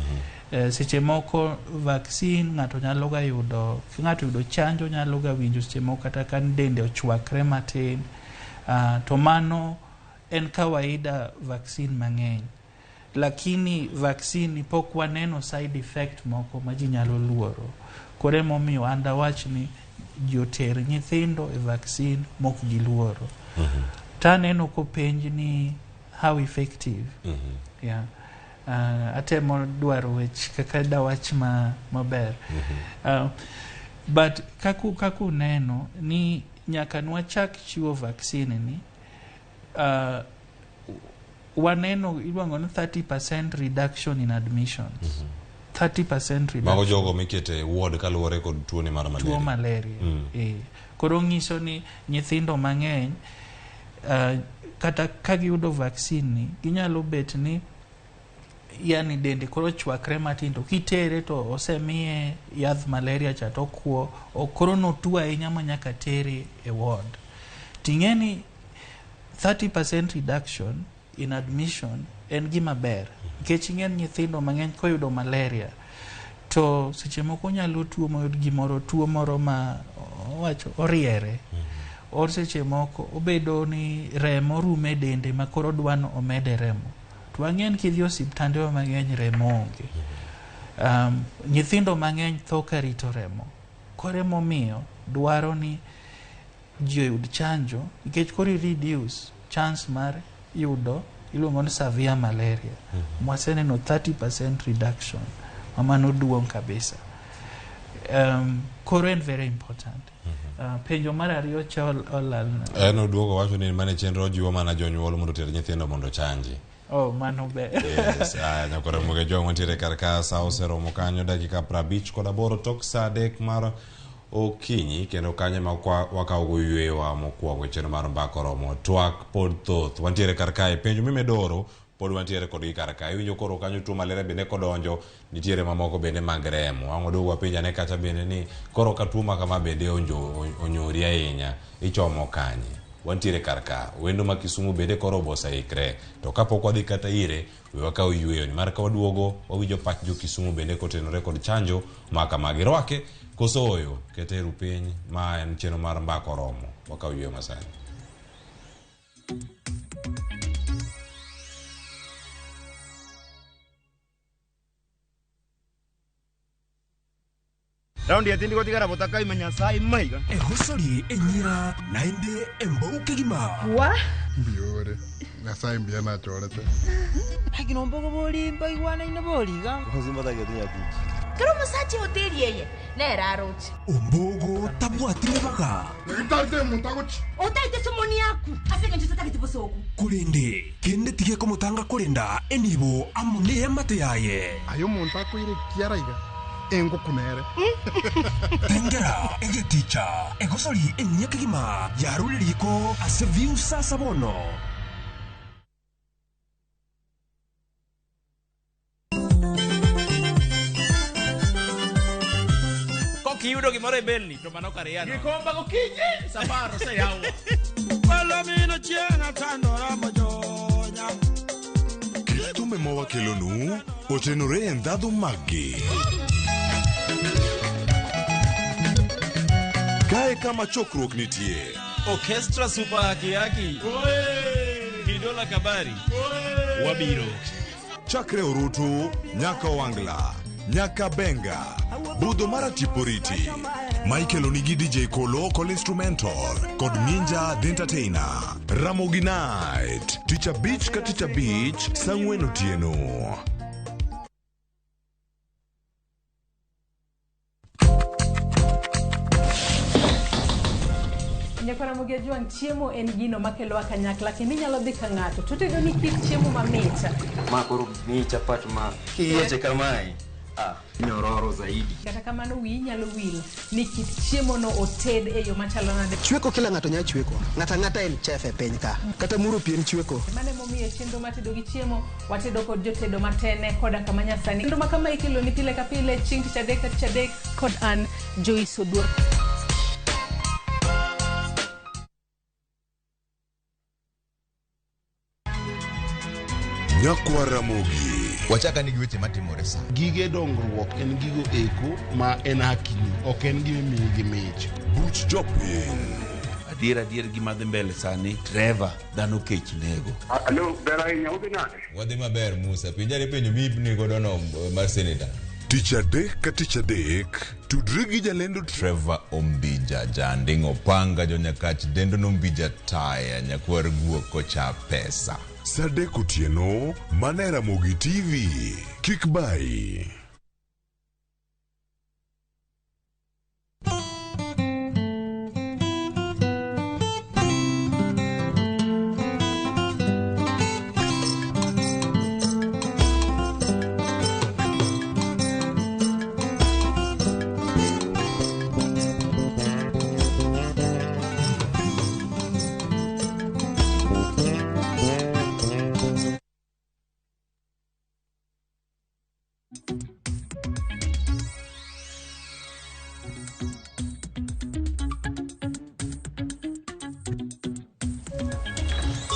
Seche moko vaccine ng'ato nyalo ga yudo, ng'ato yudo chanjo nyalo ga winjo seche moko kata kan dende ochwakre matin. To mano en kawaida vaccine mang'eny. Lakini vaccine pok waneno side effect moko ma ji nyalo luoro. Kore momiyo anda wach ni joter nyithindo e vaccine mok giluoro. Taneno ko penj ni how effective. Atemo dwaro wech kaka dawach maber. But kaku neno ni nyaka nwachak chiwo vaccine ni waneno iluongo ni 30% reduction in admissions. 30% reduction. Mago jogo mikete ward kaluwore kod tuo ni mar malaria. Tuo malaria. Koro nyiso ni nyithindo mang'eny kata kagiyudo vaccine ni ginyalo bet ni yani dende koro chwakre matindo kitere to osemiye yath malaria cha to kuo koro notuo ahinya manyaka tere e ward. Ting'eni 30% reduction in admission en gima ber nikech ing'en nyithindo mang'eny koyudo malaria to seche moko nyalo tuo moro ma wacho oriere or seche moko obedo ni remo rume dende ma koro dwano omede remo. To ang'en kidhi osiptande mang'eny remo onge. Nyithindo mang'eny tho ka rito remo. Kore momiyo dwaro ni ji oyud chanjo nikech koro reduce chance mar yudo iluongo ni severe malaria. Mwaseneno 30% reduction. Mamano duong' kabisa. Koro en very important. Penjo mar ariyo cha olal. No duogo wacho ni mane chenro jiwo mana jonyuol mondo ter nyithindo mondo chanji. Mano be. Yes, Koromogi Jwang' wantiere kar ka sa oseromo kanyo dakika 58 tok sa 3 mar okinyi kendo kanyo ma wakawo go ywewa mokwongo chenro mar mbaka oromo twak pod thoth wantiere kar kae penjo mimedoro pod wantiere kod gi kar kae winjo koro kanyo tuo malaria bende kodonjo nitiere mamoko bende mag remo ang'o dogo wapenja ne kacha bende ni koro ka tuo makama bende onyori ahinya ichomo kanye. Wantiere kar ka wendo ma Kisumu bende koro obosaikre to kapok wadhi kata ire we wakaw yweyo ni mar ka waduogo wawinjo pach jo Kisumu bende kotenore kod chanjo maka magirwake kosoyo keteru piny ma en chenro mar mbaka oromo wakaw yweyo masani. Raundi ya tindi kotika rabotaka imanyasai maiga. Hosori enyira naende embouke gima. Wa? Biore. Ngasai mbia na chorete. Hakino mbogo boli mbai wana ina boli ga. Kozimba ta getinya tichi. Kero musati hoteli yeye. Nera rochi. Ombogo tabwatire boka. Ngitate mutagochi. Otaite somoni yaku. Asenge njitata kitibosoku. Kulende kende tige komutanga kulenda enibo amune amate yaye. Ayo monta kuire kiaraiga. Engo kunere. Tengera ege ticha. Egosori enyake gima. Yarule liko aseviu sasa bono. Kiyudo gimoro e belni to mano kariano. Gikomba gokinyi safaro se yawa. Wala mino chiena tandora mojonya. Kristo memowa kelonu otenore e ndhadhu maggi. Kae kama chokruok nitie. Orchestra super haki. Kidola kabari. Wabiro. Chakre Orutu, nyaka Wangla, nyaka Benga, Budho mara Tiporiti. Michael Onigi DJ Kolo Call Instrumental, kod Ninja The Entertainer. Ramogi Night, Teacher Beach ka Teacher Beach, Sangwen Otieno. Nyakora Mugejuan chiemo en gino makelo kanyakla kendo inyalo dhi ka ng'ato to tedo ni kit chiemo mamit. Ma koro ni chapat ma kiyeche kamae. Nyororo zaidi. Kata kamano wi nyalo wil ni kit chiemo no oted e yo machalo nade. Chweko kila ng'ato nya chweko. Ng'ata en chef e piny ka. Kata muro pien chweko. Mane momiye chenro matedo gi chiemo watedo kod jotedo matene koda kama nyasani. Kendo makama ikelo ni pile ka pile ching tich adek kod an Joyce Oduor. Nyakwa Ramogi. Wachaka nigi weche matimore sa. Gige dongruok en gigo eko ma en hakini, ok en gima miyo gi mich. Buch jopiny. Adier gima dhi mbele sani, Trevor dhano kech nego. Alo, bera hinya udhi nade? Wadhi maber Musa, pinjari penjo mibni godono mar senator. Tich adek ka tich adek, tudri gi jalendo Trevor Ombija, janding opanga jonyakach dendo nombija taya, nyakwar guok kocha pesa. Sadek otieno, mane Ramogi TV, kik bai.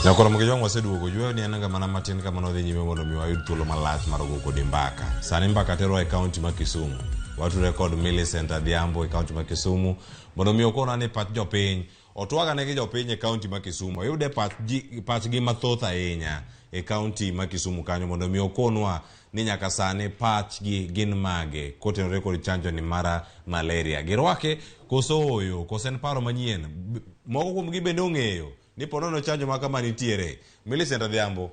Nyakora Mugejuan waseduogo jweyo ni enanga mana matin kama nodhi nyime mondo mi wayud thuolo malach mar go kod mbaka. Sani mbaka tero e kaunti ma Kisumu. Watu record Millicent Adhiambo e kaunti ma Kisumu mondo mi okona ni pat jopiny. Otwaga ne gi jopiny e kaunti ma Kisumu. Yude pat gi mathoth ahinya e kaunti ma Kisumu kanyo mondo mi okonwa ni nyaka sani pat gi gin mage kotenore kod chanjo ni mara malaria. Girwake koso oyo, koso en paro manyien. Moko kuom gi bende ong'eyo ni ponono chanjo ma kama nitiere. Millicent Adhiambo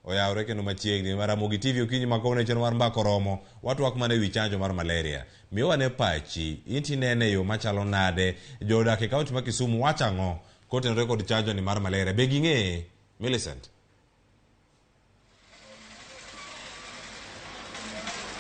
oyawre kendo machiegni mar Ramogi TV okinyi makone chenro mar mbako romo watwak mane wi chanjo mar malaria. Miwa ne pachi inti nene yo machalo nade jodak e kaunti ma Kisumu wachang'o kotenore kod chanjo ni mar malaria. Be ging'e Millicent?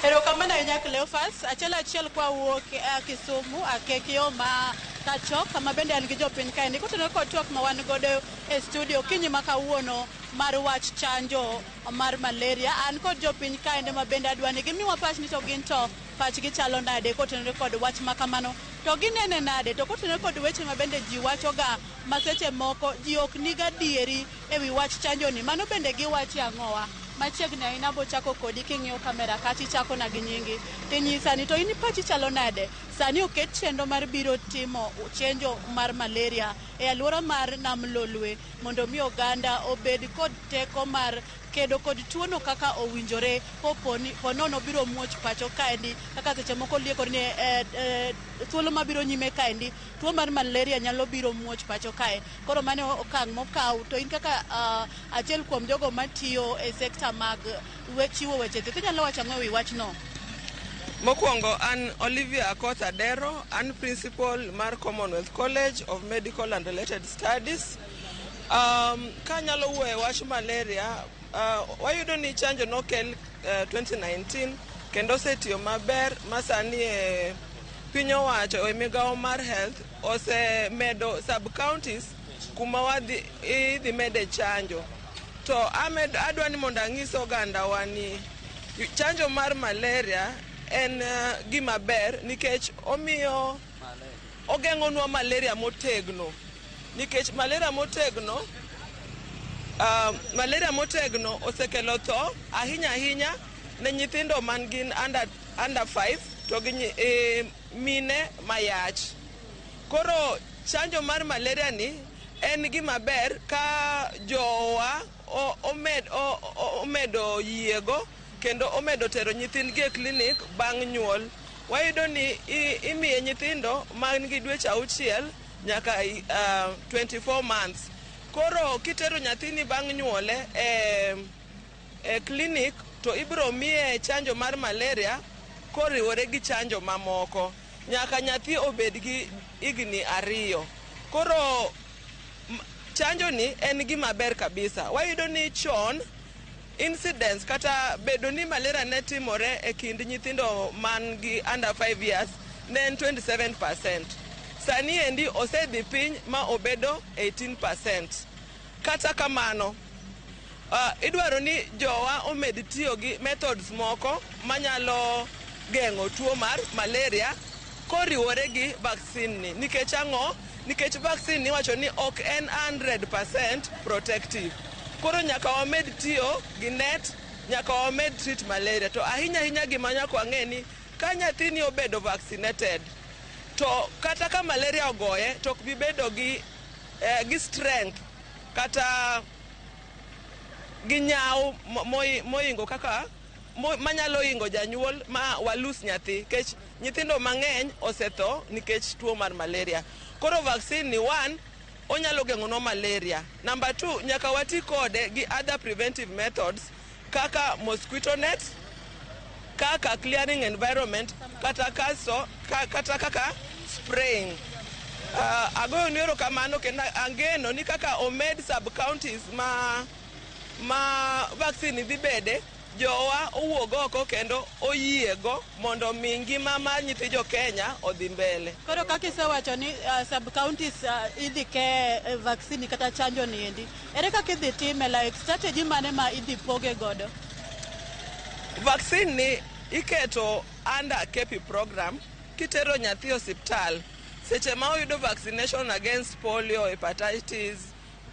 Ero kamana ahinya Cleophas, achiel kwa wuok Kisumu akekio ma Kachok kama bende an gi jopiny kae ni kotenore kod twak ma wan godo e studio kinyi ma kawuono mar wach chanjo mar malaria. An kod jopiny kae ma bende adwani gimiwa pach ni to gin to pachgi chalo nade kotenore kod wach ma kamano. To ginene nade to kotenore kod weche ma bende ji wachoga maseche moko ji ok niga dieri ewi wach chanjo ni. Mano bende giwachi ang'owa. Machiegni ahinya bo chako kodi king'iyo kamera kati chako na gi nyingi. Tinyisa ni to ini pachi chalo nade sani oket chenro mar biro timo chenjo mar malaria e alwora mar nam Lolwe mondo mi oganda obed kod teko mar kedo kod tuono kaka owinjore ponono biro muoch pacho kaendi kaka seche moko liekor ni thuolo mabiro nyime kaendi tuo mar malaria nyalo biro muoch pacho kae. Koro mane okang' mokaw to in kaka achiel kuom jogo matiyo e sekta mag chiwo weche thieth inyalo wacho ang'o wi wachno? Mokwongo an Olivia Akoth Adero, an principal mar Commonwealth College of Medical and Related Studies. Kanyalo wuoye wach malaria, wayudo ni chanjo nokel 2019 kendo osetiyo maber masani e piny owacho e migawo mar health osemedo sub counties kuma idhi mede chanjo. To adwa ni mondo anyis oganda wani chanjo mar malaria en gima ber nikech omiyo ogeng'onwa malaria motegno, nikech malaria motegno osekelo tho ahinya ne nyithindo man gin under 5 to gi mine mayach. Koro chanjo mar malaria ni en gima ber ka jowa omedo yiego kendo omedo tero nyithindgi e klinik bang' nyuol. Wayudo ni imiye nyithindo man gi dweche 6 nyaka 24 months. Koro kitero nyathini bang' nyuole e klinik to ibiro miye chanjo mar malaria koriwore gi chanjo mamoko nyaka nyathi obed gi higni 2. Koro chanjo ni en gima ber kabisa. Wayudo ni chon incidence kata bedo ni malaria ne timore e kind nyithindo man gi under 5 years ne en 27%. Sani endi osedhi piny ma obedo 18%. Kata kamano, idwaro ni jowa omed tiyo gi methods moko manyalo geng'o tuo mar malaria koriwore gi vaccine ni. Nikech ang'o? Nikech vaccine ni wacho ni ok en 100% protective. Koro nyaka wamed tiyo gi net, nyaka wamed treat malaria. To ahinya gima nyaka wang'e ni ka nyathini obedo vaccinated, to kata ka malaria ogoye, to ok bibedo gi strength kata gi nyaw moingo kaka manyalo ingo janyuol ma walus nyathi. Kech nyithindo mang'eny osetho nikech tuo mar malaria. Koro vaccine ni 1 onyalo geng'onwa malaria. Number 2, nyaka wati kode gi other preventive methods kaka mosquito net, kaka clearing environment, kata kaka spraying. Agoyo ni erokamano kendo angeno ni kaka omed sub counties ma vaccine dhi bede, jowa owuog oko kendo oyiego mondo mi ngima mar nyithi jo Kenya odhi mbele. Koro kaka isewacho ni sub counties idhi ke vaccine kata chanjo ni endi, ere kaka idhi time, like strategy mane ma idhi poge godo? Vaccine ni iketo under KEPI program. Kitero nyathi osiptal seche ma oyudo vaccination against polio, hepatitis,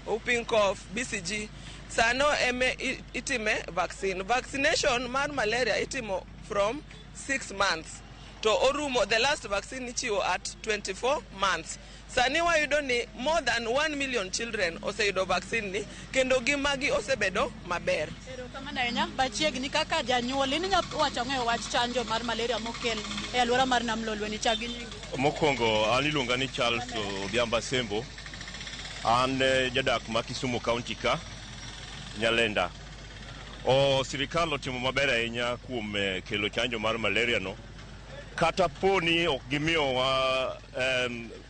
whooping cough, BCG, sano itime vaccine. Vaccination mar malaria itimo from 6 months to orumo. The last vaccine ichiwo at 24 months. Sani wayudo ni more than 1 million children oseyudo vaccine ni kendo gimagi osebedo maber. Erokamano ahinya. Bachiegni kaka janyuol inyalo wacho ng'eyo wach chanjo mar malaria mokel e alwora mar nam Lolwe ni chagi nyingi? Mokwongo an iluonga ni Charles Odhiambo Sembo. An jadak ma Kisumu County ka, Nyalenda. Sirikal otimo maber ahinya kuom kelo chanjo mar malaria no. Kata poni ok gimiyowa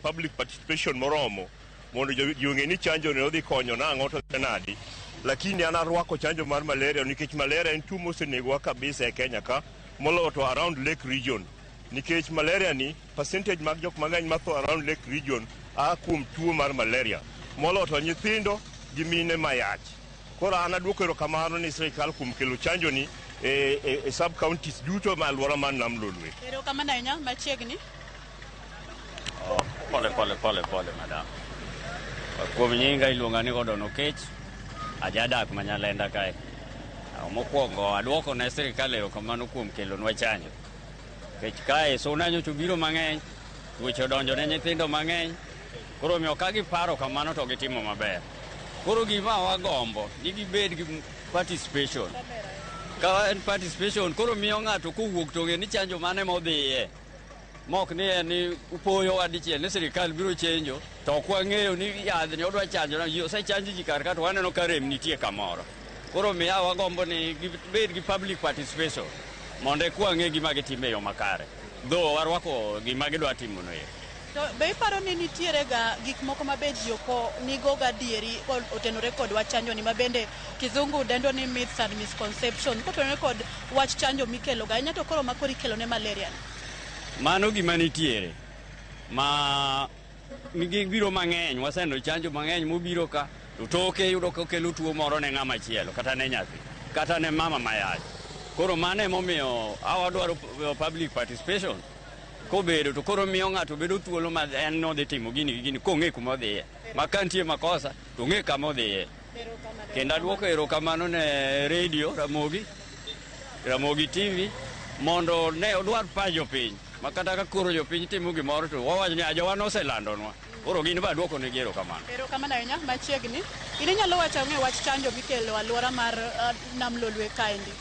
public participation moromo mondo jiong'e ni chanjo ne odhi konyo nang'o to nadi. Lakini an arwako chanjo mar malaria nikech malaria en tuo mosenegowa kabisa e Kenya ka, moloyo to around Lake region. Nikech malaria ni percentage mag jok mang'eny matho around Lake region a kuom tuo mar malaria, moloyo to nyithindo gi mine mayach. Koro an aduoko erokamano ni sirikal kuom kelo chanjo ni e sub counties duto ma alwora man nam Lolwe. Erokamano ahinya. Machiegni. Pole madam. Kuom nyinga iluonga ni Gordon Okech, ajadak ma Nyalenda kae. Mokwongo aduoko ne sirikal erokamano kuom kelonwa chanjo. Kech kae suna nyocha biro mang'eny, tuoche odonjo ne nyithindo mang'eny. Koro miyo ka giparo kamano to gitimo maber. Koro gima wagombo ni gibed gi participation. Ka en participation koro miyo ng'ato kowuok to ng'e ni chanjo mane modhiye. Mok ni en ni upoyo adichiel ni sirikal biro chenjo to ok wang'eyo ni yadh ni odwa chanjo na ji osechanji ji kar ka to waneno ka rem nitie kamoro. Koro miya wagombo ni gibed gi public participation mondo kwa ng'e gima gitimo e yo makare. Dho warwako gima gidwa timo no. To be iparo ni nitiere ga gik moko mabe ji oko nigo ga dieri otenore kod wach chanjo ni mabende kizungu dendo ni myths and misconceptions kotenore kod wach chanjo mikelo ga nyato koro makori kelo ne malaria. Mano gima nitiere ma biro mang'eny waseno chanjo mang'eny mobiro ka to toke yudo ka kelo tuo moro ne ng'ama chielo kata ne nyathi kata ne mama mayach. Koro mano emomiyo awadwaro public participation. Kobedo to koro miyo ng'ato bedo thuolo ma en no dhi timo gini kong'e kuma odhiye. Ma ka nitie makosa to ng'e kama odhiye. Kendo adwoko erokamano ne radio Ramogi TV mondo ne odwar pa jopiny. Ma kata ka koro jopiny timo gimoro to wawacho ni ajowa noselandonwa. Koro gin ba dwoko ne erokamano. Erokamano ahinya machiegni. In inyalo wacho ang'e wach chanjo mikelo alwora mar nam Lolwe kaendi.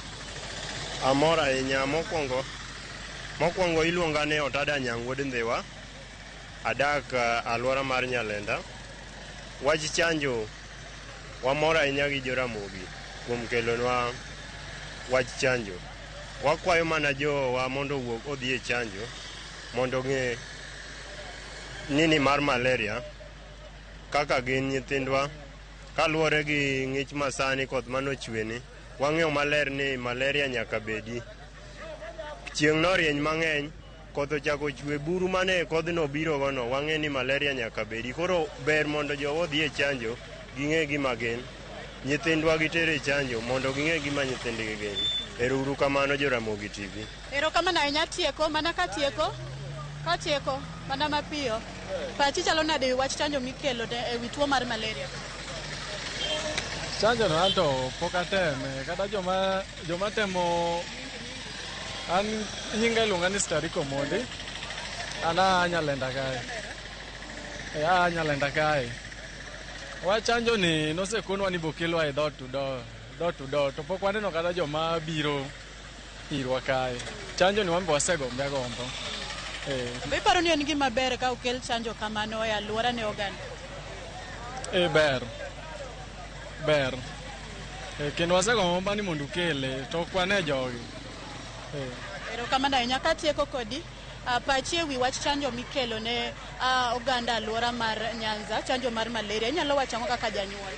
Amor ahinya mokwongo iluonga ni Otada Nyang'wuod Ndhiwa, adak alwora mar Nyalenda. Wach chanjo wamor ahinya gi jo-Ramogi kuom kelonwa wach chanjo. Wakwayo mana jowa mondo owuog odhi e chanjo mondo ng'e nini mar malaria kaka gin nyithindwa kaluwore gi ng'ich masani koth manochweni. Wang'eyo maler ni malaria nyaka bedi. Chieng' norieny mang'eny, koth ochako chwe, buru mane kodhno biro gono, wang'e ni malaria nyaka bedi. Koro ber mondo jowa odhi e chanjo, ging'e gima gin. Nyithindwa gitere chanjo mondo ging'e gima nyithindgi gin. Ero kamano jo-Ramogi TV. Erokamano ahinya tieko, mana ka tieko mana mapiyo. Pachi chalo nade wach chanjo mikelo e wi tuo mar malaria? Chanjo no anto pok ateme, kata joma temo. An nyinga iluonga ni Stariko Mondi. An Nyalenda kae. Wach chanjo ni nosekonwa ni bokelwa e door to door. To pok waneno kata joma biro irwa kae. Chanjo ni wambe wasegombe agombo. Be iparo ni en gima ber ka okel chanjo kamano e alwora ne oganda? Ber. Kendo wasegombo ni mondo ukele to ok wane jogi. Erokamano ahinya ka tieko kodi. Pachi e wi wach chanjo mikelo ne oganda alwora mar Nyanza, chanjo mar malaria, inyalo wacho ang'o kaka janyuol?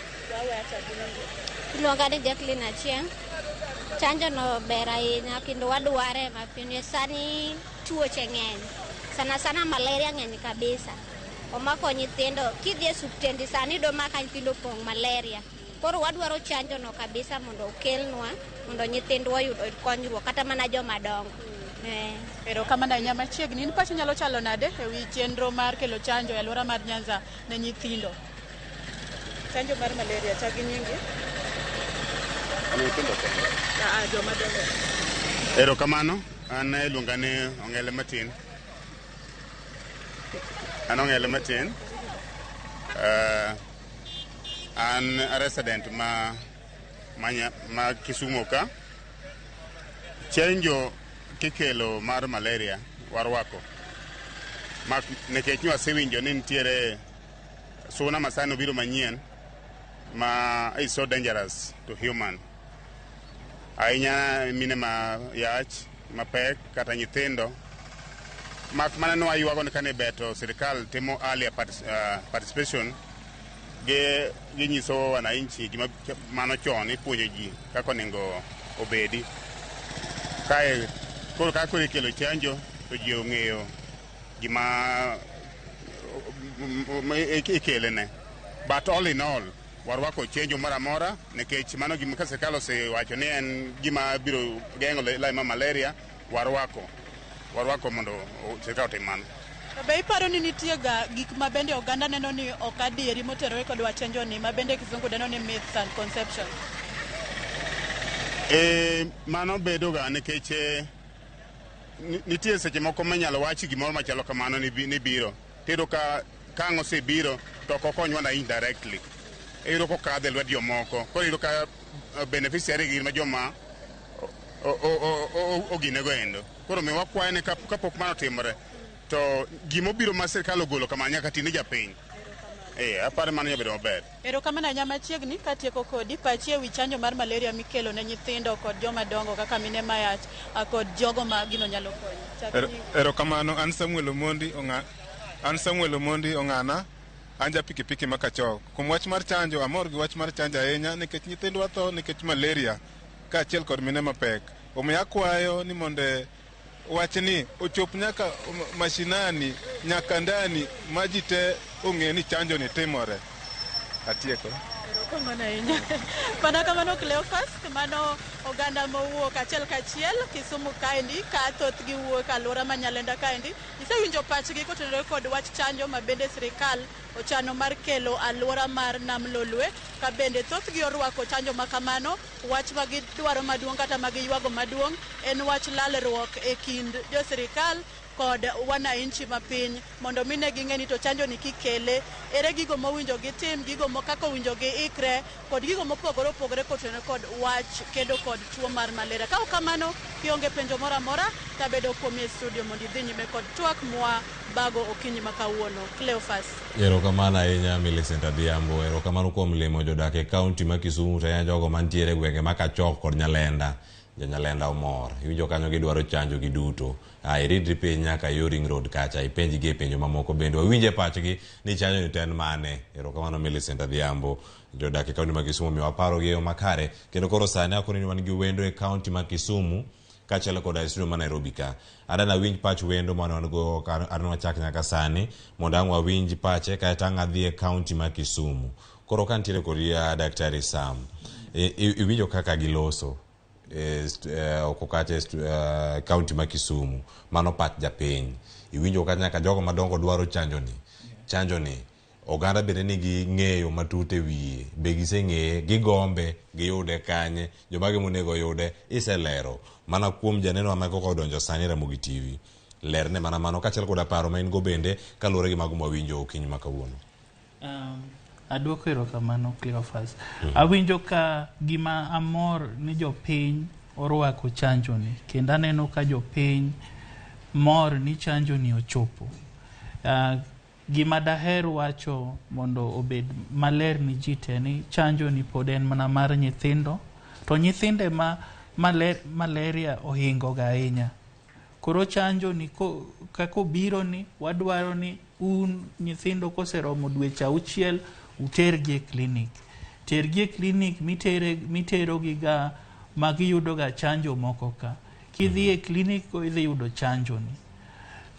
Iluonga ni Jacqueline Achieng'. Chanjo no ber ahinya kendo wadware mapine sani tuoche ng'eny. Sana malaria ng'eny kabisa. Omako nyithindo, kidhi e suptendi sani do maka nyithindo pong' malaria. Koro wadwaro chanjo no kabisa mondo okelnwa mondo nyithindwa oyud konyruok kata mana joma dongo. Erokamano ahinya machiegni. In pachi nyalo chalo nade e wi chenro mar kelo chanjo e alwora mar Nyanza ne nyithindo? Chanjo mar malaria chagi nyingi? Joma dongo. Erokamano, an iluonga ni Ong'ele Matin. An a resident ma Kisumu ka. Chanjo kikelo mar malaria warwako. Nikech wasewinjo ni nitiere suna masano biro manyien ma is so dangerous to human. Ahinya mine ma yach, mapek, kata nyithindo. Mak mana no ayuago ni kane beto sirikal timo earlier participation ginyiso wananchi gima mano chon ipuonjo ji kako onego obedi. Kae koro kako ikelo chanjo to ji ong'eyo gima ikelene. But all in all, warwako chenjo mora mora nikech mano gima ka sirikal osewacho ni en gima biro geng'o lai ma malaria, warwako mondo sirikal otim mano. Be iparo ni nitie ga gik ma bende oganda neno ni ok adieri motenore kod wach chanjo ni ma bende kizungu deno ni myths and conceptions? Mano bedo ga nikech nitie seche moko menyalo wachi gimoro machalo kamano ni biro tero ka kang'o osebiro to ok okonywa na indirectly iyudo kokadhe lwet jomoko koro iyudo ka beneficiary gin ma joma oginego endo koro mi wakwaye ni kapok mano timore to gimobiro ma sirikal ogolo kama nyaka tine japiny apare mano nyabedo maber. Erokamano ahinya machiegni katieko kodi pachi ewi chanjo mar malaria mikelo ne nyithindo kod joma dongo kaka mine mayach kod jogo ma gino nyalo konyo. Erokamano an Samuel Omondi Ong'ana an ja pikipiki makachok. Kuom wach mar chanjo amor gi wach mar chanjo ahinya nikech nyithindwa tho nikech malaria kaachiel kod mine mapek. Omiyo akwayo ni monde wachni ochop nyaka mashinani nyaka ndani ma ji te ong'e ni chanjo ni timore. Atieko. Mana kamano Cleophas, mano oganda mowuok achiel kachiel Kisumu kaendi ka thoth gi wuok alwora ma Nyalenda kaendi. Isewinjo pachgi kotenore kod wach chanjo ma bende sirikal ochano mar kelo alwora mar Nam Lolwe ka bende thoth gi orwako chanjo ma kamano. Wach ma gidwaro maduong' kata ma giywago maduong' en wach lalruok e kind jo sirikal kod wananchi mapiny mondo mine ging'e ni to chanjo ni kikele ere gigo mowinjo gitim gigo kaka owinjo giikre kod gigo mopogore opogore kotenore kod wach kedo kod tuo mar malaria. Ka kamano kionge penjo moro amora tabedo kuom e studio mondo idhi nyime kod twak mwa bago okinyi ma kawuono. Cleophas. Erokamano ahinya Millicent Adhiambo. Erokamano kuom limo jodak e kaunti ma Kisumu to jogo mantiere gwenge ma Kachok kod Nyalenda. Nyalenda omor. Iwinjo kanyo gidwaro chanjo gi duto. Iridri piny nyaka yo Ring Road kacha ipenji gi penjo mamoko bende wawinje pachgi ni chanjo ni ten mane. Erokamano Millicent Adhiambo. Jodak e kaunti ma Kisumu miwa paro gi yo makare kendo koro sani akoro ni wan gi wendo e kaunti ma Kisumu kaachiel kod studio ma Nairobi ka. Adana winj pach wendo mane wan go arno wachak nyaka sani mondo ang' wawinj pache kaeto ang' adhi e kaunti ma Kisumu. Koro ka nitiere kod Daktari Sam iwinjo kaka giloso kokache kaunti ma Kisumu mano pach japiny iwinjo ka nyaka jogo madongo dwaro chanjo ni oganda bende nigi ng'eyo matut e wiye be giseng'eye gigombe giyude kanye jomage monego yude iselero mana kuom janeno ma koko odonjo sani Ramogi TV lerne mana mano kaachiel kod paro ma in go bende kaluwore gi mago mawinjo okinyi ma kawuono. Adwoko erokamano Cleophas. Awinjo ka gima amor ni jopiny orwako chanjo ni kendo aneno ka jopiny mor ni chanjo ni ochopo. Gima daher wacho mondo obed maler ni ji te ni chanjo ni pod en mana mar nyithindo to nyithinde ma malaria ohingo ga ahinya. Koro chanjo ni kako biro ni wadwaro ni nyithindo koseromo dweche 6 utergi e klinik. Tergi e klinik mitero gi ga magiyudo ga chanjo moko ka. Kidhi e klinik ko idhi yudo chanjo ni.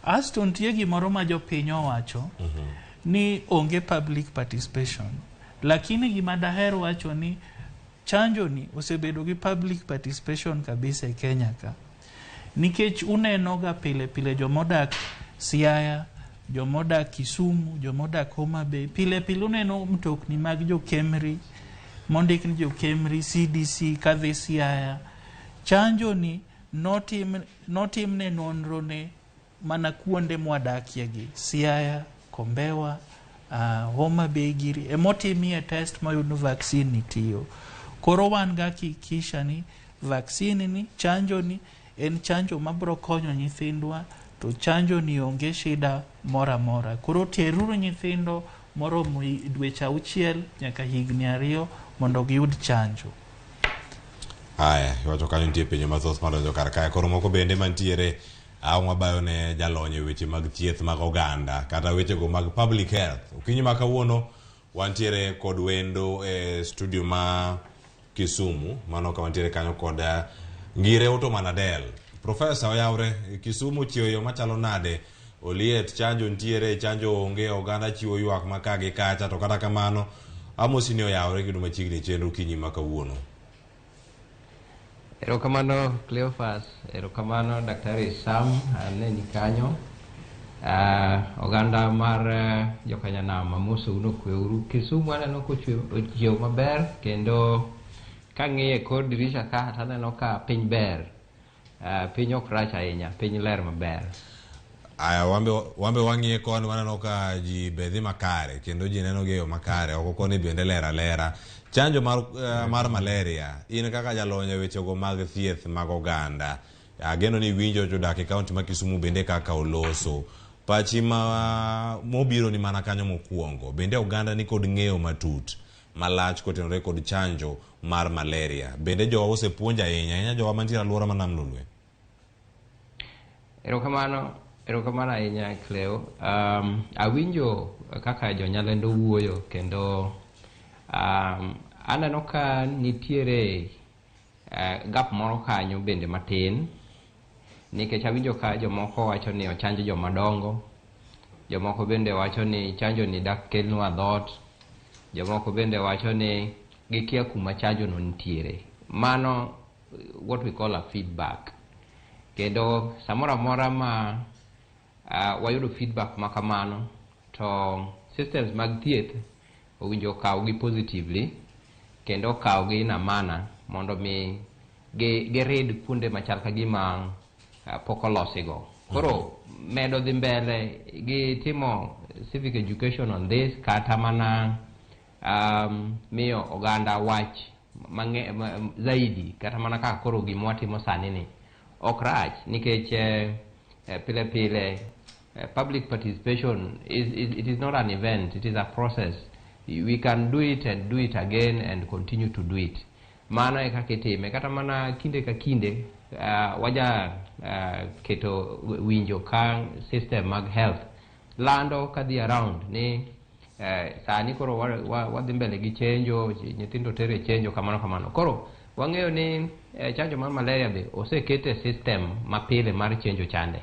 Asto nitie gimoro ma jopiny owacho ni onge public participation. Lakini gima daher wacho ni chanjo ni osebedo gi public participation kabisa e Kenya ka. Nikech uneno ga pile pile jomodak Siaya, jomodak Kisumu, jomodak Homa Bay, pile pile uneno mtokni mag jo Kemri, mondik ni jo Kemri, CDC, kadhi Siaya. Chanjo ni notimne nonro ne mana kuonde mwadakie gi Siaya, Kombewa, Homa Bay giri emotimie test mayudo vaccine nitiyo. Koro wan ga kikisha ni vaccine ni chanjo ni en chanjo mabro konyo nyithindwa to chanjo ni onge shida mora mora. Koro teruru nyithindo moromo dweche 6 nyaka higni 2 mondo giyud chanjo. Aya, iwacho kanyo nitie penjo mathoth madonjo kar kae koro moko bende mantiere wabayo ne jalonye weche mag thieth mag oganda kata weche go mag public health. Okinyi ma kawuono wantiere kod wendo e studio ma Kisumu mano ka wantiere kanyo kod Ngire Oto Manadel. Professor oyawre Kisumu chiwo yo machalo nade oliet chanjo ntiere chanjo onge oganda chiwo ywak makagi kacha to kata kamano amosini oyawre gido machiegni chenro okinyi ma kawuono. Erokamano Cleophas, erokamano Daktari Sam aneni kanyo. Oganda mar jokanyanam amoso uno kweuru Kisumu aneno kochiew maber kendo kang'iye kod dirisha ka taneno ka piny ber piny ok rach ahinya, piny ler maber. Aya wambe wang'iye koni waneno ka ji bedhi makare kendo ji neno gi yo makare oko koni bende lera. Chanjo mar malaria in kaka jalony e wechego mag thieth mag oganda. Ageno ni winjo jodak e kaunti ma Kisumu bende kaka oloso. Pachi mobiro ni mana kanyo mokuongo. Bende oganda ni kod ng'eyo matut malach kotenore kod chanjo mar malaria. Bende jowa osepuonja ahinya jowa mantiere alwora ma Nam Lolwe. Erokamano ahinya Cleo. Awinjo kaka jonyalendo wuoyo kendo aneno ka nitiere gap moro kanyo bende matin, nikech awinjo ka jomoko wacho ni ochanjo jomadongo, jomoko bende wacho ni chanjo ni dak kelnwa dhot, jomoko bende wacho ni gikia kuma chanjo no nitiere. Mano what we call a feedback. Kendo samora mora ma wayudo feedback makamano to systems mag thieth owinjo kawgi positively kendo kawgi na mana mondo mi gered kuonde machal ka gima pok olosigo. Koro medo dhi mbele gi timo civic education on this kata mana miyo oganda wach zaidi kata mana kaka koro gima watimo sani ni ok rach, nikech pile public participation it is not an event, it is a process. We can do it and do it again and continue to do it. Mano e kaka itime kata mana kinde ka kinde waja keto winjo ka system mag health lando kadhi around ni sani koro wadhi mbele gi chenjo, nyithindo tere chenjo kamano. Koro wang'eyo ni chanjo mar malaria be osekete system mapile mar chenjo chande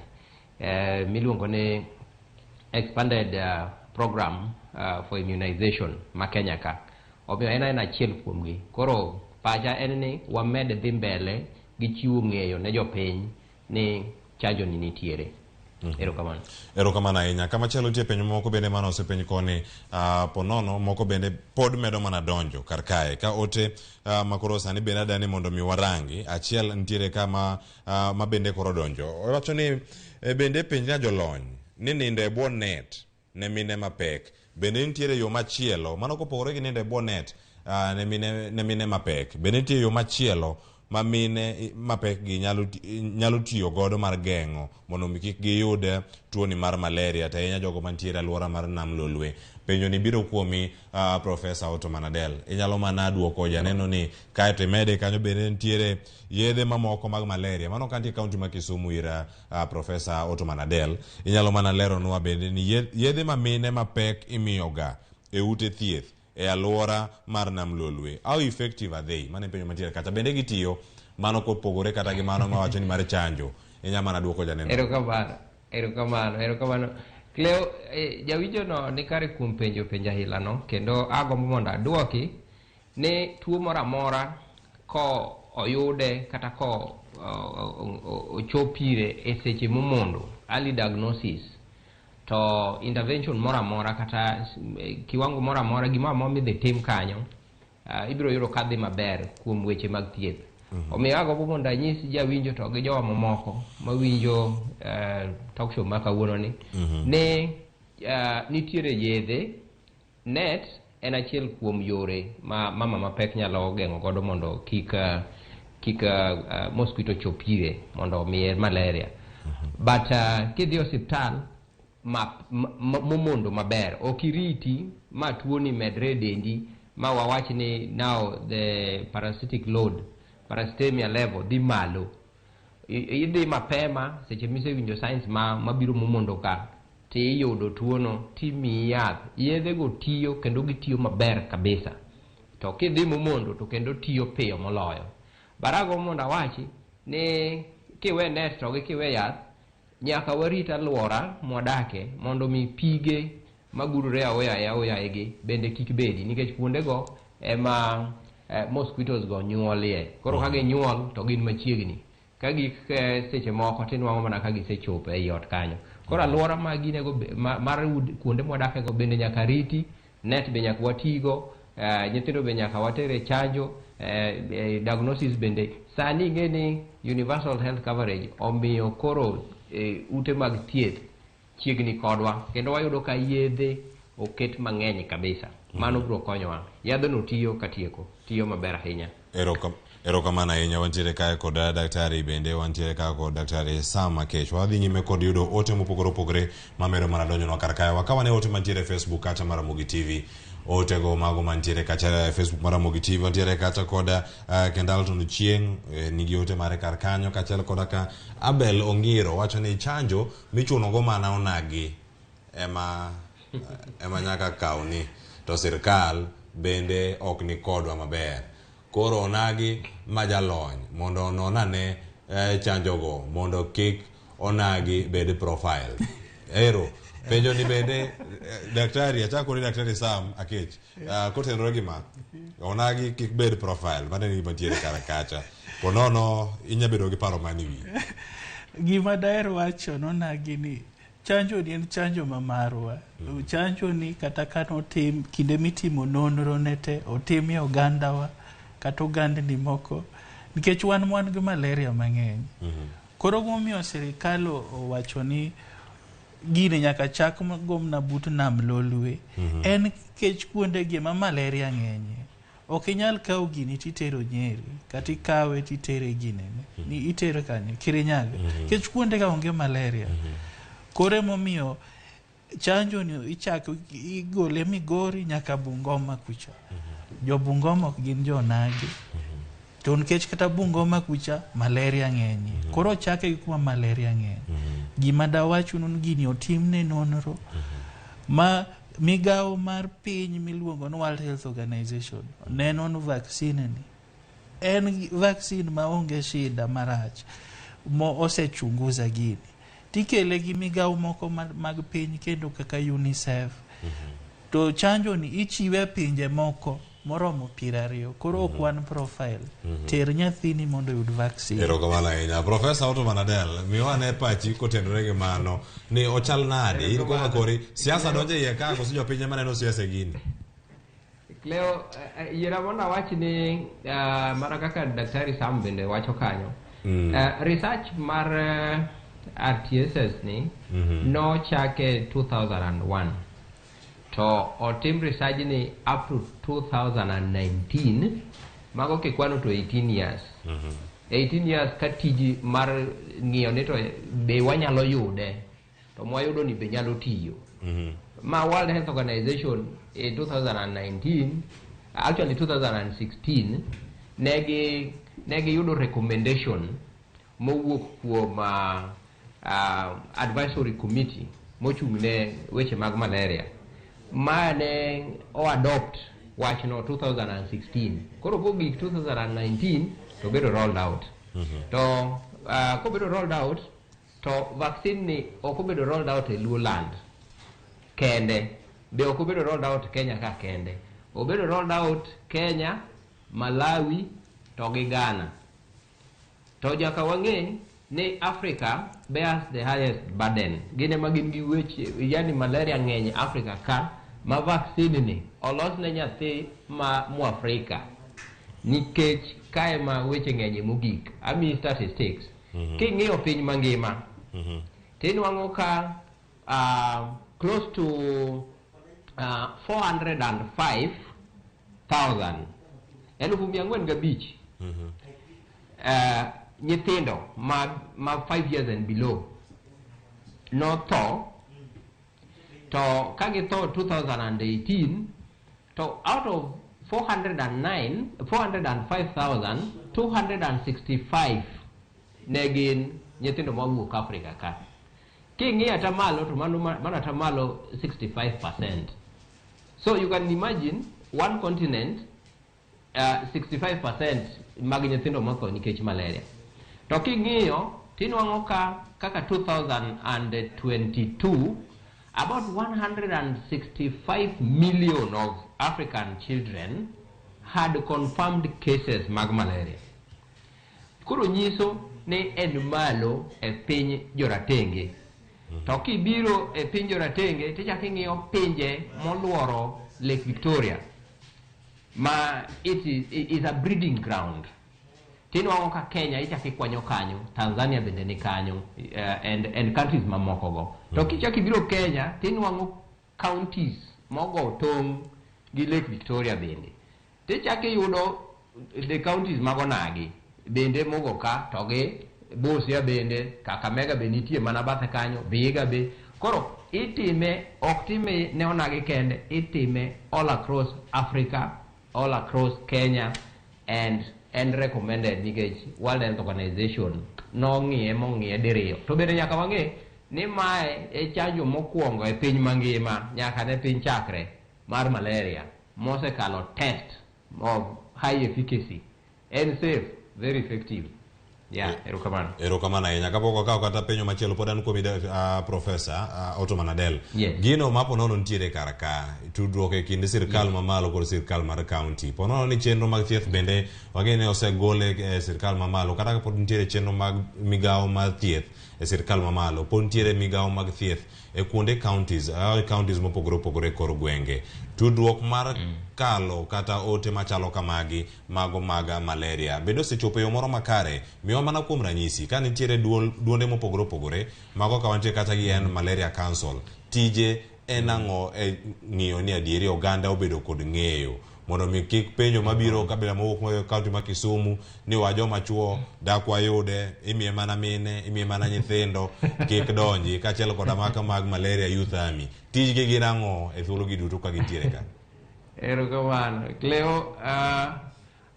miluongo ni expanded program for immunization ma Kenya ka. Omiyo en achiel kuomgi. Koro pacha en ni wamed dhi mbele gi chiwo ng'eyo ne jopiny ni chanjo ni nitiere. Erokamano ahinya. Kama chelo nitie penjo moko bende mano osepeny koni ponono moko bende pod medo mana donjo kar kae ka ote makoro sani bende adani mondo mi warangi achiel nitiere kama bende koro donjo. Wacho ni bende penja jolony ni ninde bwo net ne mine mapek bende nitiere yo machielo mano kopogore gi ninde bwo net ne mine mapek bende nitiere yo machielo ma mine mapek gi nyalo tiyo godo mar geng'o mondo mi kik giyud tuoni mar malaria to ahinya jogo mantiere alwora mar Nam Lolwe. Penjo ni biro kuomi Profesa Otto Manadel. Inyalo mana duoko janeno ni kae to imede kanyo bende nitiere yedhe mamoko mag malaria mano kantie kaunti ma Kisumu ira Profesa Otto Manadel. Inyalo mana leronwa bende ni yedhe ma mine mapek imiyoga e ute thieth e alwora mar Nam Lolwe. How effective are they? Mane penjo mantiere kata bende gitiyo mano kopogore kata gi mano ma wacho ni mar chanjo. Inyalo mana duoko janeno. Erokamano. Cleo, jawinjo no ni kare kuom penja hila no kendo agombo mondo aduoki ni tuo moro amora ko oyude kata ko ochopire e seche momondo early diagnosis to intervention moro amora kata kiwango moro amora gima midhi tim kanyo ibiro yudo kadhi maber kuom weche mag thieth. Omiyo agombo mondo anyis jawinjo to gi jowa mamoko mawinjo talk show ma kawuono ni ne nitiere yedhe. Net en achiel kuom yore ma mama mapek nyalo geng'o godo mondo kik mosquito chopire mondo miye malaria. But kidhi osiptal momondo maber okiriti ma tuoni medre dendi ma wawach ni now the parasitic load parasitemia level di malo idhi mapema seche misewinjo signs mabiro momondo ka tiyudo tuono timiyi yath. Yedhe go tiyo kendo gitiyo maber kabisa to kidhi momondo to kendo tiyo piyo moloyo. Barago mondo awachi ni kiwe net to kiwe yath nyaka warit alwora mwadake mondo mi pige magurore aoya egi bende kik bedi nikech kuondego ema mosquitoes go nyuolie. Koro ka ginyuol to gin machiegni ka gik seche moko tinwang'o mana ka gisechopo ei ot kanyo. Koro alwora maginego mar kuonde mwadake go bende nyaka riti. Net be nyaka watigo, nyithindo be nyaka watere chanjo diagnosis bende sani ngeni universal health coverage omiyo koro ute mag thieth chiegni kodwa kendo wayudo ka yedhe oket mang'eny kabisa. Mano biro konyowa. Yadhno tiyo katieko, tiyo maber ahinya. Erokamano ahinya. Wantiere kae kod daktari bende, wantiere kae kod daktari Sam Akech. Wadhi nyime kod yudo ote mopogore opogore mamedo mana donjonwa kar kae. Wakawane ote mantiere Facebook kata mar Ramogi TV. Otego mago mantiere kacha Facebook mar Ramogi TV. Wantiere kacha kod Kendalton Chieng nigi ote mare kar kanyo kachel koda ka Abel Ongiro wacho ni chanjo michunogo mana onagi ema nyaka kauni to sirkal bende ok ni kodwa maber. Koro onagi majalony mondo ononane chanjogo mondo kik onagi bed profile. Ero penjo ni bende daktari achako ni daktari Sam Akech kotenore gi ma onagi kik bed profile mane ni mantiere kar kacha ponono inya bedo gi paro mani wi gima daher wacho nonagi ni chanjo ni en chanjo mamarwa. Chanjo ni kata kano tim kinde mitimo nonro nete otimi ogandawa kata ogandni moko nikech wan gi malaria mang'eny. Koro momiyo sirikal owacho ni gine nyaka chak gomna but nam lolwe. En kech kuonde gi ma malaria ng'enye. Ok inyal kawo gini titero Nyeri kata ikawe titere ginene ni itere kanye Kirinyaga kech kuonde ga onge malaria. Kore momiyo chanjo ni ichako igole Migori nyaka Bungoma kucha. Jo Bungoma ok gin jo nagi. To nikech kata Bungoma kucha malaria ng'enye. Koro chake gi kuma malaria ng'enye. Gima dawacho nun gini otimne nonro ma migawo mar piny miluongo ni World Health Organization neno ni vaccine ni en vaccine ma onge shida marach mo osechunguza gini tikele gi migawo moko mag piny kendo kaka UNICEF. To chanjo ni ichiwe pinje moko moromo 20 koro ok wan profile. Ter nyathini mondo yud vaccine. Erokamano ahinya. Profesa Otto Manadel miwane pachi kotenore gi mano ni ochal nade in koma kori siasa donje iye ka koso jo pinje maneno siasa gini. Leo yera mona wachi ni mara kaka daktari Sam bende wacho kanyo. Research mar RTSS ni no chake 2001 to otim research ni up to 2019 mago ke kwano to 18 years. 18 years katiji mar ng'iyo ni to be wanyalo yude to mwayudo ni be nyalo tiyo. Ma World Health Organization in 2019 actually 2016 negi yudo recommendation mowuok kuom advisory committee mochung'ne weche mag malaria mane o adopt wachno 2016 koro bogik 2019 to bedo rolled out. To kobedo rolled out to vaccine ni okobedo rolled out e Luoland kende be okobedo rolled out Kenya ka kende obedo rolled out Kenya, Malawi to gi Ghana. To jaka wang'e ni Africa bears the highest burden. Gine magin gi weche yani malaria ng'eny Africa ka ma vaccine ni olos ne nyathi ma Afrika nikech kae ma weche ng'eny mogik. Ami statistics king'iyo piny mangima tinwang'o ka close to 405,000 nyithindo ma 5 years and below no tho to kagi tho 2018 to out of 405,265 negin nyithindo mawuok Africa ka. King'iyo atamalo to mano atamalo 65%. So you can imagine one continent 65% mag nyithindo motho nikech malaria. To king'iyo tinwang'o kaka 2022 about 165 million of African children had confirmed cases mag malaria. Koro nyiso ni en malo e piny joratenge. To kibiro e piny joratenge tichako ing'iyo pinje moluoro Lake Victoria ma it is a breeding ground. Tinwango ka Kenya ichaki kwanyo kanyo, Tanzania bende ni kanyo, and countries mamoko go. To kichaki biro Kenya, tinwango counties mogo tong gi Lake Victoria bende. Tichaki yudo the counties magonagi bende mogo ka toge Busia bende, Kakamega bende nitie mana bathe kanyo, Vihiga be. Koro itime oktime neonagi kende, itime all across Africa, all across Kenya, and recommended nikech World Health Organization nong'iye diriyo. To bende nyaka wang'e ni mae e chanjo mokwongo e piny mangima nyaka ne piny chakre mar malaria mosekalo test of high efficacy and safe, very effective. Yeah, erokamano ahinya. Kapok wakawo kata penjo machielo pod an kuom Professor Ottoman Adel. Yes. Gino ma ponono nitiere kar ka tudruok e kind sirkal mamalo kod sirkal mar county. Ponono ni chenro mag thieth bende wagene osegole e sirkal mamalo, kata pod nitiere chenro mag migawo mar thieth e sirkal mamalo, pod nitiere migawo mag thieth e kuonde counties mopogore opogore kor gwenge. Tudruok mar kalo kata ote machalo kamagi mago maga malaria bende osechopo yo moro makare. Miwa mana kuom ranyisi ka nitiere duonde mopogore opogore mago ka wantie kata gi en malaria council, tije en ang'o e ng'iyo ni adieri oganda obedo kod ng'eyo mondo mi kik penjo mabiro kabila mowuok mo kaunti ma Kisumu ni wa joma chuo dak wayude, imiye mana mine, imiye mana nyithindo kik donji, kaachiel kod amaka mag malaria youth army. Tijgi gin ang'o e thuolo gi duto ka gintiere ka? Erokamano. Cleo,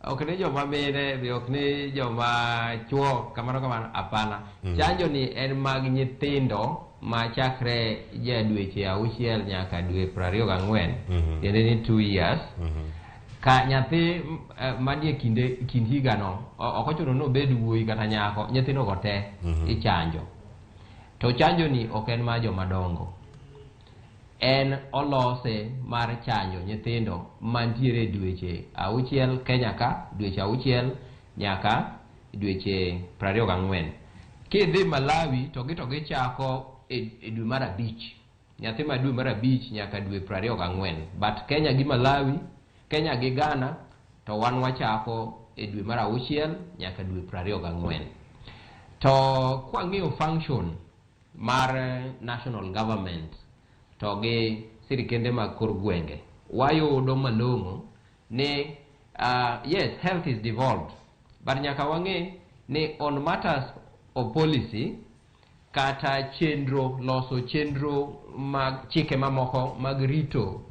ok ni joma mine, be ok ni joma chuo, kamano apana. Chanjo ni en mag nyithindo ma chakre dweche 6 nyaka dwe 24, tiende ni 2 years. Ka nyathi manie kind higano ok ochuno ni obed wuoyi kata nyako, nyithindo go te ichanjo. To chanjo ni ok en mar joma dongo, en olose mar chanjo nyithindo mantiere dweche 6 Kenya ka, dweche 6 nyaka dweche 24. Kidhi Malawi to gichako e dwe mar 5, nyathi ma dwe mar 5 nyaka dwe 24. But Kenya gi Malawi, Kenya gi Ghana to wan wachako e dwe mar 6 nyaka dwe 24. To kwang'iyo function mar national government to gi sirikende mag kor gwenge, wayudo malong'o ni yes, health is devolved, but nyaka wang'e ni on matters of policy kata chenro, loso chenro mag chike mamoko mag rito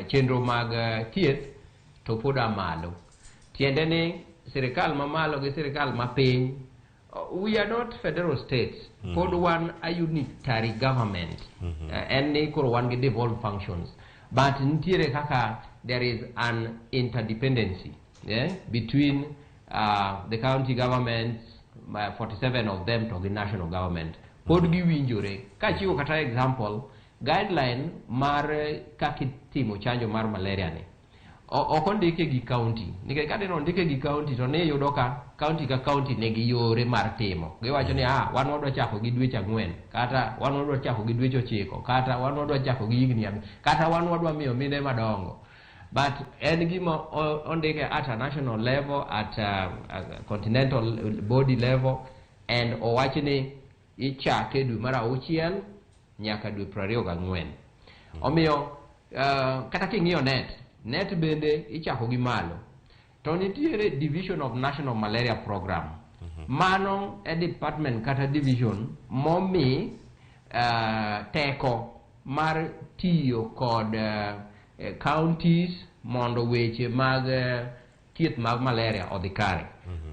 chenro mag thieth to pod malo. Tiende ni sirikal mamalo gi sirikal mapiny, we are not federal states, pod one a unitary government, and ni koro one gi devolved functions, but nitiere kaka there is an interdependency between the county governments, 47 of them, to the national government. Pod giwinjore. Kachiwo kata example, guideline mar kaka itimo chanjo mar malaria ni ok ondike gi county. Nikech ka dino ondike gi county to ne yudo ka county ka county nigi yore mar timo. Giwacho ni wan wadwa chako gi dweche 4, kata wan wadwa chako gi dweche 9, kata wan wadwa chako gi higni 5, kata wan wadwa miyo mine madongo. But en gima ondike at a national level, at a continental body level, and owachni ichake dwe mar 6 nyaka dwe 24. Omiyo kata king'iyo net bende ichako gi malo. To nitiere Division of National Malaria Program. Mano e department kata division momi teko mar tiyo kod counties mondo weche mag thieth mag malaria odhi kare.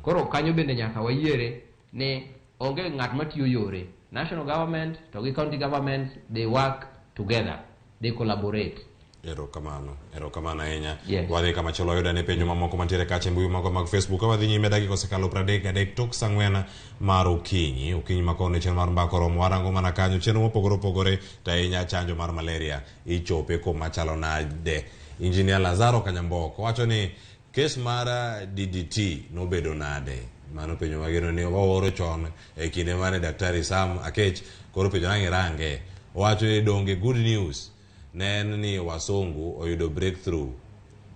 Koro kanyo bende nyaka wayiere ni onge ng'at matiyo yore. National government to gi county governments, they work together, they collaborate. Erokamano ahinya. Wadhi kama cholo yuda ne penjo mamoko mantiere kache mbui mago mag Facebook. Wadhi nyime dakika osekalo 33 tok sang'wen mar okinyi makone chenro mar mbako romo warango mana kanyo chenro mopogore opogore to ahinya chanjo mar malaria ichope koma chalo nade. Engineer Lazaro Kanyamboko wacho ni kes mar DDT nobedo nade. Mano penjo mageno ni waoro chon e kinde mane Daktari Sam Akech koro penjo range wacho ni donge good news nen ni wasungu oyudo breakthrough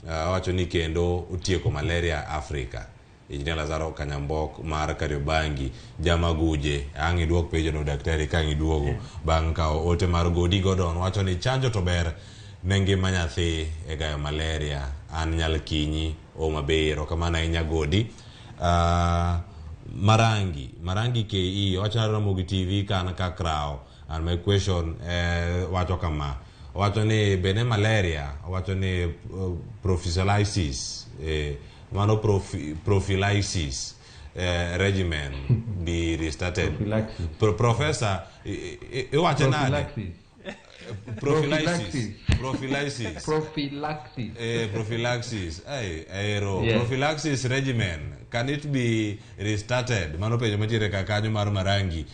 wacho ni kendo utieko malaria Afrika. Injinia Lazaro Kanyambok mar Kariobangi Jamaguje ang iduok penjo no daktari kang iduogo bang ka ote mar Godi Godon wacho ni chanjo to ber ne ngima nyathi e gayo malaria an nyal kinyi o mabero kamana inya Godi. Marangi KE wacho na Ramogi TV kan ka krao, and my question wacho kama wacho ni bene malaria wacho ni prophylaxis mano prophylaxis regimen be restarted. Professor wacho nade prophylaxis prophylaxis regimen, can it be restarted? Mano penjo matiere kanyo mar Marangi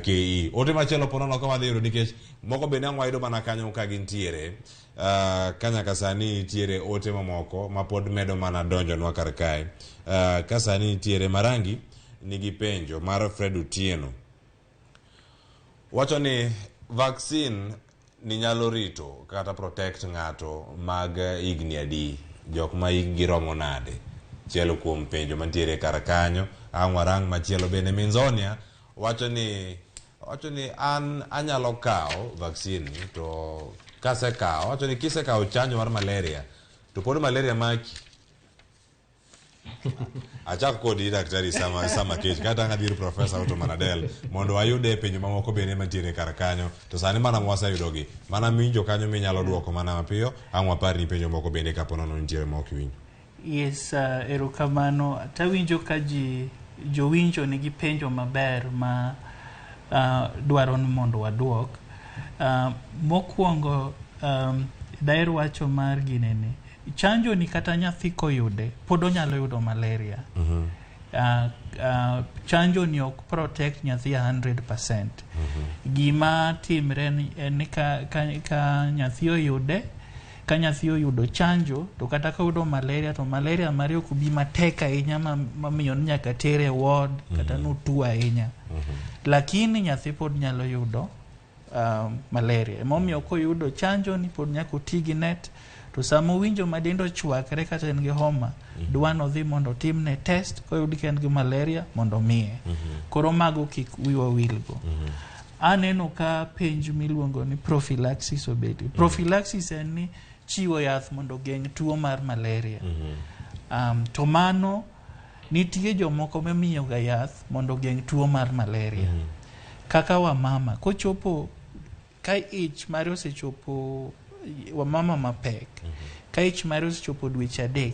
KE. Ote machielo ponono ka wadhi yudo nikech moko bende ang wayudo mana kanyo ka gintiere kanya kasani tiere ote mamoko ma pod medo mana donjo nwa kar kae. Kasani tiere Marangi nigi penjo mar Fred Utieno wacho ni vaccine ni nyalo rito kata protect ng'ato mag igni adi, jok ma igi romo nade. Chielo kuom penjo mantiere kar kanyo. Warang machielo bende Minzonia wacho ni an anyalo kao vaccine to kase kao, wacho ni kise kao chanjo mar malaria to pod malaria maki. Achak kodi daktari sama kech kata ng'adhir Professor Otto Manadel mondo ayude penjo mamoko bende mantiere kar kanyo to sani mana mwasa yudogi mana minjo kanyo minyalo duoko mana mapiyo ang wapar ni penjo moko bende kaponono nitiere moko winjo. Yes, erokamano tawinjo ka jowinjo nigi penjo maber ma dwaro ni mondo waduok. Mokwongo daher wacho mar ginene chanjo ni kata nyathi koyude pod onyalo yudo malaria. Chanjo ni ok protect nyathi 100%. Gima timre en ni ka nyathi oyude, ka nyathi oyudo chanjo to kata ka oyudo malaria to malaria mare ok bi matek ahinya mamiyo nyaka tere ward kata notuo ahinya. Lakini nyathi pod nyalo yudo malaria. Emomiyo koyudo chanjo ni pod nyaka oti gi net. To sama winjo madendo chwakre kata en gi homa, dwano dhi mondo timne test koyudi ka en gi malaria mondo miye. Koro mago kik wiwa wilgo. Aneno ka penj miluongo ni prophylaxis obedi. Prophylaxis en ni chiwo yath mondo geng' tuo mar malaria. To mano nitie jomoko mimiyo ga yath mondo geng' tuo mar malaria. Kaka wamama kochopo ka ich mare osechopo wamama mapek, ka ich mare osechopo dweche 3,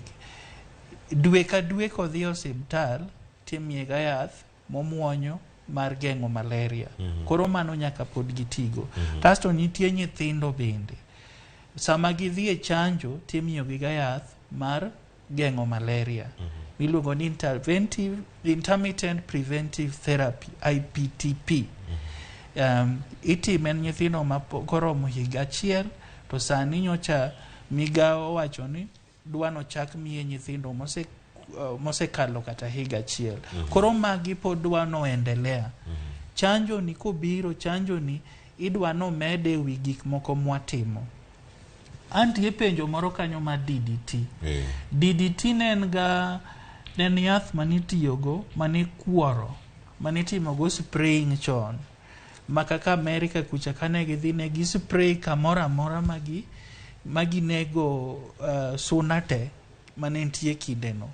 dwe ka dwe kodhi osiptal timiye ga yath momuonyo mar geng'o malaria. Koro mano nyaka pod gitigo. Kasto nitie nyithindo bende sama gidhi e chanjo timiyo gi ga yath mar geng'o malaria miluongo ni intermittent preventive therapy IPTP. Itime nyithindo ma koromo higa 1 to sani nyocha migao wacho ni dwano chak miye nyithindo mosekalo kata higa 1. Koro magi pod dwano endelea. Chanjo ni kobiro, chanjo ni idwano mede wi gik moko mwatimo. Antie penjo moro kanyo ma DDT. DDT nen yath manitiyogo manikuoro manitimogo spraying chon. Makaka America kucha kane gidhi ne gi spray kamora mora magi nego suna te manentie kindeno.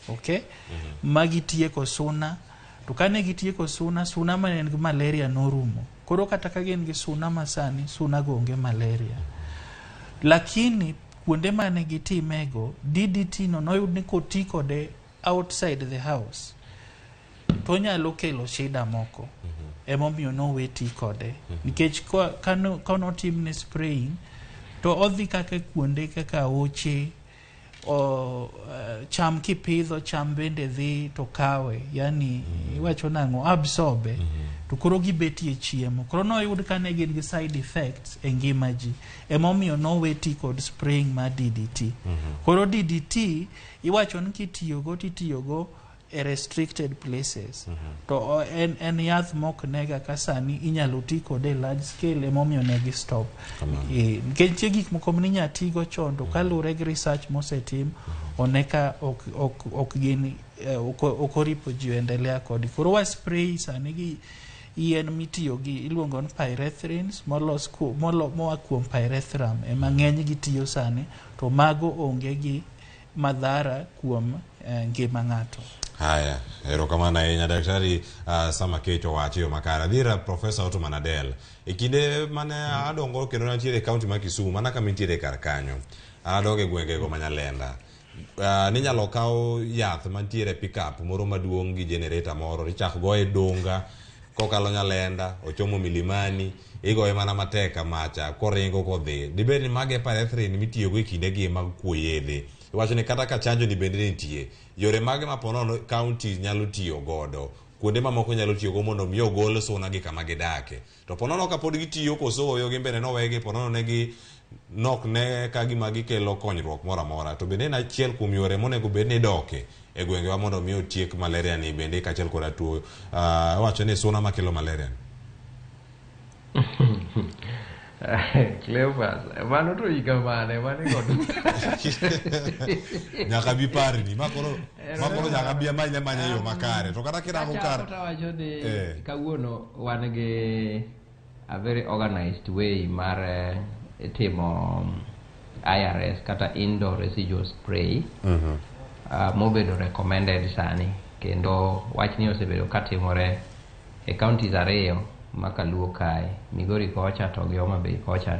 Okay? Magi tieko suna. To kane gitieko suna manen gi malaria norumo. Koro kata ka gin gi suna masani, suna gonge malaria. Lakini kuonde mane gitimego DDT no noyud ni koti kode outside the house to nyalo kelo shida moko. Emomiyo noweti kode. Nikech kano timne spraying to odhi kaka kuonde kaka oche cham kipidho cham bende dhi to kawe, yani iwacho nango absorbe to koro gibetie chiemo. Koro noyud kane gin gi side effects e ngima ji. Emomiyo noweti kod spraying ma DDT. Koro DDT iwacho ni kitiyogo e restricted places to en yath mok nega ka sani inyalo ti kode large scale emomiyo negi stop nikech nitie gik moko minya tigo chon to kaluwore gi research mosetim oneka ok gin ok oripo ji endelea kodi koro wa spray sani gi yien mitiyo gi iluongo ni pyrethrins moa kuom pyrethrum ema ng'eny gitiyo sani to mago onge gi madhara kuom ngima ng'ato. Haya, erokamano ahinya daktari sama keto wacho yo makare. Adhira Profesa Otto Manadel. E kinde mane adongo kendo nantiere kaunti ma Kisumu mana kama nitiere kar kanyo. Adongo e gwengego ma Nyalenda. Ninyalo kawo yath mantiere pickup moro maduong' gi generator moro ichak goye Donga kokalo Nyalenda ochomo Milimani igoye mana matek kamacha koringo kodhi. Dibed ni mage pyrethrin mitiyogo e kindegi mag kuo yedhe. Iwacho ni kata ka chanjo ni bende nitie yore mage ma ponono county nyalo tiyo godo kuonde mamoko nyalo tiyo go mondo mi ogol suna gi kama gidake to ponono ka pod gitiyo koso oyo gi mbele no wegi ponono negi nok ne ka gima gikelo konyruok moro amora to bende na achiel kuom yore monego bed ni doke e gwengewa mondo mi otiek malaria ni bende kaachiel koda tuo wacho ni suna makelo malaria Cleopas, mano to higa mane kod nyaka bi pari ni makoro nyaka bi manye yo makare to kata kirango kar wacho ni kawuono wan gi a very organized way mar timo IRS kata indoor residual spray mobedo recommended sani kendo wachni osebedo katimore e counties ariyo makaluo kae Migori kocha to gi Homa Bay kocha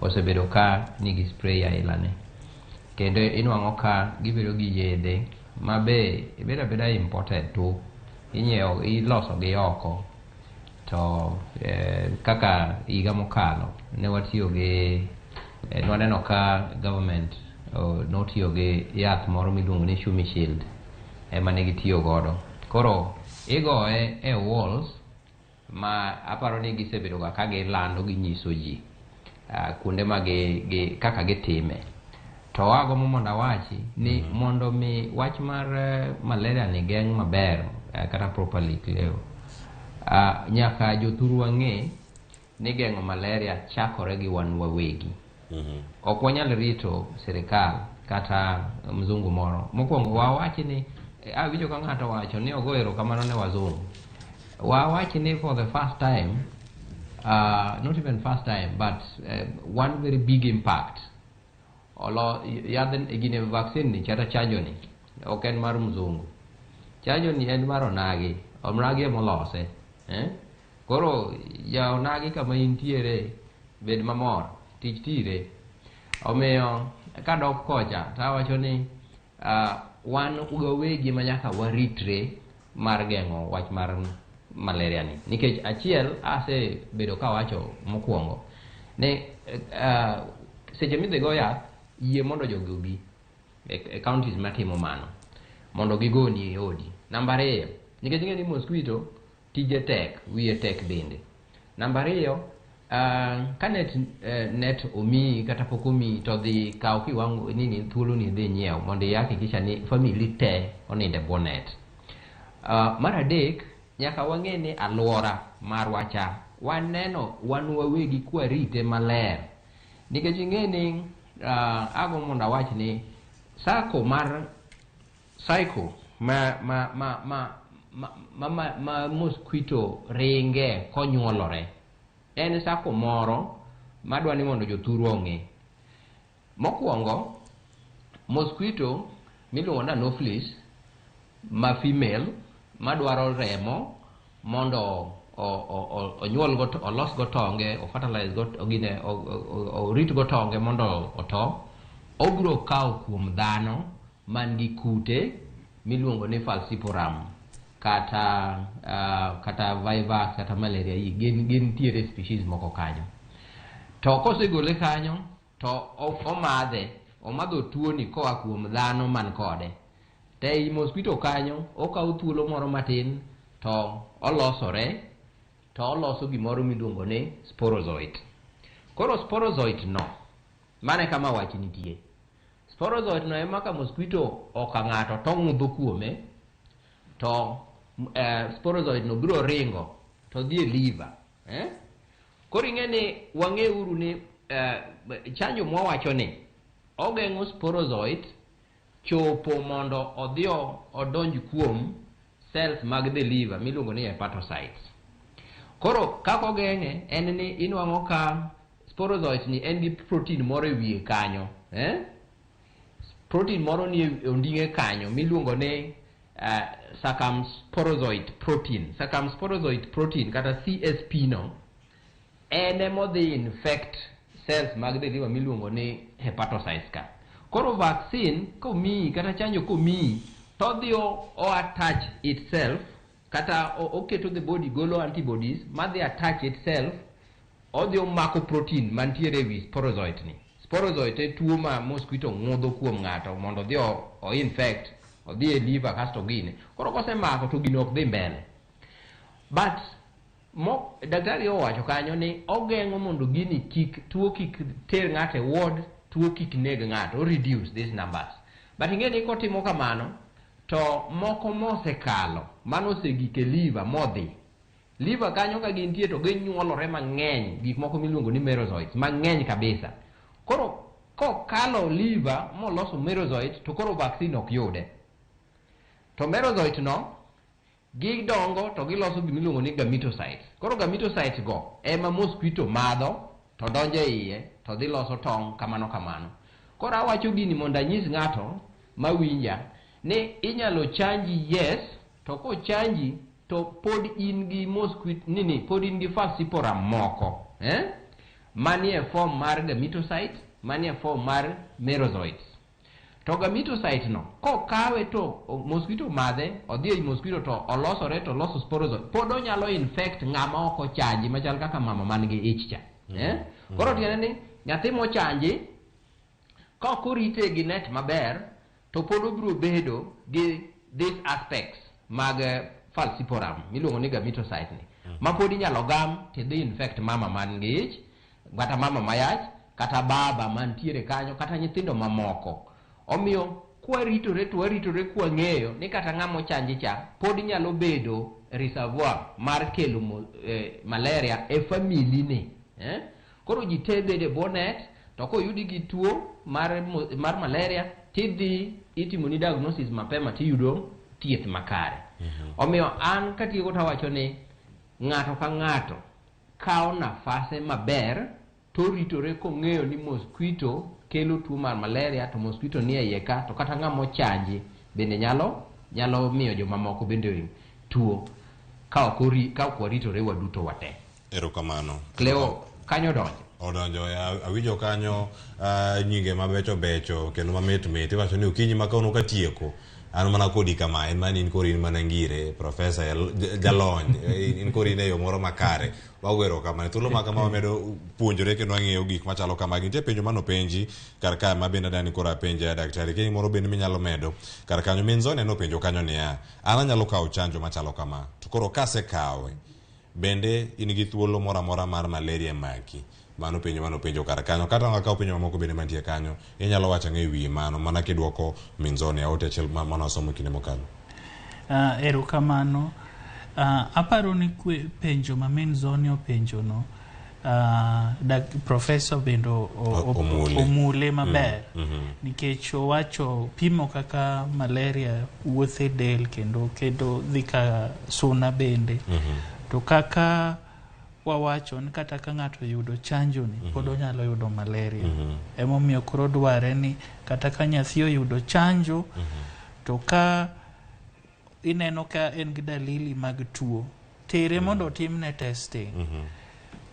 osebedo ka nigi spray ailane kendo inwang'o ka gibedo gi yedhe mabe beda imported tu inyiewo iloso gi oko to kaka higa mokalo ne watiyo gi nwaneno ka government notiyo gi yath moro miluongo ni Shumi Shield ema ne gitiyo godo koro igoye e walls ma aparo ni gisebedo ka gilando ginyiso ji kuonde ma kaka gitime to ago mondo awachi ni mondo mi wach mar malaria ni geng' maber kata properly Cleo nyaka jothuru wang'e ni geng'o malaria chakore gi wan wawegi ok wanyal rito sirikal kata mzungu moro mokwongo wawachi ni awinjo ka ng'ato wacho ni ogo erokamano ne wazungu Watching for the first time, not even first time, but one very big impact. Olo yaden egine vaccine ni chata chanjo ni oken mar mzungu. Chanjo ni en mar onagi, omragi molose, Koro ya onagi kama intiere bed mamor, tich tire. Omiyo kadok kocha, tawacho ni wan ugawegi manyaka waritre mar geng'o wach mar malaria ni nikech achiel ase bedo ka wacho mokwongo ne seche midhigo yath yie mondo jogobi e counties matimo mano mondo gigoni e odi namba 2 nikech ng'eni mosquito tije tek wiye tek bende namba 2 ka net omi kata pok omi to dhi kaw kiwango nini thuolo ni dhi nyiew mondo ihakikisha ni family te oninde bwo net mar adek nyaka wang'e ni alwora marwa cha waneno wan wawegi kwarite maler nikech ing'e ni ago mondo awach ni sako mar cycle ma mosquito ringe konyuolore en sako moro madwa ni mondo jothuru ong'e mokwongo mosquito miluongo ni Anopheles ma female madwaro remo mondo onyuol go olos go tonge o fertilize go ogine orit go tonge mondo oto obro kaw kuom dhano man gi kute miluongo ni falciparum kata vivax kata malaria gin tiere species moko kanyo to kosegole kanyo to omadho tuo ni koa kuom dhano man kode te mosquito kanyo okaw thuolo moro matin to olosore to oloso gimoro miluongo ni sporozoite koro sporozoite no mane kama wach nitie sporozoite no ema ka mosquito okang'ato to ng'udho kuome to sporozoid no biro ringo to dhi e liver. Koro ing'eni wang'e uru ni chanjo mwawacho ni ogeng'o sporozoid chopo mondo odhi odonj kuom cells mag the liver miluongo ni hepatocytes. Koro kako ogeng'e en ni inwang'o ka sporozoid ni en gi protein moro e wiye kanyo, protein moro ni onding'e kanyo miluongo ni circumsporozoid protein. Circumsporozoid protein kata CSP no ene modhi infect cells mag the liver miluongo ni hepatocytes ka. Koro vaccine komii kata chanjo komii to dhi o attach itself kata oketo the body golo antibodies madhi attach itself, odhi omako protein mantiere e wi sporozoid ni. Sporozoid e tuo ma mosquito ng'udho kuom ng'ato mondo odhi o infect, odhi e liver kasto gine. Koro kosemako to gino ok dhi mbele. But daktari owacho kanyo ni ogeng'o mondo gini tuo kik ter ng'ato e ward, tuo kik neg ng'ato, o reduce these numbers. But ing'eni kotimo kamano to moko mosekalo manosegik e liver modhi. Liver kanyo ka gintie to ginyuolore mang'eny, gik moko miluongo ni merozoids mang'eny kabisa. Koro kokalo liver moloso merozoid to koro vaccine ok yude. To merozoid no gidongo to giloso gimiluongo ni gametocytes. Koro gametocytes go ema mosquito madho to donjo iye to dhi loso tong' kamano kamano. Koro awacho gini mondo anyis ng'ato mawinja ni inyalo chanji yes, to kochanji to pod in gi mosquito pod in gi falciparum moko manie form mar gametocytes, manie form mar merozoids. To gametocyte no kokawe to mosquito madhe odhi e mosquito to olosore to loso sporozoid, pod onyalo infect ng'ama ok ochanji machal kaka mama man gi ich cha. Koro tiende ni nyathi mochanji ka orite gi net maber to pod obiro bedo gi these aspects mag falciparum miluongo ni gametocyte ni ma pod inyalo gam to dhi infect mama man gi ich, kata mama mayach, kata baba mantiere kanyo, kata nyithindo mamoko. Omiyo kwaritore to waritore kwang'eyo ni kata ng'ama ochanji cha pod nyalo bedo reservoir mar kelo malaria e family ni. Koro ji te bede bonet to koyudi gi tuo mar malaria tidhi itimoni diagnosis mapema tiyudo thieth makare. Omiyo an katieko tawacho ni ng'ato ka ng'ato kao nafase maber to ritore kong'eyo ni mosquito kelo tuo mar malaria, to mosquito ni e iye ka, to kata ng'ama ochanji bende nyalo miyo joma moko bende tuo ka ok waritore waduto wate. Erokamano. Cleo kanyo odonjo awinjo kanyo nyinge mabecho becho kendo mamit mit. Iwacho ni okinyi ma kauno katieko an mana kodi kama en mani in kori in mana ngire profesa jalony in kori ne yo moro makare wawero kama thuolo ma kama wamedo puonjore kendo ang'eyo gik machalo kama nitie penjo mano penji kar ka ma bende dani kora penje ya daktari kiny moro bende minyalo medo kar kanyo minzone no penjo kanyo niya an anyalo kawo chanjo machalo kama to koro kase kawe bende in gi thuolo moro amora mar malaria maki mano penjo kar kanyo kata ng'akaw penjo mamoko bende mantie kanyo inyalo wacho ng'e wi mano mana kidwoko minzone aote achiel mano asomo kinde mokalo. Erokamano. Aparo ni penjo ma minzone openjo no professor bendo omule maber nikech owacho pimo kaka malaria wuothe del kendo dhi ka suna bende to kaka wawacho ni kata ka ng'ato yudo chanjo ni pod onyalo yudo malaria. Emomiyo koro dware ni kata ka nyathi oyudo chanjo to ka ineno ka en gi dalili mag tuo tere mondo timne testing.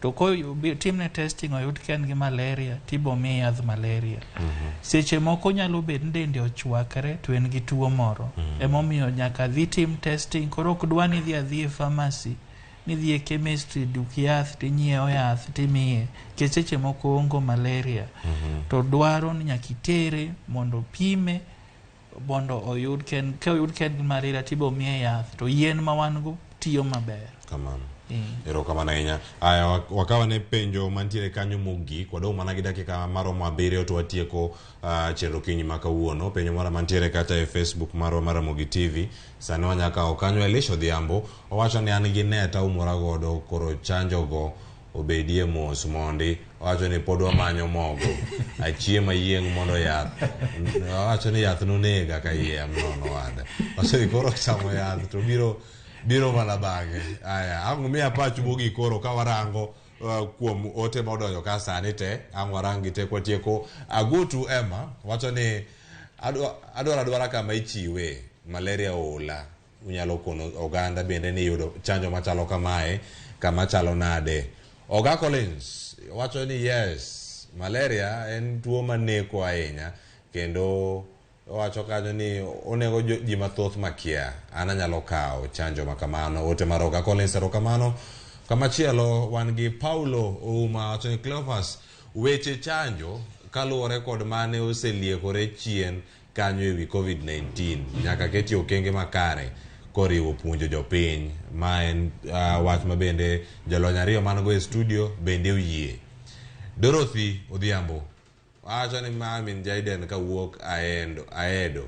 To ko timne testing oyud ka en gi malaria tibo miye yath malaria. Seche moko nyalo bedo ni dende ochwakre to en gi tuo moro. Emomiyo nyaka dhi tim testing. Koro ok dwa ni dhi adhi e pharmacy ni dhi e chemistry duk yath tinyiewo yath timiye kech seche moko ongo malaria to dwaro ni nyaka itere mondo pime mondo oyud ka oyud malaria tibo miye yath to yien ma wan go tiyo maber. Kamano. Erokamano ahinya. Aya, wakawa ne penjo mantiere kanyo mogik, wadong' mana gi dakika maromo 7 to watieko chenro kinyi ma kawuono. Penjo moro mantiere kata e Facebook marwa mar Ramogi TV. Sani wanyaka okanyo Elisha Odhiambo, owacho ni an gi net aumora godo koro chanjo go obedie mos mondi. Owacho ni pod wamanyo mogo achiemo yieng' mondo yath. Owacho ni yath nonega ka yiem nono wada. Owacho ni koro chamo yath to biro mana bang'e. Aya, ang' miya pacho mogik koro ka warango kuom ote modonjo ka sani te, ang' warangi te kwatieko. Agutu Emma wacho ni adwara kama ichiwe malaria ola. Unyalo kono oganda bende ni yudo chanjo machalo kamae, kama chalo nade. Oga Collins wacho ni yes, malaria en tuo maneko ahinya, kendo wacho kanyo ni onego ji mathoth makia. An anyalo kawo chanjo makamano. Ote mar Oga Collins erokamano. Kamachielo wan gi Paulo Ouma wacho ni Cleophas, weche chanjo kaluwore kod mane oseliekore chien kanyo ewi COVID-19 nyaka keti okenge makare koriwo puonjo jopiny. Ma en wach ma bende jalony ariyo man go e studio bende oyie. Dorothy Odhiambo wacho ni Mamin Jaiden ka wuok aedo.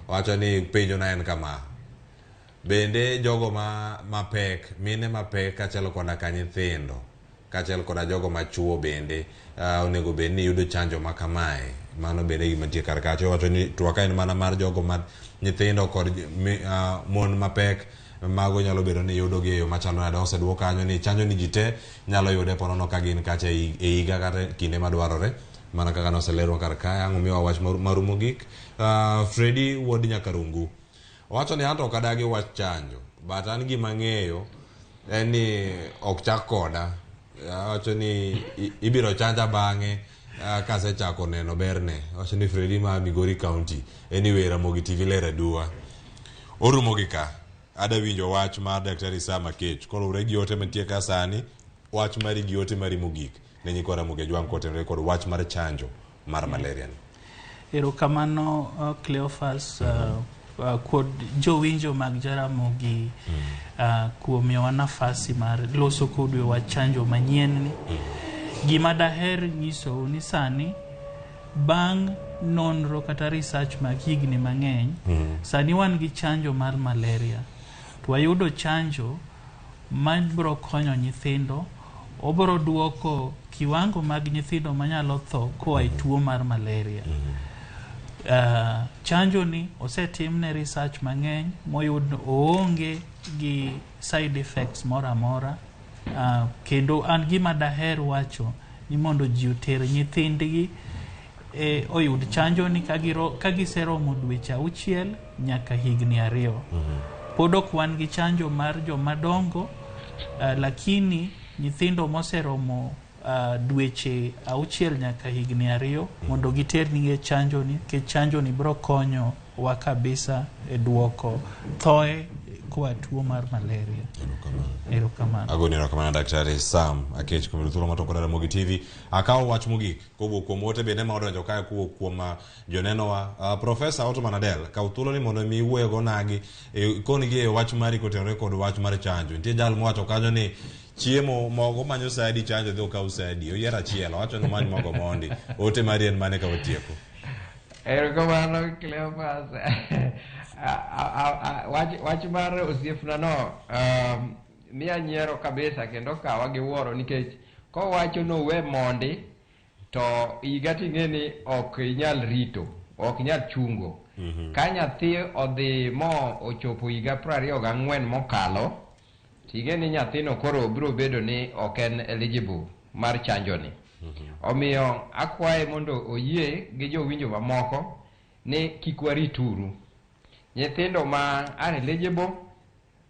Wacho ni penjo na en kama. Bende jogo mapek, mine mapek kachelo koda ka nyithindo, kachelo koda jogo machuo bende onego bed ni yudo chanjo makamae. Mano bende gima nitie kar kacha. Wacho ni twaka en mana mar jogo ma nyithindo kod mon mapek, mago nyalo bedo ni yudo gi yo machalo nade. Oseduok kanyo ni chanjo ni ji te nyalo yude ponono ka gin kacha e higa kata kinde madwarore. Mana kaka noselero kar kae. Ang' miwa wach maru mogik. Freddy Wuod Nyakarungu wacho ni anto kadagi wach chanjo, but an gima ng'eyo en ni ok chak koda. Wacho ni ibiro chanja bang'e kasechako neno berne. Wacho ni Freddy ma Migori County. Anyway, Ramogi TV lera dua orumo gi ka. Ada winjo wach mar Daktari Sama Kech koro regi ote mantie ka sani. Wach mari gi ote mari mogik ne nyiko Ramogi Jwang kotenre kod wach mar chanjo mar malaria. Erokamano Cleophas, kod jowinjo mag Jaramogi kuom miyowa nafasi mar loso kodwe wa chanjo manyien ni. Gima daher nyisou ni sani bang' nonro kata research mag higni mang'eny, sani wan gi chanjo mar malaria. To wayudo chanjo mabiro konyo nyithindo, obiro duoko kiwango mag nyithindo manyalo tho koa e tuo mar malaria. Chanjo ni osetimne research mang'eny moyud oonge gi side effects mora mora. Kendo an gima daher wacho ni mondo ji oter nyithindgi oyud chanjo ni kagiseromo dweche 6 nyaka higni 2. Pod ok wan gi chanjo mar jomadongo, lakini nyithindo moseromo dweche 6 nyaka higni 2 mondo giter nige chanjo ni, ke chanjo ni biro konyo wa kabisa e duoko thoe kwa tuo mar malaria. Erokamano. Agoni erokamano Daktari Sam Akech kuom thuolo matokore Ramogi TV. Akawo wach mogik kowuok kuom ote bende ma odonjo kae kowuok kuom joneno wa Profesa Ottoman Adel. Kaw thuolo ni mondo mi wuoyo go nagi koni gi wach mari kotenore kod wach mar chanjo. Nitie jal mowacho kanyo ni chiemo mogo manyo sadi chanjo dhi okaw sadi. Oyiero achiel wacho ni many mogo mondi. Ote mari en mane ka otieko. Erokamano Cleophas. Wach mar osiepna no miya nyiero kabisa kendo kawa gi wuoro nikech kowacho no we mondi to higa ting'e ni ok inyal rito, ok inyal chungo. Ka nyathi odhi mo ochopo higa 24 mokalo, ting'e ni nyathino koro biro bedo ni ok en eligible mar chanjo ni. Omiyo akwaye mondo oyie gi jowinjo mamoko ni kik warituru. Nyithindo ma are eligible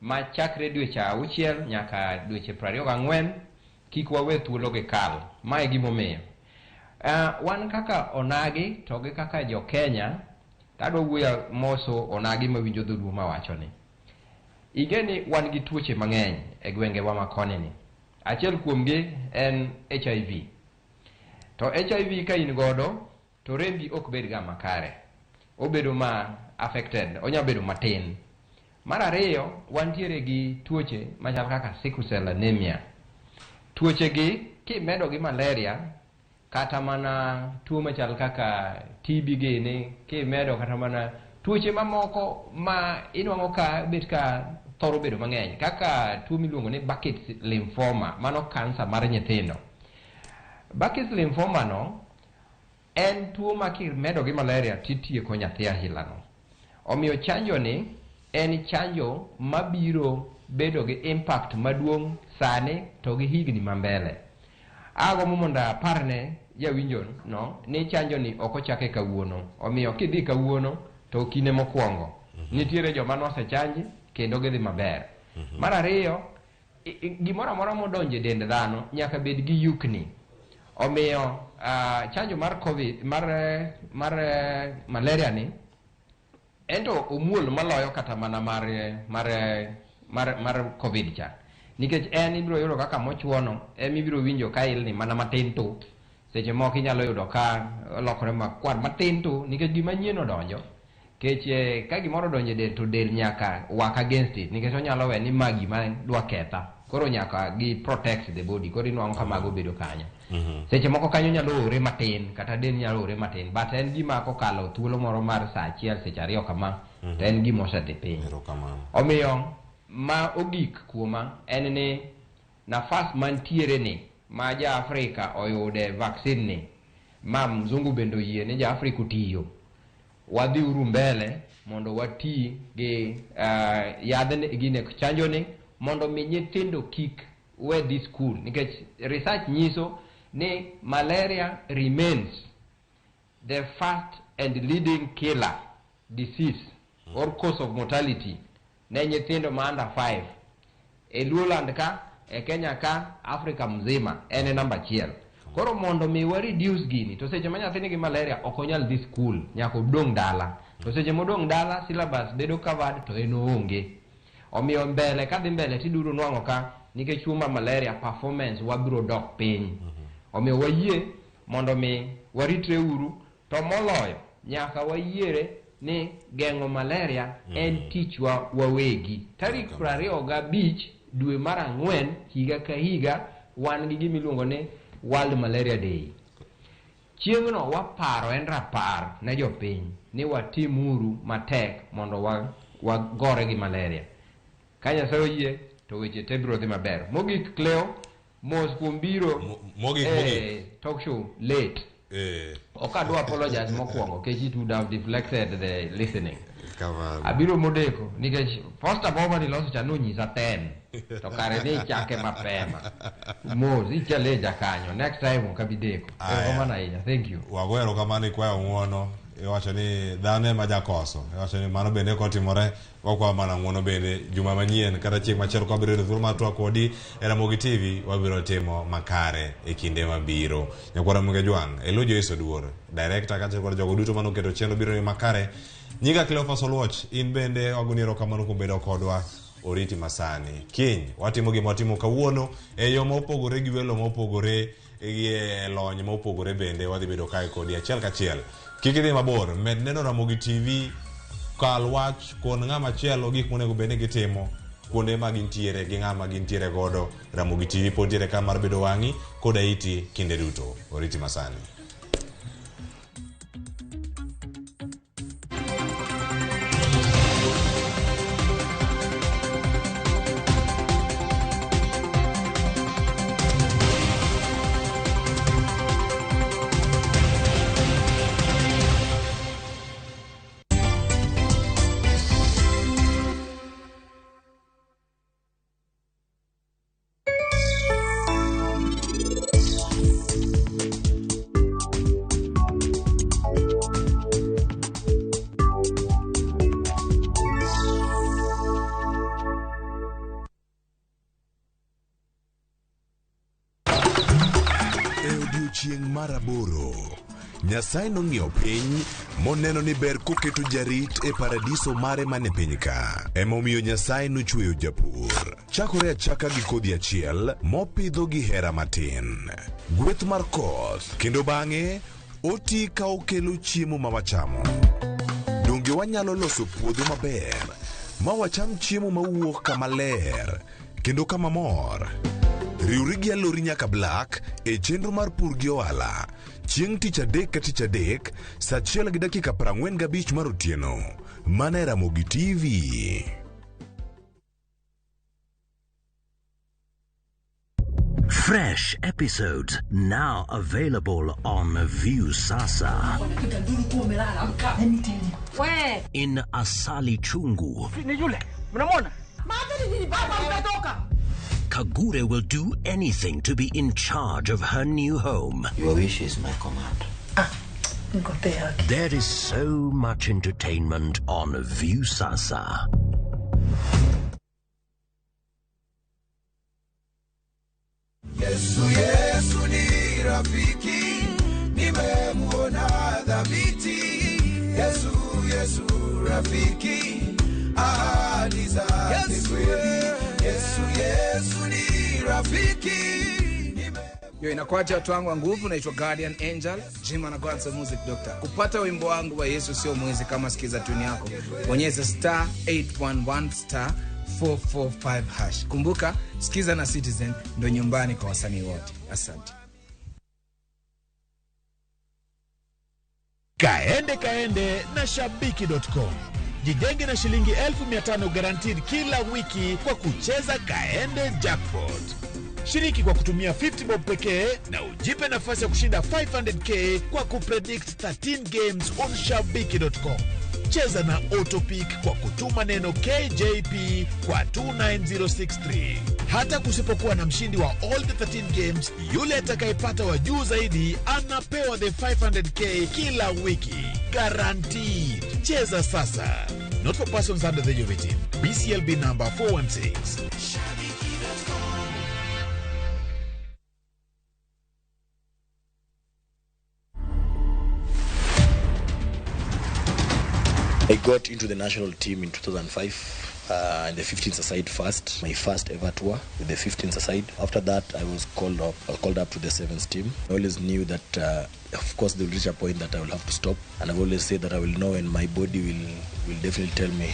ma chakre dweche 6 nyaka dweche 24 kik wawe thuolo gi kal. Ma e gimomiyo wan kaka onagi to gi kaka jo Kenya tadwa wuoyo moso onagi mawinjo dholuo mawacho ni igeni wan gi tuoche mang'eny e gwenge wa makoni ni. Achiel kuomgi en HIV. To HIV ka in godo to rembi ok bed ga makare, obedo ma affected, onya bedo matin Mar ariyo, wantiere gi tuoche machal kaka sickle cell anemia. Tuoche gi kimedo gi malaria kata mana tuo machal kaka TB gini, kimedo kata mana tuoche mamoko ma inwang'o ka bet ka thoro bedo mang'eny, kaka tuo miluongo ni Burkitt's lymphoma, mano kansa mar nyithindo. Burkitt's lymphoma no en tuo ma kimedo gi malaria titieko nyathi ahila no. Omiyo chanjo ni en chanjo mabiro bedo gi impact maduong' sani to gi higni mambele. Ago mondo aparne jawinjo no ni chanjo ni ok ochake kawuono. Omiyo kidhi kawuono to kine mokwongo nitiere joma nosechanji kendo gidhi maber. Mar ariyo, gimoro amora modonjo e dend dhano nyaka bed gi yukni. Omiyo chanjo mar covid mar malaria ni ento omuol maloyo kata mana mar covid cha, nikech en ibiro yudo kaka mochuono ibiro winjo ka ilni mana matin tu, seche moko inyalo yudo ka lokore makwar matin tu nikech gima nyien odonjo. Kech ka gimoro donjo del to del nyaka work against it, nikech onyalo we ni magi ma dwa ketha, koro nyaka gi protect the body, koro inwang'o ka mago bedo kanyo. Seche moko kanyo nyalo ore matin, kata del nyalo ore matin, but en gima kokalo thuolo moro mar saa achiel seche ariyo kama, to en gima osedhi piny. Omiyo ma ogik kuoma en ni nafas mantiere ni ma ja Afrika oyude vaccine ni, ma mzungu bendo yie ni ja Afrika otiyo, wadhi uru mbele mondo wati gi yadhne gine chanjo ni mondo mi nyithindo kik we this school, nikech research nyiso ni malaria remains the first and leading killer disease or cause of mortality ne nyithindo ma under 5 e Luoland ka, e Kenya ka, Afrika mzima ene namba 1. Koro mondo mi wa reduce gini, to seche ma nyathini gi malaria ok onyal dhi school, nyaka odong' dala. To seche modong' dala, syllabus bedo covered to en onge. Omiyo mbele kadhi mbele tiduro nwang'o ka nikech tuo mar malaria performance wabiro dok piny. Omiyo wayie mondo mi waritre uru, to moloyo nyaka wayiere ni geng'o malaria en tichwa wawegi. Tarik 25 dwe mar 4 higa ka higa wan gi gimiluongo ni World Malaria Day. Chieng'no waparo en rapar ne jopiny ni watimuru matek mondo wagore gi malaria. Ka Nyasaye oyie to weche te biro dhi maber. Mogik Cleo, mos kuom biro talk show late. Ok adwa apologize mokwongo kech it would have deflected the listening. Abiro modeko nikech first of all ni loso cha nonyisa 10 to kare ni chake mapema. Mos ichaleja kanyo, next time okabideko. Komana inya, thank you. Wagwero kamani kwa ng'uono, iwacho ni dhane ma jakoso, iwacho ni mano bende kotimore, wakwa mana ng'uono bende juma manyien kata chieng' machielo kwa biro dhuolo matwa kodi e Ramogi TV wabiro timo makare e kinde mabiro. Nyakwara Munge Jwang, Elojo Iso Duor, director kata kwa jogo duto mano keto chenro biro ni makare. Nyiga Cleophas Oluoch, in bende waguniro kamano kubedo kodwa oriti masani. Kiny, watimo gima watimo kawuono e yo mopogore gi welo mopogore gi lony mopogore bende wadhi bedo kae kodi achiel kachiel. Kik idhi mabor, med neno Ramogi TV, kal wach kon ng'ama chielo gik monego bende gitimo kuonde ma gintiere gi ng'ama gintiere godo. Ramogi TV pod tiere ka mar bedo wang'i koda iti kinde duto. Oriti masani. Chieng' maraboro, Nyasaye nong'iyo piny moneno ni ber koketo jarit e paradiso mare mane piny ka. Emomiyo Nyasaye nochweyo japur. Chakore achaka gi kodhi achiel mopidho gi hera matin. Gweth mar koth, kendo bang'e oti ka okelo chiemo ma wachamo. Donge wanyalo loso puodho maber ma wacham chiemo mawuok kama ler kendo kama mor. Riwri gi Alori nyaka Black e chenro mar pur gi ohala chieng' tich adek ka tich adek saa 1:45 mar otieno. Mana Ramogi TV. Fresh episodes now available on View Sasa. In Asali Chungu. Kagure will do anything to be in charge of her new home. Your wish is my command. There is so much entertainment on View Sasa. Yesu ni rafiki, nimemuona dhabiti. Yesu rafiki, ahadi zake kweli. Yesu ni rafiki. Yo, inakuacha watu wangu wa nguvu, naitwa Guardian Angel, Jima na God's Music Doctor. Kupata wimbo wangu wa Yesu sio mwizi kama sikiza tuni yako. Bonyeza *811 *445#. Kumbuka, sikiza na Citizen ndo nyumbani kwa wasanii wote. Asante. Kaende na shabiki.com. Jijenge na shilingi 1500 guaranteed kila wiki kwa kucheza Kaende Jackpot. Shiriki kwa kutumia 50 bob pekee na ujipe nafasi ya kushinda 500k kwa kupredict 13 games on shabiki.com. Cheza na Autopic kwa kutuma neno KJP kwa 29063. Hata kusipokuwa na mshindi wa all the 13 games, yule atakayepata wa juu zaidi anapewa the 500k kila wiki. Guaranteed. Cheza sasa. Not for persons under the age of 18. BCLB number 416. I got into the national team in 2005 in the 15th aside first, my first ever tour with the 15th aside. After that, I was called up to the 7th team. I always knew that, of course, they will reach a point that I will have to stop. And I've always said that I will know, and my body will definitely tell me,